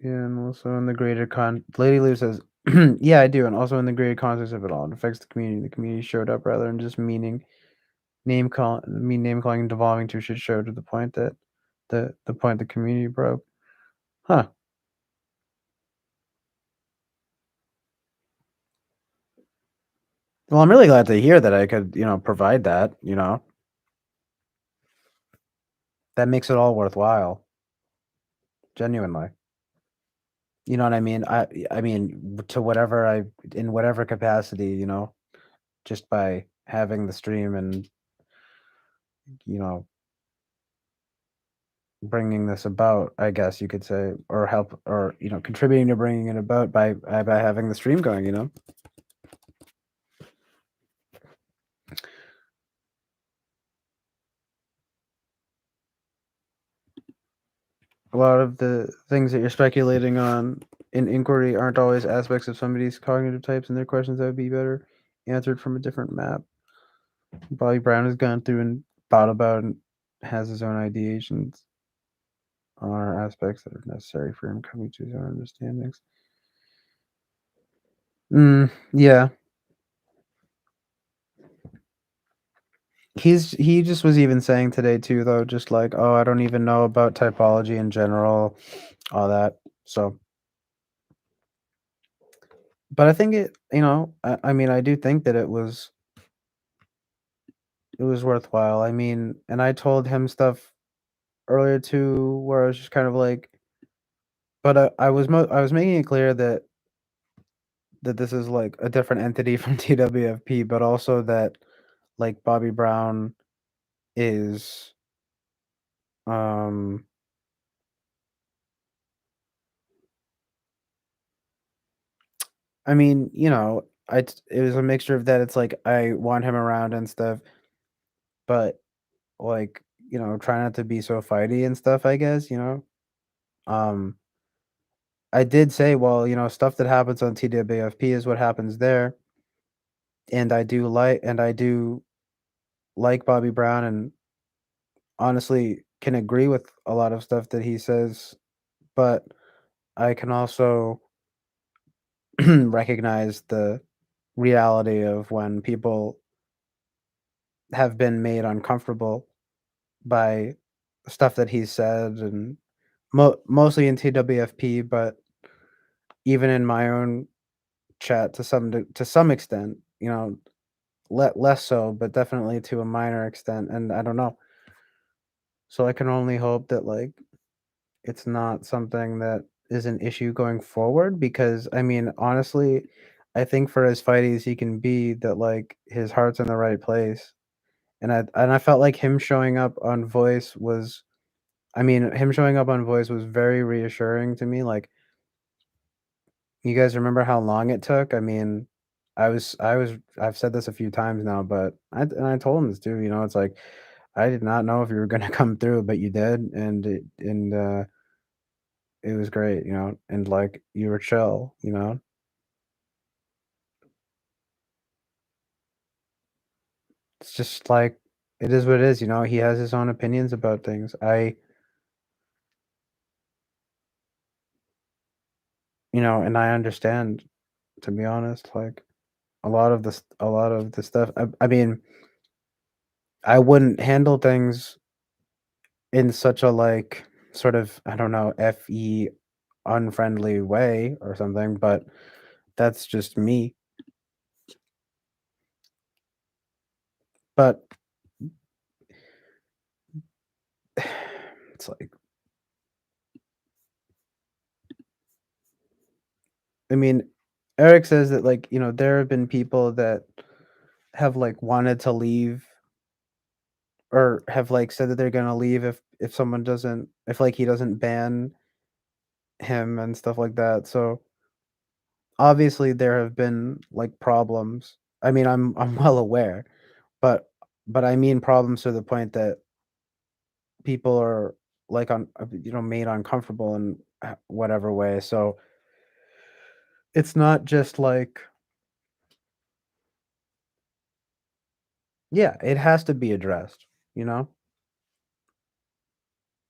Yeah, and also in the greater Lady Lou says, "Yeah, I do, and also in the greater context of it all, it affects the community. The community showed up rather than just name calling and devolving to shit show to the point that the point the community broke." Huh. Well, I'm really glad to hear that I could, provide that. That makes it all worthwhile. Genuinely. You know what I mean? I mean to whatever in whatever capacity, just by having the stream and you know bringing this about, I guess you could say, or help, or contributing to bringing it about by having the stream going. A lot of the things that you're speculating on in inquiry aren't always aspects of somebody's cognitive types and their questions that would be better answered from a different map. Bobby Brown has gone through and thought about and has his own ideations on aspects that are necessary for him coming to his own understandings. Yeah. He just was even saying today too, though, just like, oh, I don't even know about typology in general, all that. So, but I think I mean, I do think that it was worthwhile. I mean, and I told him stuff earlier too, where I was just kind of like, but I was making it clear that this is like a different entity from TWFP, but also that like Bobby Brown is um I mean, it was a mixture of that. It's like I want him around and stuff, but like, try not to be so fighty and stuff, I guess. Um I did say, well, stuff that happens on TWFP is what happens there. And I do like Bobby Brown, and honestly can agree with a lot of stuff that he says, but I can also recognize the reality of when people have been made uncomfortable by stuff that he said, and mostly in TWFP, but even in my own chat to some extent, less so, but definitely to a minor extent, and I don't know. So I can only hope that like it's not something that is an issue going forward, because I mean, honestly, I think for as fighty as he can be, that like his heart's in the right place. And I felt like him showing up on Voice was, I mean, him showing up on Voice was very reassuring to me. Like, you guys remember how long it took? I mean, I've said this a few times now, but I told him this too. It's like I did not know if you were gonna come through, but you did, and it was great, and like you were chill. It's just like it is what it is. He has his own opinions about things. And I understand, to be honest, like a lot of the stuff. I mean, I wouldn't handle things in such a like sort of, I don't know, fe unfriendly way or something, but that's just me. But it's like, I mean, Eric says that like, there have been people that have like wanted to leave, or have like said that they're gonna leave if someone doesn't, if like he doesn't ban him and stuff like that. So obviously there have been like problems. I mean, I'm well aware, but I mean problems to the point that people are like made uncomfortable in whatever way. So it's not just like, yeah, it has to be addressed, you know?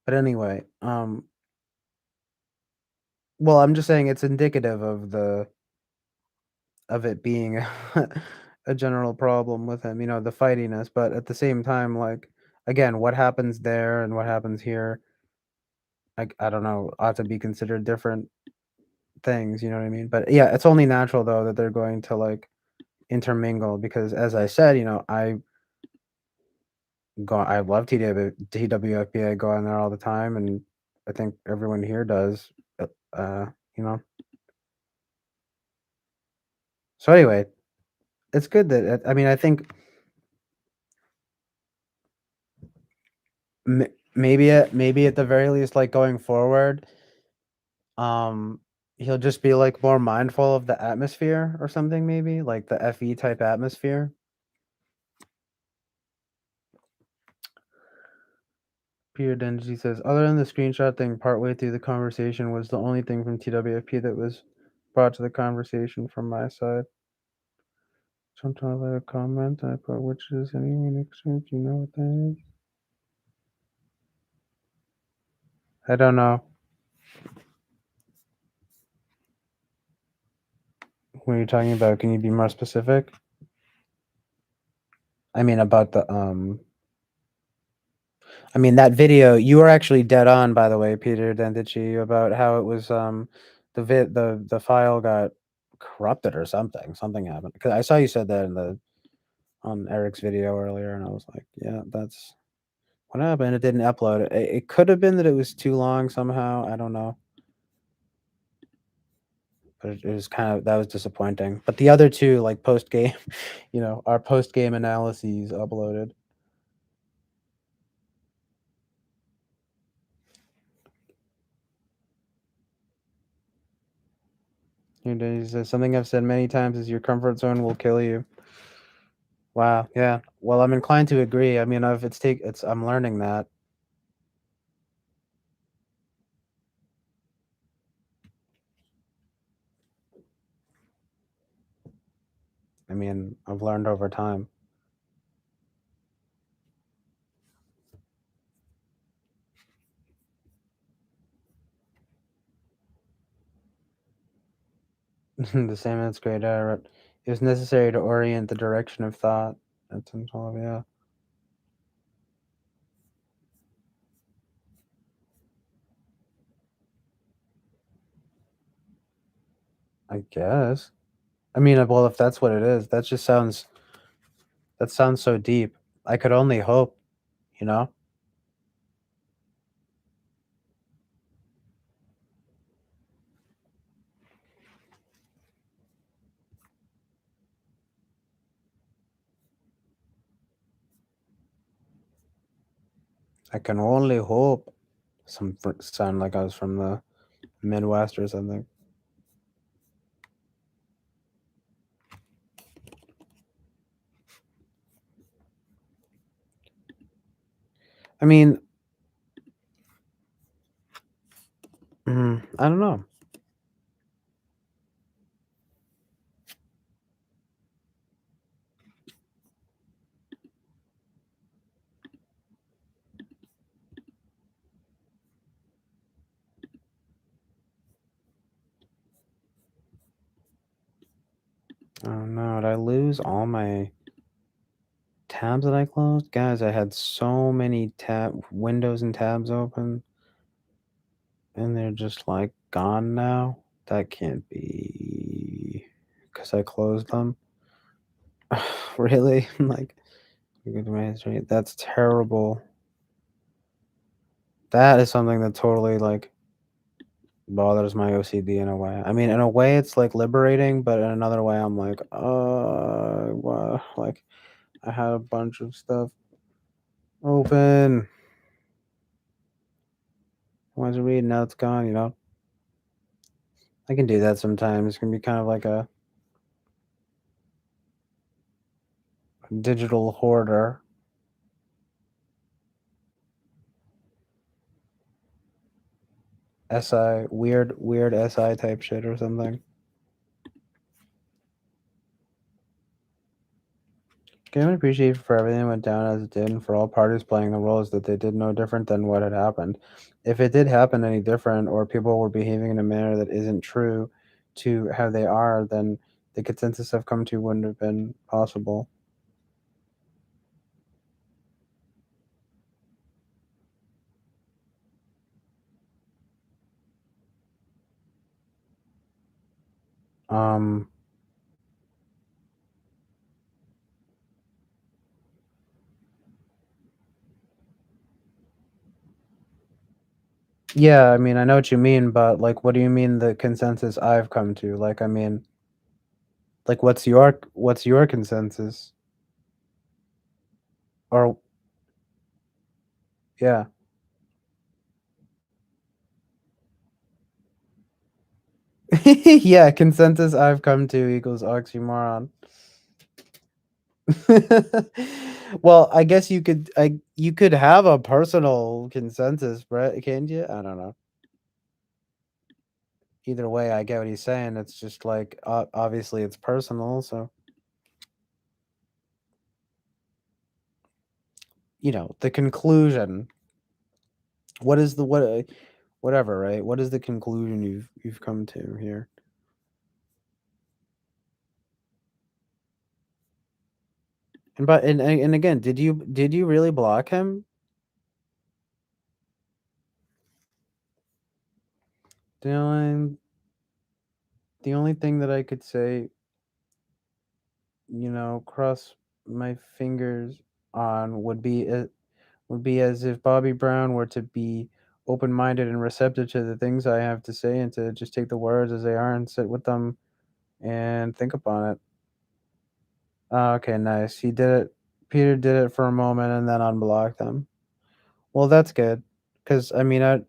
But anyway, well, I'm just saying it's indicative of it being a general problem with him, the fightiness, but at the same time, like, again, what happens there and what happens here, I don't know, ought to be considered different things, you know what I mean? But yeah, it's only natural though that they're going to like intermingle, because as I said, I love TWFP. I go on there all the time, and I think everyone here does. uh, uh you know so anyway, it's good that, I mean, I think maybe at the very least, like, going forward, um he'll just be like more mindful of the atmosphere or something, maybe like the FE type atmosphere. Peter Denji says, other than the screenshot thing partway through the conversation was the only thing from TWFP that was brought to the conversation from my side. Sometimes I leave a comment and I put, which is anyone exchange. Do you know what that is? I don't know. What are you talking about? Can you be more specific? I mean, about I mean, that video, you were actually dead on, by the way, Peter Dendici, about how it was, the file got corrupted or something. Something happened. Because I saw you said that on Eric's video earlier, and I was like, yeah, that's what happened. It didn't upload. It could have been that it was too long somehow. I don't know. But it was kind of, that was disappointing. But the other two, like post game, our post game analyses uploaded. He says, something I've said many times is your comfort zone will kill you. Wow. Yeah. Well, I'm inclined to agree. I mean, I'm learning that. I mean, I've learned over time. The same as great error. It was necessary to orient the direction of thought. That's in 12, yeah. I guess. I mean, well, if that's what it is, that sounds so deep. I could only hope, you know? I can only hope. Sound like I was from the Midwest or something. I mean, I don't know. Oh no, did I lose all my tabs that I closed? Guys, I had so many windows and tabs open, and they're just like gone now. That can't be because I closed them. Really? Like, look at my history. That's terrible. That is something that totally like bothers my OCD in a way. I mean, in a way, it's like liberating, but in another way, I'm like, well, like I had a bunch of stuff open. I wanted to read, now it's gone. You know, I can do that sometimes. It can be kind of like a digital hoarder. Weird SI type shit or something. Can I appreciate for everything that went down as it did, and for all parties playing the roles that they did no different than what had happened. If it did happen any different, or people were behaving in a manner that isn't true to how they are, then the consensus I've come to wouldn't have been possible. Um, yeah, I mean, I know what you mean, but like, what do you mean the consensus I've come to? Like, I mean, like, what's your consensus? Or yeah, yeah, consensus I've come to equals oxymoron. Well, I guess you could have a personal consensus, right? Can't you? I don't know. Either way, I get what he's saying. It's just like obviously it's personal, so the conclusion. What is the whatever, right? What is the conclusion you've come to here? And again, did you really block him? Dylan, the only thing that I could say, cross my fingers on would be as if Bobby Brown were to be open-minded and receptive to the things I have to say, and to just take the words as they are and sit with them and think upon it. Oh, okay, nice. He did it. Peter did it for a moment and then unblocked them. Well, that's good, because I mean,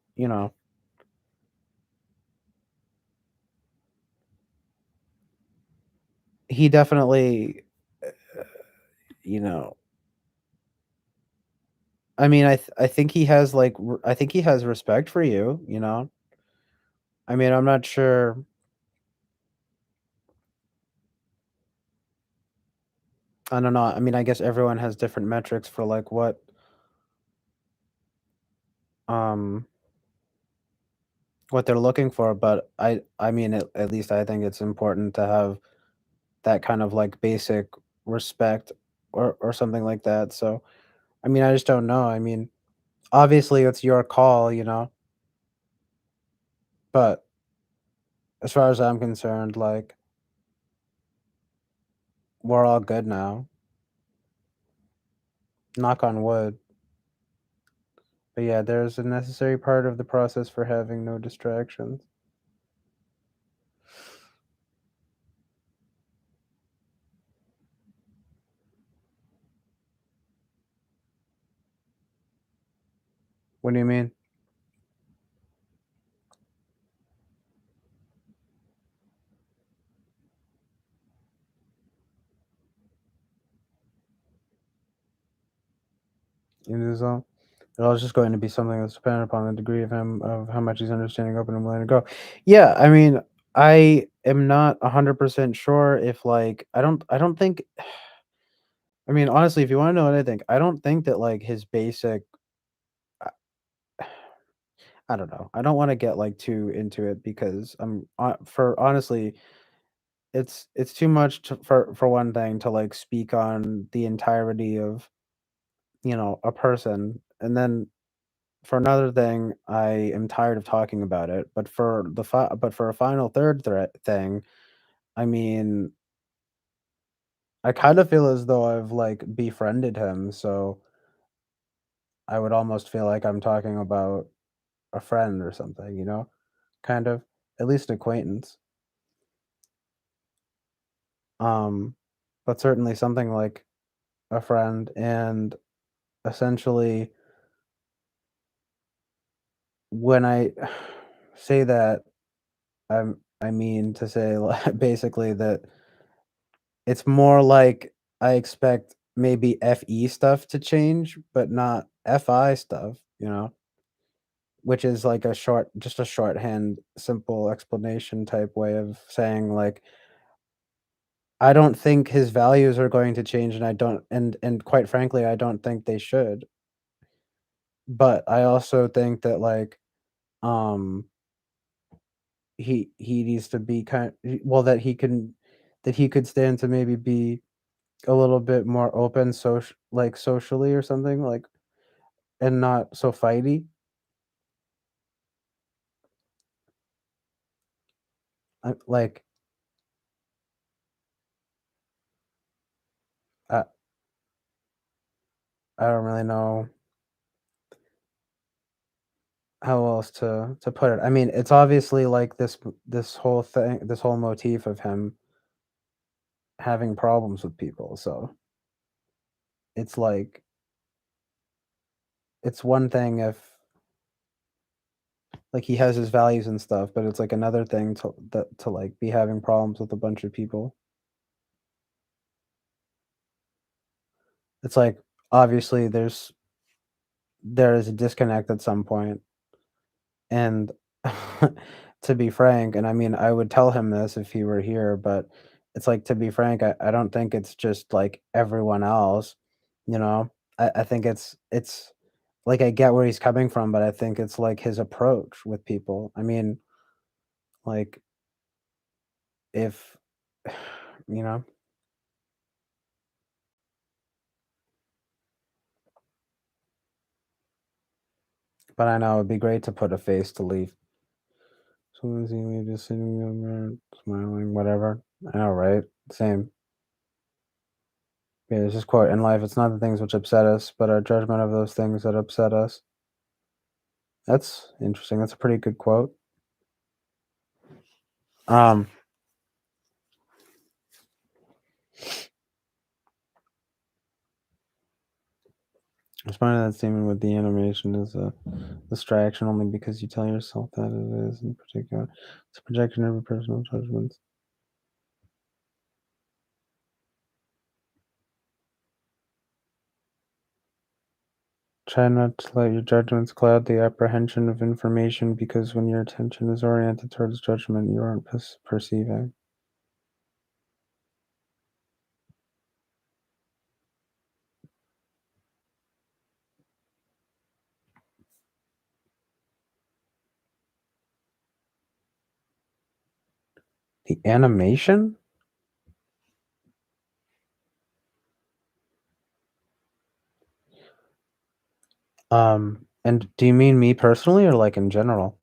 he definitely, you know, I mean, I think he has like I think he has respect for you. I mean, I'm not sure. I don't know. I mean, I guess everyone has different metrics for like what um what they're looking for, but I mean, at least I think it's important to have that kind of like basic respect or something like that. So, I mean, I just don't know. I mean, obviously it's your call, you know, but as far as I'm concerned, like we're all good now. Knock on wood. But yeah, there's a necessary part of the process for having no distractions. What do you mean? It is all. It all just going to be something that's dependent upon the degree of him of how much he's understanding, open, and willing to go. Yeah, I mean, I am not 100% sure if like I don't think. I mean, honestly, if you want to know what I think, I don't think that like his basic. I don't know. I don't want to get like too into it because for honestly, it's too much for one thing to like speak on the entirety of a person, and then for another thing, I am tired of talking about it. But but for a final third threat thing, I mean, I kind of feel as though I've like befriended him, so I would almost feel like I'm talking about a friend or something, kind of, at least an acquaintance. Um, but certainly something like a friend, and essentially, when I say that, I mean to say basically that it's more like I expect maybe FE stuff to change, but not FI stuff, which is like just a shorthand, simple explanation type way of saying like I don't think his values are going to change, and I don't, and quite frankly, I don't think they should. But I also think that like um he needs to be well, that he could stand to maybe be a little bit more open socially or something, like, and not so fighty. Like I I don't really know how else to put it. I mean, it's obviously like this whole motif of him having problems with people. So it's like it's one thing if like he has his values and stuff, but it's like another thing to like be having problems with a bunch of people. It's like obviously there is a disconnect at some point, and to be frank, and I mean I would tell him this if he were here, but it's like, to be frank, I don't think it's just like everyone else, you know. I think it's like I get where he's coming from, but I think it's like his approach with people. I mean, like if you know, but I know it'd be great to put a face to leave. So is he just sitting there smiling, whatever? I know, right? Same. Yeah, there's this quote: in life, it's not the things which upset us, but our judgment of those things that upset us. That's interesting. That's a pretty good quote. Um, it's funny that statement with the animation is a distraction only because you tell yourself that it is in particular. It's a projection of your personal judgments. Try not to let your judgments cloud the apprehension of information, because when your attention is oriented towards judgment, you aren't perceiving. The animation? And do you mean me personally or like in general?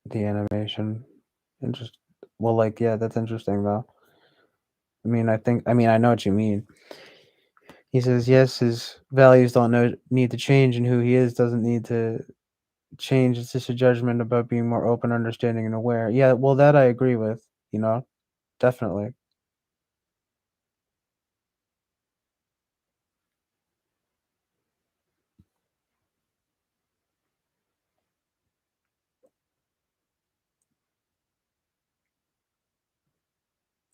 The animation. Interest well, like, yeah, that's interesting though. I mean, I know what you mean. He says, yes, his values don't need to change, and who he is doesn't need to change. It's just a judgment about being more open, understanding, and aware. Yeah, well, that I agree with, definitely.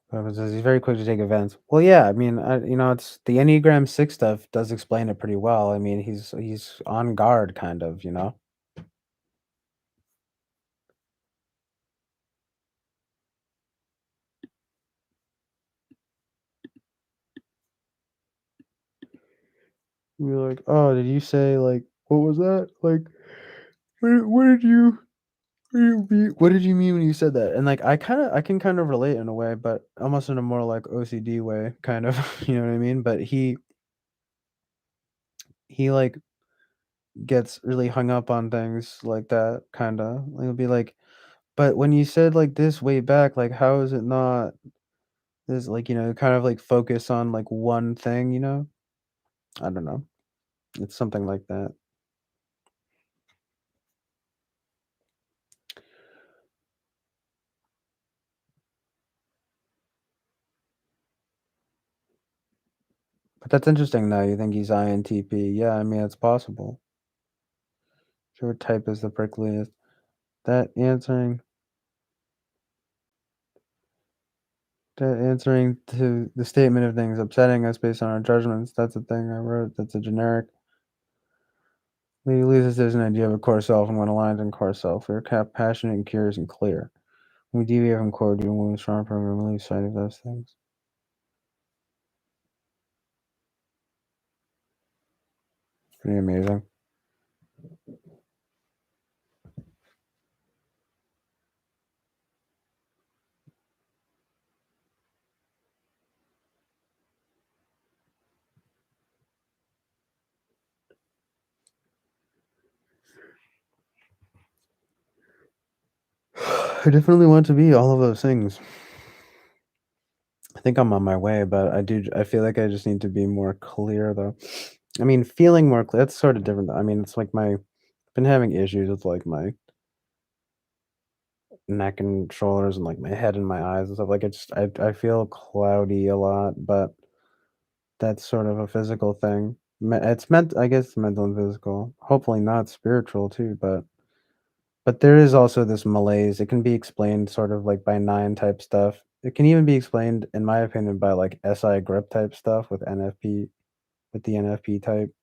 Whoever says he's very quick to take events. Well, yeah, I mean, it's the Enneagram 6 stuff does explain it pretty well. I mean, he's on guard, kind of. You're like, oh, did you say like what was that? Like, what did you what did you mean when you said that? And like, I can kind of relate in a way, but almost in a more like OCD way, kind of. You know what I mean? But he like gets really hung up on things like that, kind of. He'll be like, but when you said like this way back, like how is it not this like kind of like focus on like one thing? I don't know. It's something like that. But that's interesting though. You think he's INTP? Yeah, I mean it's possible. Sure, what type is the prickliest? That answering that answering to the statement of things upsetting us based on our judgments. That's a thing I wrote. That's a generic. Lee loses there's an idea of a core self and when aligned in core self. We are passionate and curious and clear. When we deviate from core due to one strong program, we lose sight of those things. Pretty amazing. I definitely want to be all of those things. I think I'm on my way, but I feel like I just need to be more clear though. I mean, feeling more clear, that's sort of different. I mean, it's like been having issues with like my neck and shoulders and like my head and my eyes and stuff. Like I feel cloudy a lot, but that's sort of a physical thing. It's meant, I guess, mental and physical. Hopefully not spiritual too, but there is also this malaise. It can be explained sort of like by nine type stuff. It can even be explained, in my opinion, by like SI grip type stuff with NFP, with the NFP type.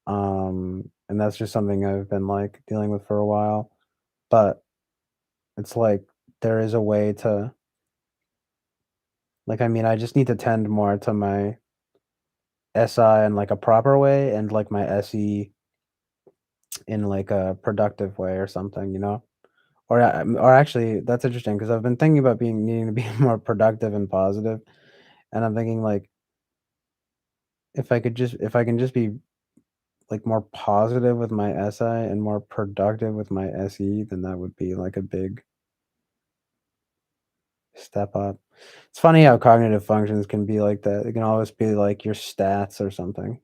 And that's just something I've been like dealing with for a while. But it's like there is a way to like I mean, I just need to tend more to my SI in like a proper way and like my SE in like a productive way or something. Or actually, that's interesting because I've been thinking about needing to be more productive and positive, and I'm thinking like if I can just be like more positive with my SI and more productive with my SE, then that would be like a big step up. It's funny how cognitive functions can be like that. It can always be like your stats or something.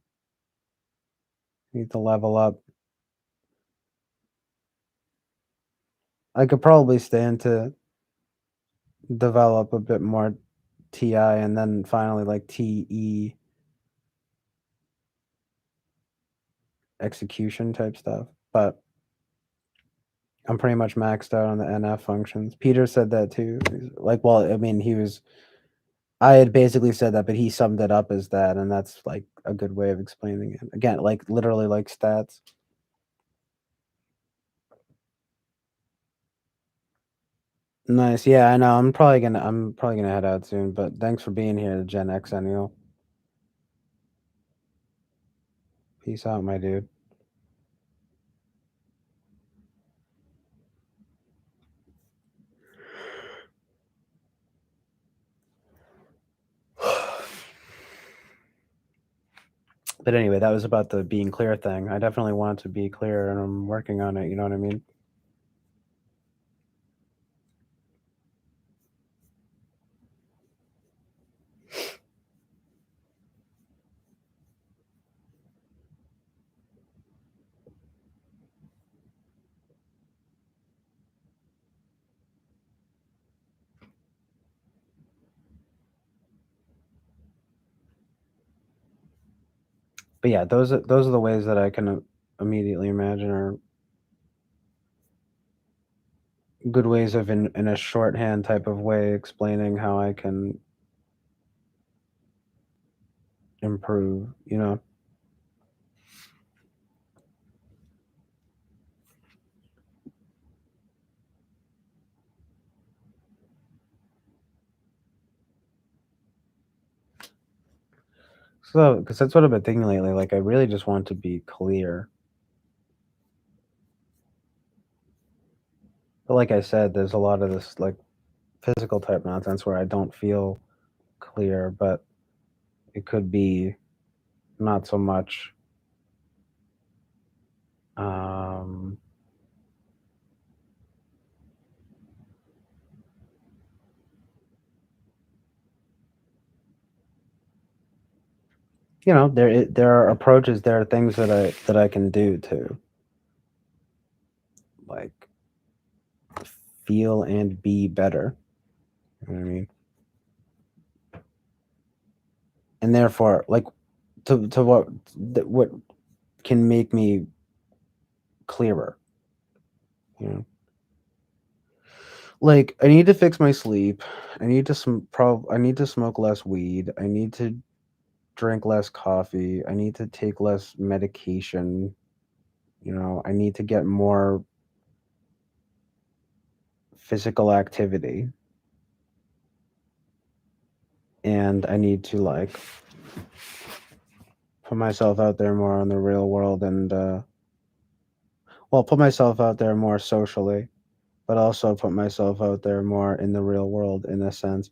You need to level up. I could probably stand to develop a bit more TI and then finally like TE execution type stuff. But I'm pretty much maxed out on the NF functions. Peter said that too. Like, well, I mean, I had basically said that, but he summed it up as that, and that's like a good way of explaining it. Again, like literally like stats. Nice. Yeah, I know. I'm probably gonna head out soon, but thanks for being here, Gen X Annual. Peace out, my dude. But anyway, that was about the being clear thing. I definitely want to be clear, and I'm working on it. You know what I mean? But yeah, those are the ways that I can immediately imagine are good ways of in a shorthand type of way explaining how I can improve, you know. So, because that's what I've been thinking lately. Like, I really just want to be clear. But like I said, there's a lot of this like physical type nonsense where I don't feel clear, but it could be not so much. Um, you know, there are approaches, there are things that I can do to like feel and be better. You know what I mean? And therefore, like to what can make me clearer. You know, like I need to fix my sleep. I need to I need to smoke less weed. I need to drink less coffee. I need to take less medication. You know, I need to get more physical activity. And I need to like put myself out there more in the real world and well, put myself out there more socially, but also put myself out there more in the real world in a sense.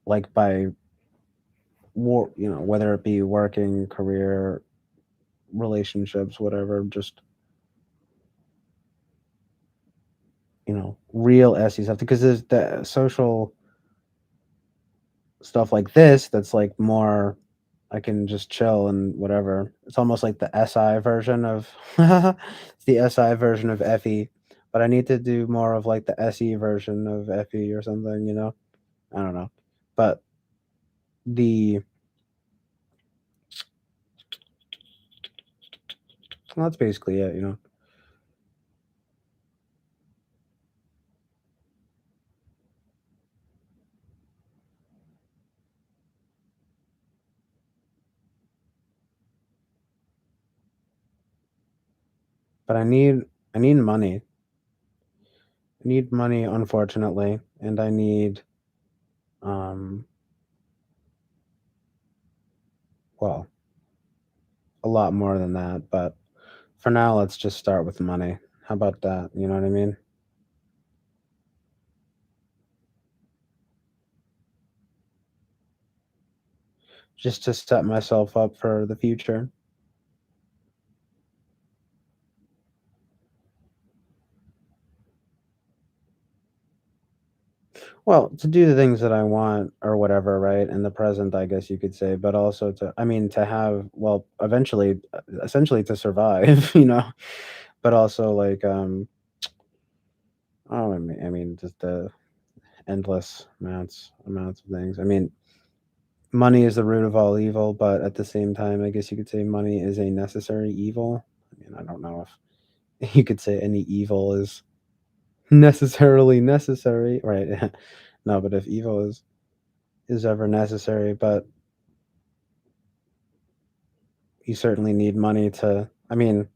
Like by war, you know, whether it be working, career, relationships, whatever, just you know, real SE stuff because there's the social stuff like this that's like more I can just chill and whatever. It's almost like the SI version of it's the SI version of FE, but I need to do more of like the SE version of FE or something, you know? I don't know. But the well, that's basically it, you know. But I need money. I need money unfortunately, and I need um well, a lot more than that, but for now let's just start with money. How about that? You know what I mean? Just to set myself up for the future. Well, to do the things that I want or whatever, right? In the present, I guess you could say, but also to, I mean, to have, well, eventually, essentially to survive, you know, but also like, oh, I mean, just the endless amounts of things. I mean, money is the root of all evil, but at the same time, I guess you could say money is a necessary evil. I mean, I don't know if you could say any evil is necessarily necessary, right? No, but if evil is ever necessary, but you certainly need money to I mean,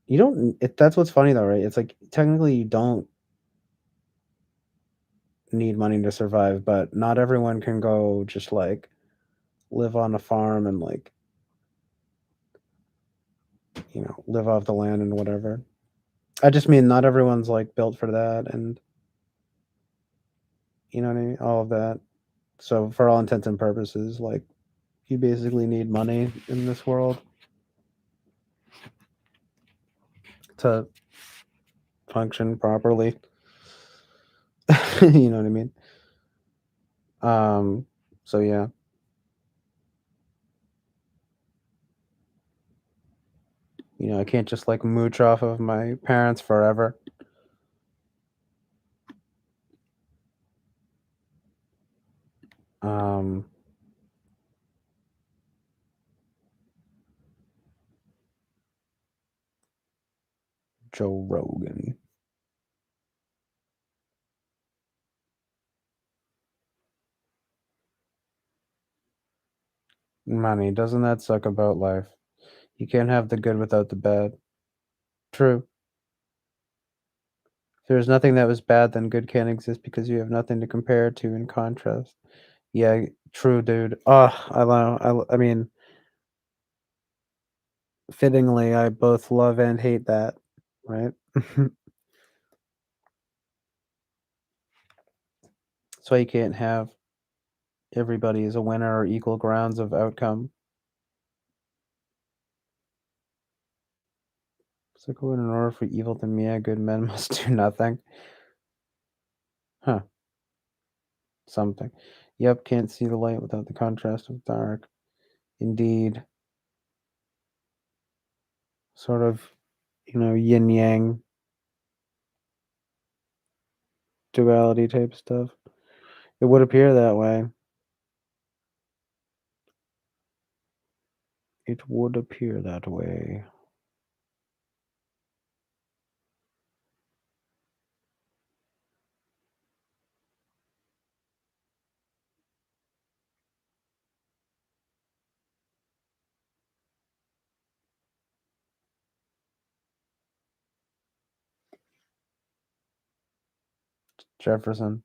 you don't that's what's funny though, right? It's like technically you don't need money to survive, but not everyone can go just like live on a farm and like, you know, live off the land and whatever. I just mean not everyone's like built for that and You know what I mean? All of that. So for all intents and purposes, like you basically need money in this world to function properly. You know what I mean? So yeah. You know, I can't just like mooch off of my parents forever. Um Joe Rogan. Money, doesn't that suck about life? You can't have the good without the bad. True. If there's nothing that was bad, then good can't exist because you have nothing to compare it to in contrast. Yeah, true, dude. Oh, I know. I mean, fittingly, I both love and hate that, right? So you can't have everybody as a winner or equal grounds of outcome. It's like, in order for evil to meet, good men must do nothing. Huh. Something. Yep, can't see the light without the contrast of dark. Indeed. Sort of, yin yang duality type stuff. It would appear that way. It would appear that way. Jefferson.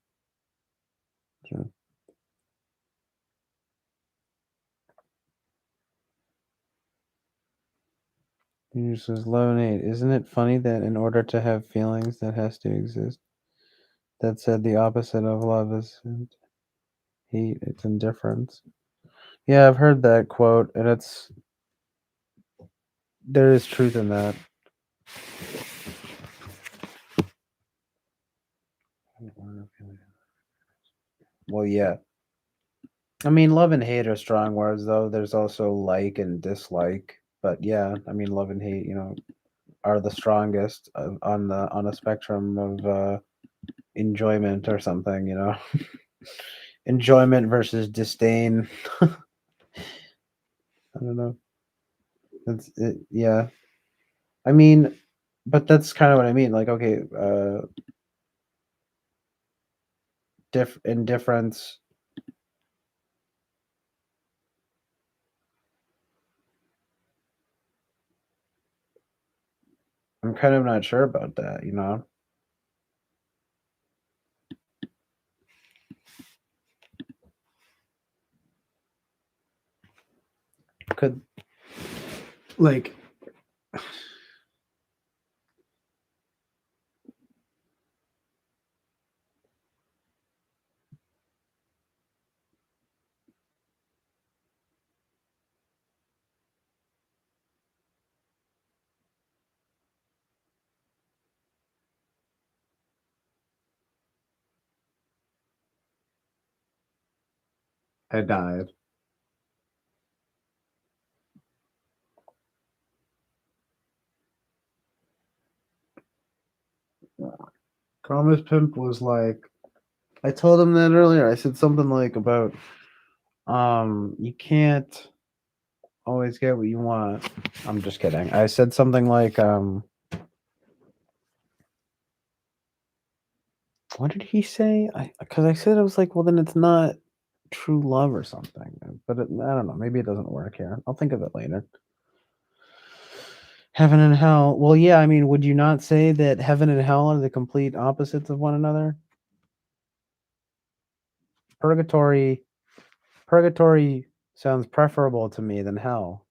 Yeah. He says, love and hate. Isn't it funny that in order to have feelings, that has to exist? That said, the opposite of love is hate. It's indifference. Yeah, I've heard that quote, and there is truth in that. Well, yeah. I mean, love and hate are strong words, though. There's also like and dislike. But yeah, I mean, love and hate, are the strongest on a spectrum of enjoyment or something. Enjoyment versus disdain. I don't know. That's it. Yeah. I mean, but that's kind of what I mean. Like, okay, indifference. I'm kind of not sure about that. Could like I died. Promise Pimp was like, I told him that earlier. I said something like about you can't always get what you want. I'm just kidding. I said something like what did he say? Because I said, I was like, well, then it's not true love or something. But I don't know. Maybe it doesn't work here. I'll think of it later. Heaven and hell. Well, yeah. I mean, would you not say that heaven and hell are the complete opposites of one another? Purgatory sounds preferable to me than hell.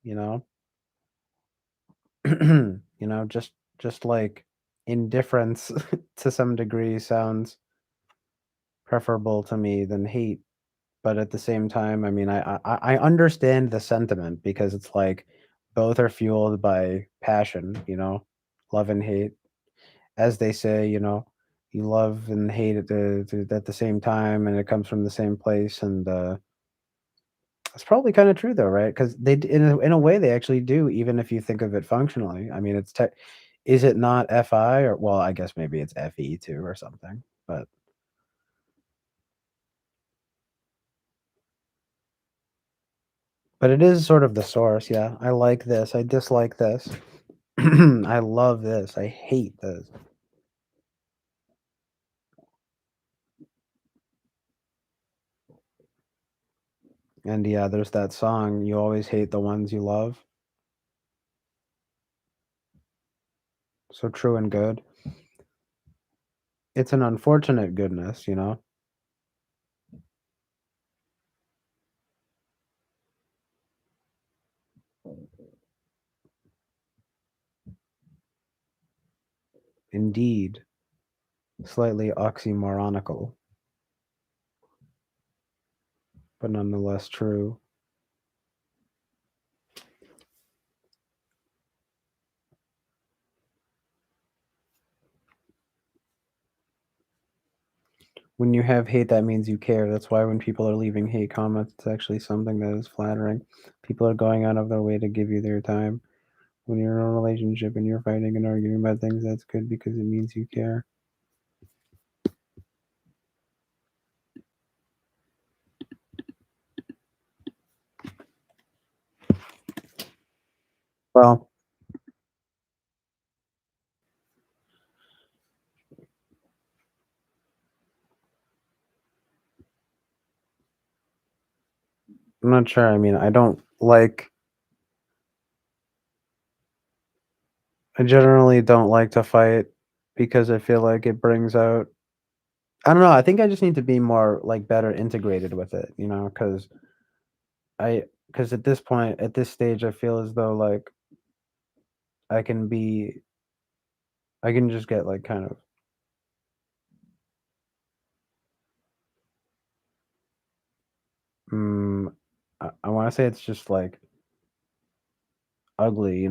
Just like indifference to some degree sounds preferable to me than hate. But at the same time, I mean, I understand the sentiment because it's like both are fueled by passion, love and hate. As they say, you love and hate at the same time, and it comes from the same place. And it's probably kind of true, though, right? Because in a way, they actually do, even if you think of it functionally. I mean, is it not FI or well, I guess maybe it's FE too or something, but it is sort of the source. Yeah, I like this. I dislike this. I love this. I hate this. And yeah, there's that song, "You always hate the ones you love." So true and good. It's an unfortunate goodness. Indeed, slightly oxymoronical, but nonetheless true. When you have hate, that means you care. That's why when people are leaving hate comments, it's actually something that is flattering. People are going out of their way to give you their time. When you're in a relationship and you're fighting and arguing about things, that's good because it means you care. Well, I'm not sure. I mean, I generally don't like to fight because I feel like it brings out I don't know, I think I just need to be more, like, better integrated with it, because at this point, at this stage, I feel as though, like, I can be I can just get, like, kind of mm, I wanna say it's just, like, ugly.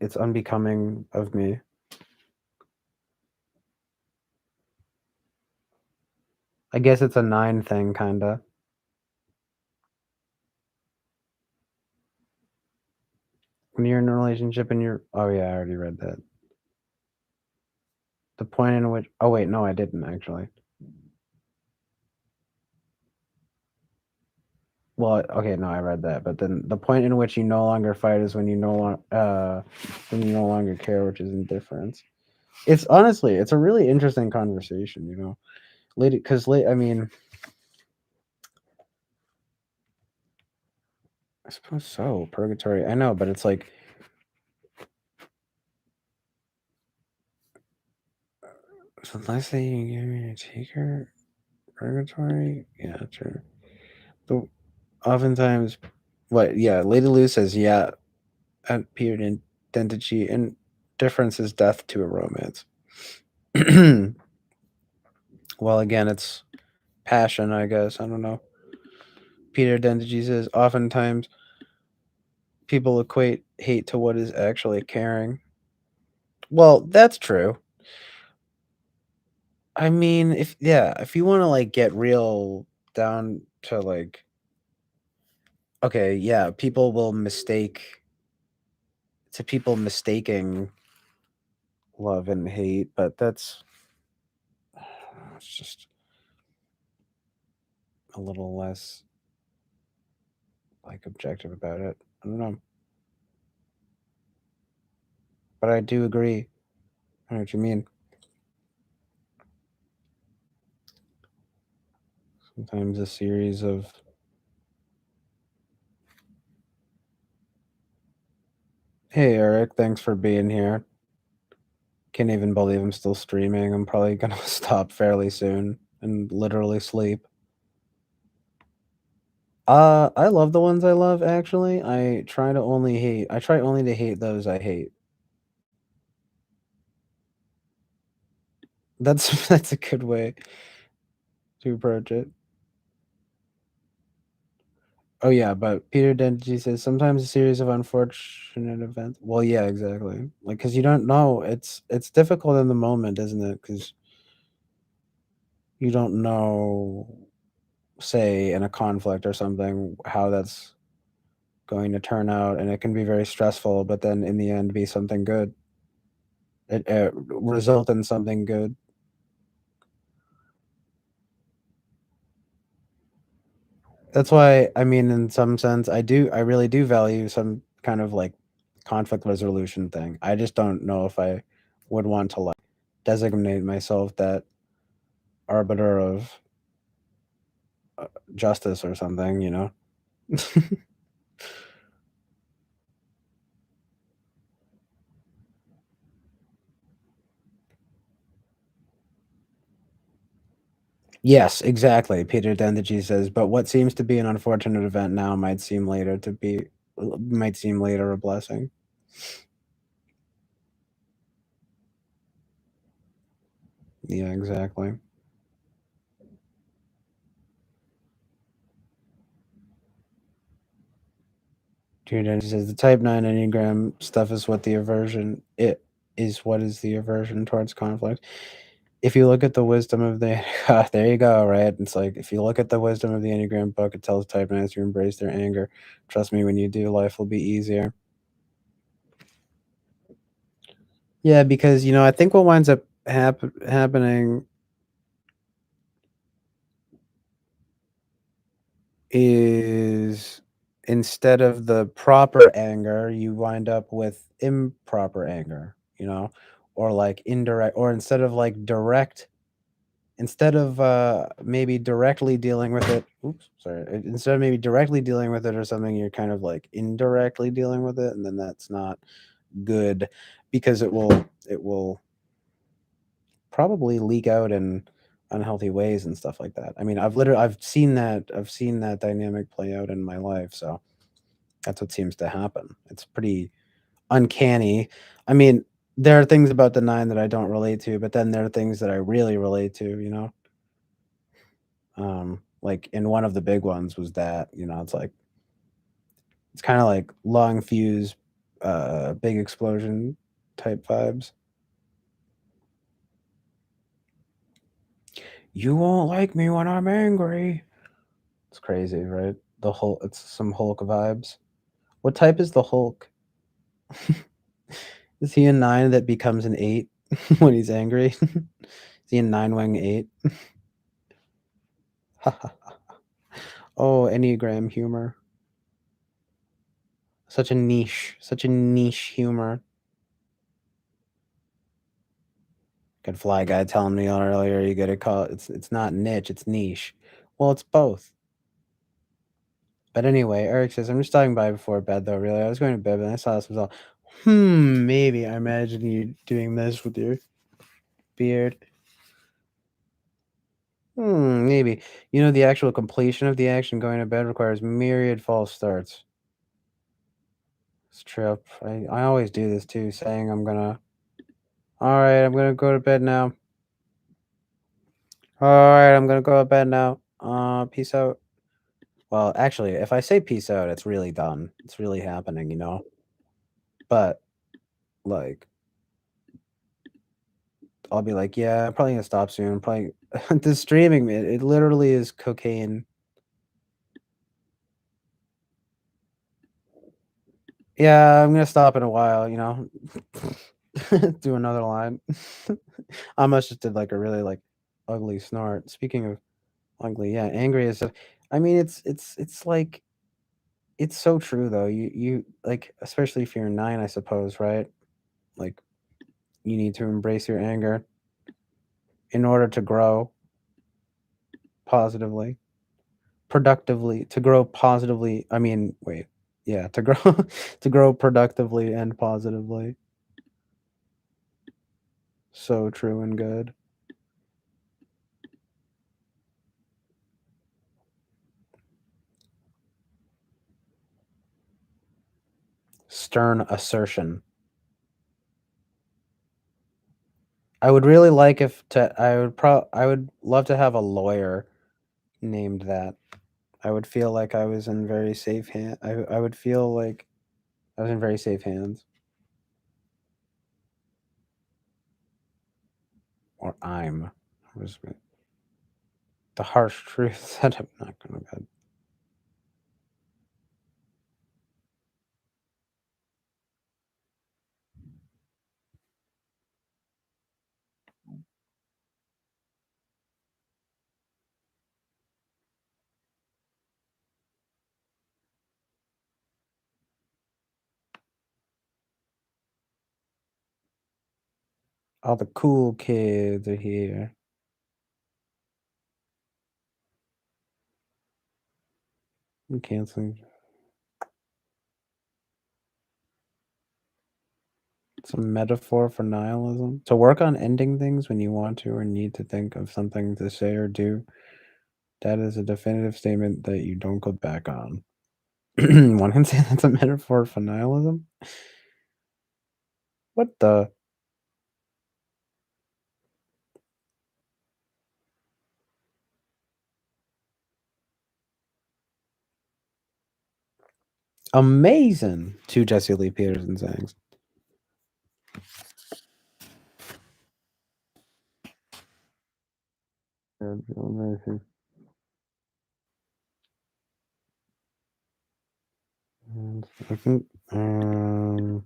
It's unbecoming of me. I guess it's a 9 thing, kinda. When you're in a relationship and you're oh, yeah, I already read that. The point in which oh, wait, no, I didn't actually. Well, okay, no, I read that, but then the point in which you no longer fight is when you no longer care, which is indifference. It's honestly, it's a really interesting conversation. Lady, because I mean, I suppose so. Purgatory, I know, but it's like, so let's say you give me a taker, purgatory, yeah, true. But oftentimes, what? Yeah, Lady Lou says, yeah, at period identity and difference is death to a romance. Well, again, it's passion, I guess. I don't know. Peter Dendige says, oftentimes people equate hate to what is actually caring. Well, that's true. I mean, if you want to like get real down to like, okay, yeah, people mistaking love and hate, but it's just a little less like objective about it. I don't know, but I do agree. I know what you mean. Sometimes a series of hey Eric, thanks for being here. Can't even believe I'm still streaming. I'm probably gonna stop fairly soon and literally sleep. I love the ones I love actually. I try only to hate those I hate. That's a good way to approach it. Oh yeah, but Peter Denji says sometimes a series of unfortunate events. Well, yeah, exactly. Like, because you don't know. It's difficult in the moment, isn't it? Because you don't know, say, in a conflict or something, how that's going to turn out, and it can be very stressful. But then in the end, be something good. It result in something good. That's why, I mean, in some sense, I really do value some kind of like conflict resolution thing. I just don't know if I would want to like designate myself that arbiter of justice or something, you know? Yes, exactly. Peter Dendici says, but what seems to be an unfortunate event now might seem later a blessing. Yeah, exactly. Peter Dendici says the type 9 Enneagram stuff is what the aversion it is what is the aversion towards conflict. If you look at the wisdom of the there you go, right? It's like if you look at the wisdom of the Enneagram book, it tells type 9s to embrace their anger. Trust me, when you do, life will be easier. Yeah, because I think what winds up happening is instead of the proper anger, you wind up with improper anger, or like indirect, or instead of maybe directly dealing with it. Oops, sorry. Instead of maybe directly dealing with it or something, you're kind of like indirectly dealing with it, and then that's not good because it will probably leak out in unhealthy ways and stuff like that. I mean, I've seen that dynamic play out in my life, so that's what seems to happen. It's pretty uncanny. I mean, there are things about the 9 that I don't relate to, but then there are things that I really relate to. Like, and one of the big ones was that, it's kind of like long fuse, big explosion type vibes. You won't like me when I'm angry. It's crazy, right? It's some Hulk vibes. What type is the Hulk? Is he a 9 that becomes an 8 when he's angry? Is he a 9 wing 8? Oh, Enneagram humor. Such a niche humor. Good fly guy telling me earlier you gotta call it's not niche, it's niche. Well, it's both. But anyway, Eric says, I'm just stopping by before bed though, really. I was going to bed, but I saw this was all maybe I imagine you doing this with your beard. Maybe. The actual completion of the action going to bed requires myriad false starts. It's true. I always do this too, saying I'm gonna go to bed now. Alright, I'm gonna go to bed now. Peace out. Well, actually, if I say peace out, it's really done. It's really happening. But, like, I'll be like, yeah, I'm probably gonna stop soon. I'm probably the streaming, man, it literally is cocaine. Yeah, I'm gonna stop in a while. Do another line. I almost just did like a really like ugly snort. Speaking of ugly, yeah, angry is. I mean, it's like it's so true though. You like, especially if you're 9, I suppose, right? Like, you need to embrace your anger in order to grow positively, productively, to grow positively. I mean, wait, yeah, to grow to grow productively and positively. So true and good. Stern assertion. I would really like I would love to have a lawyer named that. I would feel like I was in very safe I would feel like I was in very safe hands. Or I'm. The harsh truth is that I'm not going to bed. All the cool kids are here. I'm canceling. It's a metaphor for nihilism. To work on ending things when you want to or need to think of something to say or do. That is a definitive statement that you don't go back on. One can say that's a metaphor for nihilism? What the? Amazing. 2 Jesse Lee Peterson sayings. Amazing. And I think trying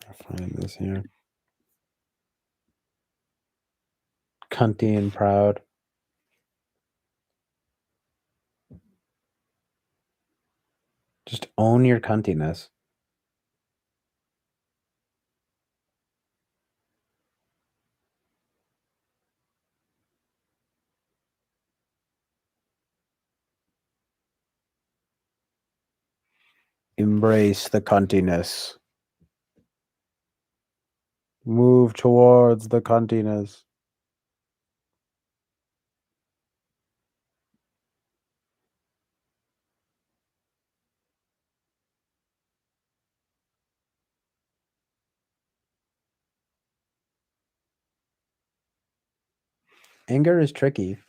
to find this here. Cunty and proud. Just own your cuntiness. Embrace the cuntiness. Move towards the cuntiness. Anger is tricky.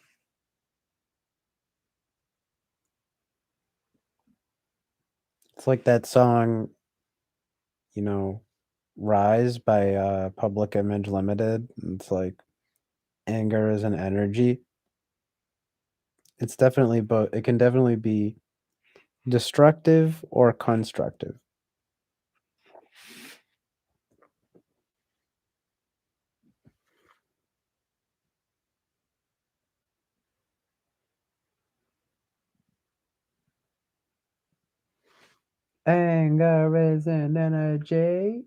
It's like that song, you know, Rise by Public Image Limited. It's like anger is an energy. It's definitely both. It can definitely be destructive or constructive. Anger is an energy.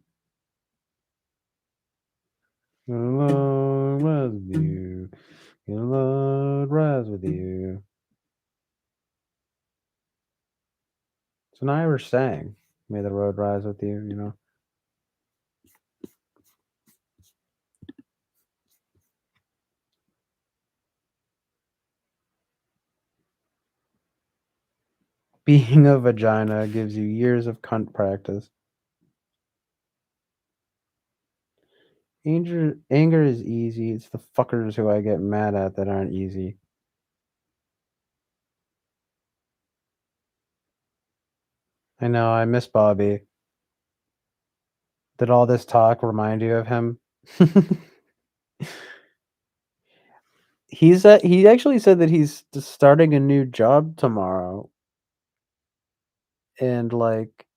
Lord rise with you. Lord rise with you. It's an Irish saying. May the road rise with you, you know. Being a vagina gives you years of cunt practice. Anger is easy. It's the fuckers who I get mad at that aren't easy. I know, I miss Bobby. Did all this talk remind you of him? He actually said that he's starting a new job tomorrow. And like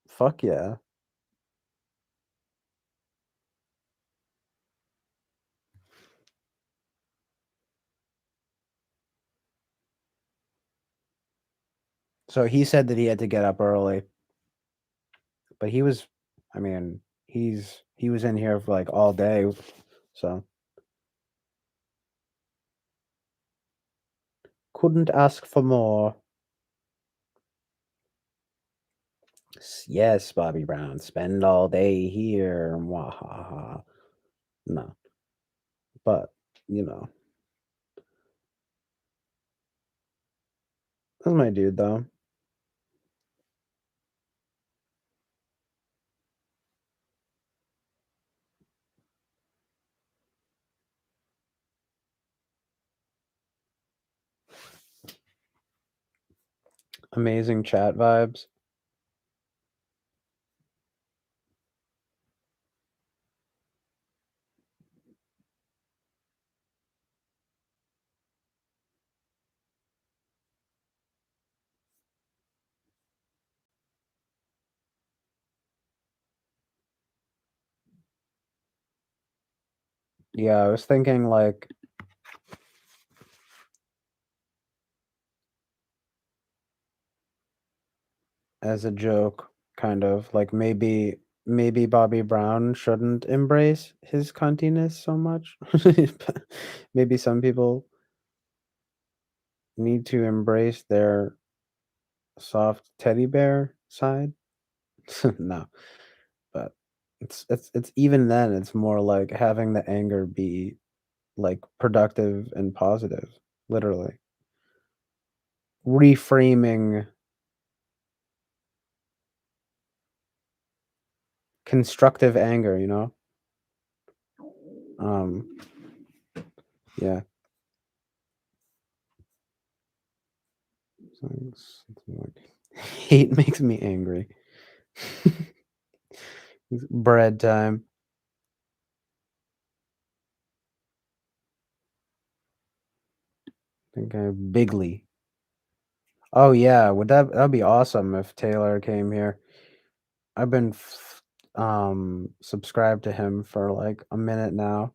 fuck yeah. So he said that he had to get up early. But he was I mean, he was in here for like all day. So couldn't ask for more. Yes, Bobby Brown. Spend all day here. Wahaha. No. But, you know. That's my dude though. Amazing chat vibes. Yeah, I was thinking like as a joke, kind of like maybe Bobby Brown shouldn't embrace his cuntiness so much. Maybe some people need to embrace their soft teddy bear side. No, but it's even then it's more like having the anger be like productive and positive, literally. Reframing constructive anger, you know? Um yeah. Something like hate makes me angry. It's bread time. I think I Bigly. Oh yeah, that'd be awesome if Taylor came here. I've been subscribed to him for like a minute now.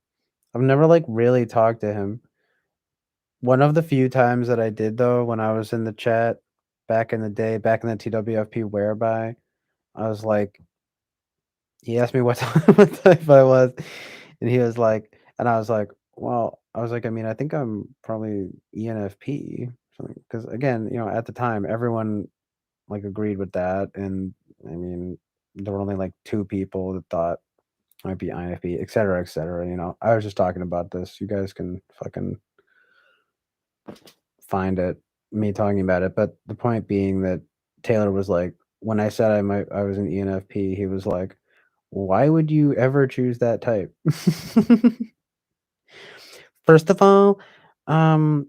I've never like really talked to him. One of the few times that I did though, when I was in the chat back in the day, back in the TWFP whereby, I was like, he asked me what what type I was, and he was like, and I was like, well, I was like, I mean, I think I'm probably ENFP, because again, you know, at the time, everyone like agreed with that, and I mean, there were only like two people that thought I might be INFP, et cetera, et cetera. You know, I was just talking about this. You guys can fucking find it, me talking about it. But the point being that Taylor was like, when I said I was an ENFP, he was like, why would you ever choose that type? First of all, um,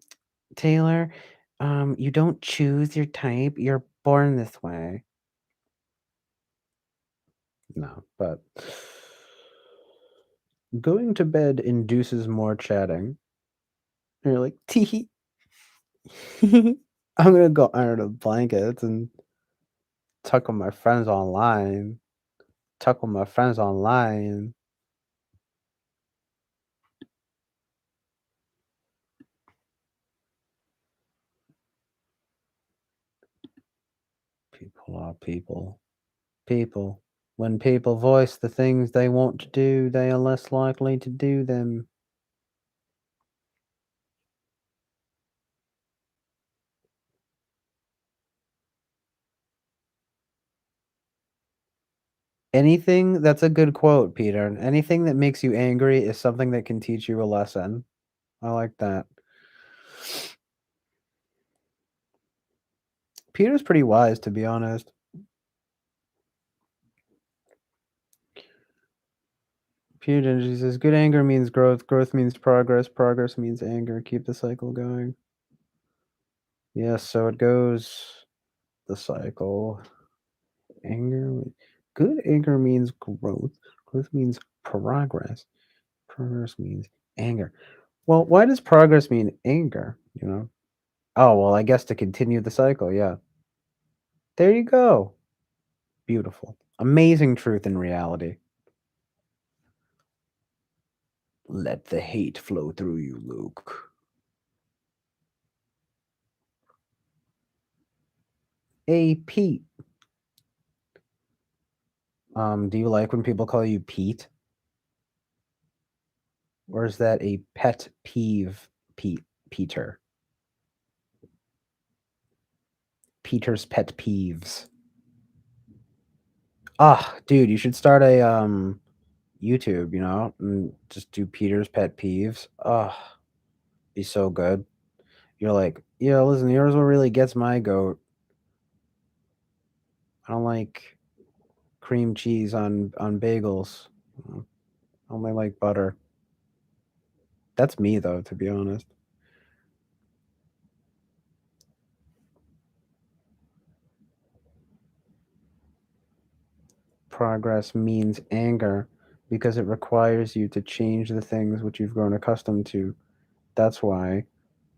Taylor, you don't choose your type. You're born this way. No, but going to bed induces more chatting. And you're like, tee. I'm gonna go under the blankets and tuck with my friends online. Tuck with my friends online. People are people. People. When people voice the things they want to do, they are less likely to do them. Anything that's a good quote, Peter. Anything that makes you angry is something that can teach you a lesson. I like that. Peter's pretty wise, to be honest. Peter Dingy says, good anger means growth. Growth means progress. Progress means anger. Keep the cycle going. Yes, so it goes. The cycle. Anger. Good anger means growth. Growth means progress. Progress means anger. Well, why does progress mean anger? You know? Oh, well, I guess to continue the cycle, yeah. There you go. Beautiful. Amazing truth in reality. Let the hate flow through you, Luke. Hey, Pete. Do you like when people call you Pete? Or is that a pet peeve, Peter? Peter's pet peeves. Ah, dude, you should start a YouTube, you know, and just do Peter's pet peeves. Ah, be so good. You're like, yeah, listen, here's what really gets my goat. I don't like cream cheese on bagels. I only like butter. That's me though, to be honest. progress means anger because it requires you to change the things which you've grown accustomed to. That's why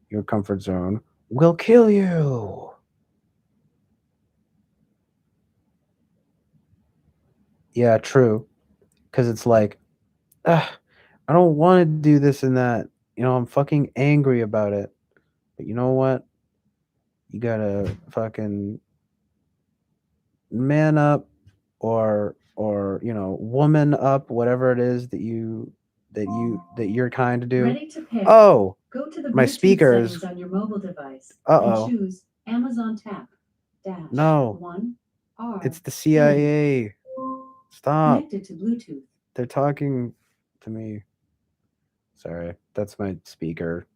your comfort zone will kill you. Yeah, true. Because it's like, ah, I don't want to do this and that. I'm fucking angry about it. But you know what? You gotta fucking man up or woman up, whatever it is that you're kind to do.
Ready to pair.
Oh,
Go to the
my
Bluetooth
speakers.
settings on your mobile device
Uh-oh.
and choose Amazon Tap dash
No.
1R.
It's the CIA. Stop.
Connected to Bluetooth.
They're talking to me. Sorry, that's my speaker.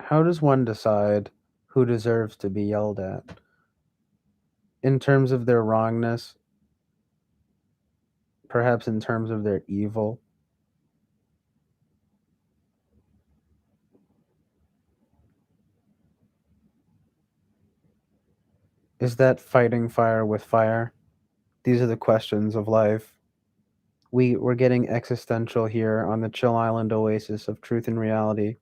How does one decide who deserves to be yelled at? In terms of their wrongness? Perhaps in terms of their evil? Is that fighting fire with fire? These are the questions of life. We're getting existential here on the Chill Island Oasis of truth and reality.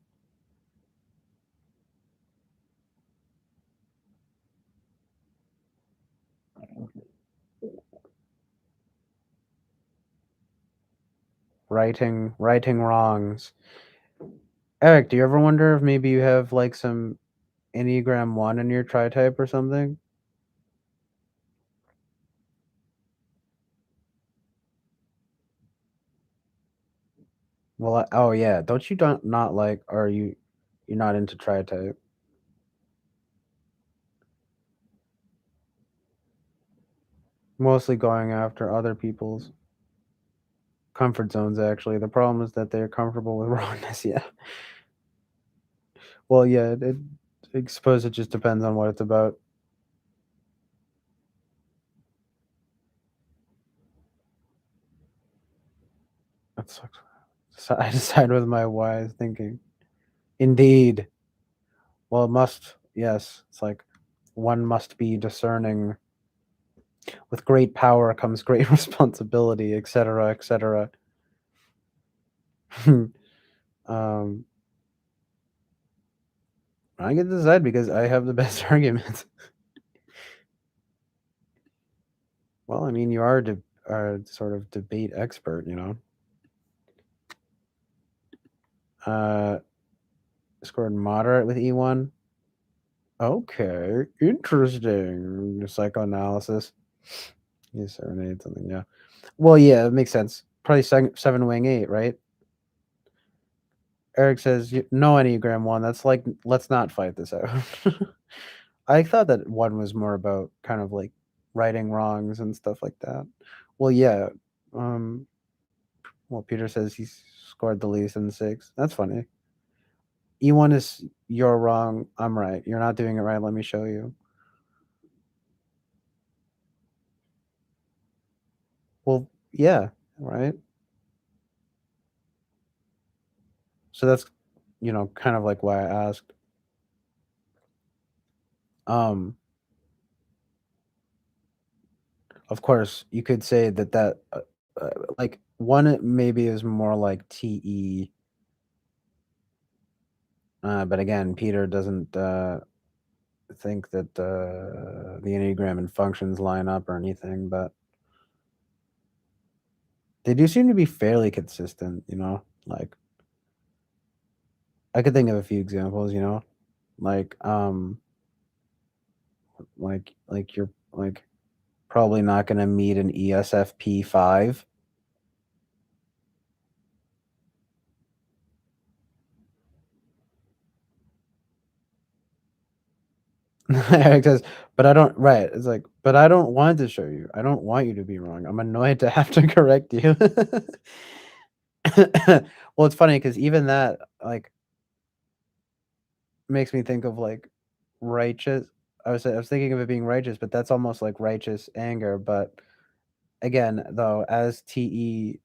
Righting wrongs. Eric, do you ever wonder if maybe you have like some Enneagram 1 in your tri-type or something? Well, oh yeah, don't you not like, are you're not into tri-type? Mostly going after other people's comfort zones, actually. The problem is that they're comfortable with wrongness, yeah. Well, yeah, I suppose it just depends on what it's about. That sucks. So I decide with my wise thinking. Indeed. Well, it must, yes. It's like one must be discerning. With great power comes great responsibility, etc., etc. I get to decide because I have the best arguments. Well, I mean, you are a sort of debate expert, Scored moderate with E1. Okay, interesting. Psychoanalysis. You serenade something, yeah. Well, yeah, it makes sense. Probably 7 wing 8, right? Eric says no Enneagram 1. That's like, let's not fight this out. I thought that 1 was more about kind of like righting wrongs and stuff like that. Well, yeah. Well, Peter says he scored the least in 6. That's funny. E1 is you're wrong, I'm right. You're not doing it right. Let me show you. Well, yeah, right. So that's kind of like why I asked. Of course, you could say that like 1 maybe is more like TE. But again, Peter doesn't think that the Enneagram and functions line up or anything, but they do seem to be fairly consistent, like I could think of a few examples, like like you're like probably not going to meet an ESFP 5. Eric says, but I don't, right. It's like, but I don't want to show you. I don't want you to be wrong. I'm annoyed to have to correct you. Well, it's funny because even that like makes me think of like righteous. I was thinking of it being righteous, but that's almost like righteous anger. But again, though, as TE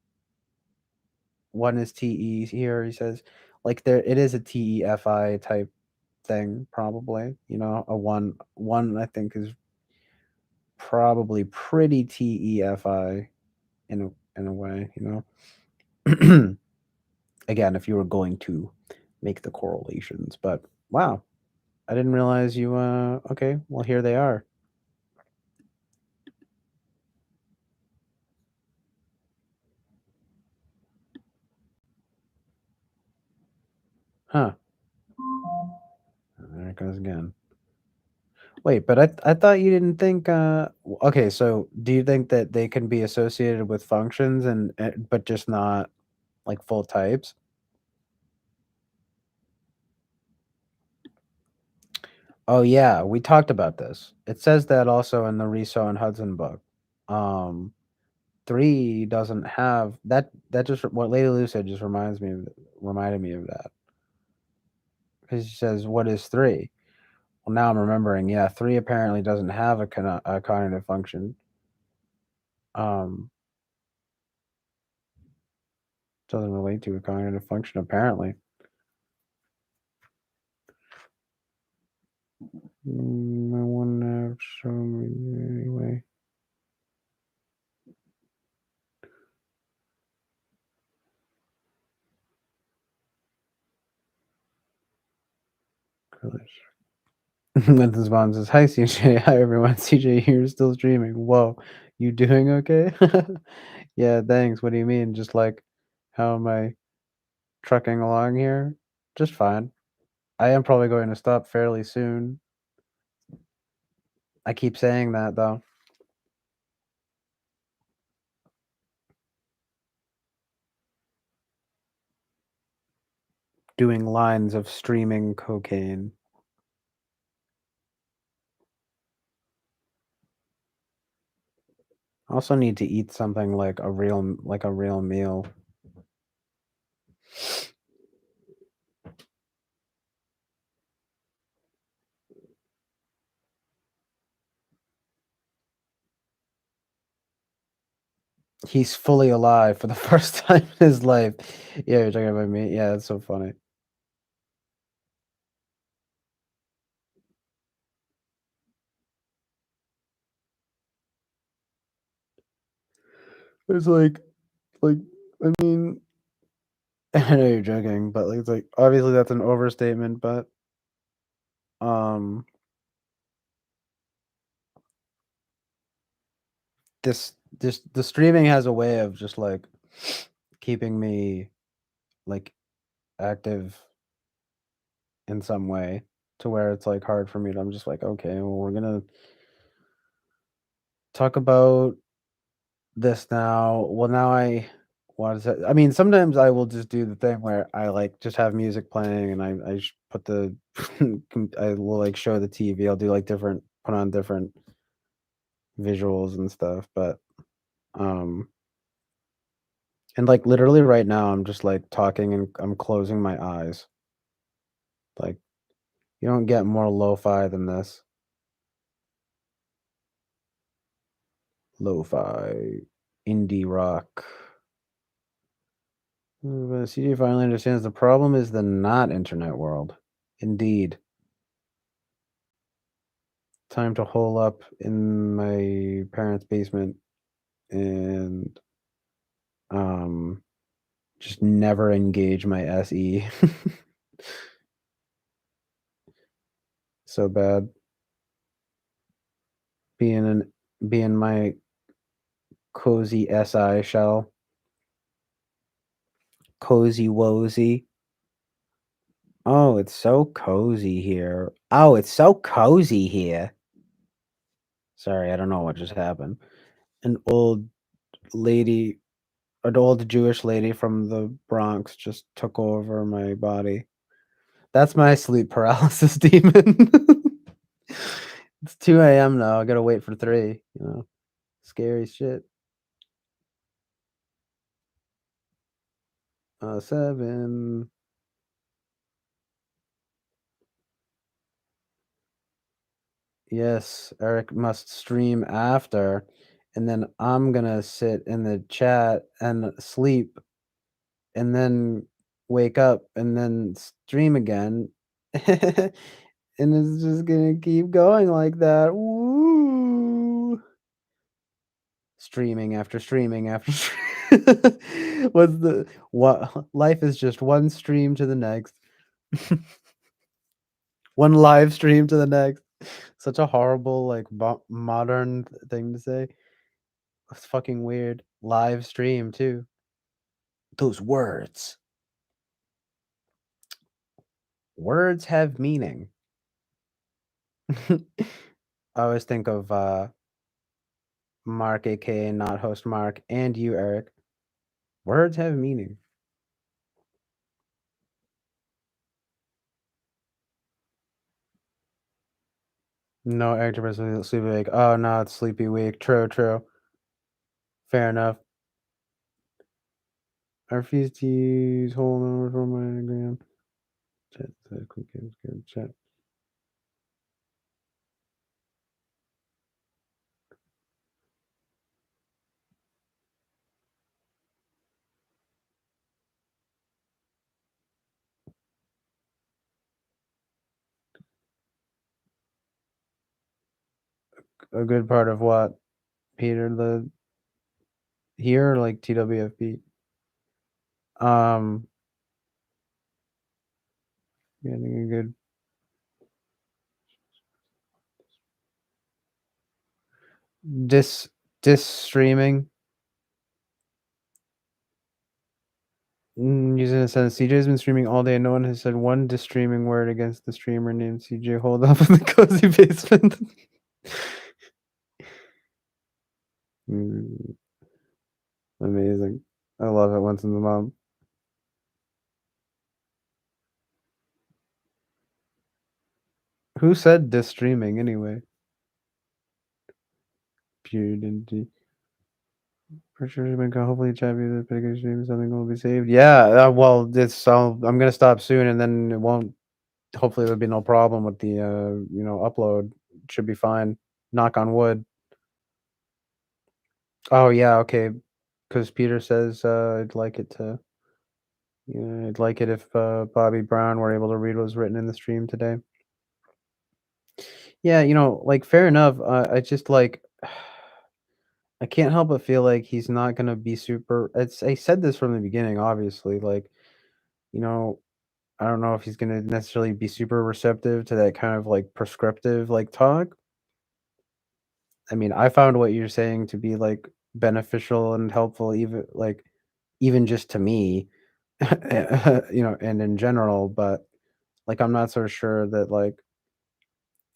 one is TE here, he says, like there it is a TEFI type thing, probably. You know, a one I think is probably pretty TEFI in a way, you know. Again, if you were going to make the correlations, but wow, I didn't realize you. Okay, well here they are. Huh. There it goes again. Wait, but I thought you didn't think. Okay, so do you think that they can be associated with functions and but just not like full types? Oh yeah, we talked about this. It says that also in the Riso and Hudson book. Um, 3 doesn't have that. That just what Lady Lou said just reminded me of that because she says, "What is 3?" Well, now I'm remembering. Yeah, 3 apparently doesn't have a cognitive function. Um, doesn't relate to a cognitive function apparently. I wouldn't have shown me anyway. Linton's mom says, "Hi CJ, hi everyone. CJ here, still streaming. Whoa, you doing okay?" Yeah, thanks. What do you mean? Just like, how am I trucking along here? Just fine. I am probably going to stop fairly soon. I keep saying that though. Doing lines of streaming cocaine. I also need to eat something like a real meal. He's fully alive for the first time in his life. Yeah, you're talking about me. Yeah, that's so funny. It's like I mean, I know you're joking, but like it's like obviously that's an overstatement, but um this the streaming has a way of just like keeping me like active in some way to where it's like hard for me to I'm just like, okay, well we're gonna talk about this now. Well now I what is it? I mean, sometimes I will just do the thing where I like just have music playing and put the I will like show the TV. I'll do like put on different visuals and stuff, but um and like literally right now I'm just like talking and I'm closing my eyes. Like you don't get more lo-fi than this. Lo-fi indie rock. But CJ finally understands the problem is the not internet world. Indeed. Time to hole up in my parents' basement and um just never engage my SE. So bad. Being my cozy SI shell. Cozy wozy. Oh, it's so cozy here. Oh, it's so cozy here. Sorry, I don't know what just happened. An lady, an old Jewish lady from the Bronx just took over my body. That's my sleep paralysis demon. It's 2 a.m. now. I gotta wait for 3. You know, scary shit. 7. Yes, Eric must stream after, and then I'm gonna sit in the chat and sleep, and then wake up, and then stream again. And it's just gonna keep going like that. Woo! Streaming after streaming after what's the what life is just one stream to the next. One live stream to the next. Such a horrible like modern thing to say. It's fucking weird. Live stream too. Those words. Words have meaning. I always think of Mark, aka not host Mark, and you, Eric. Words have meaning. No, Eric depressed sleepy week. Oh no, it's sleepy week. True, true. Fair enough. I refuse to use whole numbers for my anagram. Chat, quick games, good chat. A good part of what, Peter? The here or like TWFP? Um, getting a good dis streaming. Using a sentence, CJ's been streaming all day. No one has said one dis streaming word against the streamer named CJ. Hold up in the cozy basement. Amazing. I love it once in the mom. Who said dis streaming anyway? Purity. For sure, hopefully chat view the pretty good stream. Something will be saved. Yeah. Well, I'm gonna stop soon, and then it won't. Hopefully, there'll be no problem with the upload. It should be fine. Knock on wood. Oh yeah, okay. Because Peter says I'd like it to. Yeah, I'd like it if Bobby Brown were able to read what was written in the stream today. Yeah, like fair enough. I just like I can't help but feel like he's not gonna be super. I said this from the beginning, obviously. Like, you know, I don't know if he's gonna necessarily be super receptive to that kind of like prescriptive like talk. I mean, I found what you're saying to be like beneficial and helpful, even just to me, and in general. But like, I'm not so sure that like,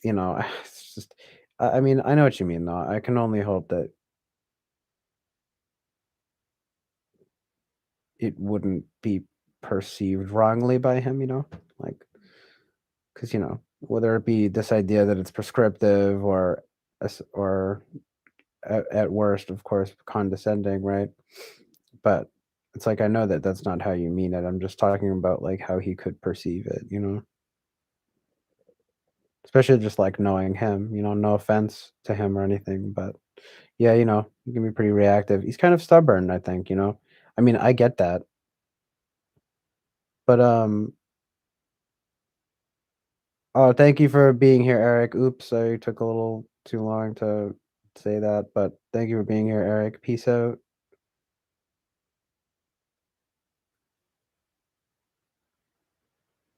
it's just. I mean, I know what you mean. Though I can only hope that it wouldn't be perceived wrongly by him. Like because whether it be this idea that it's prescriptive or at worst, of course, condescending, right? But it's like I know that that's not how you mean it. I'm just talking about like how he could perceive it, especially just like knowing him. No offense to him or anything, but yeah, he can be pretty reactive. He's kind of stubborn, I think. I mean, I get that, but oh, thank you for being here, Eric. Oops, I took a little too long to say that, but thank you for being here, Eric. Peace out.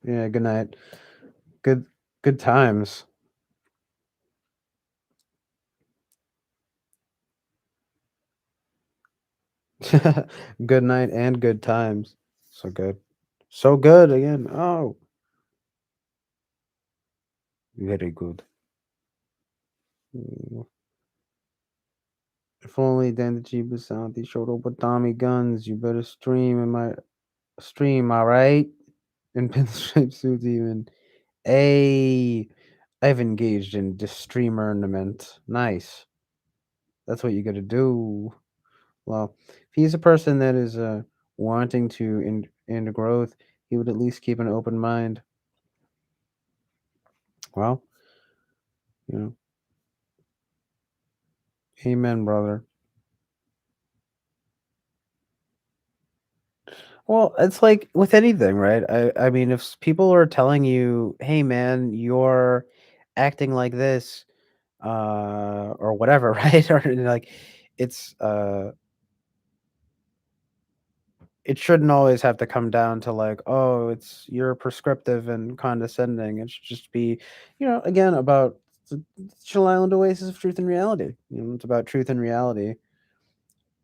Yeah, good night. Good good times. Good night and good times. So good. So good again. Oh, very good. Mm. If only then the Jeebus sound they showed up with Tommy guns. You better stream in my stream, alright? In pinstripe suits even. Hey, I've engaged in this stream ornament. Nice. That's what you gotta do. Well, if he's a person that is wanting to in growth, he would at least keep an open mind. Well, Amen, brother. Well, it's like with anything, right? I mean, if people are telling you, "Hey, man, you're acting like this," or whatever, right? Or like, it's it shouldn't always have to come down to like, oh, it's you're prescriptive and condescending. It should just be, again about the Chill Island Oasis of truth and reality. It's about truth and reality.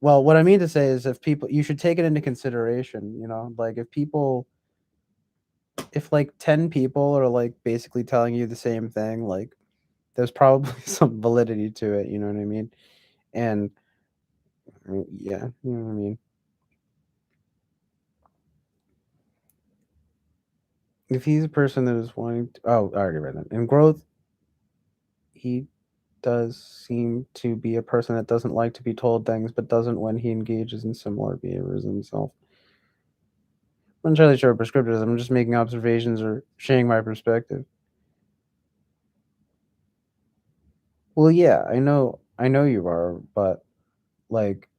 Well, what I mean to say is, if people, you should take it into consideration. Like if like 10 people are like basically telling you the same thing, like there's probably some validity to it. You know what I mean? And yeah, you know what I mean. If he's a person that is wanting to, oh, I already read that. In growth, he does seem to be a person that doesn't like to be told things, but doesn't when he engages in similar behaviors himself. I'm not entirely sure what prescriptivism. I'm just making observations or sharing my perspective. Well, yeah, I know you are, but like,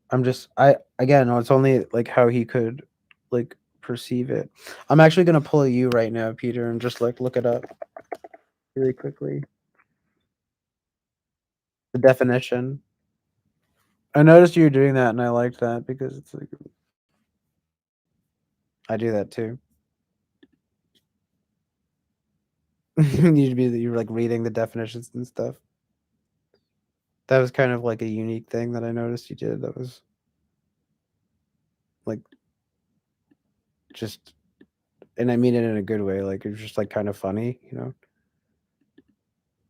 I again, no, it's only like how he could like perceive it. I'm actually gonna pull you right now, Peter, and just like look it up really quickly. The definition. I noticed you were doing that, and I liked that because it's like I do that too. You were like reading the definitions and stuff. That was kind of like a unique thing that I noticed you did. That was like just, and I mean it in a good way. Like it was just like kind of funny.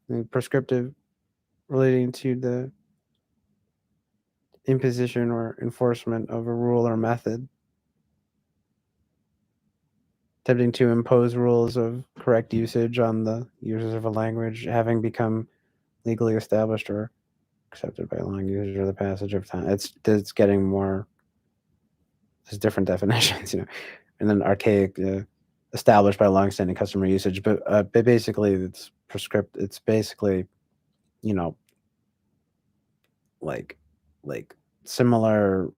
And prescriptive relating to the imposition or enforcement of a rule or method, attempting to impose rules of correct usage on the users of a language, having become legally established or accepted by long users or the passage of time. It's getting more. There's different definitions. And then archaic, established by long-standing customer usage. But basically, it's prescript. It's basically, you know, like like similar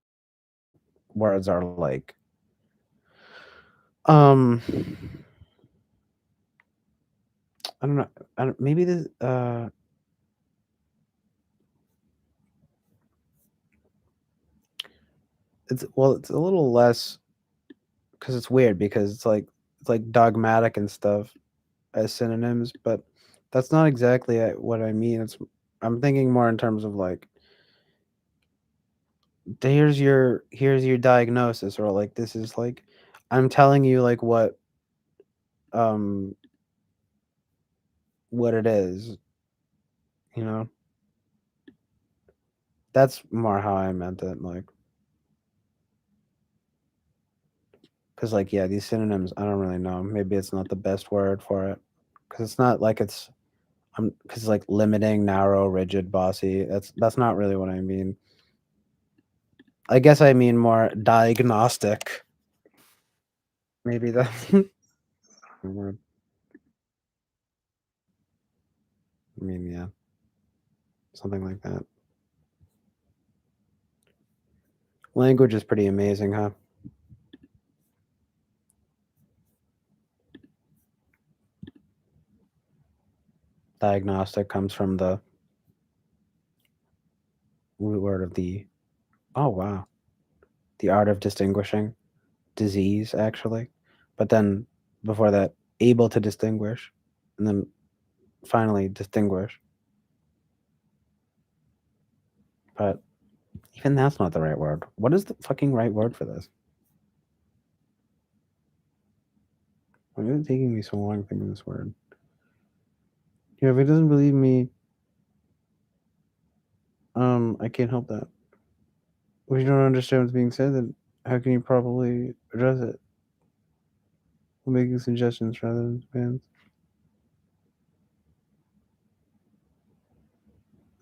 words are like, um, I don't know. I don't, maybe this it's a little less because it's weird because it's like dogmatic and stuff as synonyms, but that's not exactly what I mean. I'm thinking more in terms of like, here's your diagnosis, or like this is like, I'm telling you like um what it is, you know. That's more how I meant it, like, because like, yeah, these synonyms, I don't really know, maybe it's not the best word for it, because it's not like it's, because like limiting, narrow, rigid, bossy, that's not really what I mean. I guess I mean more diagnostic. Maybe that's the word. I mean, yeah, something like that. Language is pretty amazing, huh? Diagnostic comes from the root word of the, oh wow, the art of distinguishing, disease actually, but then before that, able to distinguish, and then finally distinguish. But even that's not the right word. What is the fucking right word for this? Why is it taking me so long thinking this word? Yeah, if it doesn't believe me, I can't help that. If you don't understand what's being said, then how can you properly address it? We're making suggestions rather than demands.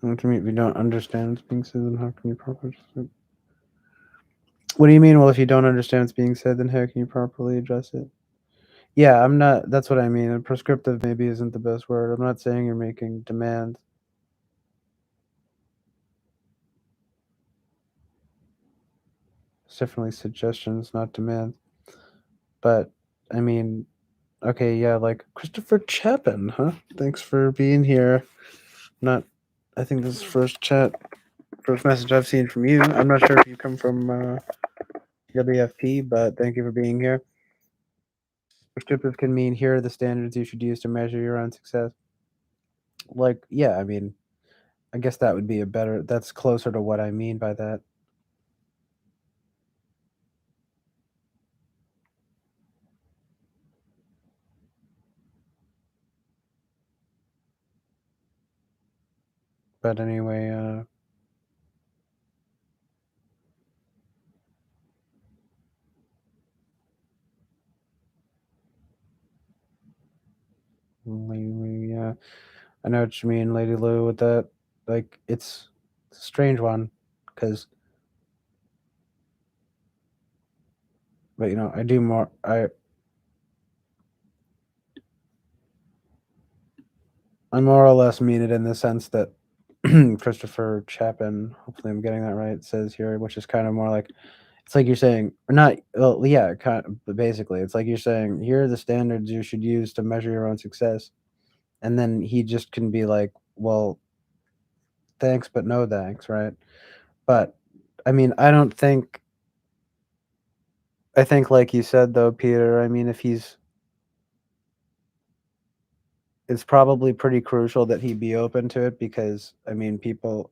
What do you mean? If you don't understand what's being said, then how can you properly address it? What do you mean? Well, if you don't understand what's being said, then how can you properly address it? Yeah, I'm not. That's what I mean. And prescriptive maybe isn't the best word. I'm not saying you're making demands. It's definitely suggestions, not demands. But I mean, okay, yeah, like Christopher Chapin, huh? Thanks for being here. Not, I think this is first message I've seen from you. I'm not sure if you come from WFP, but thank you for being here. Prescriptive can mean here are the standards you should use to measure your own success. Like, yeah, I mean, I guess that would be that's closer to what I mean by that. But anyway, yeah, I know what you mean, Lady Lou, with that. Like, it's a strange one, because, but I do more. I more or less mean it in the sense that Christopher Chapin, hopefully I'm getting that right, says here, which is kind of more like, it's like you're saying, or not, well, yeah, kind of, but basically, it's like you're saying, here are the standards you should use to measure your own success. And then he just can be like, well, thanks, but no thanks, right? But I mean, I think, like you said, though, Peter, I mean, it's probably pretty crucial that he be open to it because, I mean, people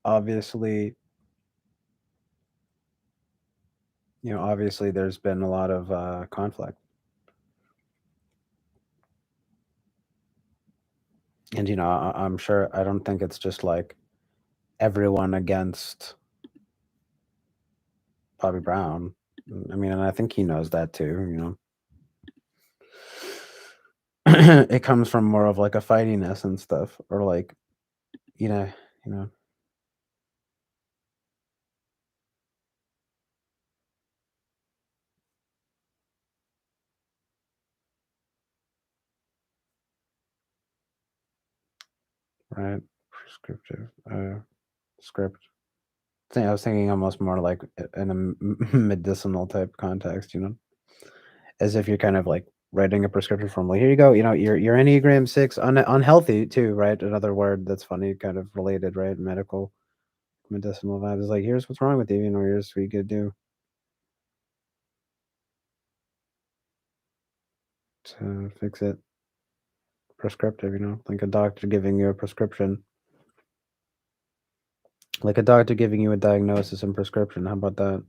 obviously, obviously there's been a lot of conflict. And, I'm sure, I don't think it's just like everyone against Bobby Brown. I mean, and I think he knows that too, it comes from more of like a fightiness and stuff, or like, you know, you know. Right, prescriptive script. I was thinking almost more like in a medicinal type context, as if you're kind of like writing a prescription form. Like, here you go, your Enneagram 6, unhealthy too, right? Another word that's funny, kind of related, right? Medicinal vibe is like, here's what's wrong with you, here's what you could do to fix it. Prescriptive, like a doctor giving you a prescription. Like a doctor giving you a diagnosis and prescription. How about that?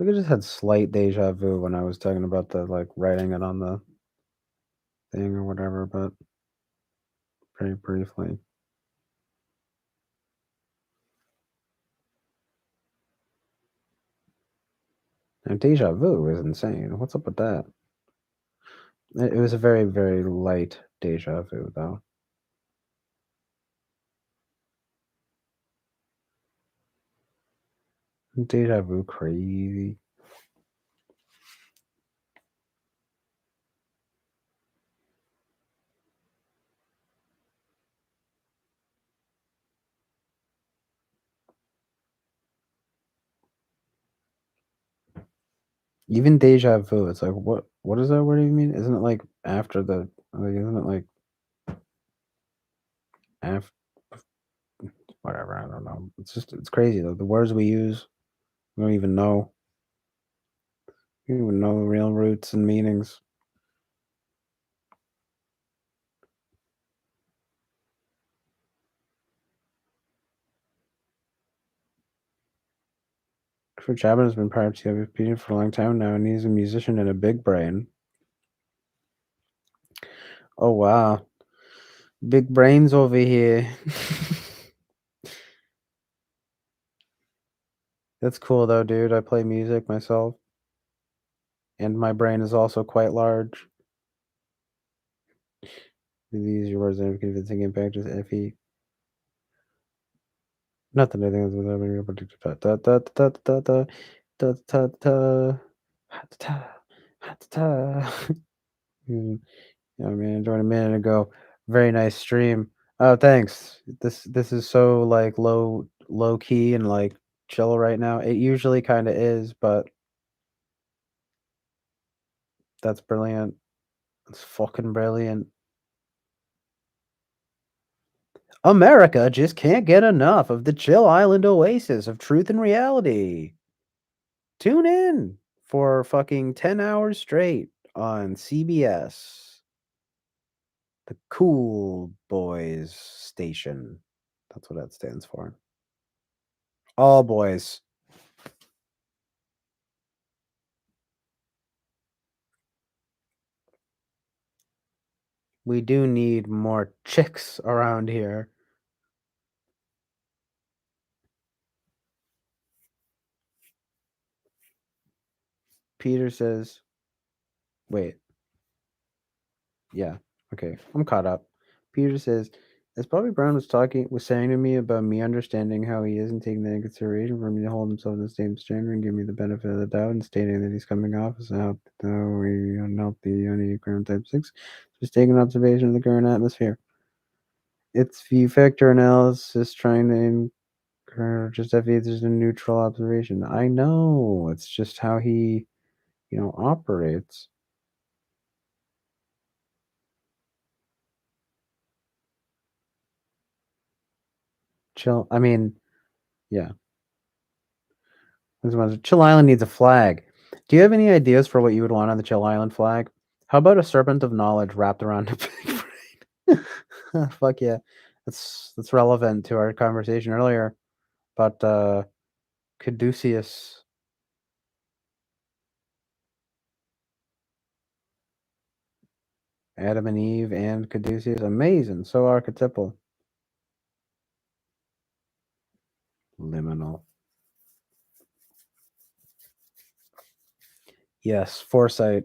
I just had slight deja vu when I was talking about the like writing it on the thing or whatever, but pretty briefly. And deja vu is insane. What's up with that? It was a very, very light deja vu, though. Deja vu crazy. Even deja vu, it's like, what does that word even mean? Isn't it like after the, like, isn't it like after, whatever, I don't know. It's crazy though. The words we use, we don't even know. We don't even know the real roots and meanings. Christopher Chapman has been part of TWP for a long time now, and he's a musician and a big brain. Oh wow, big brains over here. That's cool though, dude. I play music myself, and my brain is also quite large. These your words have convincing impact as FE. Not that I think that's what I'm particular. Da da da da da da da da da. Yeah, man, joined a minute ago. Very nice stream. Oh, thanks. This is so like low low key and like chill right now. It usually kind of is, but that's brilliant. It's fucking brilliant. America just can't get enough of the chill island oasis of truth and reality. Tune in for fucking 10 hours straight on CBS. The Cool Boys Station. That's what that stands for. All boys. We do need more chicks around here. Peter says, wait. Yeah. Okay. I'm caught up. Peter says, as Bobby Brown was saying to me about me understanding how he isn't taking that into consideration for me to hold himself in the same standard and give me the benefit of the doubt and stating that he's coming off as not the Enneagram Type 6, just take an observation of the current atmosphere. It's view factor analysis trying to just if it's just a neutral observation. I know. It's just how he, operates. Chill. I mean, yeah. Chill Island needs a flag. Do you have any ideas for what you would want on the Chill Island flag? How about a serpent of knowledge wrapped around a big brain? Fuck yeah. That's relevant to our conversation earlier about Caduceus. Adam and Eve and Caduceus. Amazing. So archetypal. Liminal. Yes, foresight.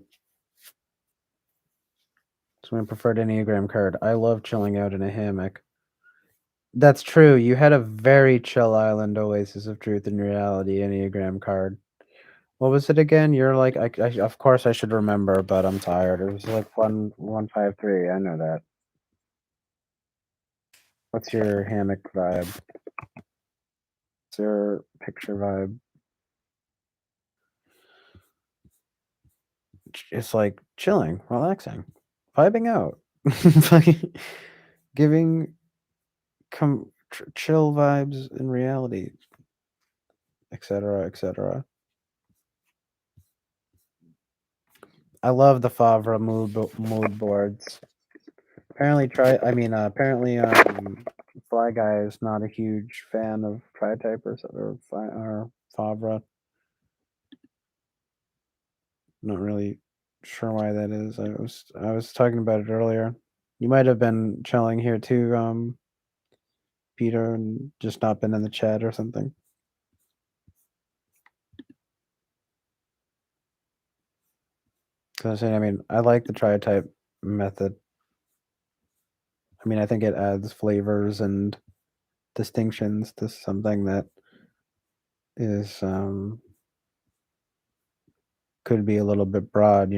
It's my preferred Enneagram card. I love chilling out in a hammock. That's true. You had a very chill island oasis of truth and reality Enneagram card. What was it again? You're like, of course I should remember, but I'm tired. It was like 153. I know that. What's your hammock vibe? What's your picture vibe? It's like chilling, relaxing, vibing out, giving chill vibes in reality, etc., etc. I love the Favre mood boards. Apparently, Fly Guy is not a huge fan of Tri-Type or Favre. Not really sure why that is. I was talking about it earlier. You might have been chilling here too, Peter, and just not been in the chat or something. Because I like the Tri-Type method. I think it adds flavors and distinctions to something that is could be a little bit broad,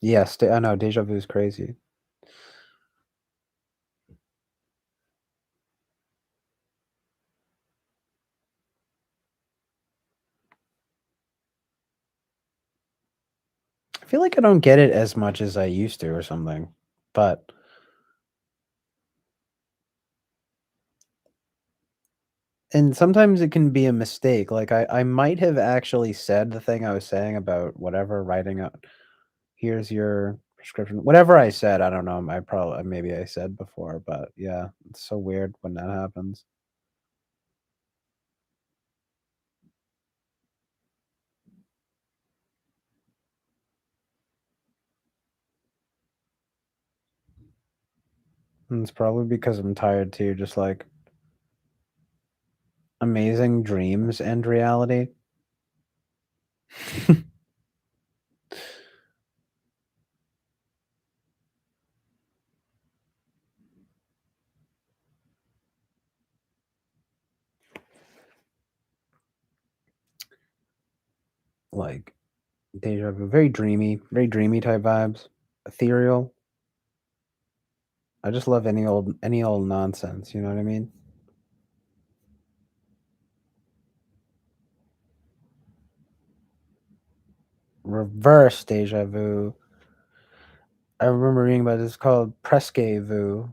Yes, I know deja vu is crazy. I feel like I don't get it as much as I used to or something, but and sometimes it can be a mistake. Like I might have actually said the thing I was saying about whatever writing out. Here's your prescription. Whatever I said, I don't know. Maybe I said before, but yeah, it's so weird when that happens. And it's probably because I'm tired too, just like amazing dreams and reality. Like Deja vu, very dreamy type vibes, ethereal. I just love any old nonsense. You know what I mean? Reverse deja vu. I remember reading about this. It's called presque vu.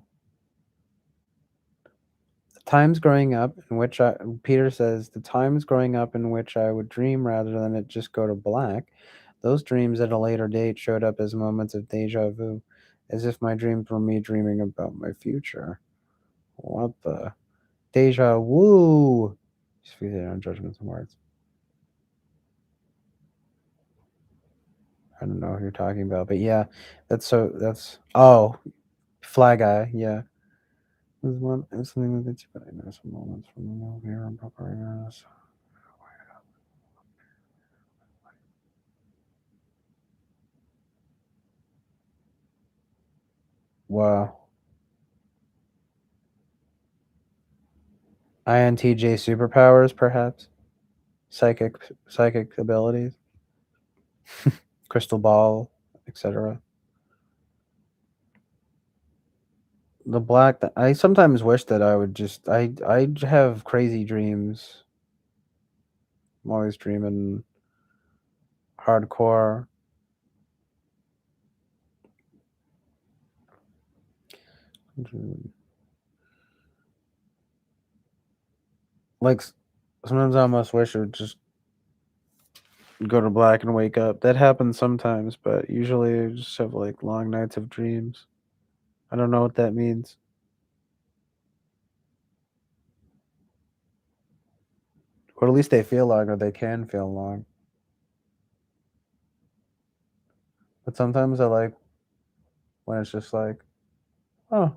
The times growing up in which Peter says the times growing up in which I would dream rather than it just go to black. Those dreams at a later date showed up as moments of deja vu, as if my dreams were me dreaming about my future. What the deja vu? Just feel it on judgments and words. I don't know who you're talking about, but yeah, that's Flag Eye, yeah. There's one it's something that you but I know some moments from the movie and proper awareness. Wow. INTJ superpowers, perhaps? Psychic psychic abilities, crystal ball, etc. The black I sometimes wish that I would just I have crazy dreams. I'm always dreaming hardcore. Like sometimes I almost wish I would just go to black and wake up. That happens sometimes, but usually I just have like long nights of dreams. I don't know what that means. Or at least they feel long or they can feel long. But sometimes I like when it's just like, oh,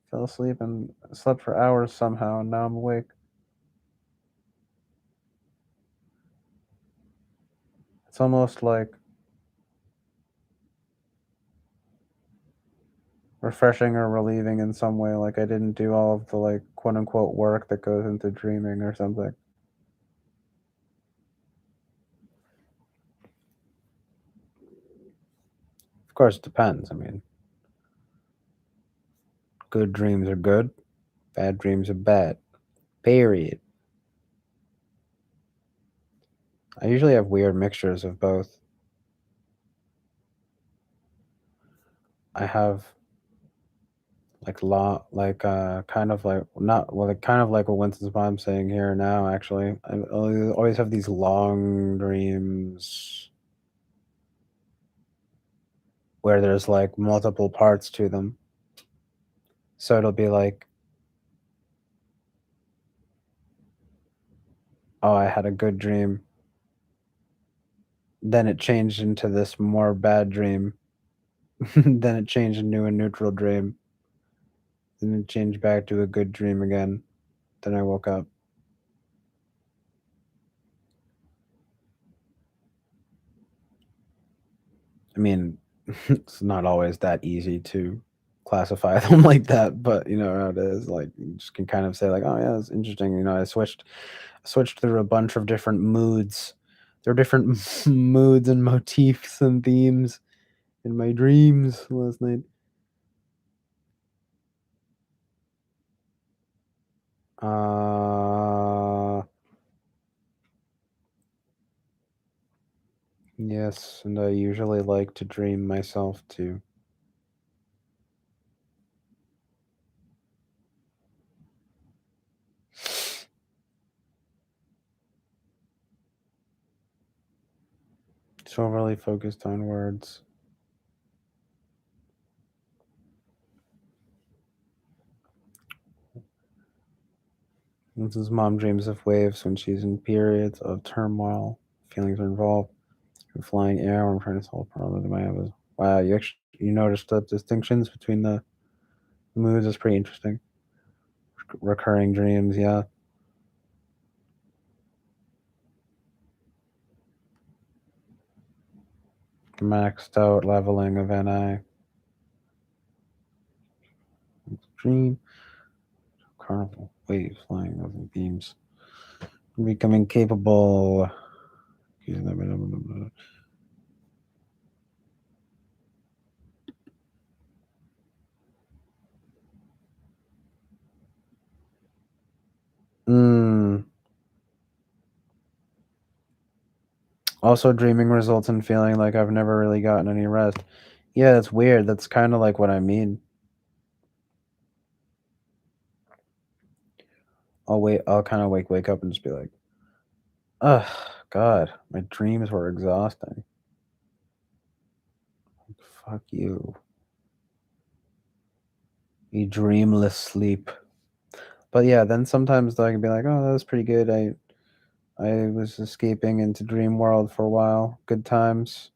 fell asleep and slept for hours somehow and now I'm awake. It's almost like refreshing or relieving in some way, like I didn't do all of the like quote unquote work that goes into dreaming or something. Of course, it depends. I mean, good dreams are good, bad dreams are bad. Period. I usually have weird mixtures of both. I have like kind of like not well like kind of like what Winston's mom's saying here now actually. I always have these long dreams where there's like multiple parts to them. So it'll be like, oh, I had a good dream. Then it changed into this more bad dream. Then it changed into a neutral dream. Then it changed back to a good dream again. Then I woke up. I mean, it's not always that easy to classify them like that, but you know how it is. Like you just can kind of say like, oh yeah, it's interesting. You know, I switched through a bunch of different moods. There are different moods and motifs and themes in my dreams last night. Uh yes, and I usually like to dream myself too. So overly focused on words. This mom dreams of waves when she's in periods of turmoil. Feelings are involved. In flying air, I'm trying to solve a problem that might have. Wow, you noticed the distinctions between the moods is pretty interesting. Recurring dreams, yeah. Maxed out leveling of NI. Dream. Carnival. Waves flying over beams. Becoming capable. Also, dreaming results in feeling like I've never really gotten any rest. Yeah, that's weird. That's kind of like what I mean. I'll kind of wake up and just be like, ugh, God, my dreams were exhausting. Fuck you. You dreamless sleep. But yeah, then sometimes I can be like, oh, that was pretty good. I was escaping into dream world for a while. Good times.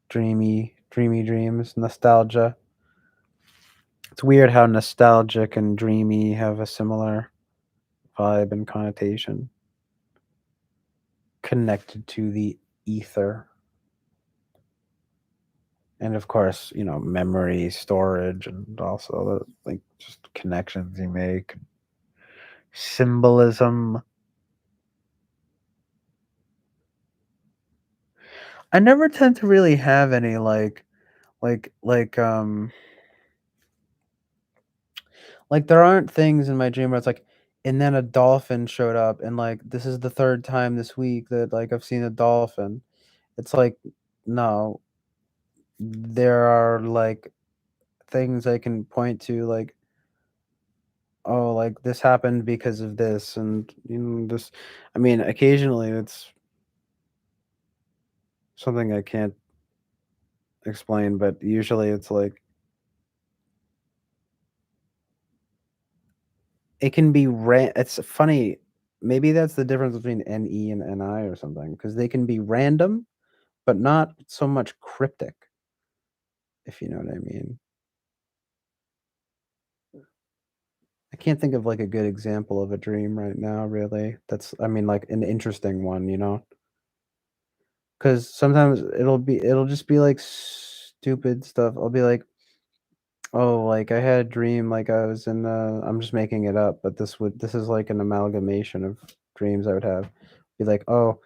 Dreamy dreams, nostalgia. It's weird how nostalgic and dreamy have a similar vibe and connotation. Connected to the ether. And of course, memory storage and also the like just connections you make. Symbolism. I never tend to really have any like there aren't things in my dream where it's like, and then a dolphin showed up, and like this is the third time this week that like I've seen a dolphin. It's like, no, there are like things I can point to, like, oh, like this happened because of this, and this. I mean, occasionally it's something I can't explain, but usually it's like it can be it's funny. Maybe that's the difference between NE and NI or something, because they can be random, but not so much cryptic, if you know what I mean. I can't think of like a good example of a dream right now, really. I mean, like an interesting one, because sometimes it'll just be like stupid stuff. I'll be like, oh, like I had a dream, like I was in. I'm just making it up, but this is like an amalgamation of dreams I would have. Be like, oh,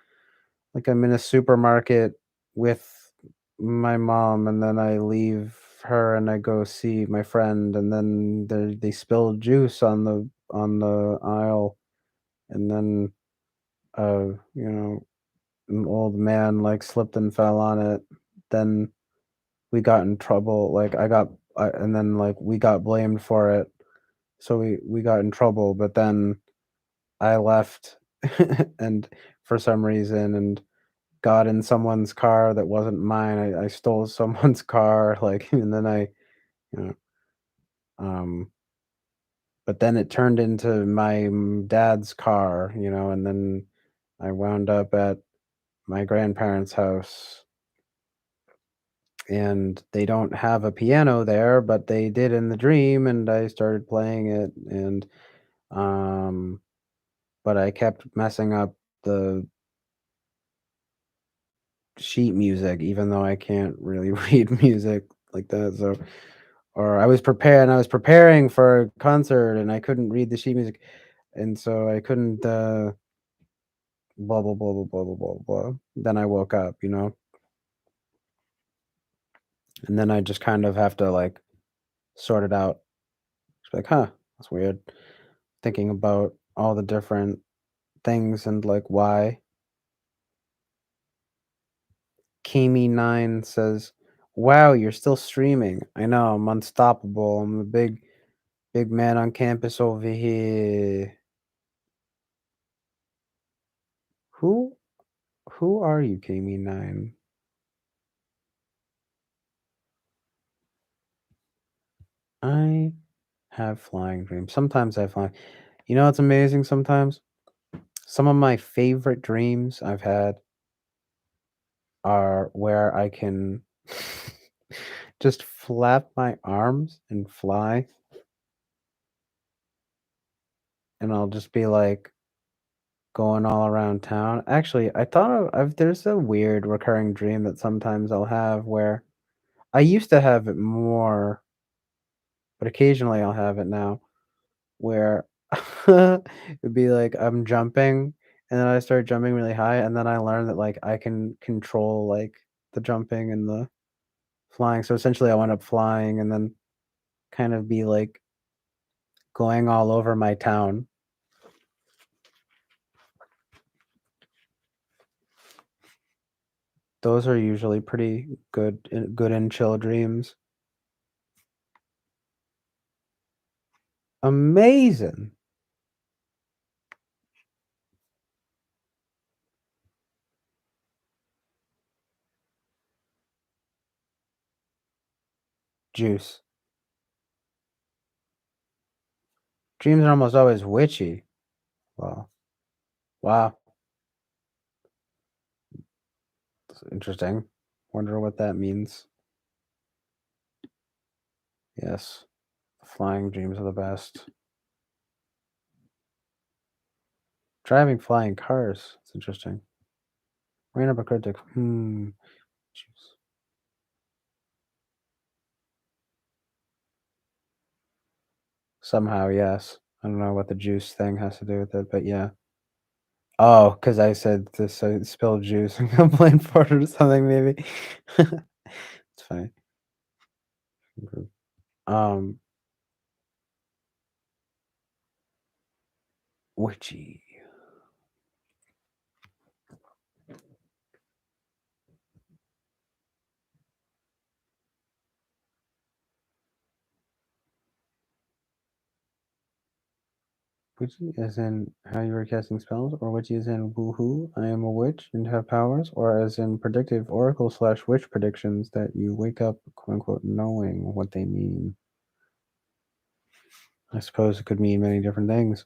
like I'm in a supermarket with my mom, and then I leave her and I go see my friend, and then they spill juice on the aisle, and then uh you know an old man like slipped and fell on it. Then we got in trouble. Like and then like we got blamed for it, so we got in trouble. But then I left, and for some reason, and got in someone's car that wasn't mine. I stole someone's car, like, and then you know, um, but then it turned into my dad's car, and then I wound up at my grandparents' house, and they don't have a piano there, but they did in the dream, and I started playing it, and um, but I kept messing up the sheet music, even though I can't really read music like that. So, or I was preparing for a concert, and I couldn't read the sheet music, and so I couldn't. Blah blah blah blah blah blah blah blah. Then I woke up, and then I just kind of have to like sort it out. It's like, huh, that's weird. Thinking about all the different things and like why. Kimi9 says, "Wow, you're still streaming. I know, I'm unstoppable. I'm the big man on campus over here." Who who are you, Kimi9? I have flying dreams. Sometimes I fly. You know what's amazing sometimes? Some of my favorite dreams I've had are where I can just flap my arms and fly, and I'll just be like going all around town. Actually, I thought there's a weird recurring dream that sometimes I'll have where I used to have it more, but occasionally I'll have it now where it'd be like I'm jumping, and then I start jumping really high, and then I learn that like I can control like the jumping and the flying. So essentially I went up flying and then kind of be like going all over my town. Those are usually pretty good and chill dreams. Amazing. Juice. Dreams are almost always witchy. Wow. Wow. That's interesting. Wonder what that means. Yes. Flying dreams are the best. Driving flying cars. It's interesting. Rain up a critic. Juice. Somehow, yes. I don't know what the juice thing has to do with it, but yeah. Oh, because I said this spilled juice and complained for it or something, maybe. It's fine. Witchy. Witchy as in how you are casting spells, or witchy as in woohoo, I am a witch and have powers, or as in predictive oracle / witch predictions that you wake up, quote unquote, knowing what they mean. I suppose it could mean many different things.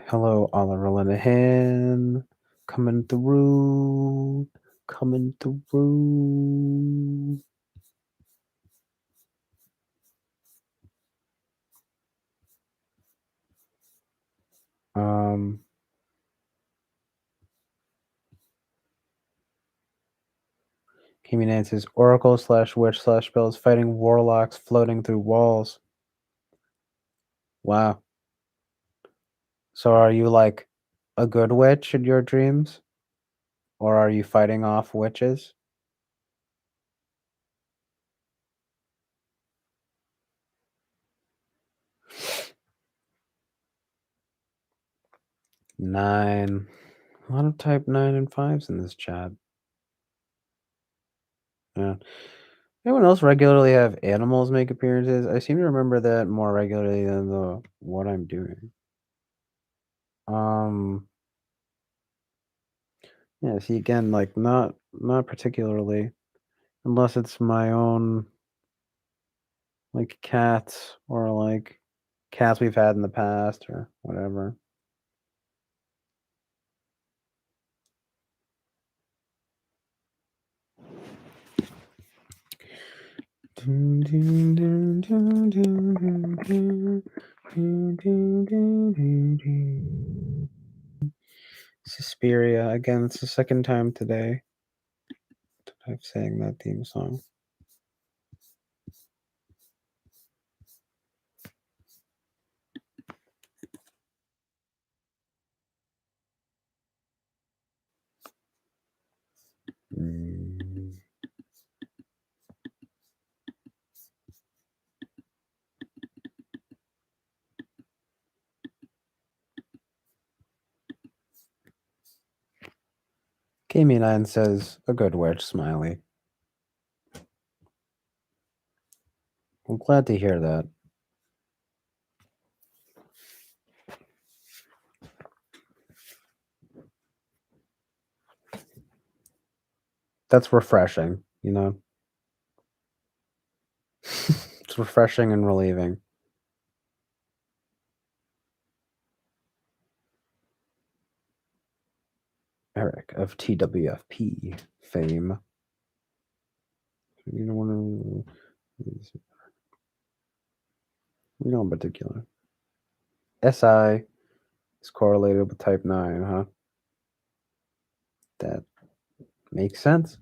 Hello, Oliver Linehan. Coming through. Coming through. Kimmy Nance's oracle / witch / spells fighting warlocks floating through walls. Wow. So are you like a good witch in your dreams? Or are you fighting off witches? Nine. A lot of type 9 and 5s in this chat. Yeah. Anyone else regularly have animals make appearances? I seem to remember that more regularly than what I'm doing. Yeah, see again, like not particularly. Unless it's my own like cats or like cats we've had in the past or whatever. Suspiria. Again, it's the second time today that I've sang that theme song. Kami9 says, a good witch, smiley. I'm glad to hear that. That's refreshing, you know? It's refreshing and relieving. Eric of TWFP fame. You don't want to... No in particular. SI is correlated with type 9, huh? That makes sense.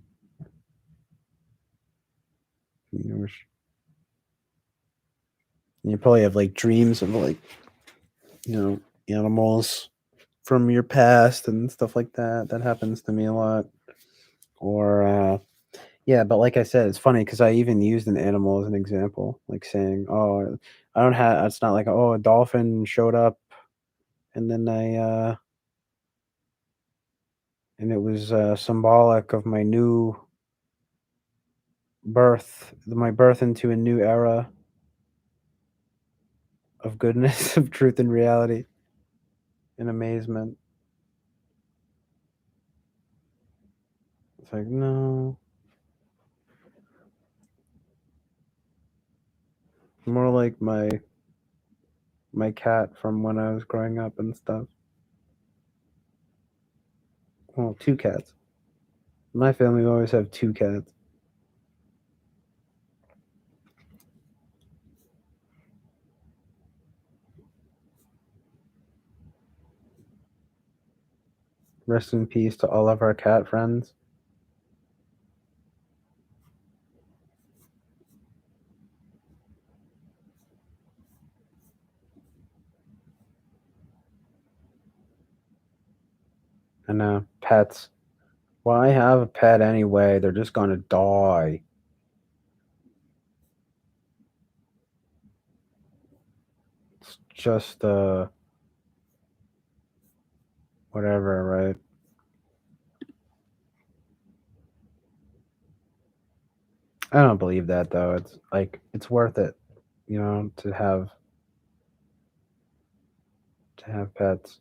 You probably have like dreams of like, you know, animals from your past and stuff like that. That happens to me a lot. Or yeah, but like I said, it's funny because I even used an animal as an example, like saying, "Oh, I don't have. It's not like, oh, a dolphin showed up, and then and it was symbolic of my new birth, my birth into a new era of goodness, of truth and reality, and amazement. It's like, no, more like my cat from when I was growing up and stuff. Well, two cats. My family always have two cats. Rest in peace to all of our cat friends. And pets. Why have a pet anyway? They're just gonna die. It's just whatever, right? I don't believe that though. It's like it's worth it, to have pets.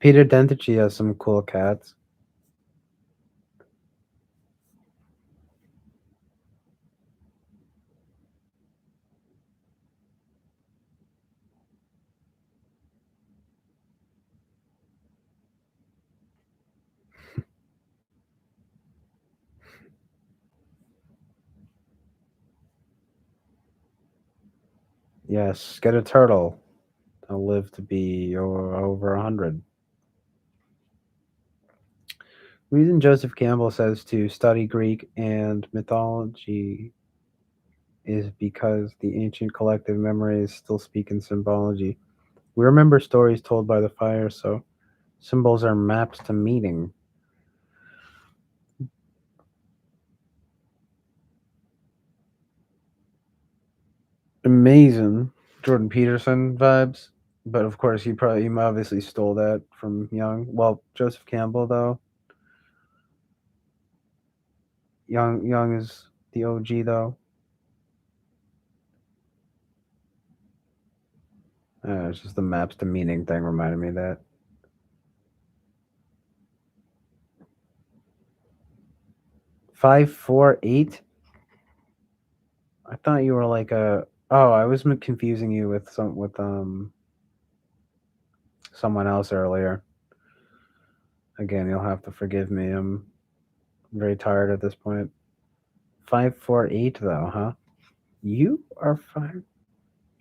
Peter Dentici has some cool cats. Yes, get a turtle. They'll live to be over 100. Reason Joseph Campbell says to study Greek and mythology is because the ancient collective memories still speak in symbology. We remember stories told by the fire, so symbols are maps to meaning. Amazing Jordan Peterson vibes, but of course you obviously stole that from Young. Well, Joseph Campbell though. Young is the OG though. It's just the maps to meaning thing reminded me of that. 548. I thought you were like a. Oh, I was confusing you with someone else earlier. Again, you'll have to forgive me. I'm very tired at this point. 548 though, huh? You are five.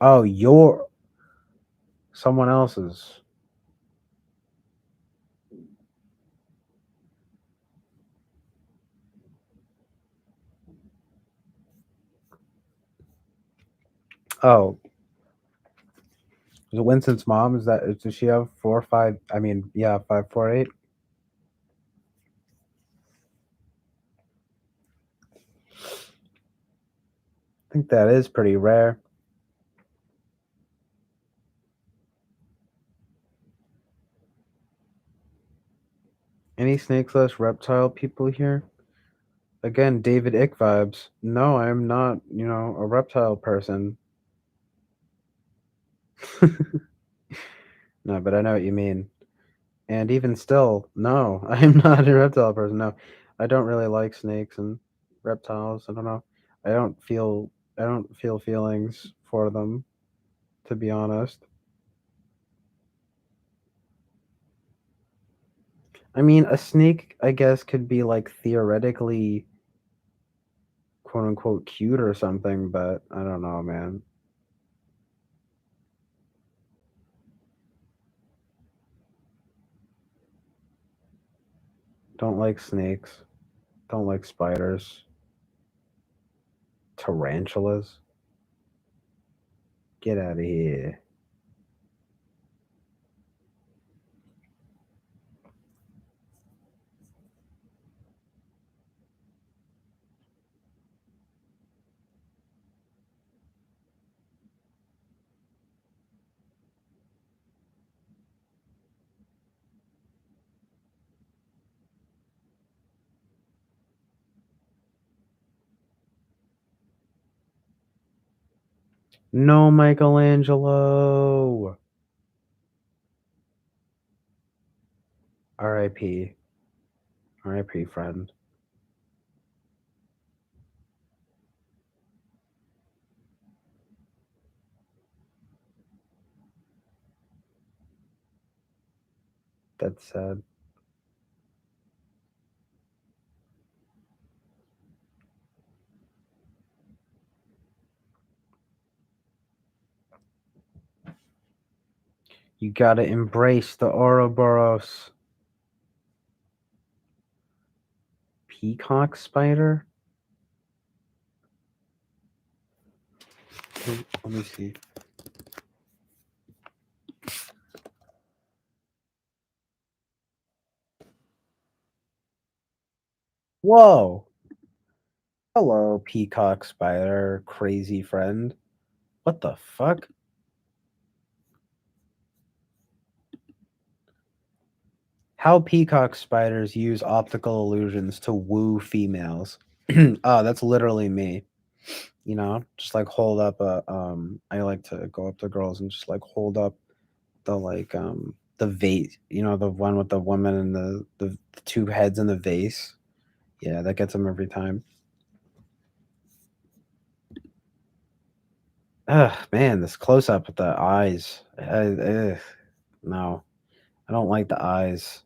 Oh, you're someone else's. Oh, is it Winston's mom? Does she have 4 5? I mean, yeah, 548. I think that is pretty rare. Any snake/reptile people here? Again, David Ick vibes. No, I'm not, a reptile person. No, but I know what you mean. And even still, no, I'm not a reptile person. No, I don't really like snakes and reptiles. I don't know. I don't feel I don't feel feelings for them, to be honest. I mean, a snake, I guess, could be like theoretically quote unquote cute or something, but I don't know, man. Don't like snakes. Don't like spiders. Tarantulas. Get out of here. No, Michelangelo. R.I.P. R.I.P. friend. That's sad. You gotta embrace the Ouroboros. Peacock spider? Let me see. Whoa. Hello, peacock spider, crazy friend. What the fuck? How peacock spiders use optical illusions to woo females. Oh, that's literally me. You know, just like hold up a I like to go up to girls and just like hold up the vase, you know, the one with the woman and the two heads in the vase. Yeah, that gets them every time. Ugh, man, this close up with the eyes. No, I don't like the eyes.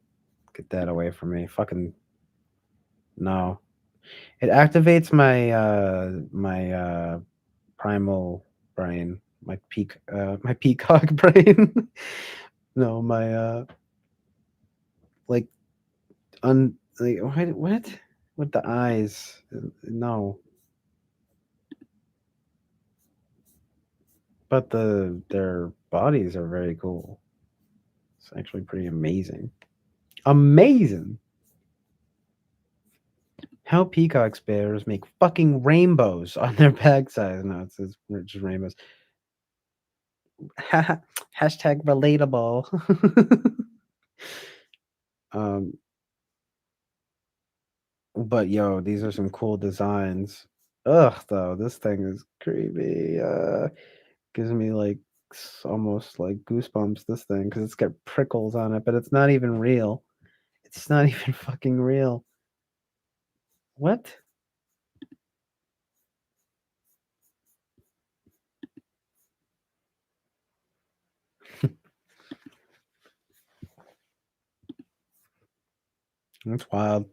Get that away from me. Fucking no. It activates my primal brain, my peacock brain. No, my like like what with the eyes? No, but their bodies are very cool. It's actually pretty amazing. Amazing. How peacock sparrows make fucking rainbows on their backsides. No, it says just rainbows. Hashtag relatable. um, but yo, these are some cool designs. Ugh, though this thing is creepy. Gives me like almost like goosebumps. This thing because it's got prickles on it, but it's not even real. It's not even fucking real. What? That's wild.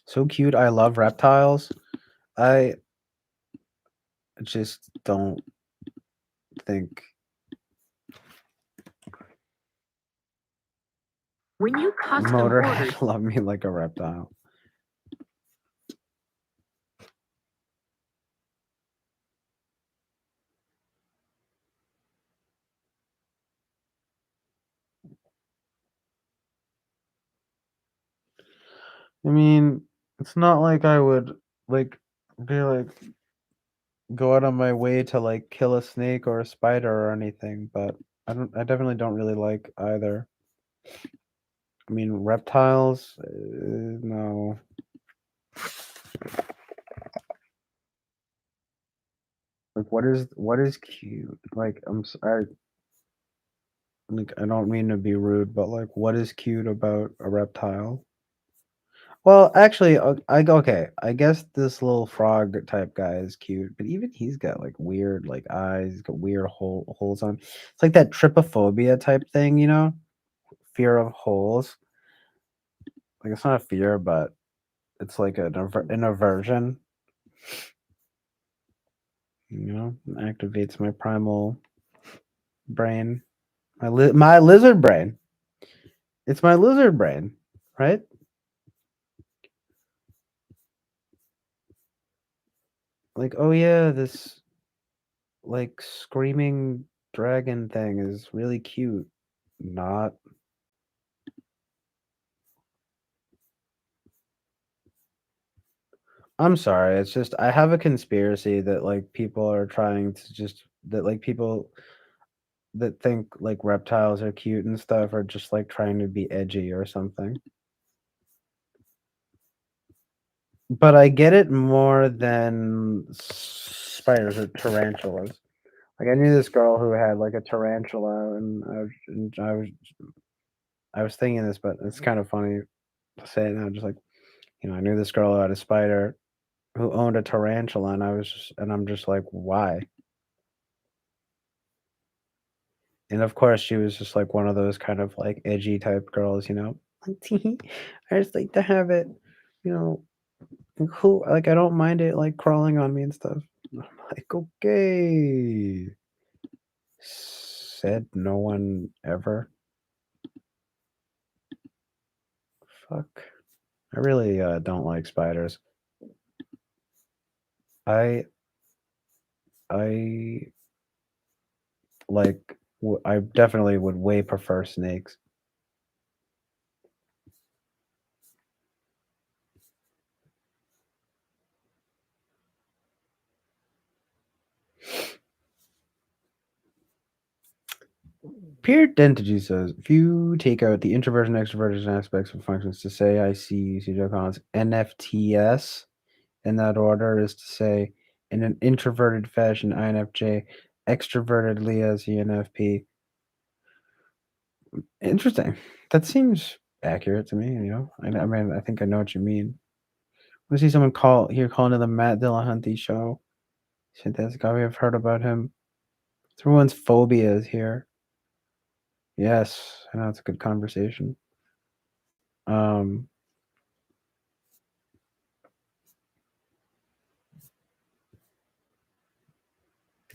So cute. I love reptiles. I just don't think
When you custom
Motorhead
ordered
love me like a reptile. I mean, it's not like I would like be like go out on my way to like kill a snake or a spider or anything, but I definitely don't really like either. I mean, reptiles, no. Like what is cute? Like I'm sorry, like I don't mean to be rude, but like what is cute about a reptile? Well, actually, okay. I guess this little frog type guy is cute, but even he's got like weird like eyes, he's got weird holes on. It's like that trypophobia type thing, you know, fear of holes. Like it's not a fear, but it's like an aversion. You know, it activates my primal brain, my lizard brain. It's my lizard brain, right? Like, oh yeah, this like screaming dragon thing is really cute. Not. I'm sorry. It's just I have a conspiracy that like people are trying to just that like people that think like reptiles are cute and stuff are just like trying to be edgy or something. But I get it more than spiders or tarantulas. Like I knew this girl who had like a tarantula, and I was thinking this, but it's kind of funny to say it now. Just like I knew this girl who had a spider who owned a tarantula, and I'm just like, why? And of course, she was just like one of those kind of like edgy type girls, Like, I just like to have it, you know, cool. Like I don't mind it like crawling on me and stuff. I'm like, okay. Said no one ever. Fuck. I really don't like spiders. I I like I definitely would way prefer snakes. Pure Dentity says, if you take out the introversion, extroversion aspects of functions to say I see CJ Collins NFTS in that order is to say in an introverted fashion INFJ, extrovertedly as ENFP. Interesting. That seems accurate to me. I mean, I think I know what you mean. I see someone calling to the Matt Dillahunty show. Fantastic. We have heard about him. Everyone's phobias here. Yes, I know it's a good conversation. Um,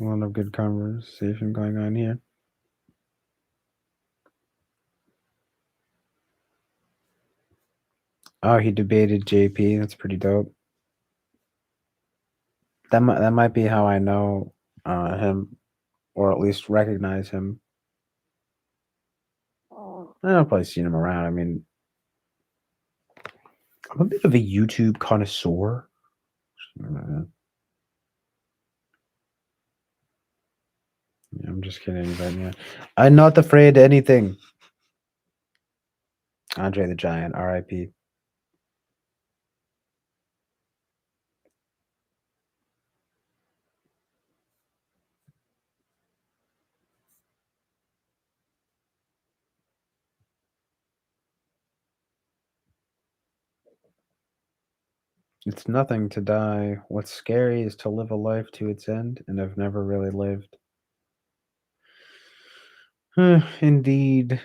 a lot of good conversation going on here. Oh, he debated JP. That's pretty dope. That might be how I know him, or at least recognize him. I've probably seen him around. I mean, I'm a bit of a YouTube connoisseur. Yeah, I'm just kidding, but yeah, I'm not afraid of anything. Andre the Giant, R.I.P. It's nothing to die. What's scary is to live a life to its end, and I've never really lived. Indeed.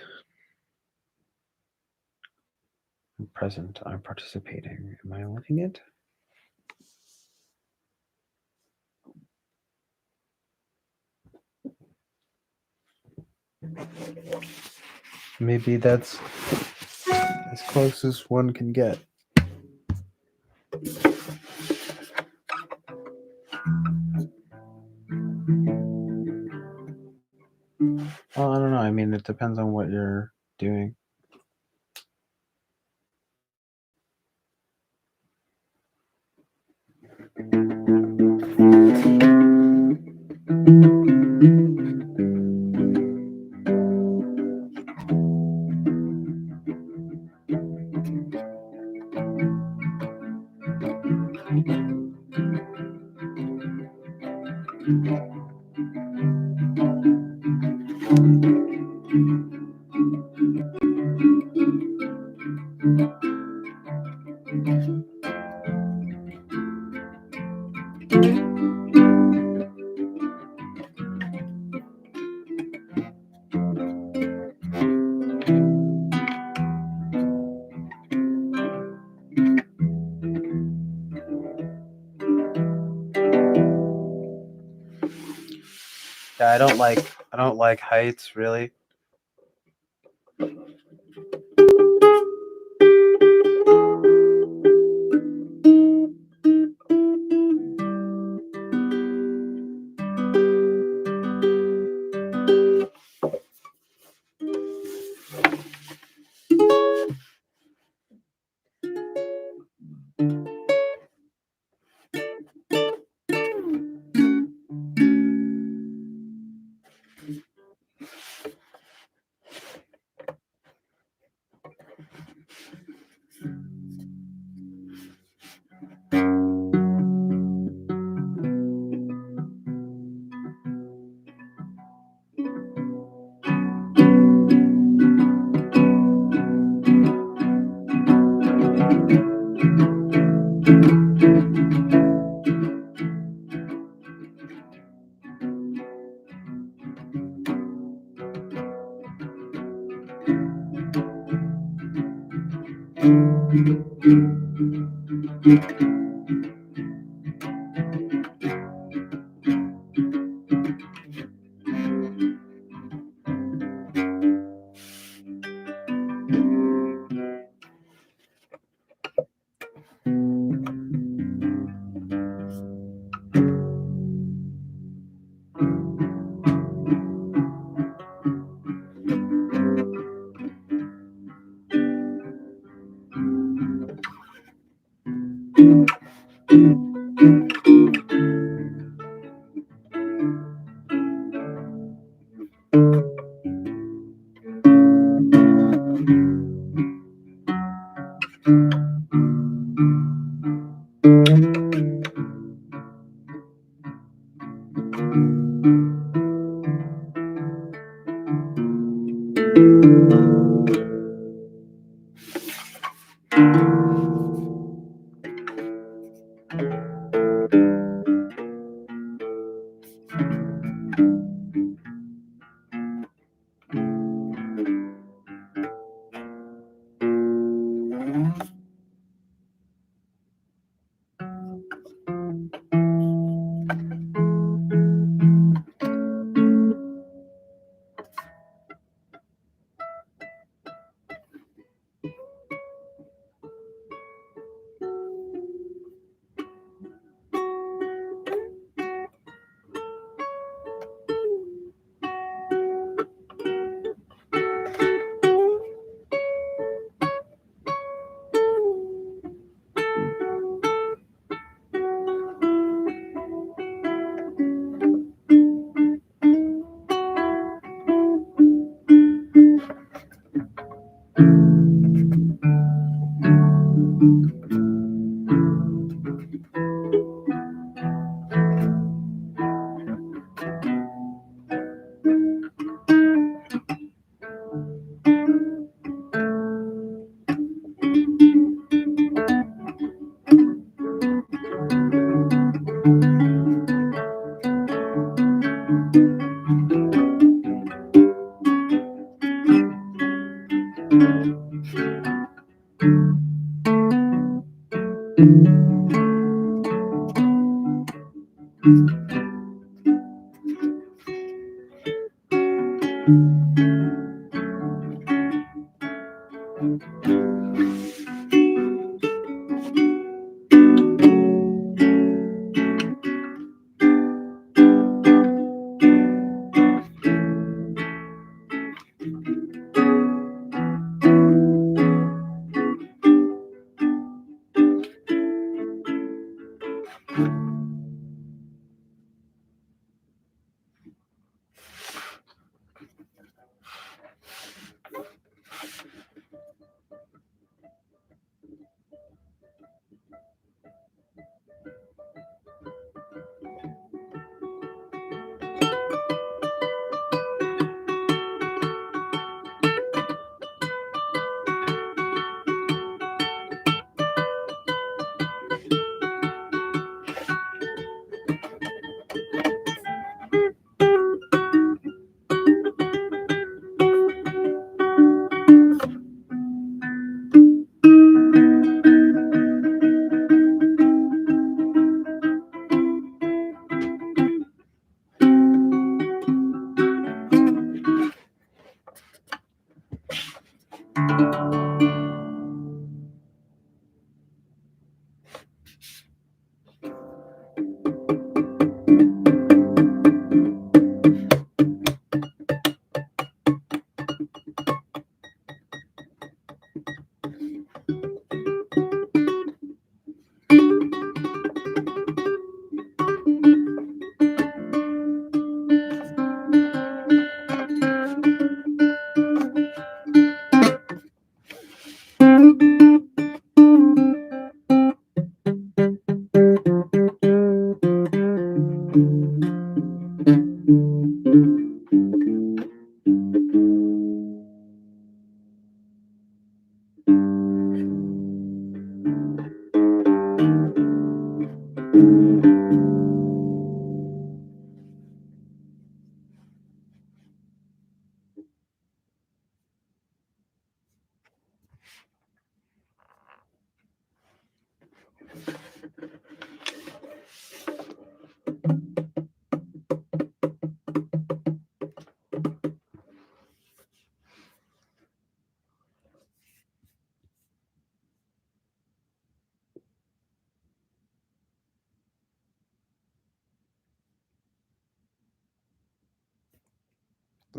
I'm present. I'm participating. Am I living it? Maybe that's as close as one can get. Well, I don't know. I mean, it depends on what you're doing. Yeah, I don't like heights really.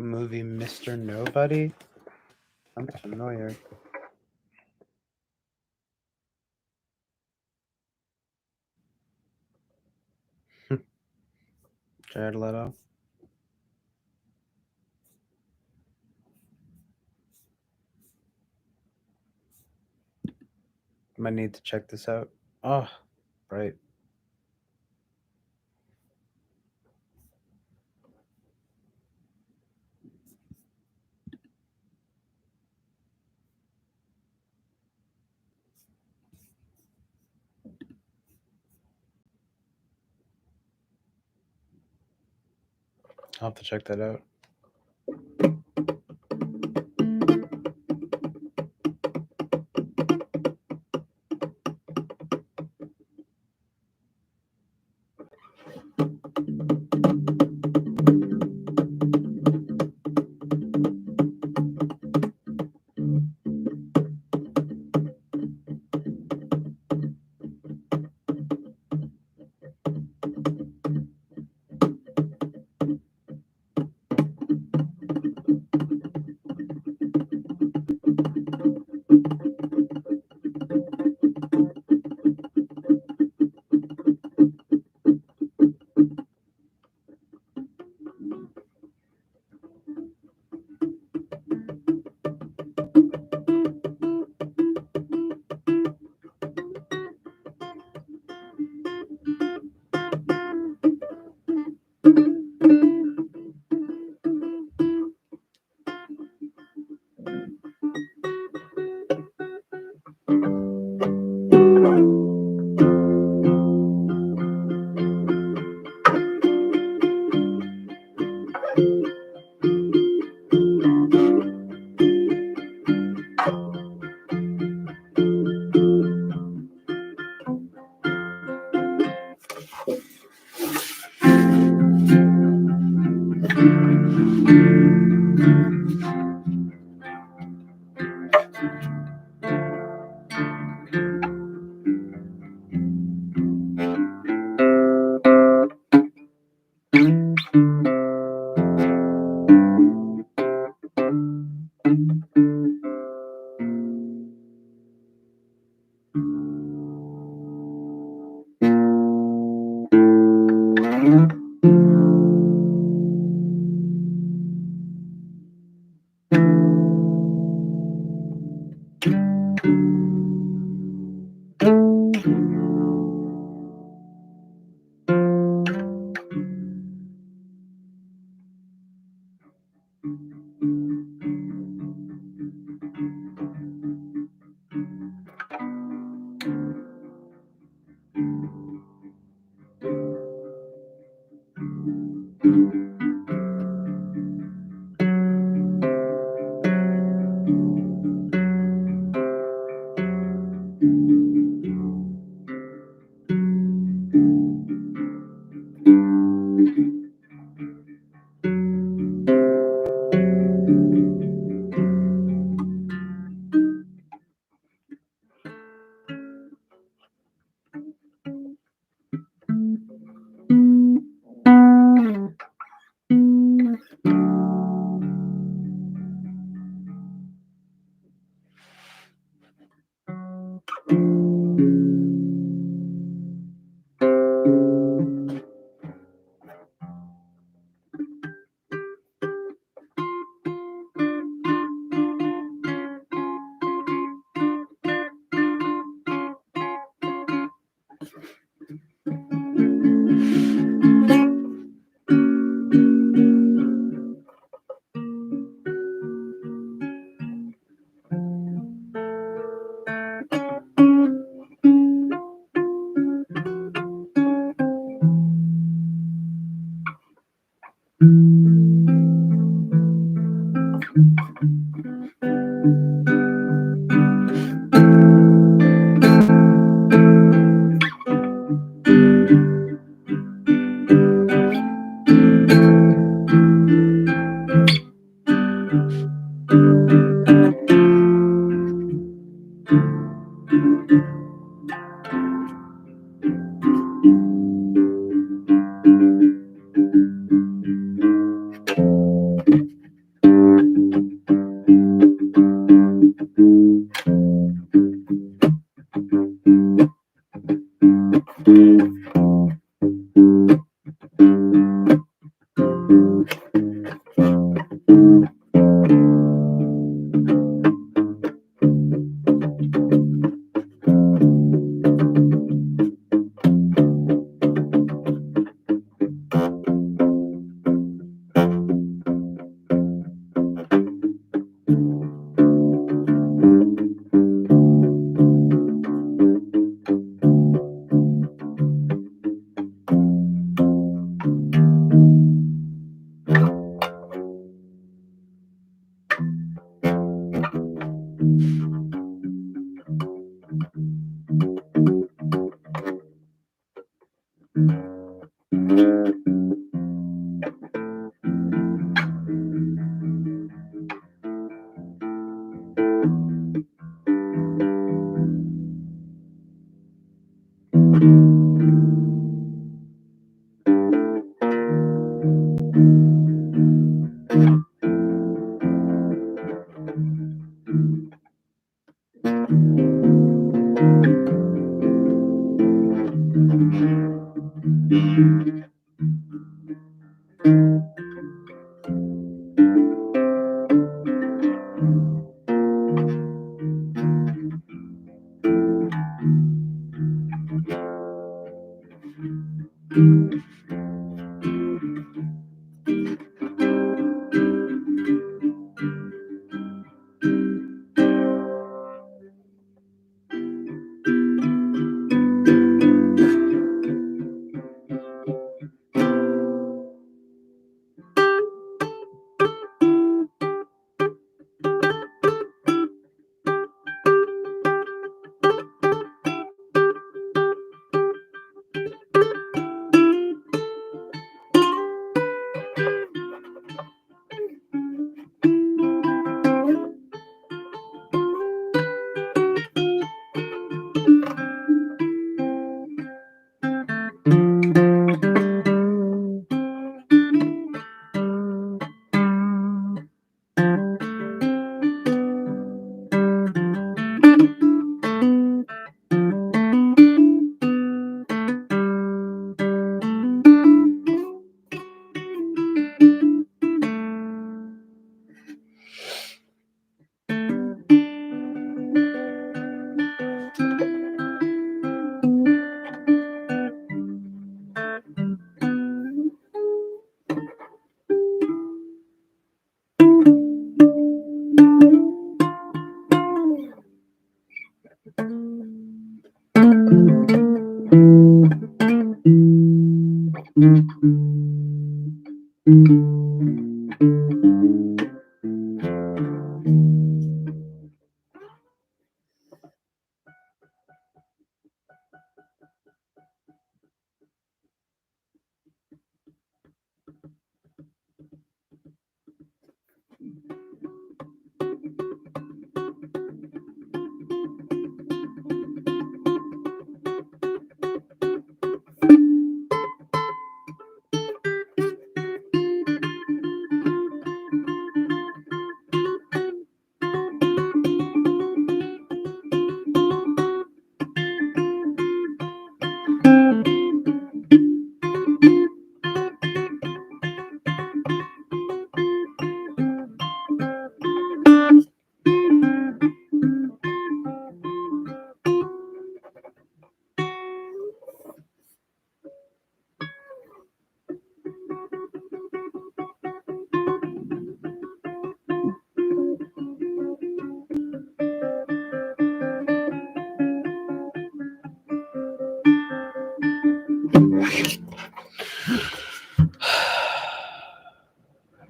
The movie Mr. Nobody? I'm familiar. Jared Leto. Might need to check this out. Oh, right. I'll have to check that out.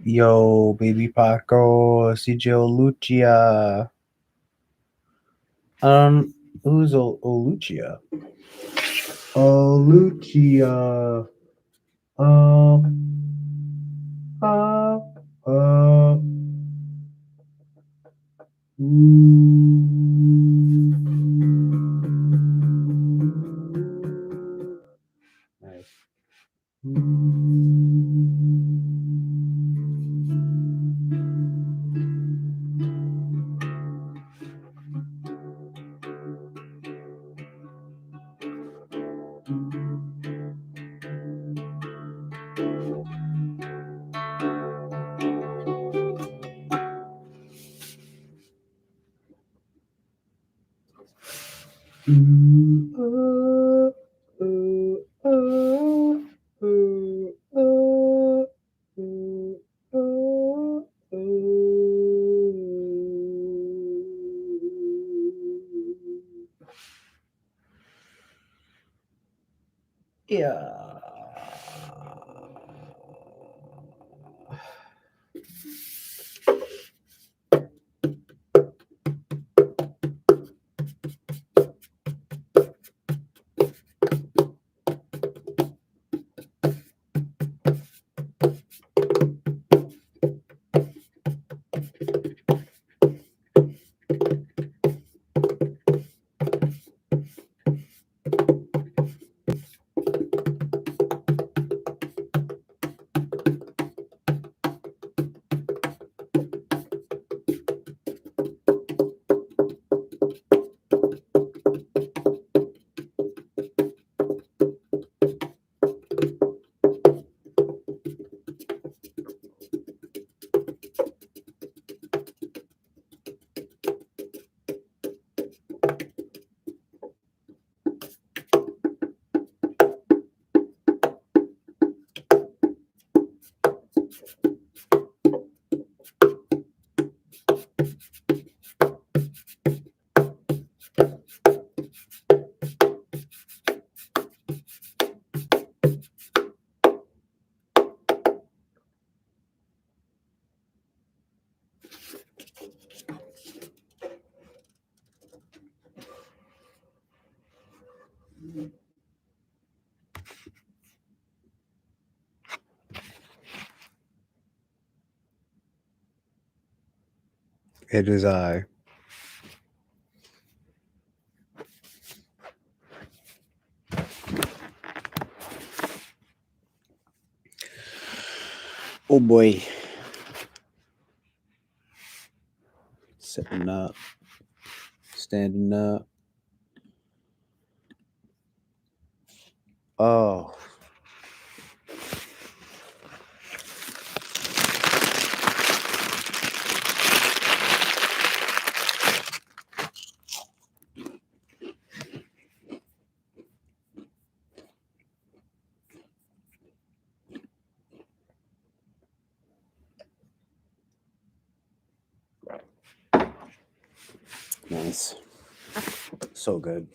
Yo, baby Paco, CJ Lucia. Who's Lucia? Lucia. Nice. Yeah. It is I. Oh boy. Sitting up. Standing up. Oh. Nice. So good.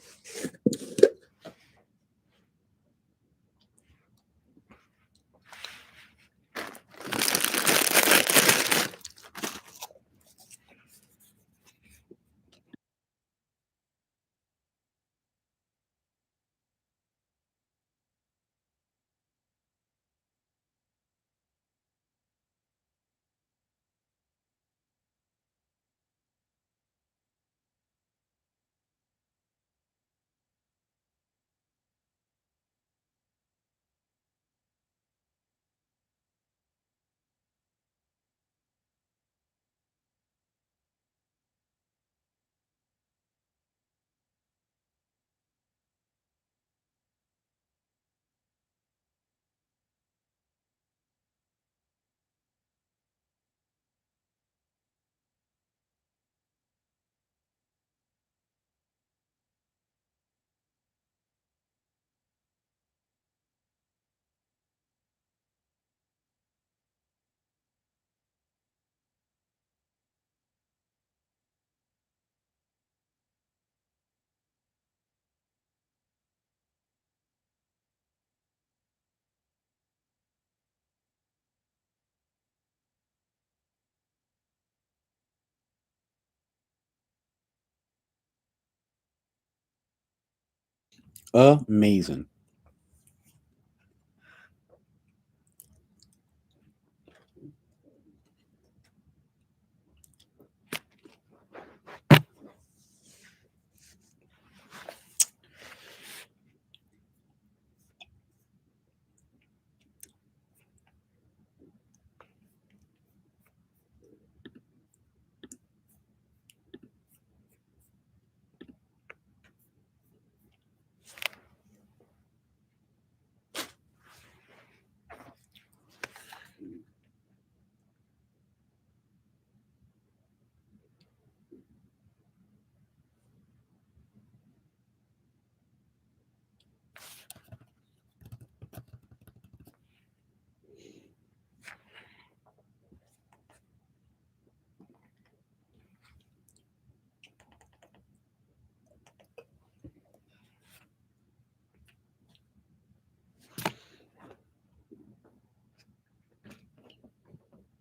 Amazing.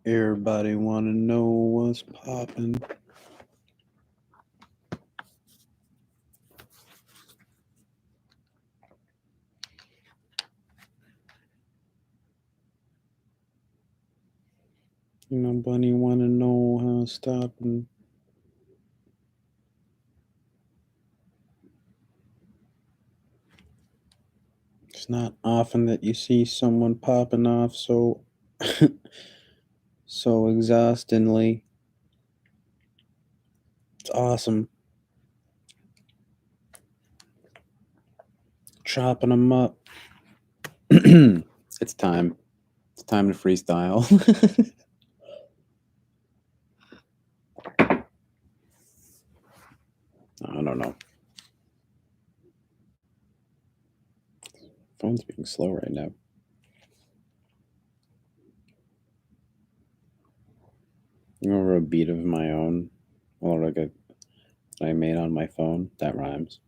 Everybody want to know what's poppin'. Nobody want to know how it's stopping. It's not often that you see someone popping off so so exhaustingly. It's awesome. Chopping them up. It's time. It's time to freestyle. I don't know. Phone's being slow right now. Over a beat of my own. Or like I made on my phone. That rhymes.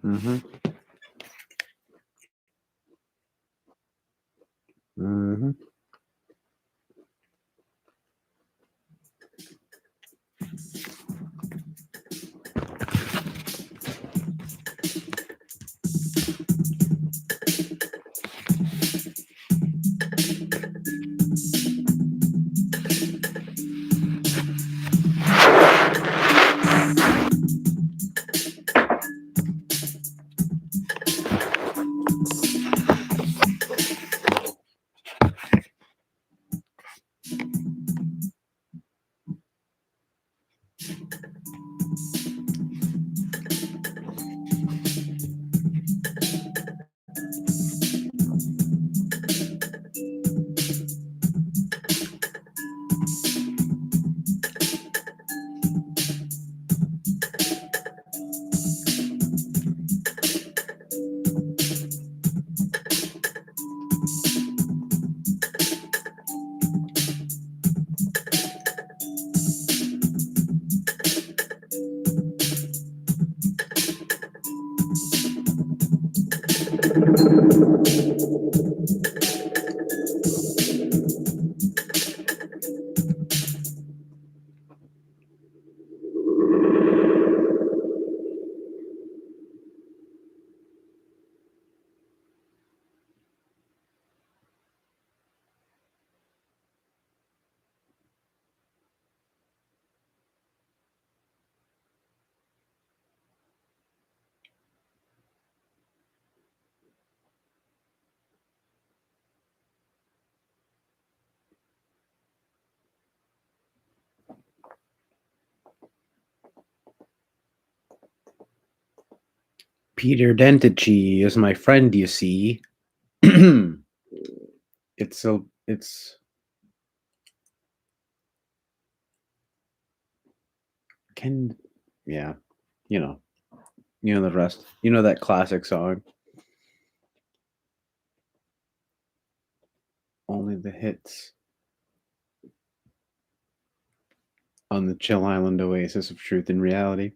Mm-hmm. Mm-hmm.
Peter Dentici is my friend, you see. it's yeah, you know the rest. You know that classic song. Only the hits on the Chill Island Oasis of Truth and Reality.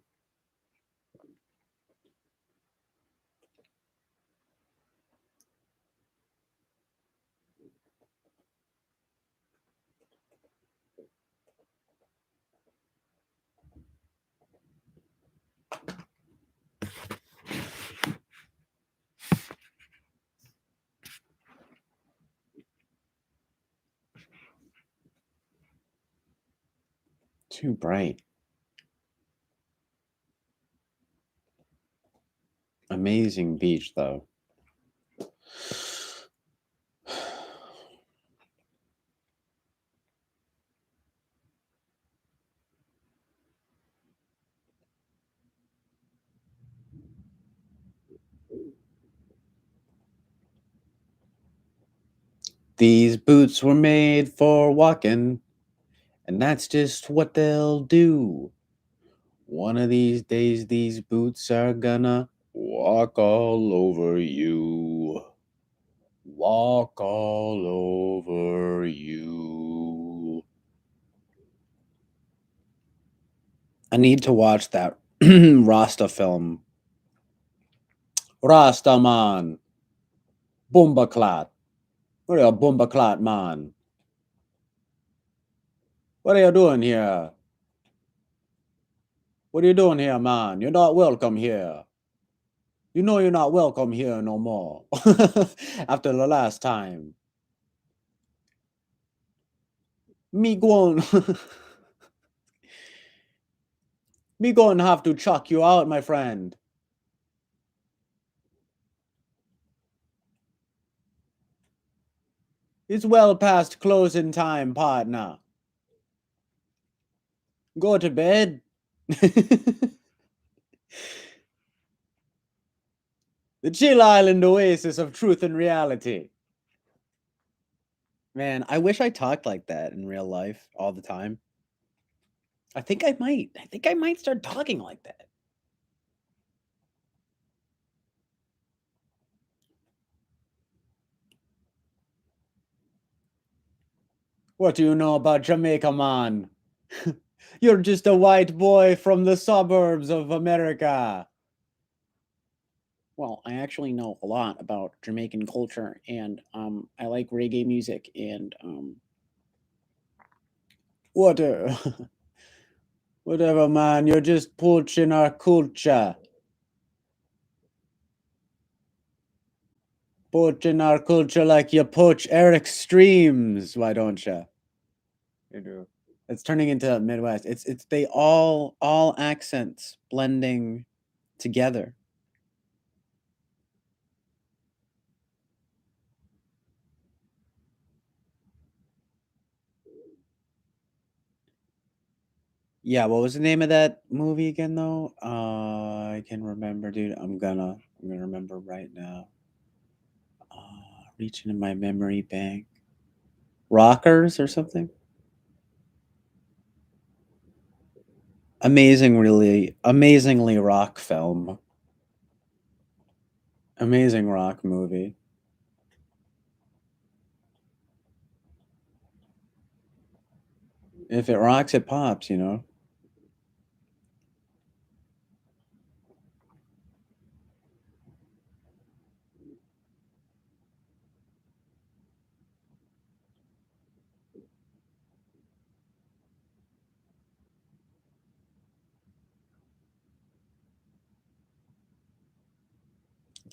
Too bright. Amazing beach, though. These boots were made for walking, and that's just what they'll do. One of these days, these boots are gonna walk all over you. Walk all over you. I need to watch that Rasta film. Rasta man. Boomba What are you, Boomba man? What are you doing here? What are you doing here, man? You're not welcome here. You know you're not welcome here no more. After the last time. Me going me going to have to chuck you out, my friend. It's well past closing time, partner. Go to bed. The Chill Island Oasis of Truth and Reality. Man, I wish I talked like that in real life all the time. I think I might. I think I might start talking like that. What do you know about Jamaica, man? You're just a white boy from the suburbs of America. Well, I actually know a lot about Jamaican culture, and I like reggae music, and whatever, whatever, man. You're just poaching our culture. Poaching our culture like you poach Eric Streams. Why don't you? You do. It's turning into Midwest. It's they all accents blending together. Yeah, what was the name of that movie again though? I can remember, dude. I'm gonna remember right now. Reaching in my memory bank. Rockers or something? Amazingly rock film. Amazing rock movie. If it rocks, it pops, you know?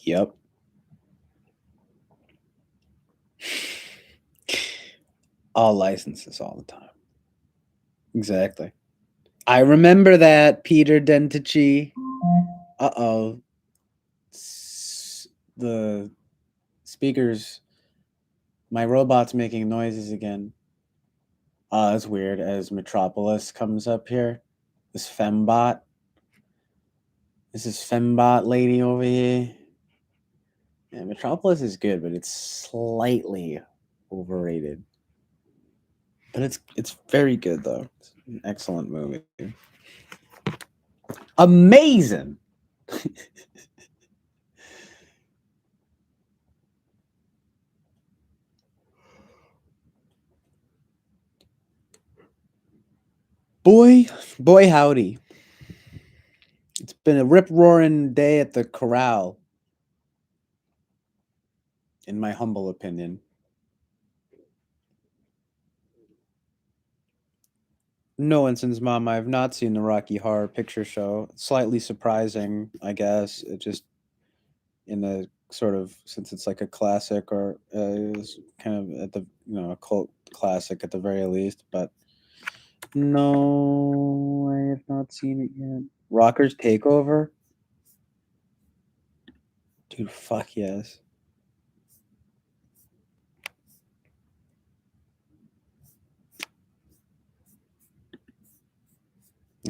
Yep. All licenses all the time. Exactly. I remember that, Peter Dentici. Uh-oh. The speakers, my robot's making noises again. That's weird. As Metropolis comes up here, this fembot lady over here. Yeah, Metropolis is good, but it's slightly overrated. But it's very good though. It's an excellent movie. Amazing. Boy howdy. It's been a rip-roaring day at the corral, in my humble opinion. No, since Mom, I have not seen the Rocky Horror Picture Show. Slightly surprising, I guess. It just in the sort of, since it's like a classic, or is kind of at the, a cult classic at the very least. But no, I have not seen it yet. Rockers Takeover, dude. Fuck yes.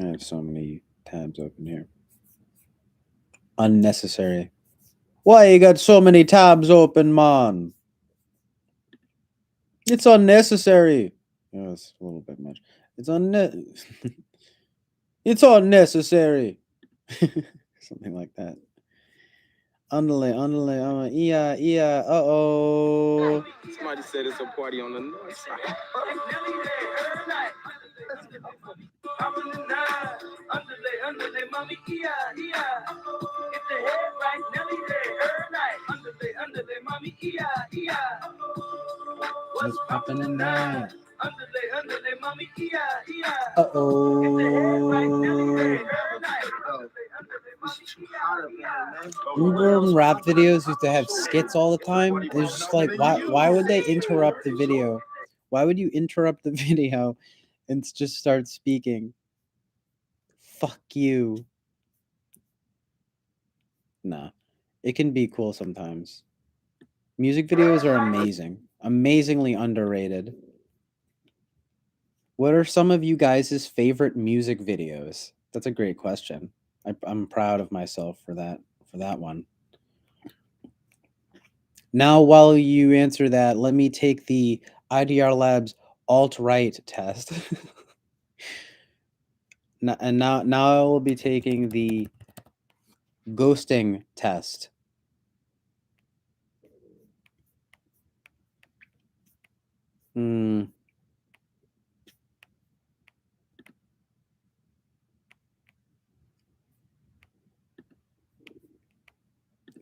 I have so many tabs open here. Unnecessary. Why you got so many tabs open, man? It's unnecessary. Oh, it's a little bit much. It's it's unnecessary. Something like that. Underlay, yeah, uh-oh.
Somebody said it's a party on the north side.
What's popping tonight? Uh-oh. Remember when rap videos used to have skits all the time? It was just like, why would they interrupt the video? Why would you interrupt the video and just start speaking? Fuck you. Nah. It can be cool sometimes. Music videos are amazing. Amazingly underrated. What are some of you guys' favorite music videos? That's a great question. I'm proud of myself for that one. Now, while you answer that, let me take the IDR Labs alt-right test. And now I will be taking the ghosting test.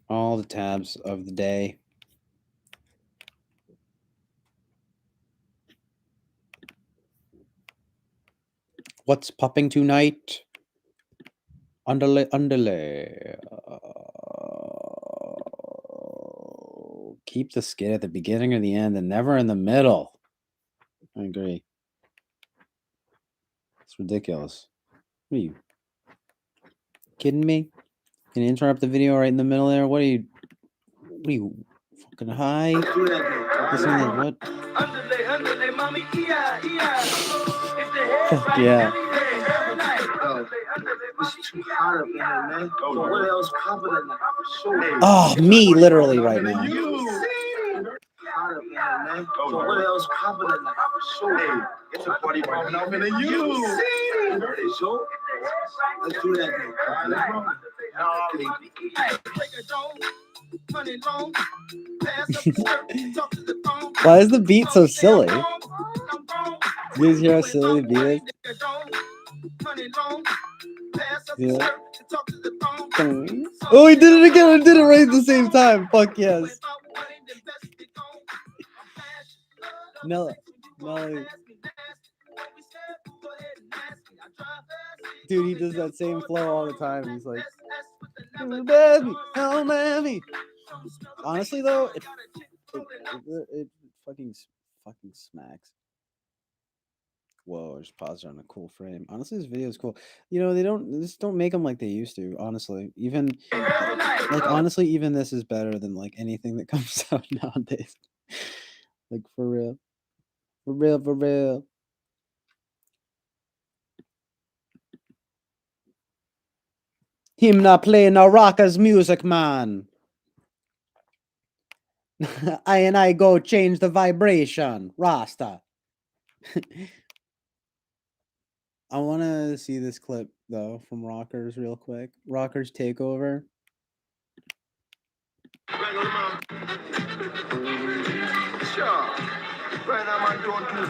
All the tabs of the day. What's popping tonight? Underlay. Keep the skit at the beginning or the end and never in the middle. I agree. It's ridiculous. What are you kidding me? Can you interrupt the video right in the middle there? What are you fucking high? Listening to what? Fuck yeah. Oh, me literally right now.
What else popping in the it's a party popping off in the let's do that.
Why is the beat so silly? Do you guys hear how silly the beat is? Yeah. Oh, he did it again! I did it right at the same time. Fuck yes. Nelly. Dude, he does that same flow all the time. He's like, Oh, baby, oh, baby. Honestly, though, it fucking smacks. Whoa, I just paused on a cool frame. Honestly, this video is cool. You know, they don't make them like they used to. Honestly, even even this is better than like anything that comes out nowadays. Like for real, for real, for real. Him not playing no rockers music, man. I go change the vibration, Rasta. I want to see this clip though from Rockers real quick. Rockers Takeover.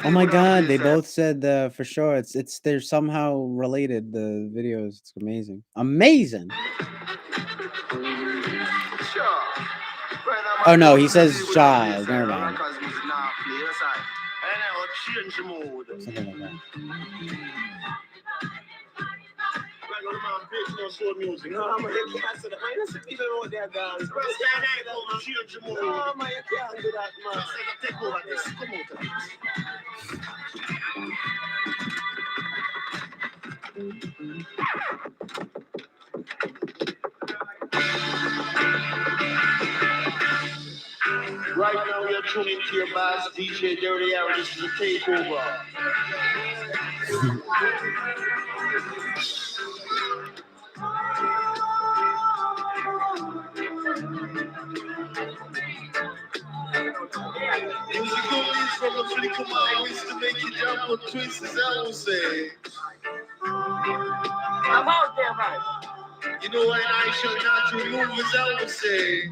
Oh my god, they both said for sure it's they're somehow related, the videos. It's amazing. Amazing. Oh no, he says Shaw. Never mind. Something like that.
Right now we are tuning to your boss, DJ Dirty Aaron. This is a takeover. Musical leads from a flick of my wrist to make you jump or twist, as I will say. I'm out there, man. You know what I shall not remove, as I will say.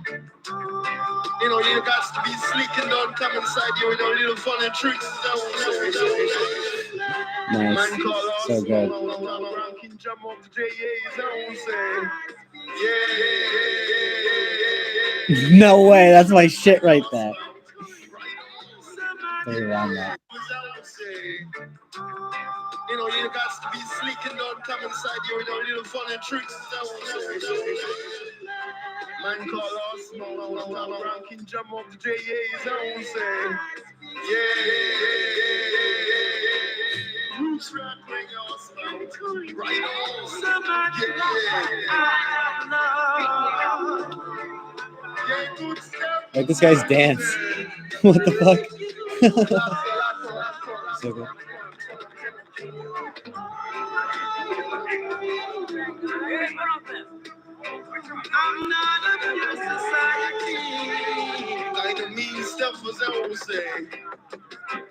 You know, you got to be sleek and don't come inside you with a little fun and tricks, as I will say.
Nice.
Man call us,
So good.
ranking jump up the JA, as I will say. Yeah.
No way, that's my shit right there. Play around that.
You know, you got to be sleek and don't come inside you with a little fun and tricks, as I will say. Man call us, ranking jump up the JA, as I will say. Yeah. Roots rock bring us right on. Somebody
Like this guy's dance. What the fuck? So good.
I'm not a pure society. Like the mean stuff, as I will say.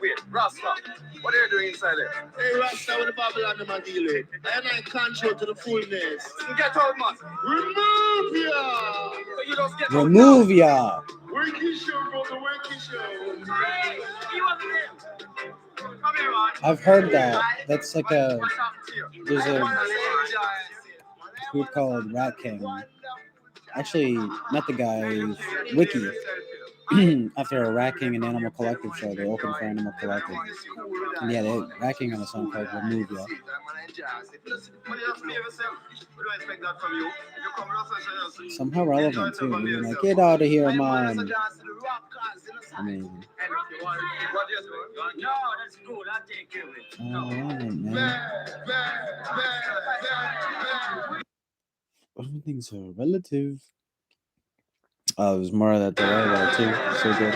Wait, Rasta, what are you doing inside there? Hey, Rasta, with the Babylon, I'm dealing. And I control to the fullness. Get out, man. Remove ya. So you don't get
Remove ya.
Worky show, brother, worky show. Hey, you want the name? Come here, man.
I've heard that. That's like a. There's a group called Rat King. Actually, met the guy, Wiki. After a Rat King and Animal Collective show, they opened for Animal Collective. And yeah, they Rat King on a song called Remove Ya. Somehow relevant too. Being like, get out of here, man. Amazing. Alright, man. Everything's so relative. Oh, there's more of that delay there too. So good.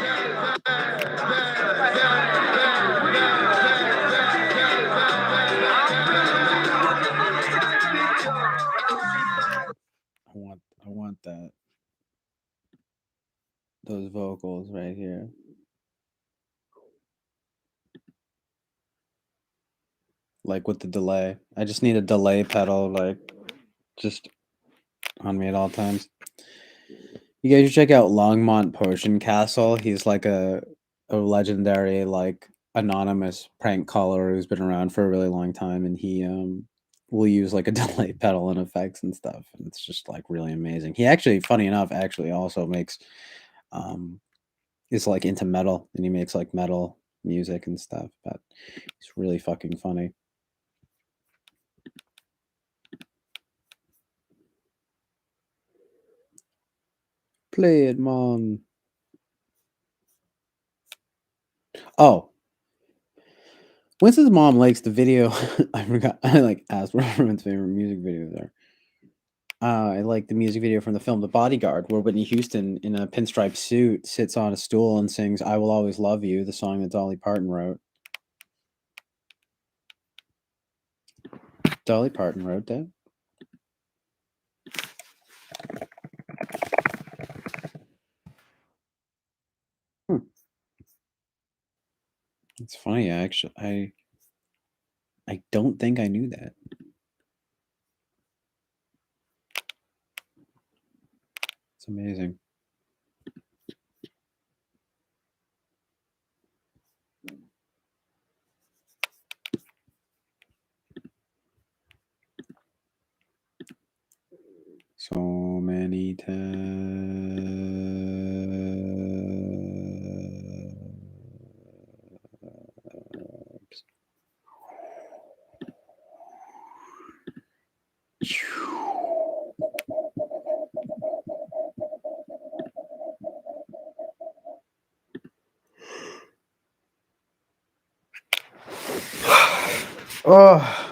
I want that. Those vocals right here. Like with the delay. I just need a delay pedal, like just on me at all times. You guys should check out Longmont Potion Castle. He's like a legendary, like anonymous prank caller who's been around for a really long time, and he will use like a delay pedal and effects and stuff, and it's just like really amazing. He actually, funny enough, actually also makes is like into metal, and he makes like metal music and stuff, but he's really fucking funny. Play it, mom. Oh. Winston's mom likes the video. I forgot. I like asked what everyone's favorite music videos are. I like the music video from the film The Bodyguard, where Whitney Houston in a pinstripe suit sits on a stool and sings "I Will Always Love You," the song that Dolly Parton wrote. Dolly Parton wrote that. It's funny, actually. I don't think I knew that. It's amazing. So many times. Oh.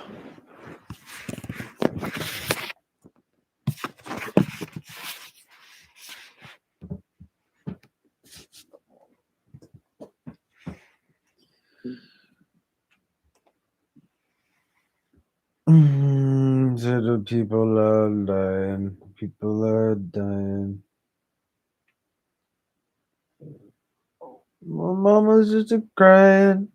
The people are dying. People are dying. My mama's just a crying.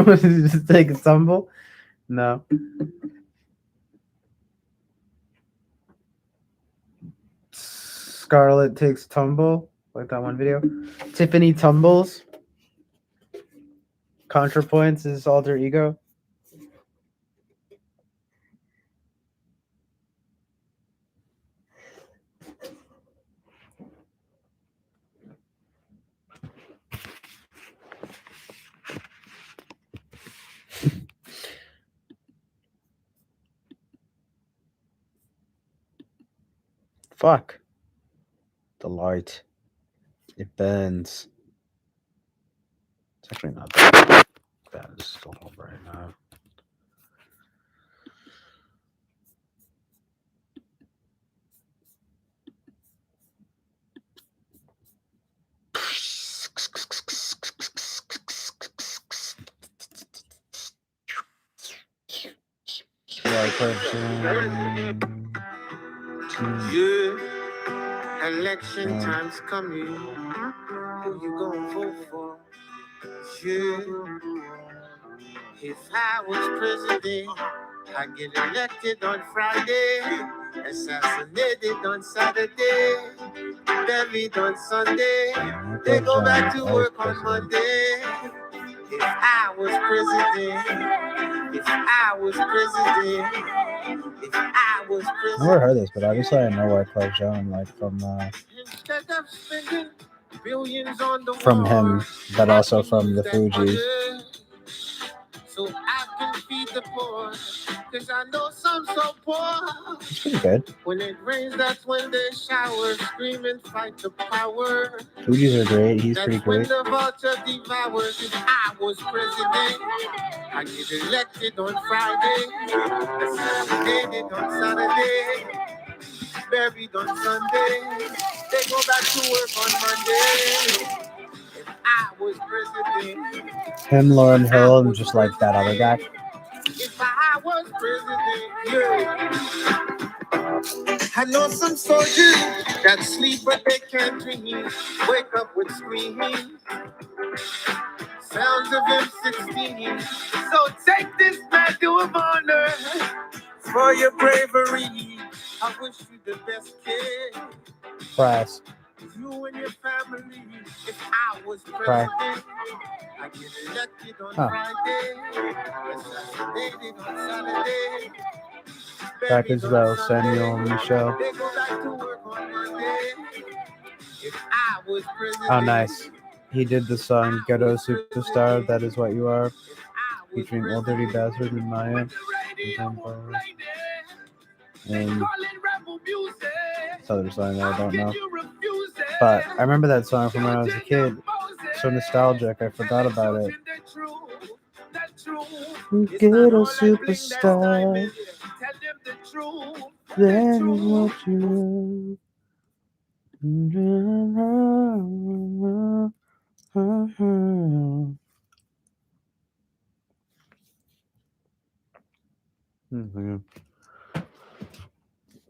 Was it just take a tumble? No. Scarlett takes tumble, like that one video. Tiffany tumbles. ContraPoints is alter ego. Fuck. The light. It burns. It's actually not that bad. It's still over right now.
Yeah, election time's coming. Who you gonna vote for? Yeah, if I was president, I'd get elected on Friday, assassinated on Saturday, buried on Sunday. They go back to work on Monday. If I was president, if I was president, if I was
I've
president.
never heard this, but obviously I know Wyclef Jean, like from him, but also from the Fugees.
So I can feed the poor, cause I know some so poor.
It's pretty good.
When it rains, that's when they shower, scream and fight the power.
Fugees are great. He's
That's
pretty
when
great.
the vulture devours. If I was president, I get elected on Friday, assassinated on Saturday, buried on Sunday. They go back to work on Monday. If I was president,
Him, Lauryn Hill, and just like that other guy.
if I was president, yeah. I know some soldiers that sleep but they can't dream. Wake up with screaming. sounds of M16. So take this medal of honor for your bravery. I wish you the best, kid.
Press.
You and your family. If I was
Press.
president, I get elected on
Huh.
Friday, assassinated on Saturday.
Back Isabel, Samuel, Michelle.
They go back to work on Monday. If I was president,
Oh, nice. He did the song Ghetto Superstar, That Is What You Are, featuring Old Dirty Bastard and Maya. And this other song that I don't know. But I remember that song from when I was a kid. So nostalgic, I forgot about it. Ghetto Superstar, that is what you are.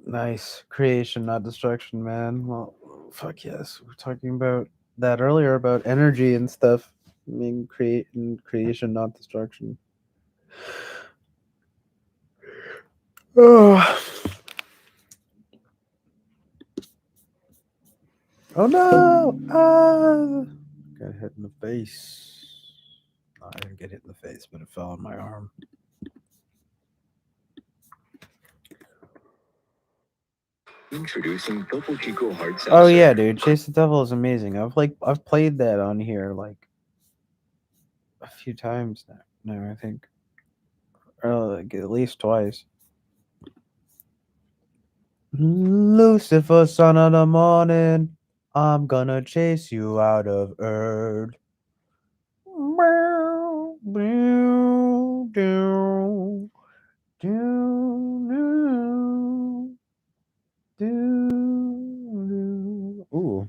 Nice. Creation, not destruction, man. Well, fuck yes. We were talking about that earlier about energy and stuff. I mean, creation, not destruction. Oh, oh no! Ah! Got hit in the face. No, I didn't get hit in the face, but it fell on my arm.
Introducing Topo Chico Hard Seltzer.
Oh yeah, dude, Chase the Devil is amazing. I've played that on here like a few times now I think, or like at least twice. Lucifer, son of the morning, I'm gonna chase you out of earth. Ooh.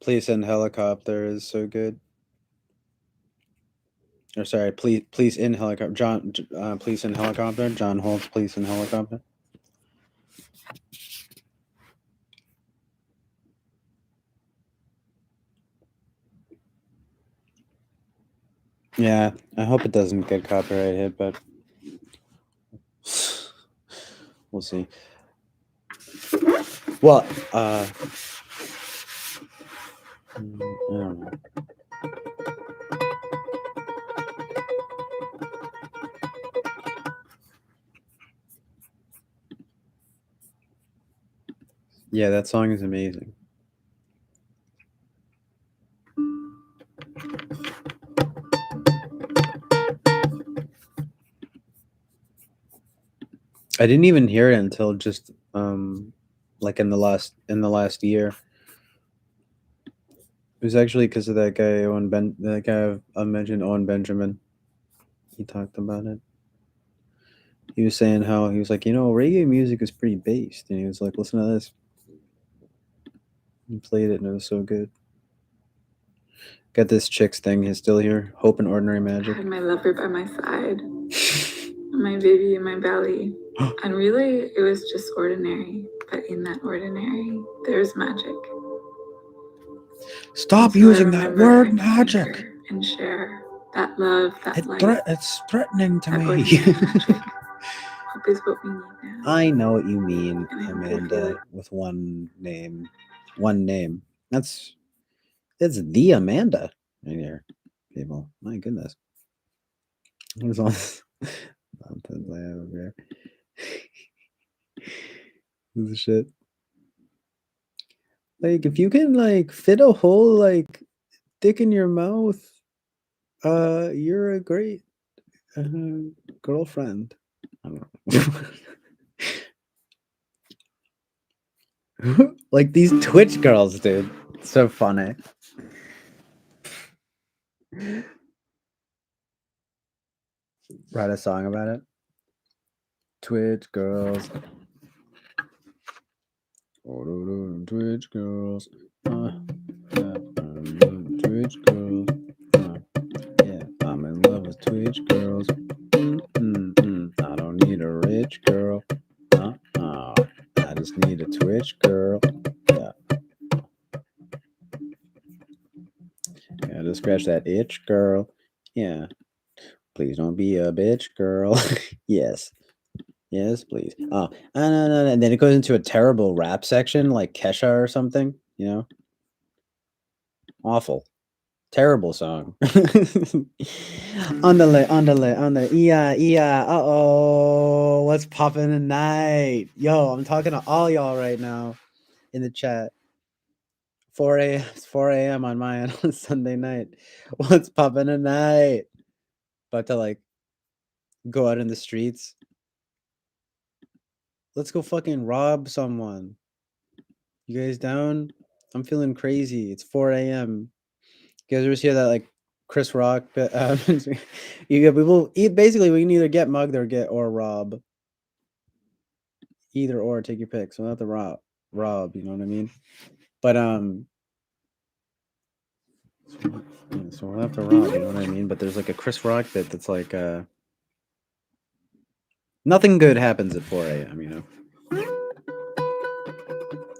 Police in Helicopter is so good. Or sorry, Police in Helicopter. Police in Helicopter. John Holt's Police in Helicopter. Yeah, I hope it doesn't get copyright hit, but we'll see. Well, I don't know. Yeah, that song is amazing. I didn't even hear it until just like in the last year. It was actually because of that guy that guy I mentioned, Owen Benjamin. He talked about it. He was saying how he was like, reggae music is pretty based, and he was like, listen to this. He played it and it was so good. Got this Chicks thing. He's still here. Hope and Ordinary
I
Magic.
had my lover by my side, my baby in my belly. And really, it was just ordinary. But in that ordinary, there's magic.
Stop
So
using that
remember
word,
I can
magic.
anchor and share that love, that light.
It's threatening to
that
me.
ordinary magic. Hope is what we need now.
I know what you mean,
And I hope you feel
Amanda,
it.
with one name. One name. It's the Amanda right here, people. My goodness. What is all this nonsense I have over here? This is shit. Like, if you can like fit a whole like dick in your mouth, you're a great girlfriend. I don't know. Like these Twitch girls, dude. So funny. Write a song about it. Twitch girls. Twitch girls. Twitch girls. Yeah, I'm in love with Twitch girls. I don't need a rich girl. I just need a Twitch girl. Yeah. Gotta scratch that itch, girl. Yeah. Please don't be a bitch, girl. Yes. Yes, please. Oh, and then it goes into a terrible rap section like Kesha or something, you know? Awful. Terrible song. Underlay, yeah. Uh-oh. What's poppin' tonight? Yo, I'm talking to all y'all right now in the chat. 4 a.m. on my end on Sunday night. What's poppin' tonight? About to like go out in the streets. Let's go fucking rob someone. You guys down? I'm feeling crazy. It's 4 a.m. You guys ever hear that like Chris Rock? You get people. Basically, we can either get mugged or rob. Either or, take your pick. So not the rob. You know what I mean? But so we'll have to rob. You know what I mean? But there's like a Chris Rock bit that's like nothing good happens at 4 a.m. You know?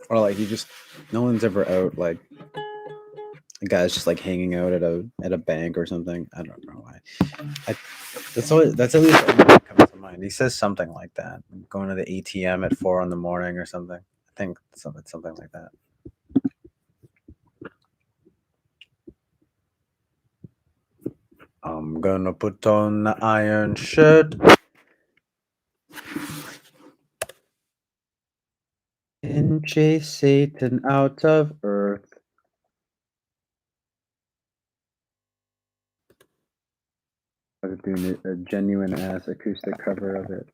Or like no one's ever out like. The guy's just like hanging out at a bank or something. I don't know why. That's at least what comes to mind. He says something like that. I'm going to the ATM at 4 in the morning or something. I think something like that. I'm gonna put on the iron shirt and chase Satan out of earth. I was doing a genuine ass acoustic cover of it.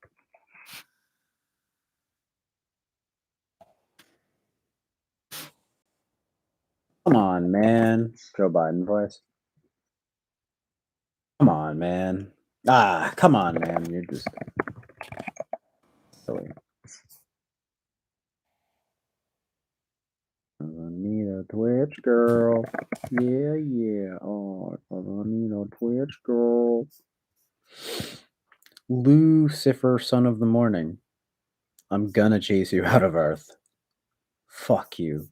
Come on, man. Joe Biden voice. Come on, man. Come on, man. You're just silly. I need a Twitch girl. Yeah. Oh, I need a Twitch girl. Lucifer, son of the morning. I'm gonna chase you out of Earth. Fuck you.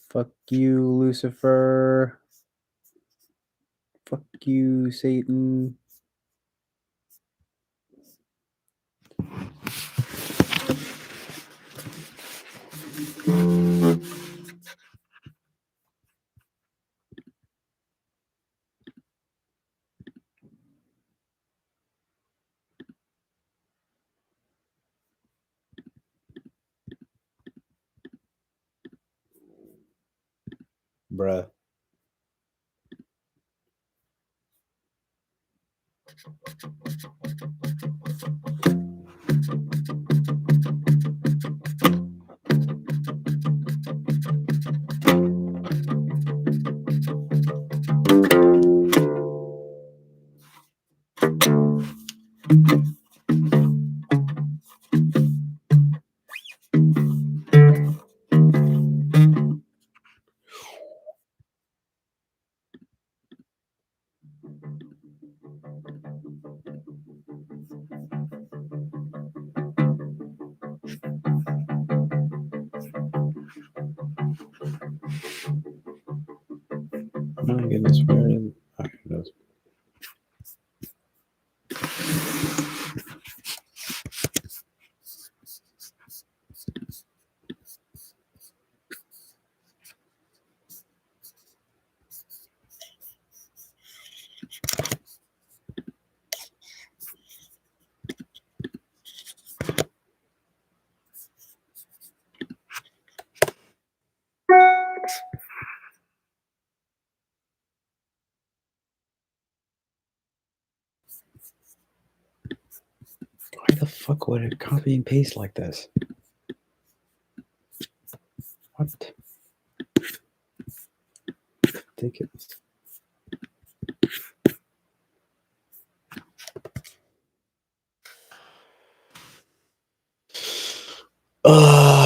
Fuck you, Lucifer. Fuck you, Satan. Bruh. Oh my goodness, where is it? Okay, it does. Why the fuck would it copy and paste like this? What? Ridiculous. Turning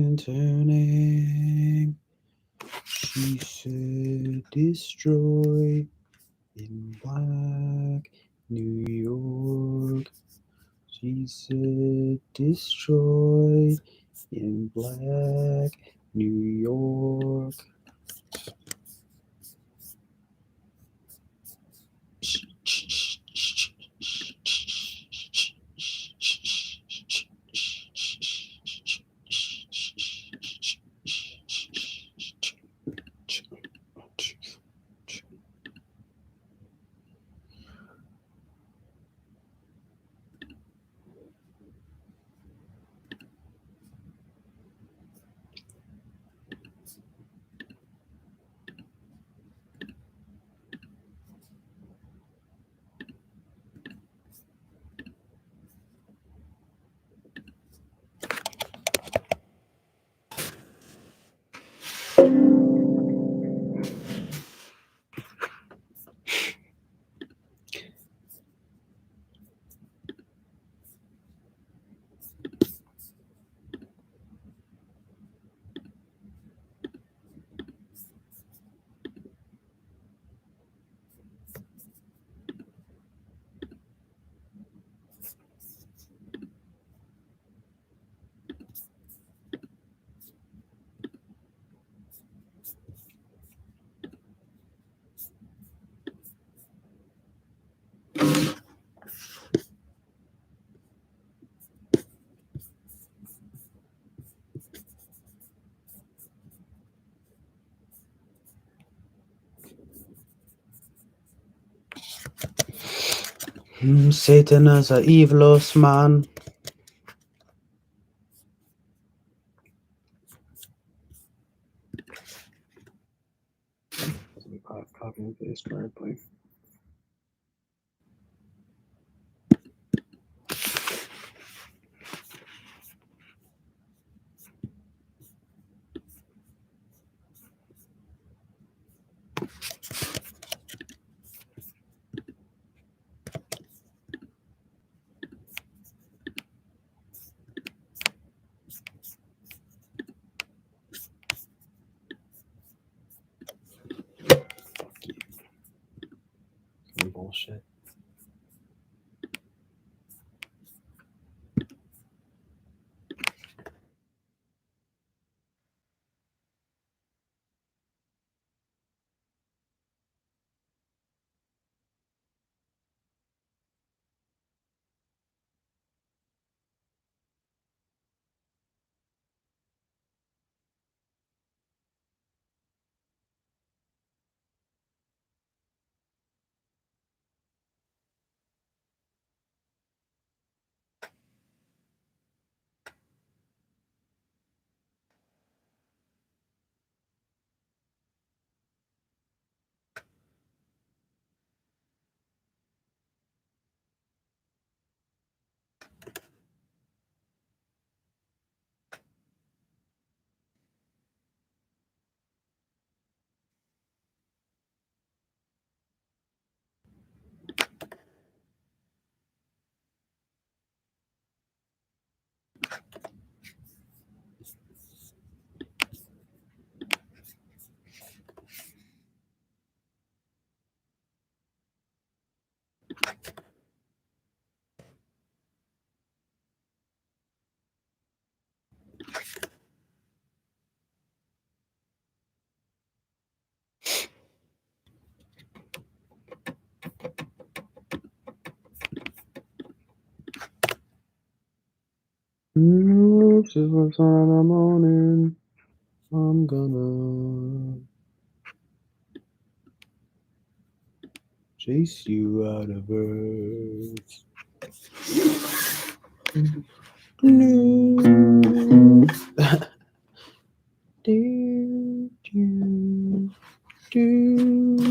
and turning. She said, destroy in black New York. She said, destroy in black New York. Satan is a evilous man.
Copy and paste correctly. Bullshit. Silver sun in the morning. I'm gonna chase you out of earth. No. Do, do, do,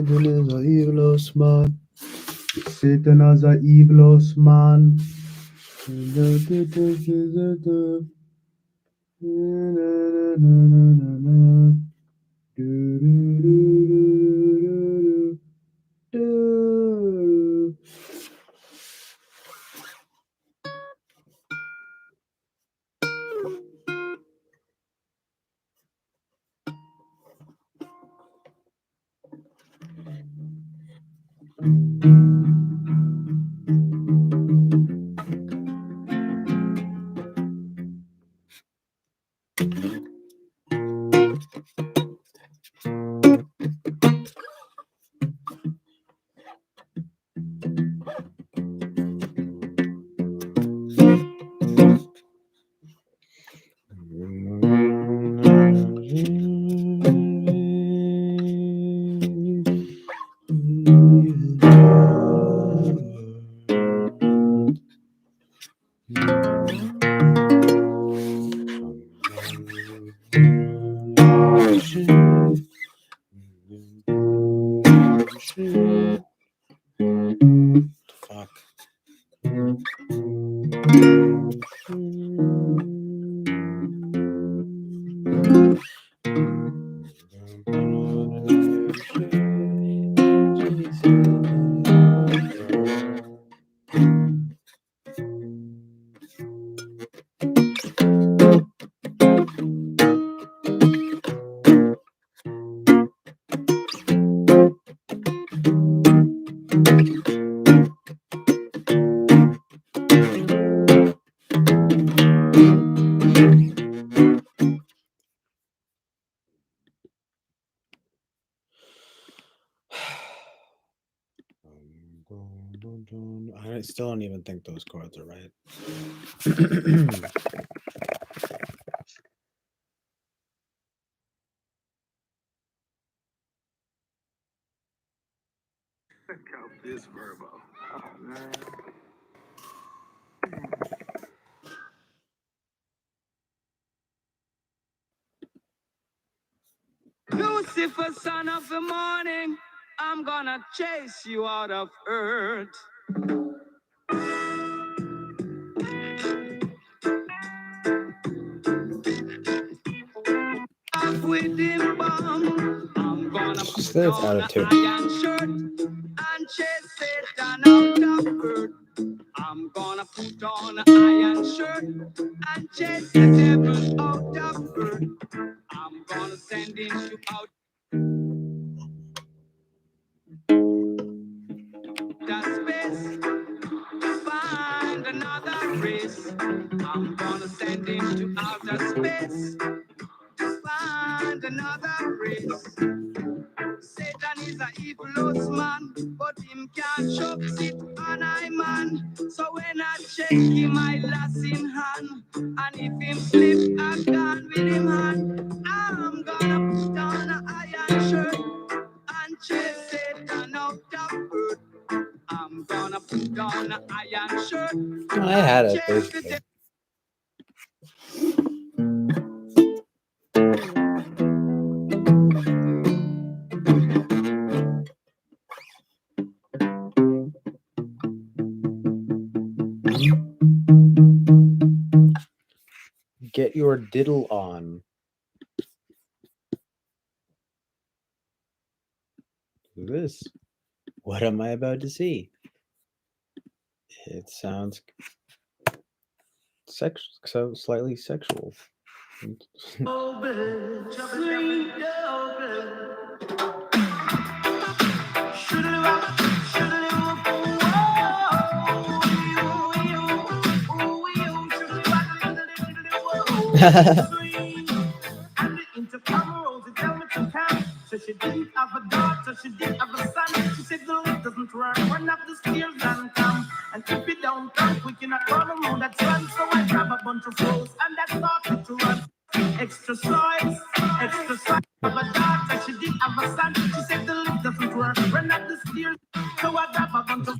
Satan is a evilous man. Satan is a evilous man.
Fuck. I still don't even think those chords are right.
Check out this verbo. Oh, man. Lucifer, son of the morning, I'm gonna chase you out of earth. Off with him bomb, I'm gonna
Just
put
that it's
on
out
an
of tune.
iron shirt and chase Satan out of earth. I'm gonna put on an iron shirt and chase the devil out of earth. I'm gonna send him out to space to find another race. I'm gonna send him to outer space to find another race. Satan is a evilous man, but him can't show sit on I man. So when I check him, I lost in hand. And if him slip, I gone with him hand. I'm gonna put on an iron shirt and chase Satan out of earth. I'm gonna put on an iron shirt.
I had it basically. Get your diddle on. Who's this? What am I about to see? It sounds so slightly sexual.
So she didn't have a daughter, she did have a son. She said the lift doesn't work, run up the stairs and come. And if it don't come, we cannot run around that run. So I grab a bunch of flows and that started to run. Extra size, extra size. Have a daughter, she did have a son. She said the lift doesn't work, run up the stairs. So I grab a bunch of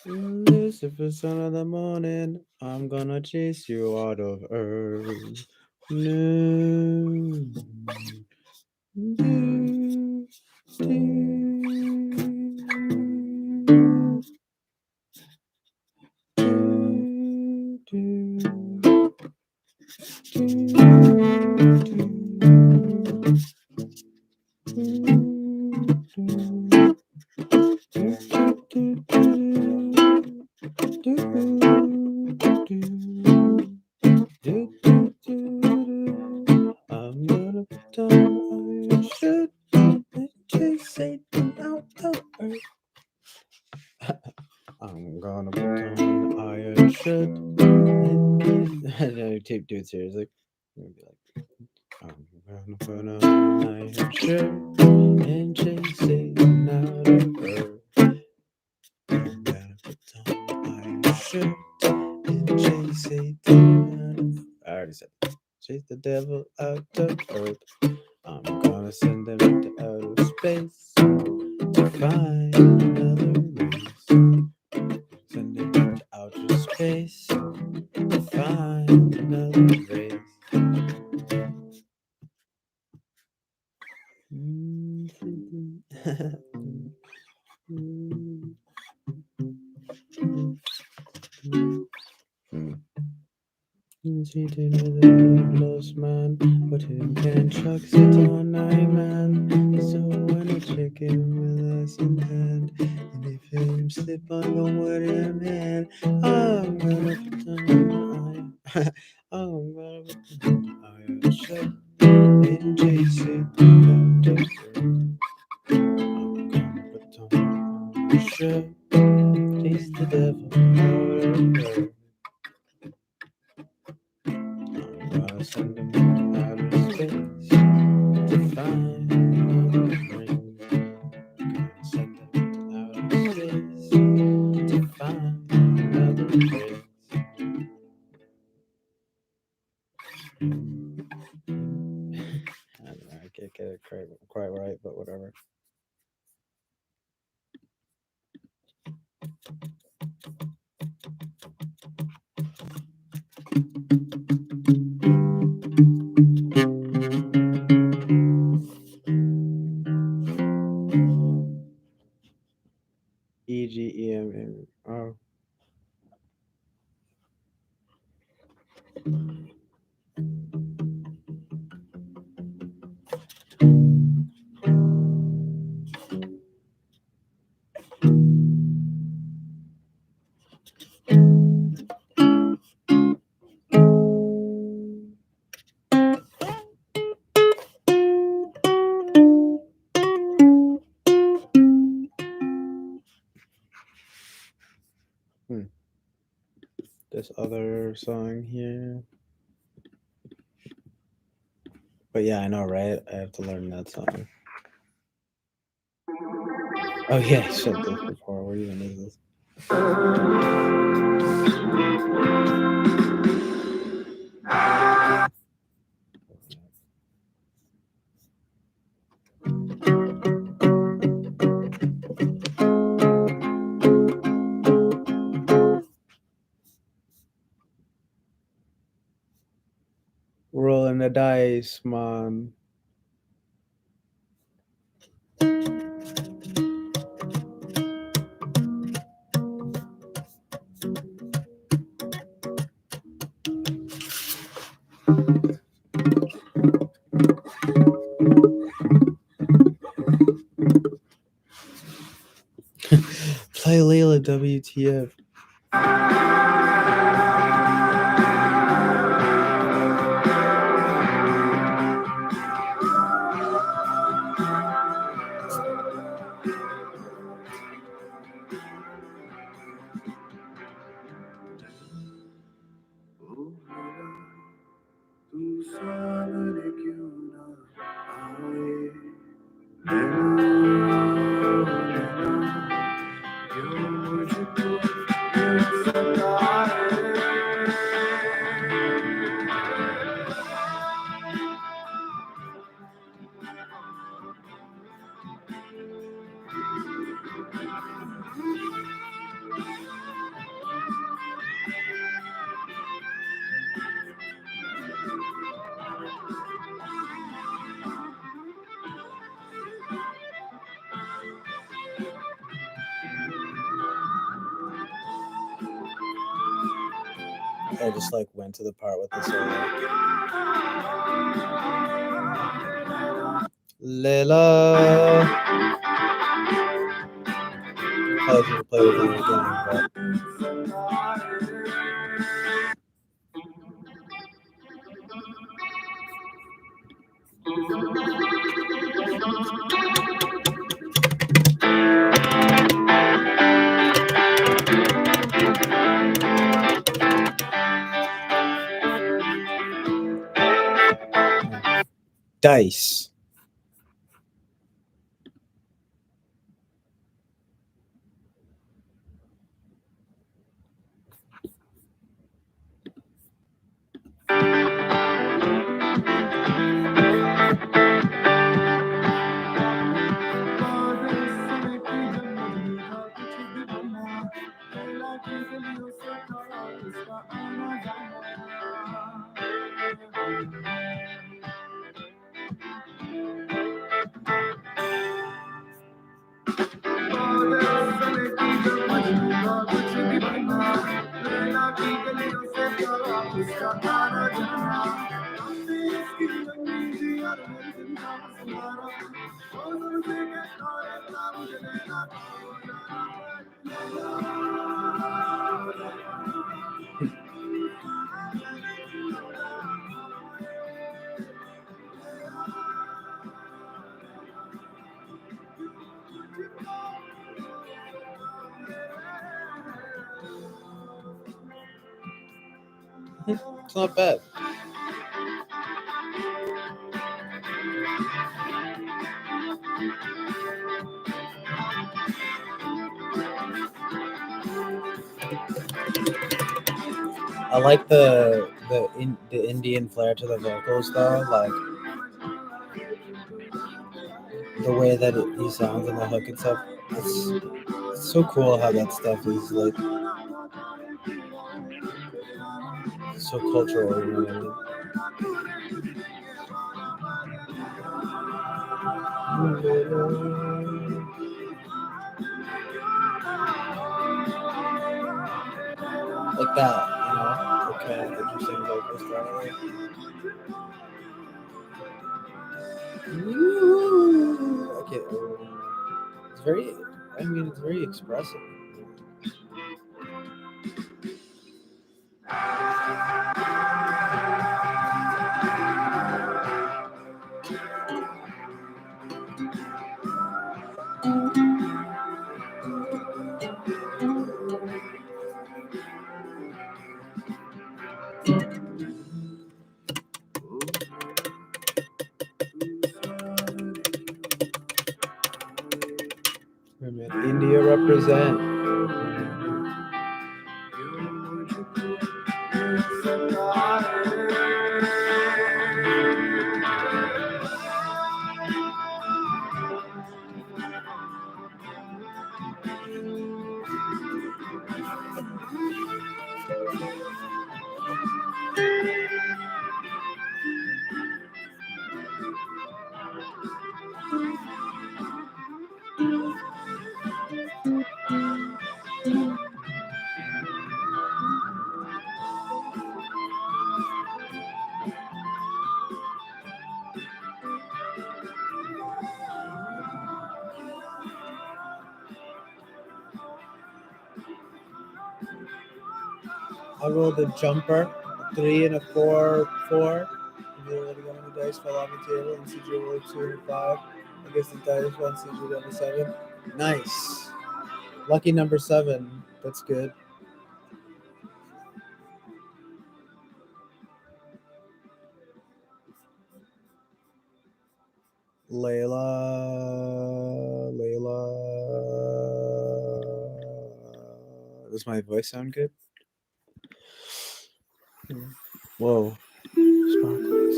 Lucifer, son of the morning, I'm gonna chase you out of earth. No. Do, I'm gonna put on iron shirt and chase Satan out the earth. I'm gonna put on iron shirt and keep do it seriously. I'm gonna be like, I'm gonna put on iron shirt and chase Satan out of earth. I'm gonna put on iron shirt and chase Satan out of. I already said that. Chase the devil out of earth. I'm gonna send them into outer space to find another race. Send them into outer space to find another race. He did with a lost man, but him can chucks it on nine man. So when a chicken with us in hand, and if him slip on go with him hand, I'm gonna put on iron. I'm gonna put on iron shirt and chase it out the earth. I'm gonna put on iron shirt, chase the devil out of earth. I'm gonna send them into outer space to find another ring. Gonna send them into outer space to find another ring. I don't know, I can't get it quite right, but whatever. EGEM. Oh. This other song here. But yeah, I know, right? I have to learn that song. Oh yeah, I said this before. What even is this? Rolling the dice, man. Play Layla WTF.
तू सामने क्यों ना आए क्यों मुझको ये सताए
I just like went to the part with the solo. Layla. I like to play with it again, but Dice. It's not bad. I like the Indian flair to the vocals though, like the way that he sounds in the hook and stuff. It's so cool how that stuff is like so cultural. You know what I mean? Like that, you know, the kind of interesting vocal style. Okay, it's very. I mean, it's very expressive. India represent. I rolled a jumper, a 3 and a 4, 4. If you're ready to go on the dice, fell off the table, and CJ rolled 2 and a 5. I guess the dice won, CJ got a 7. Nice. Lucky number 7. That's good. Layla. Does my voice sound good? Whoa. Sparkles.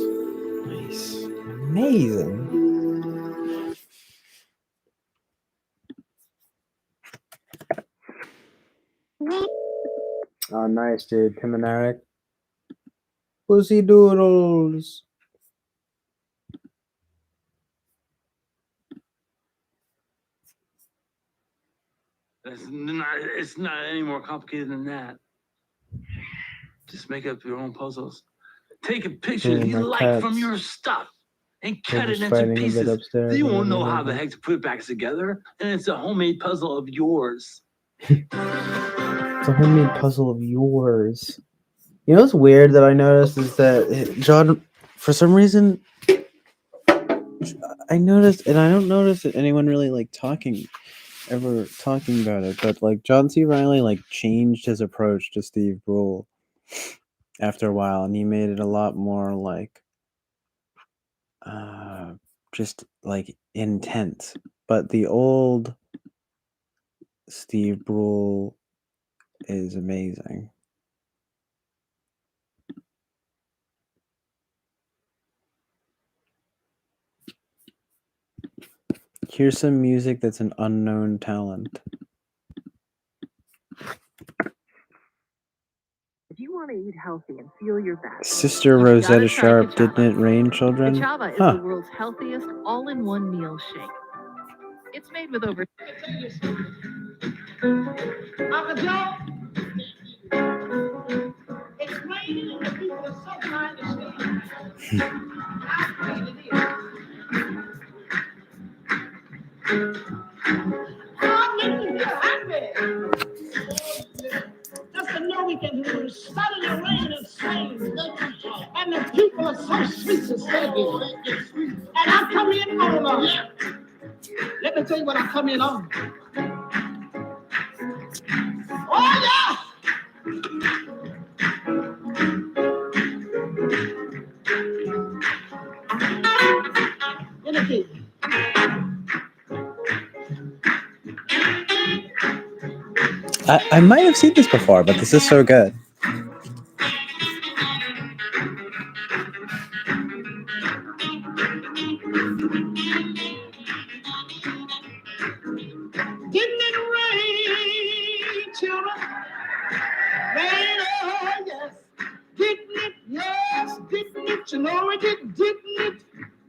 Nice. Amazing. Oh, nice, dude. Tim and Eric. Pussy doodles.
It's not any more complicated than that. Just make up your own puzzles. Take a picture
Oh,
you
my
like from
cats.
your stuff and
They're
cut it
just
into
fighting a bit
pieces.
upstairs.
You
I
won't
don't
know
know
how the
how.
heck to put it back together, and it's a homemade puzzle of yours.
It's a homemade puzzle of yours. You know what's weird that I noticed is that John, for some reason, I noticed, and I don't notice anyone really like ever talking about it, but like John C. Reilly like changed his approach to Steve Brule after a while, and he made it a lot more like just like intense. But the old Steve Brule is amazing. Here's some music that's an unknown talent.
If you want to eat healthy and feel your best,
Sister
you've gotta
Rosetta
try
Sharp,
Kachava.
Didn't It Rain, Children?
Kachava is
Huh.
the world's healthiest all-in-one meal shake. It's made with over.
Uncle Joe, it's raining and the people are so trying to sleep. How great it is. Hallelujah, happy. Just to know we can start in the rain and sing. And the people are so sweet to stay here. And I come in on let me tell you what I come in on. Oh, yeah! Anything.
I might have seen this before, but this is so good.
Didn't it rain, children? Rain, oh, yes. Didn't it? Yes, didn't it? You know it did, didn't it?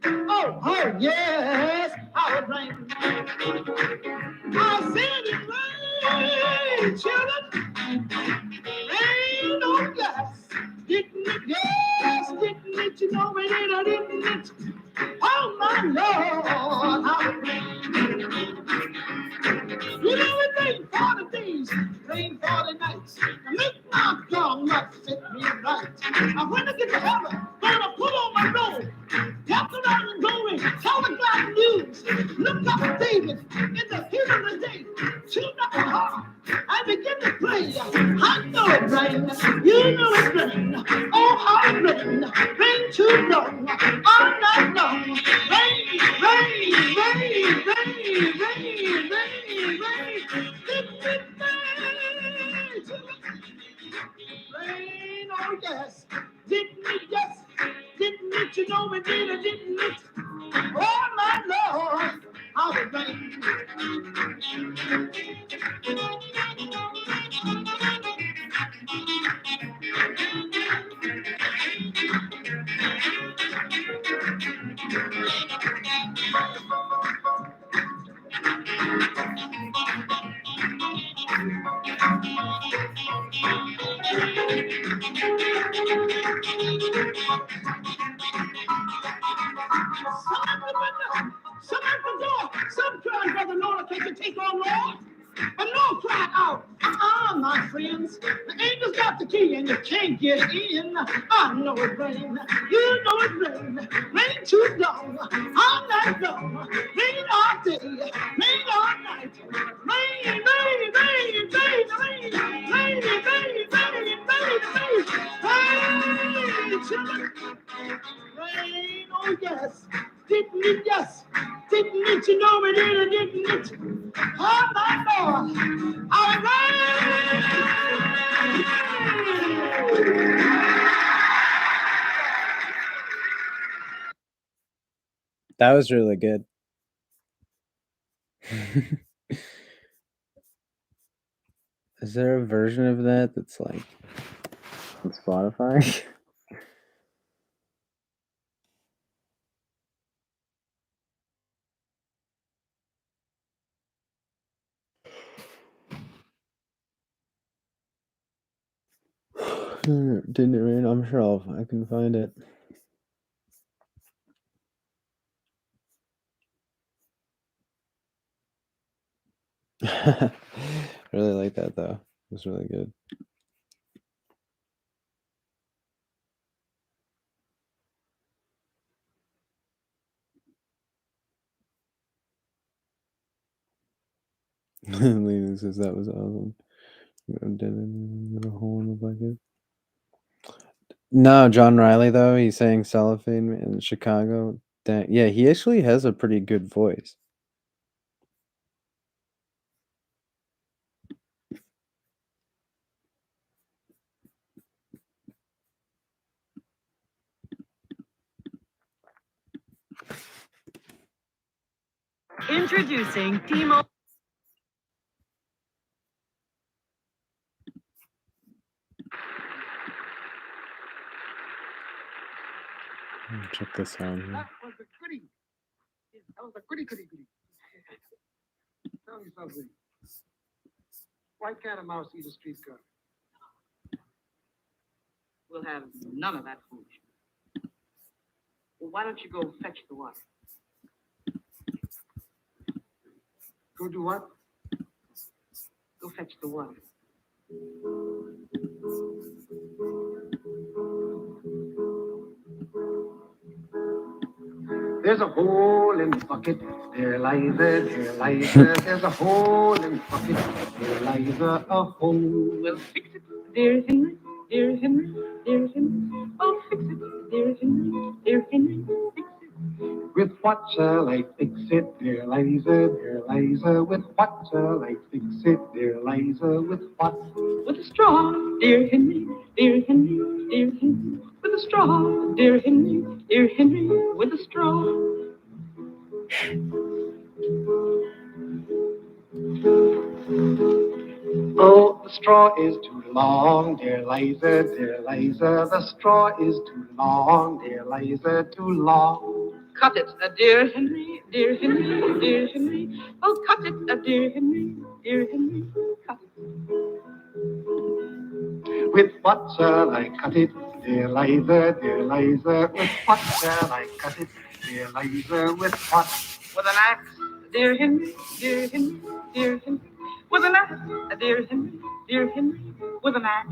Oh, oh, yes. How it rained. I said it rain, children. Rain, oh, yes. Didn't it? Yes, didn't it? You know it did, or didn't it? Oh, my Lord, how it rained. You know it rained 40 days, rained 40 nights. Now make my God not fit me right. Now when I get to heaven, gonna put on my robe, walk around and glory, tell the glad news. Look up David in the heat of the day, tune up the harp, I begin to play. I know it rain, you know it rain. Oh, how it rain, rain too long, all night long. Rain, rain, rain, rain, rain, rain, rain. Rain, oh yes, didn't it? Yes, didn't it? You know it did, or didn't it? Oh my Lord, how it rained. Some at the door, some crying, Brother Lord, can you take on Lord? But no cry out, my friends. The angels got the key and you can't get in. I know it rain, you know it rain. Rain too long, all night long. Rain all day, rain all night. Rain, rain, rain, rain, rain, rain, rain, rain, rain, rain, rain, children. Rain, oh yes, didn't it? Yes, didn't it? You know it did, didn't it? Oh my Lord, all right.
That was really good. Is there a version of that that's like on Spotify? Didn't it rain? I'm sure I can find it. Really like that though. It was really good. Lena says that was awesome. A hole in the bucket. No, John Riley though. He's saying cellophane in Chicago. Dang. Yeah, he actually has a pretty good voice.
Introducing T-Mobile.
Check this out. Here.
That was the goodie. That was the goodie. Tell me something. Why can't a mouse eat a street cut? We'll have none of that food. Well, why don't you go fetch the water? Go do what? Go fetch the water. There's a hole in the bucket, there lies a, there's a hole in the bucket, there lies a hole. Well, fix it, dear Henry, dear Henry, dear Henry. Oh, fix it, dear Henry, dear Henry, fix it. With what shall I fix it, dear Liza, with what shall I fix it, dear Liza, with what? With a straw, dear Henry, dear Henry, dear Henry. With a straw, dear Henry, with a straw. Oh, the straw is too long, dear Liza, the straw is too long, dear Liza, too long. Cut it, dear Henry, dear Henry, dear Henry. Oh, cut it, dear Henry, cut it. With what shall I cut it, dear Liza, with what shall I cut it, dear Liza, with what? With an axe, dear Henry, dear Henry, dear Henry. With an axe, dear Henry, with an axe.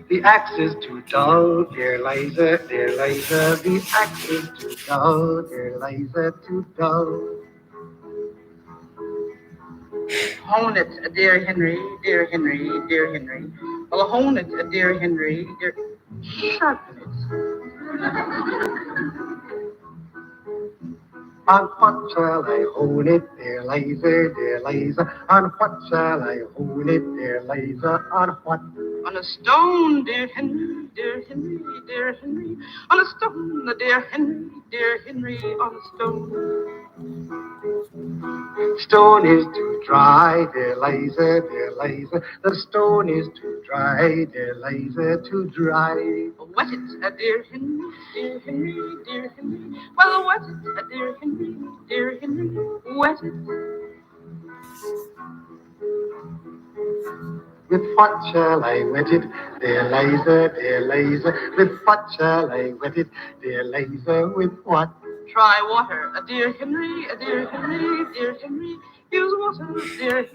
The axe is too dull, dear Liza, the axe is too dull, dear Liza, too dull. Hone it, dear Henry, dear Henry, dear Henry. Well, hone it, dear Henry, dear. Sharpen it. On what shall I hone it, dear Liza, on what shall I hone it, dear Liza, on what? On a stone, dear Henry, dear Henry, dear Henry. On a stone, dear Henry, on a stone. Stone is too dry, dear Liza, the stone is too dry, dear Liza, too dry. Wet it, dear Henry, dear Henry, dear Henry. Well, wet it, dear Henry, wet it. With what shall I wet it, dear Liza, with what shall I wet it, dear Liza, with what? Try water, dear Henry, dear Henry, dear Henry. Use water, dear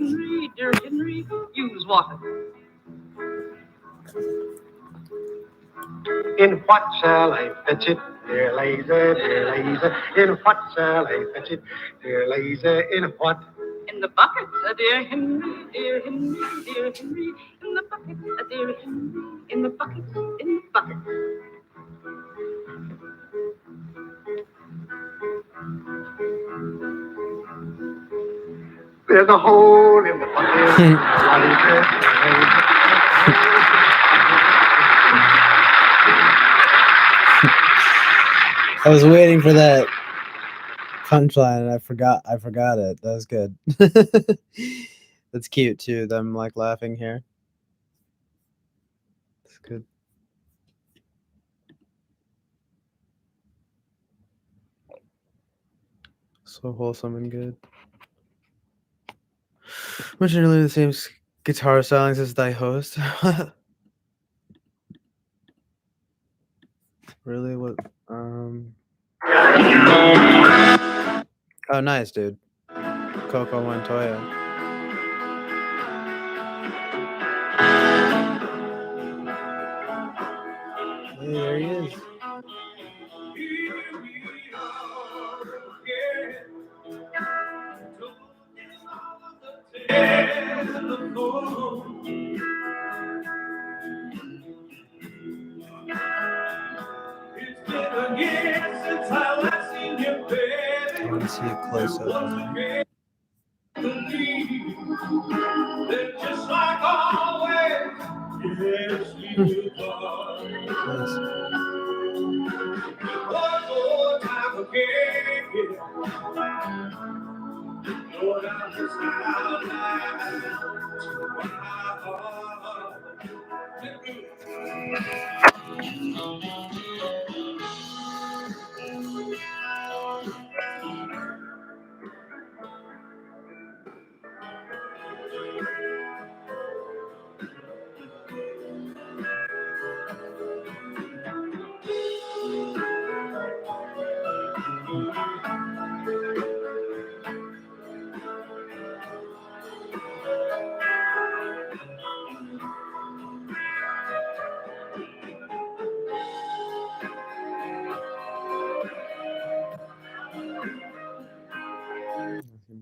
Henry, use water. In what shall I fetch it, dear Liza, in what shall I fetch it, dear Liza, in what? In the bucket, dear Henry, dear Henry, dear Henry. In the bucket, dear Henry, in the bucket, in the bucket. There's a hole in the bucket.
I was waiting for that punchline and I forgot it. That was good. That's cute too, them like laughing here. That's good. So wholesome and good. Much nearly the same guitar stylings as thy host. Really? What? Oh, nice, dude. Coco Montoya. Hey, there he is. can see a close up.
Just like always, yes, you
Nice.
One more time again. Lord, I'm just out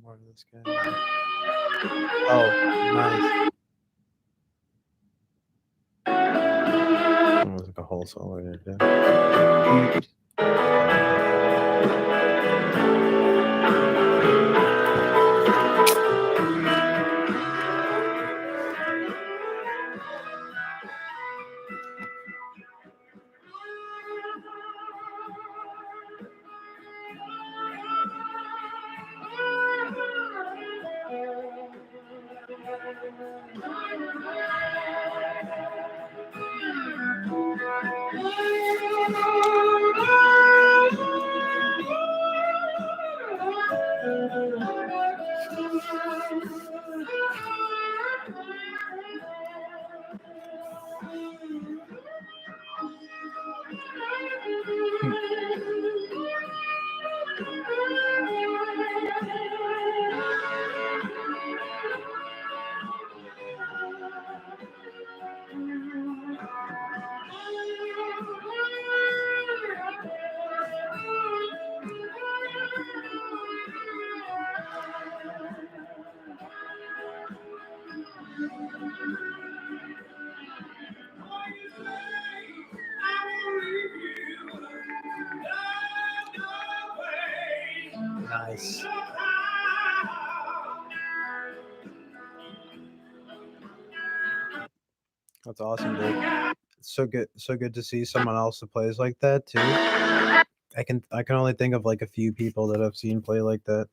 More of this guy. Oh, nice. Oh, there's like a whole solo here too. Nice. That's awesome, dude. It's so good to see someone else that plays like that too. I can only think of like a few people that I've seen play like that.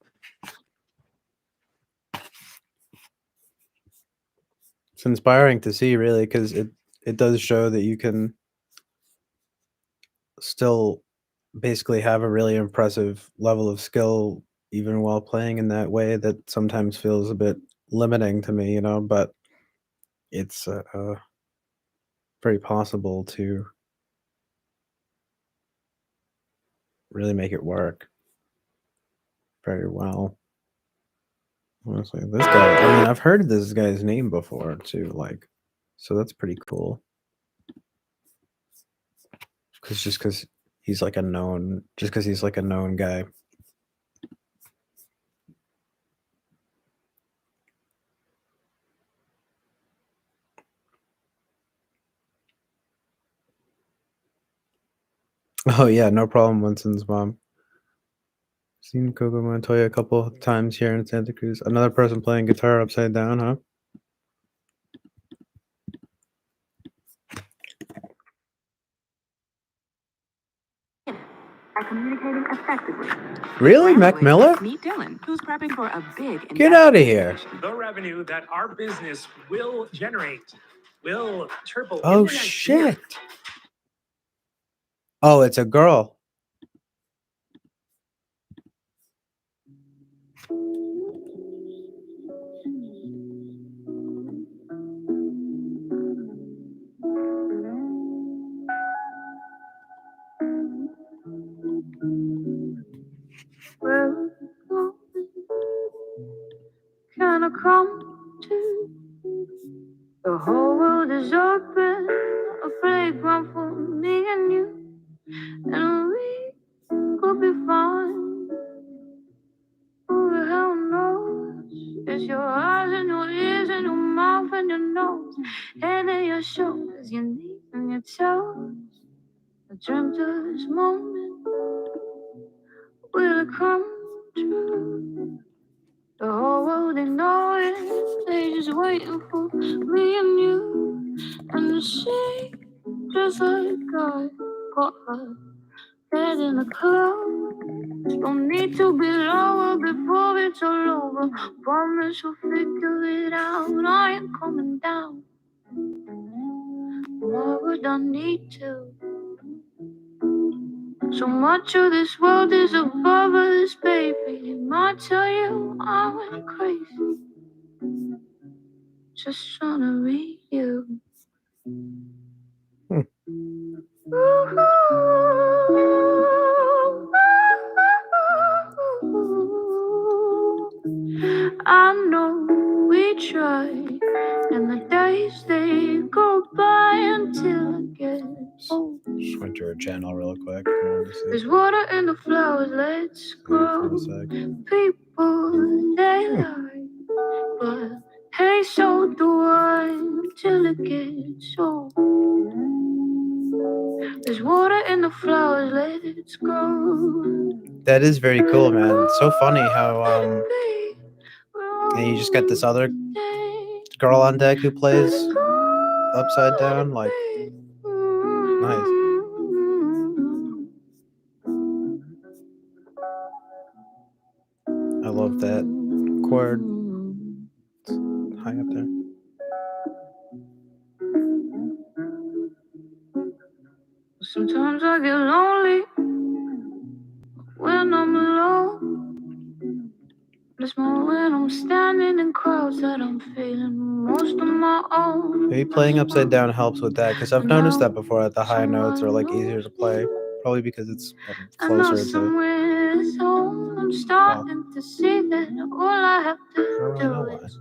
It's inspiring to see, really, because it does show that you can still basically have a really impressive level of skill even while playing in that way that sometimes feels a bit limiting to me, but it's very possible to really make it work very well. Honestly, this guy, I mean, I've heard this guy's name before too, so that's pretty cool. Because he's like a known guy. Oh yeah, no problem, Winston's mom. Seen Coco Montoya a couple of times here in Santa Cruz. Another person playing guitar upside down, huh?
Are communicating effectively.
Really, Mac Miller?
Meet Dylan, who's prepping for a big
Get out of here!
The revenue that our business will generate will triple.
Oh shit! Oh, it's a girl.
Well, can I come to? The whole world is open, a playground for me and you, and we could be fine. Who the hell knows? It's your eyes and your ears and your mouth and your nose, head and your shoulders, your knees and your toes. I dreamt of this moment. Will it come true. The whole world they know it. They just waiting for me and you. And the sea, just like God, got her head in the clouds. Don't need to be lower before it's all over. Promise you'll figure it out. I ain't coming down. Why would I need to? So much of this world is above us, baby. Might tell you I went crazy. Just trying to read you. I know we try, and the days they go by until it gets old.
Just went to her channel real quick.
There's water in the flowers, let's grow. People, they lie, but hey, so do I until it gets old. There's water in the flowers, let's grow.
That is very cool, man. It's so funny how and you just got this other girl on deck who plays upside down, like nice. I love that chord. It's high up there.
Sometimes I get lonely when I'm alone. It's more when I'm standing in crowds that I'm feeling most of my own.
Maybe playing upside down helps with that, because I've noticed that before, that the high notes are like easier to play, probably because it's closer to.
Home, I'm starting to see that all I have to do is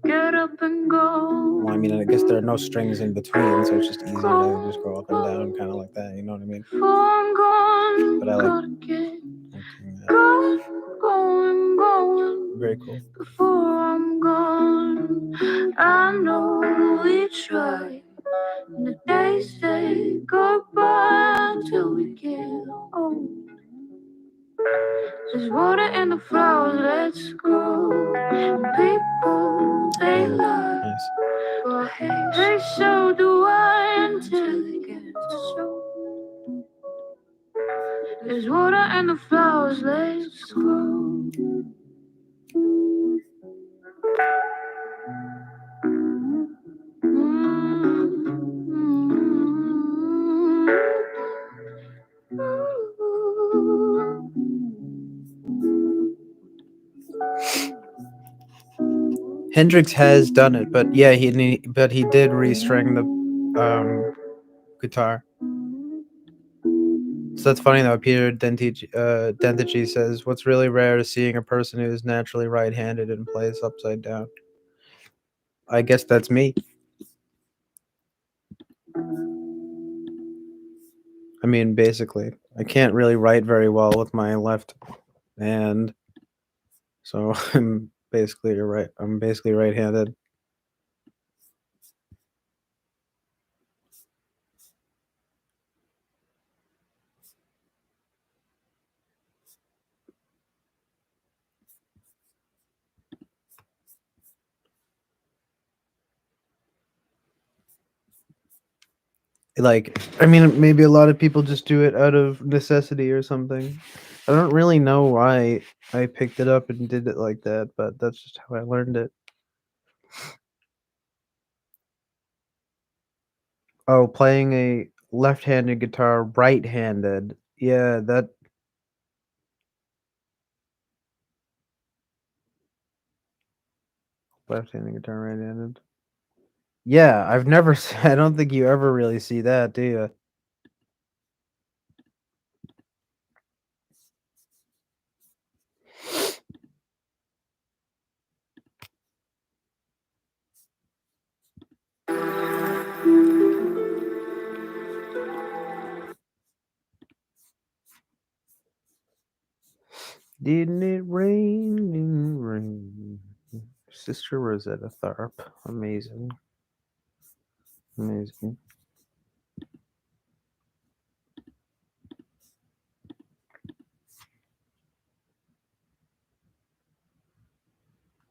get up and go.
Well, I mean, I guess there are no strings in between, so it's just easier to just go up and down, kind of like that. You know what I mean?
I'm gone,
but I like
going.
Very cool.
Before I'm gone, I know we try. And the days they go by until we get old. There's water in the flowers, let's go. People, they lie. But hey, so do I until it gets old. There's water in the flowers, let's go.
Hendrix has done it, but yeah, he did restring the guitar. So that's funny though. Peter Dentici says, "What's really rare is seeing a person who is naturally right-handed and plays upside down." I guess that's me. I mean, basically, I can't really write very well with my left hand, so I'm basically right-handed. Like, I mean, maybe a lot of people just do it out of necessity or something. I don't really know why I picked it up and did it like that, but that's just how I learned it. Oh, playing a left-handed guitar right-handed. Yeah, that. Left-handed guitar right-handed. Yeah, I've never. I don't think you ever really see that, do you? Didn't it rain? Didn't rain. Sister Rosetta Tharpe. Amazing. Amazing.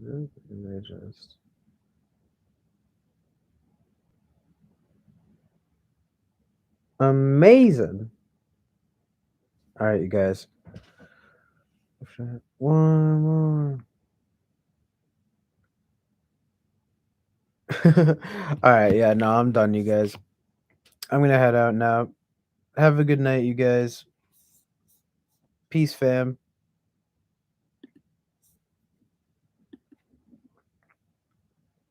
They just amazing. All right, you guys. One more. All right, yeah, no, I'm done, you guys. I'm gonna head out now. Have a good night, you guys. Peace, fam.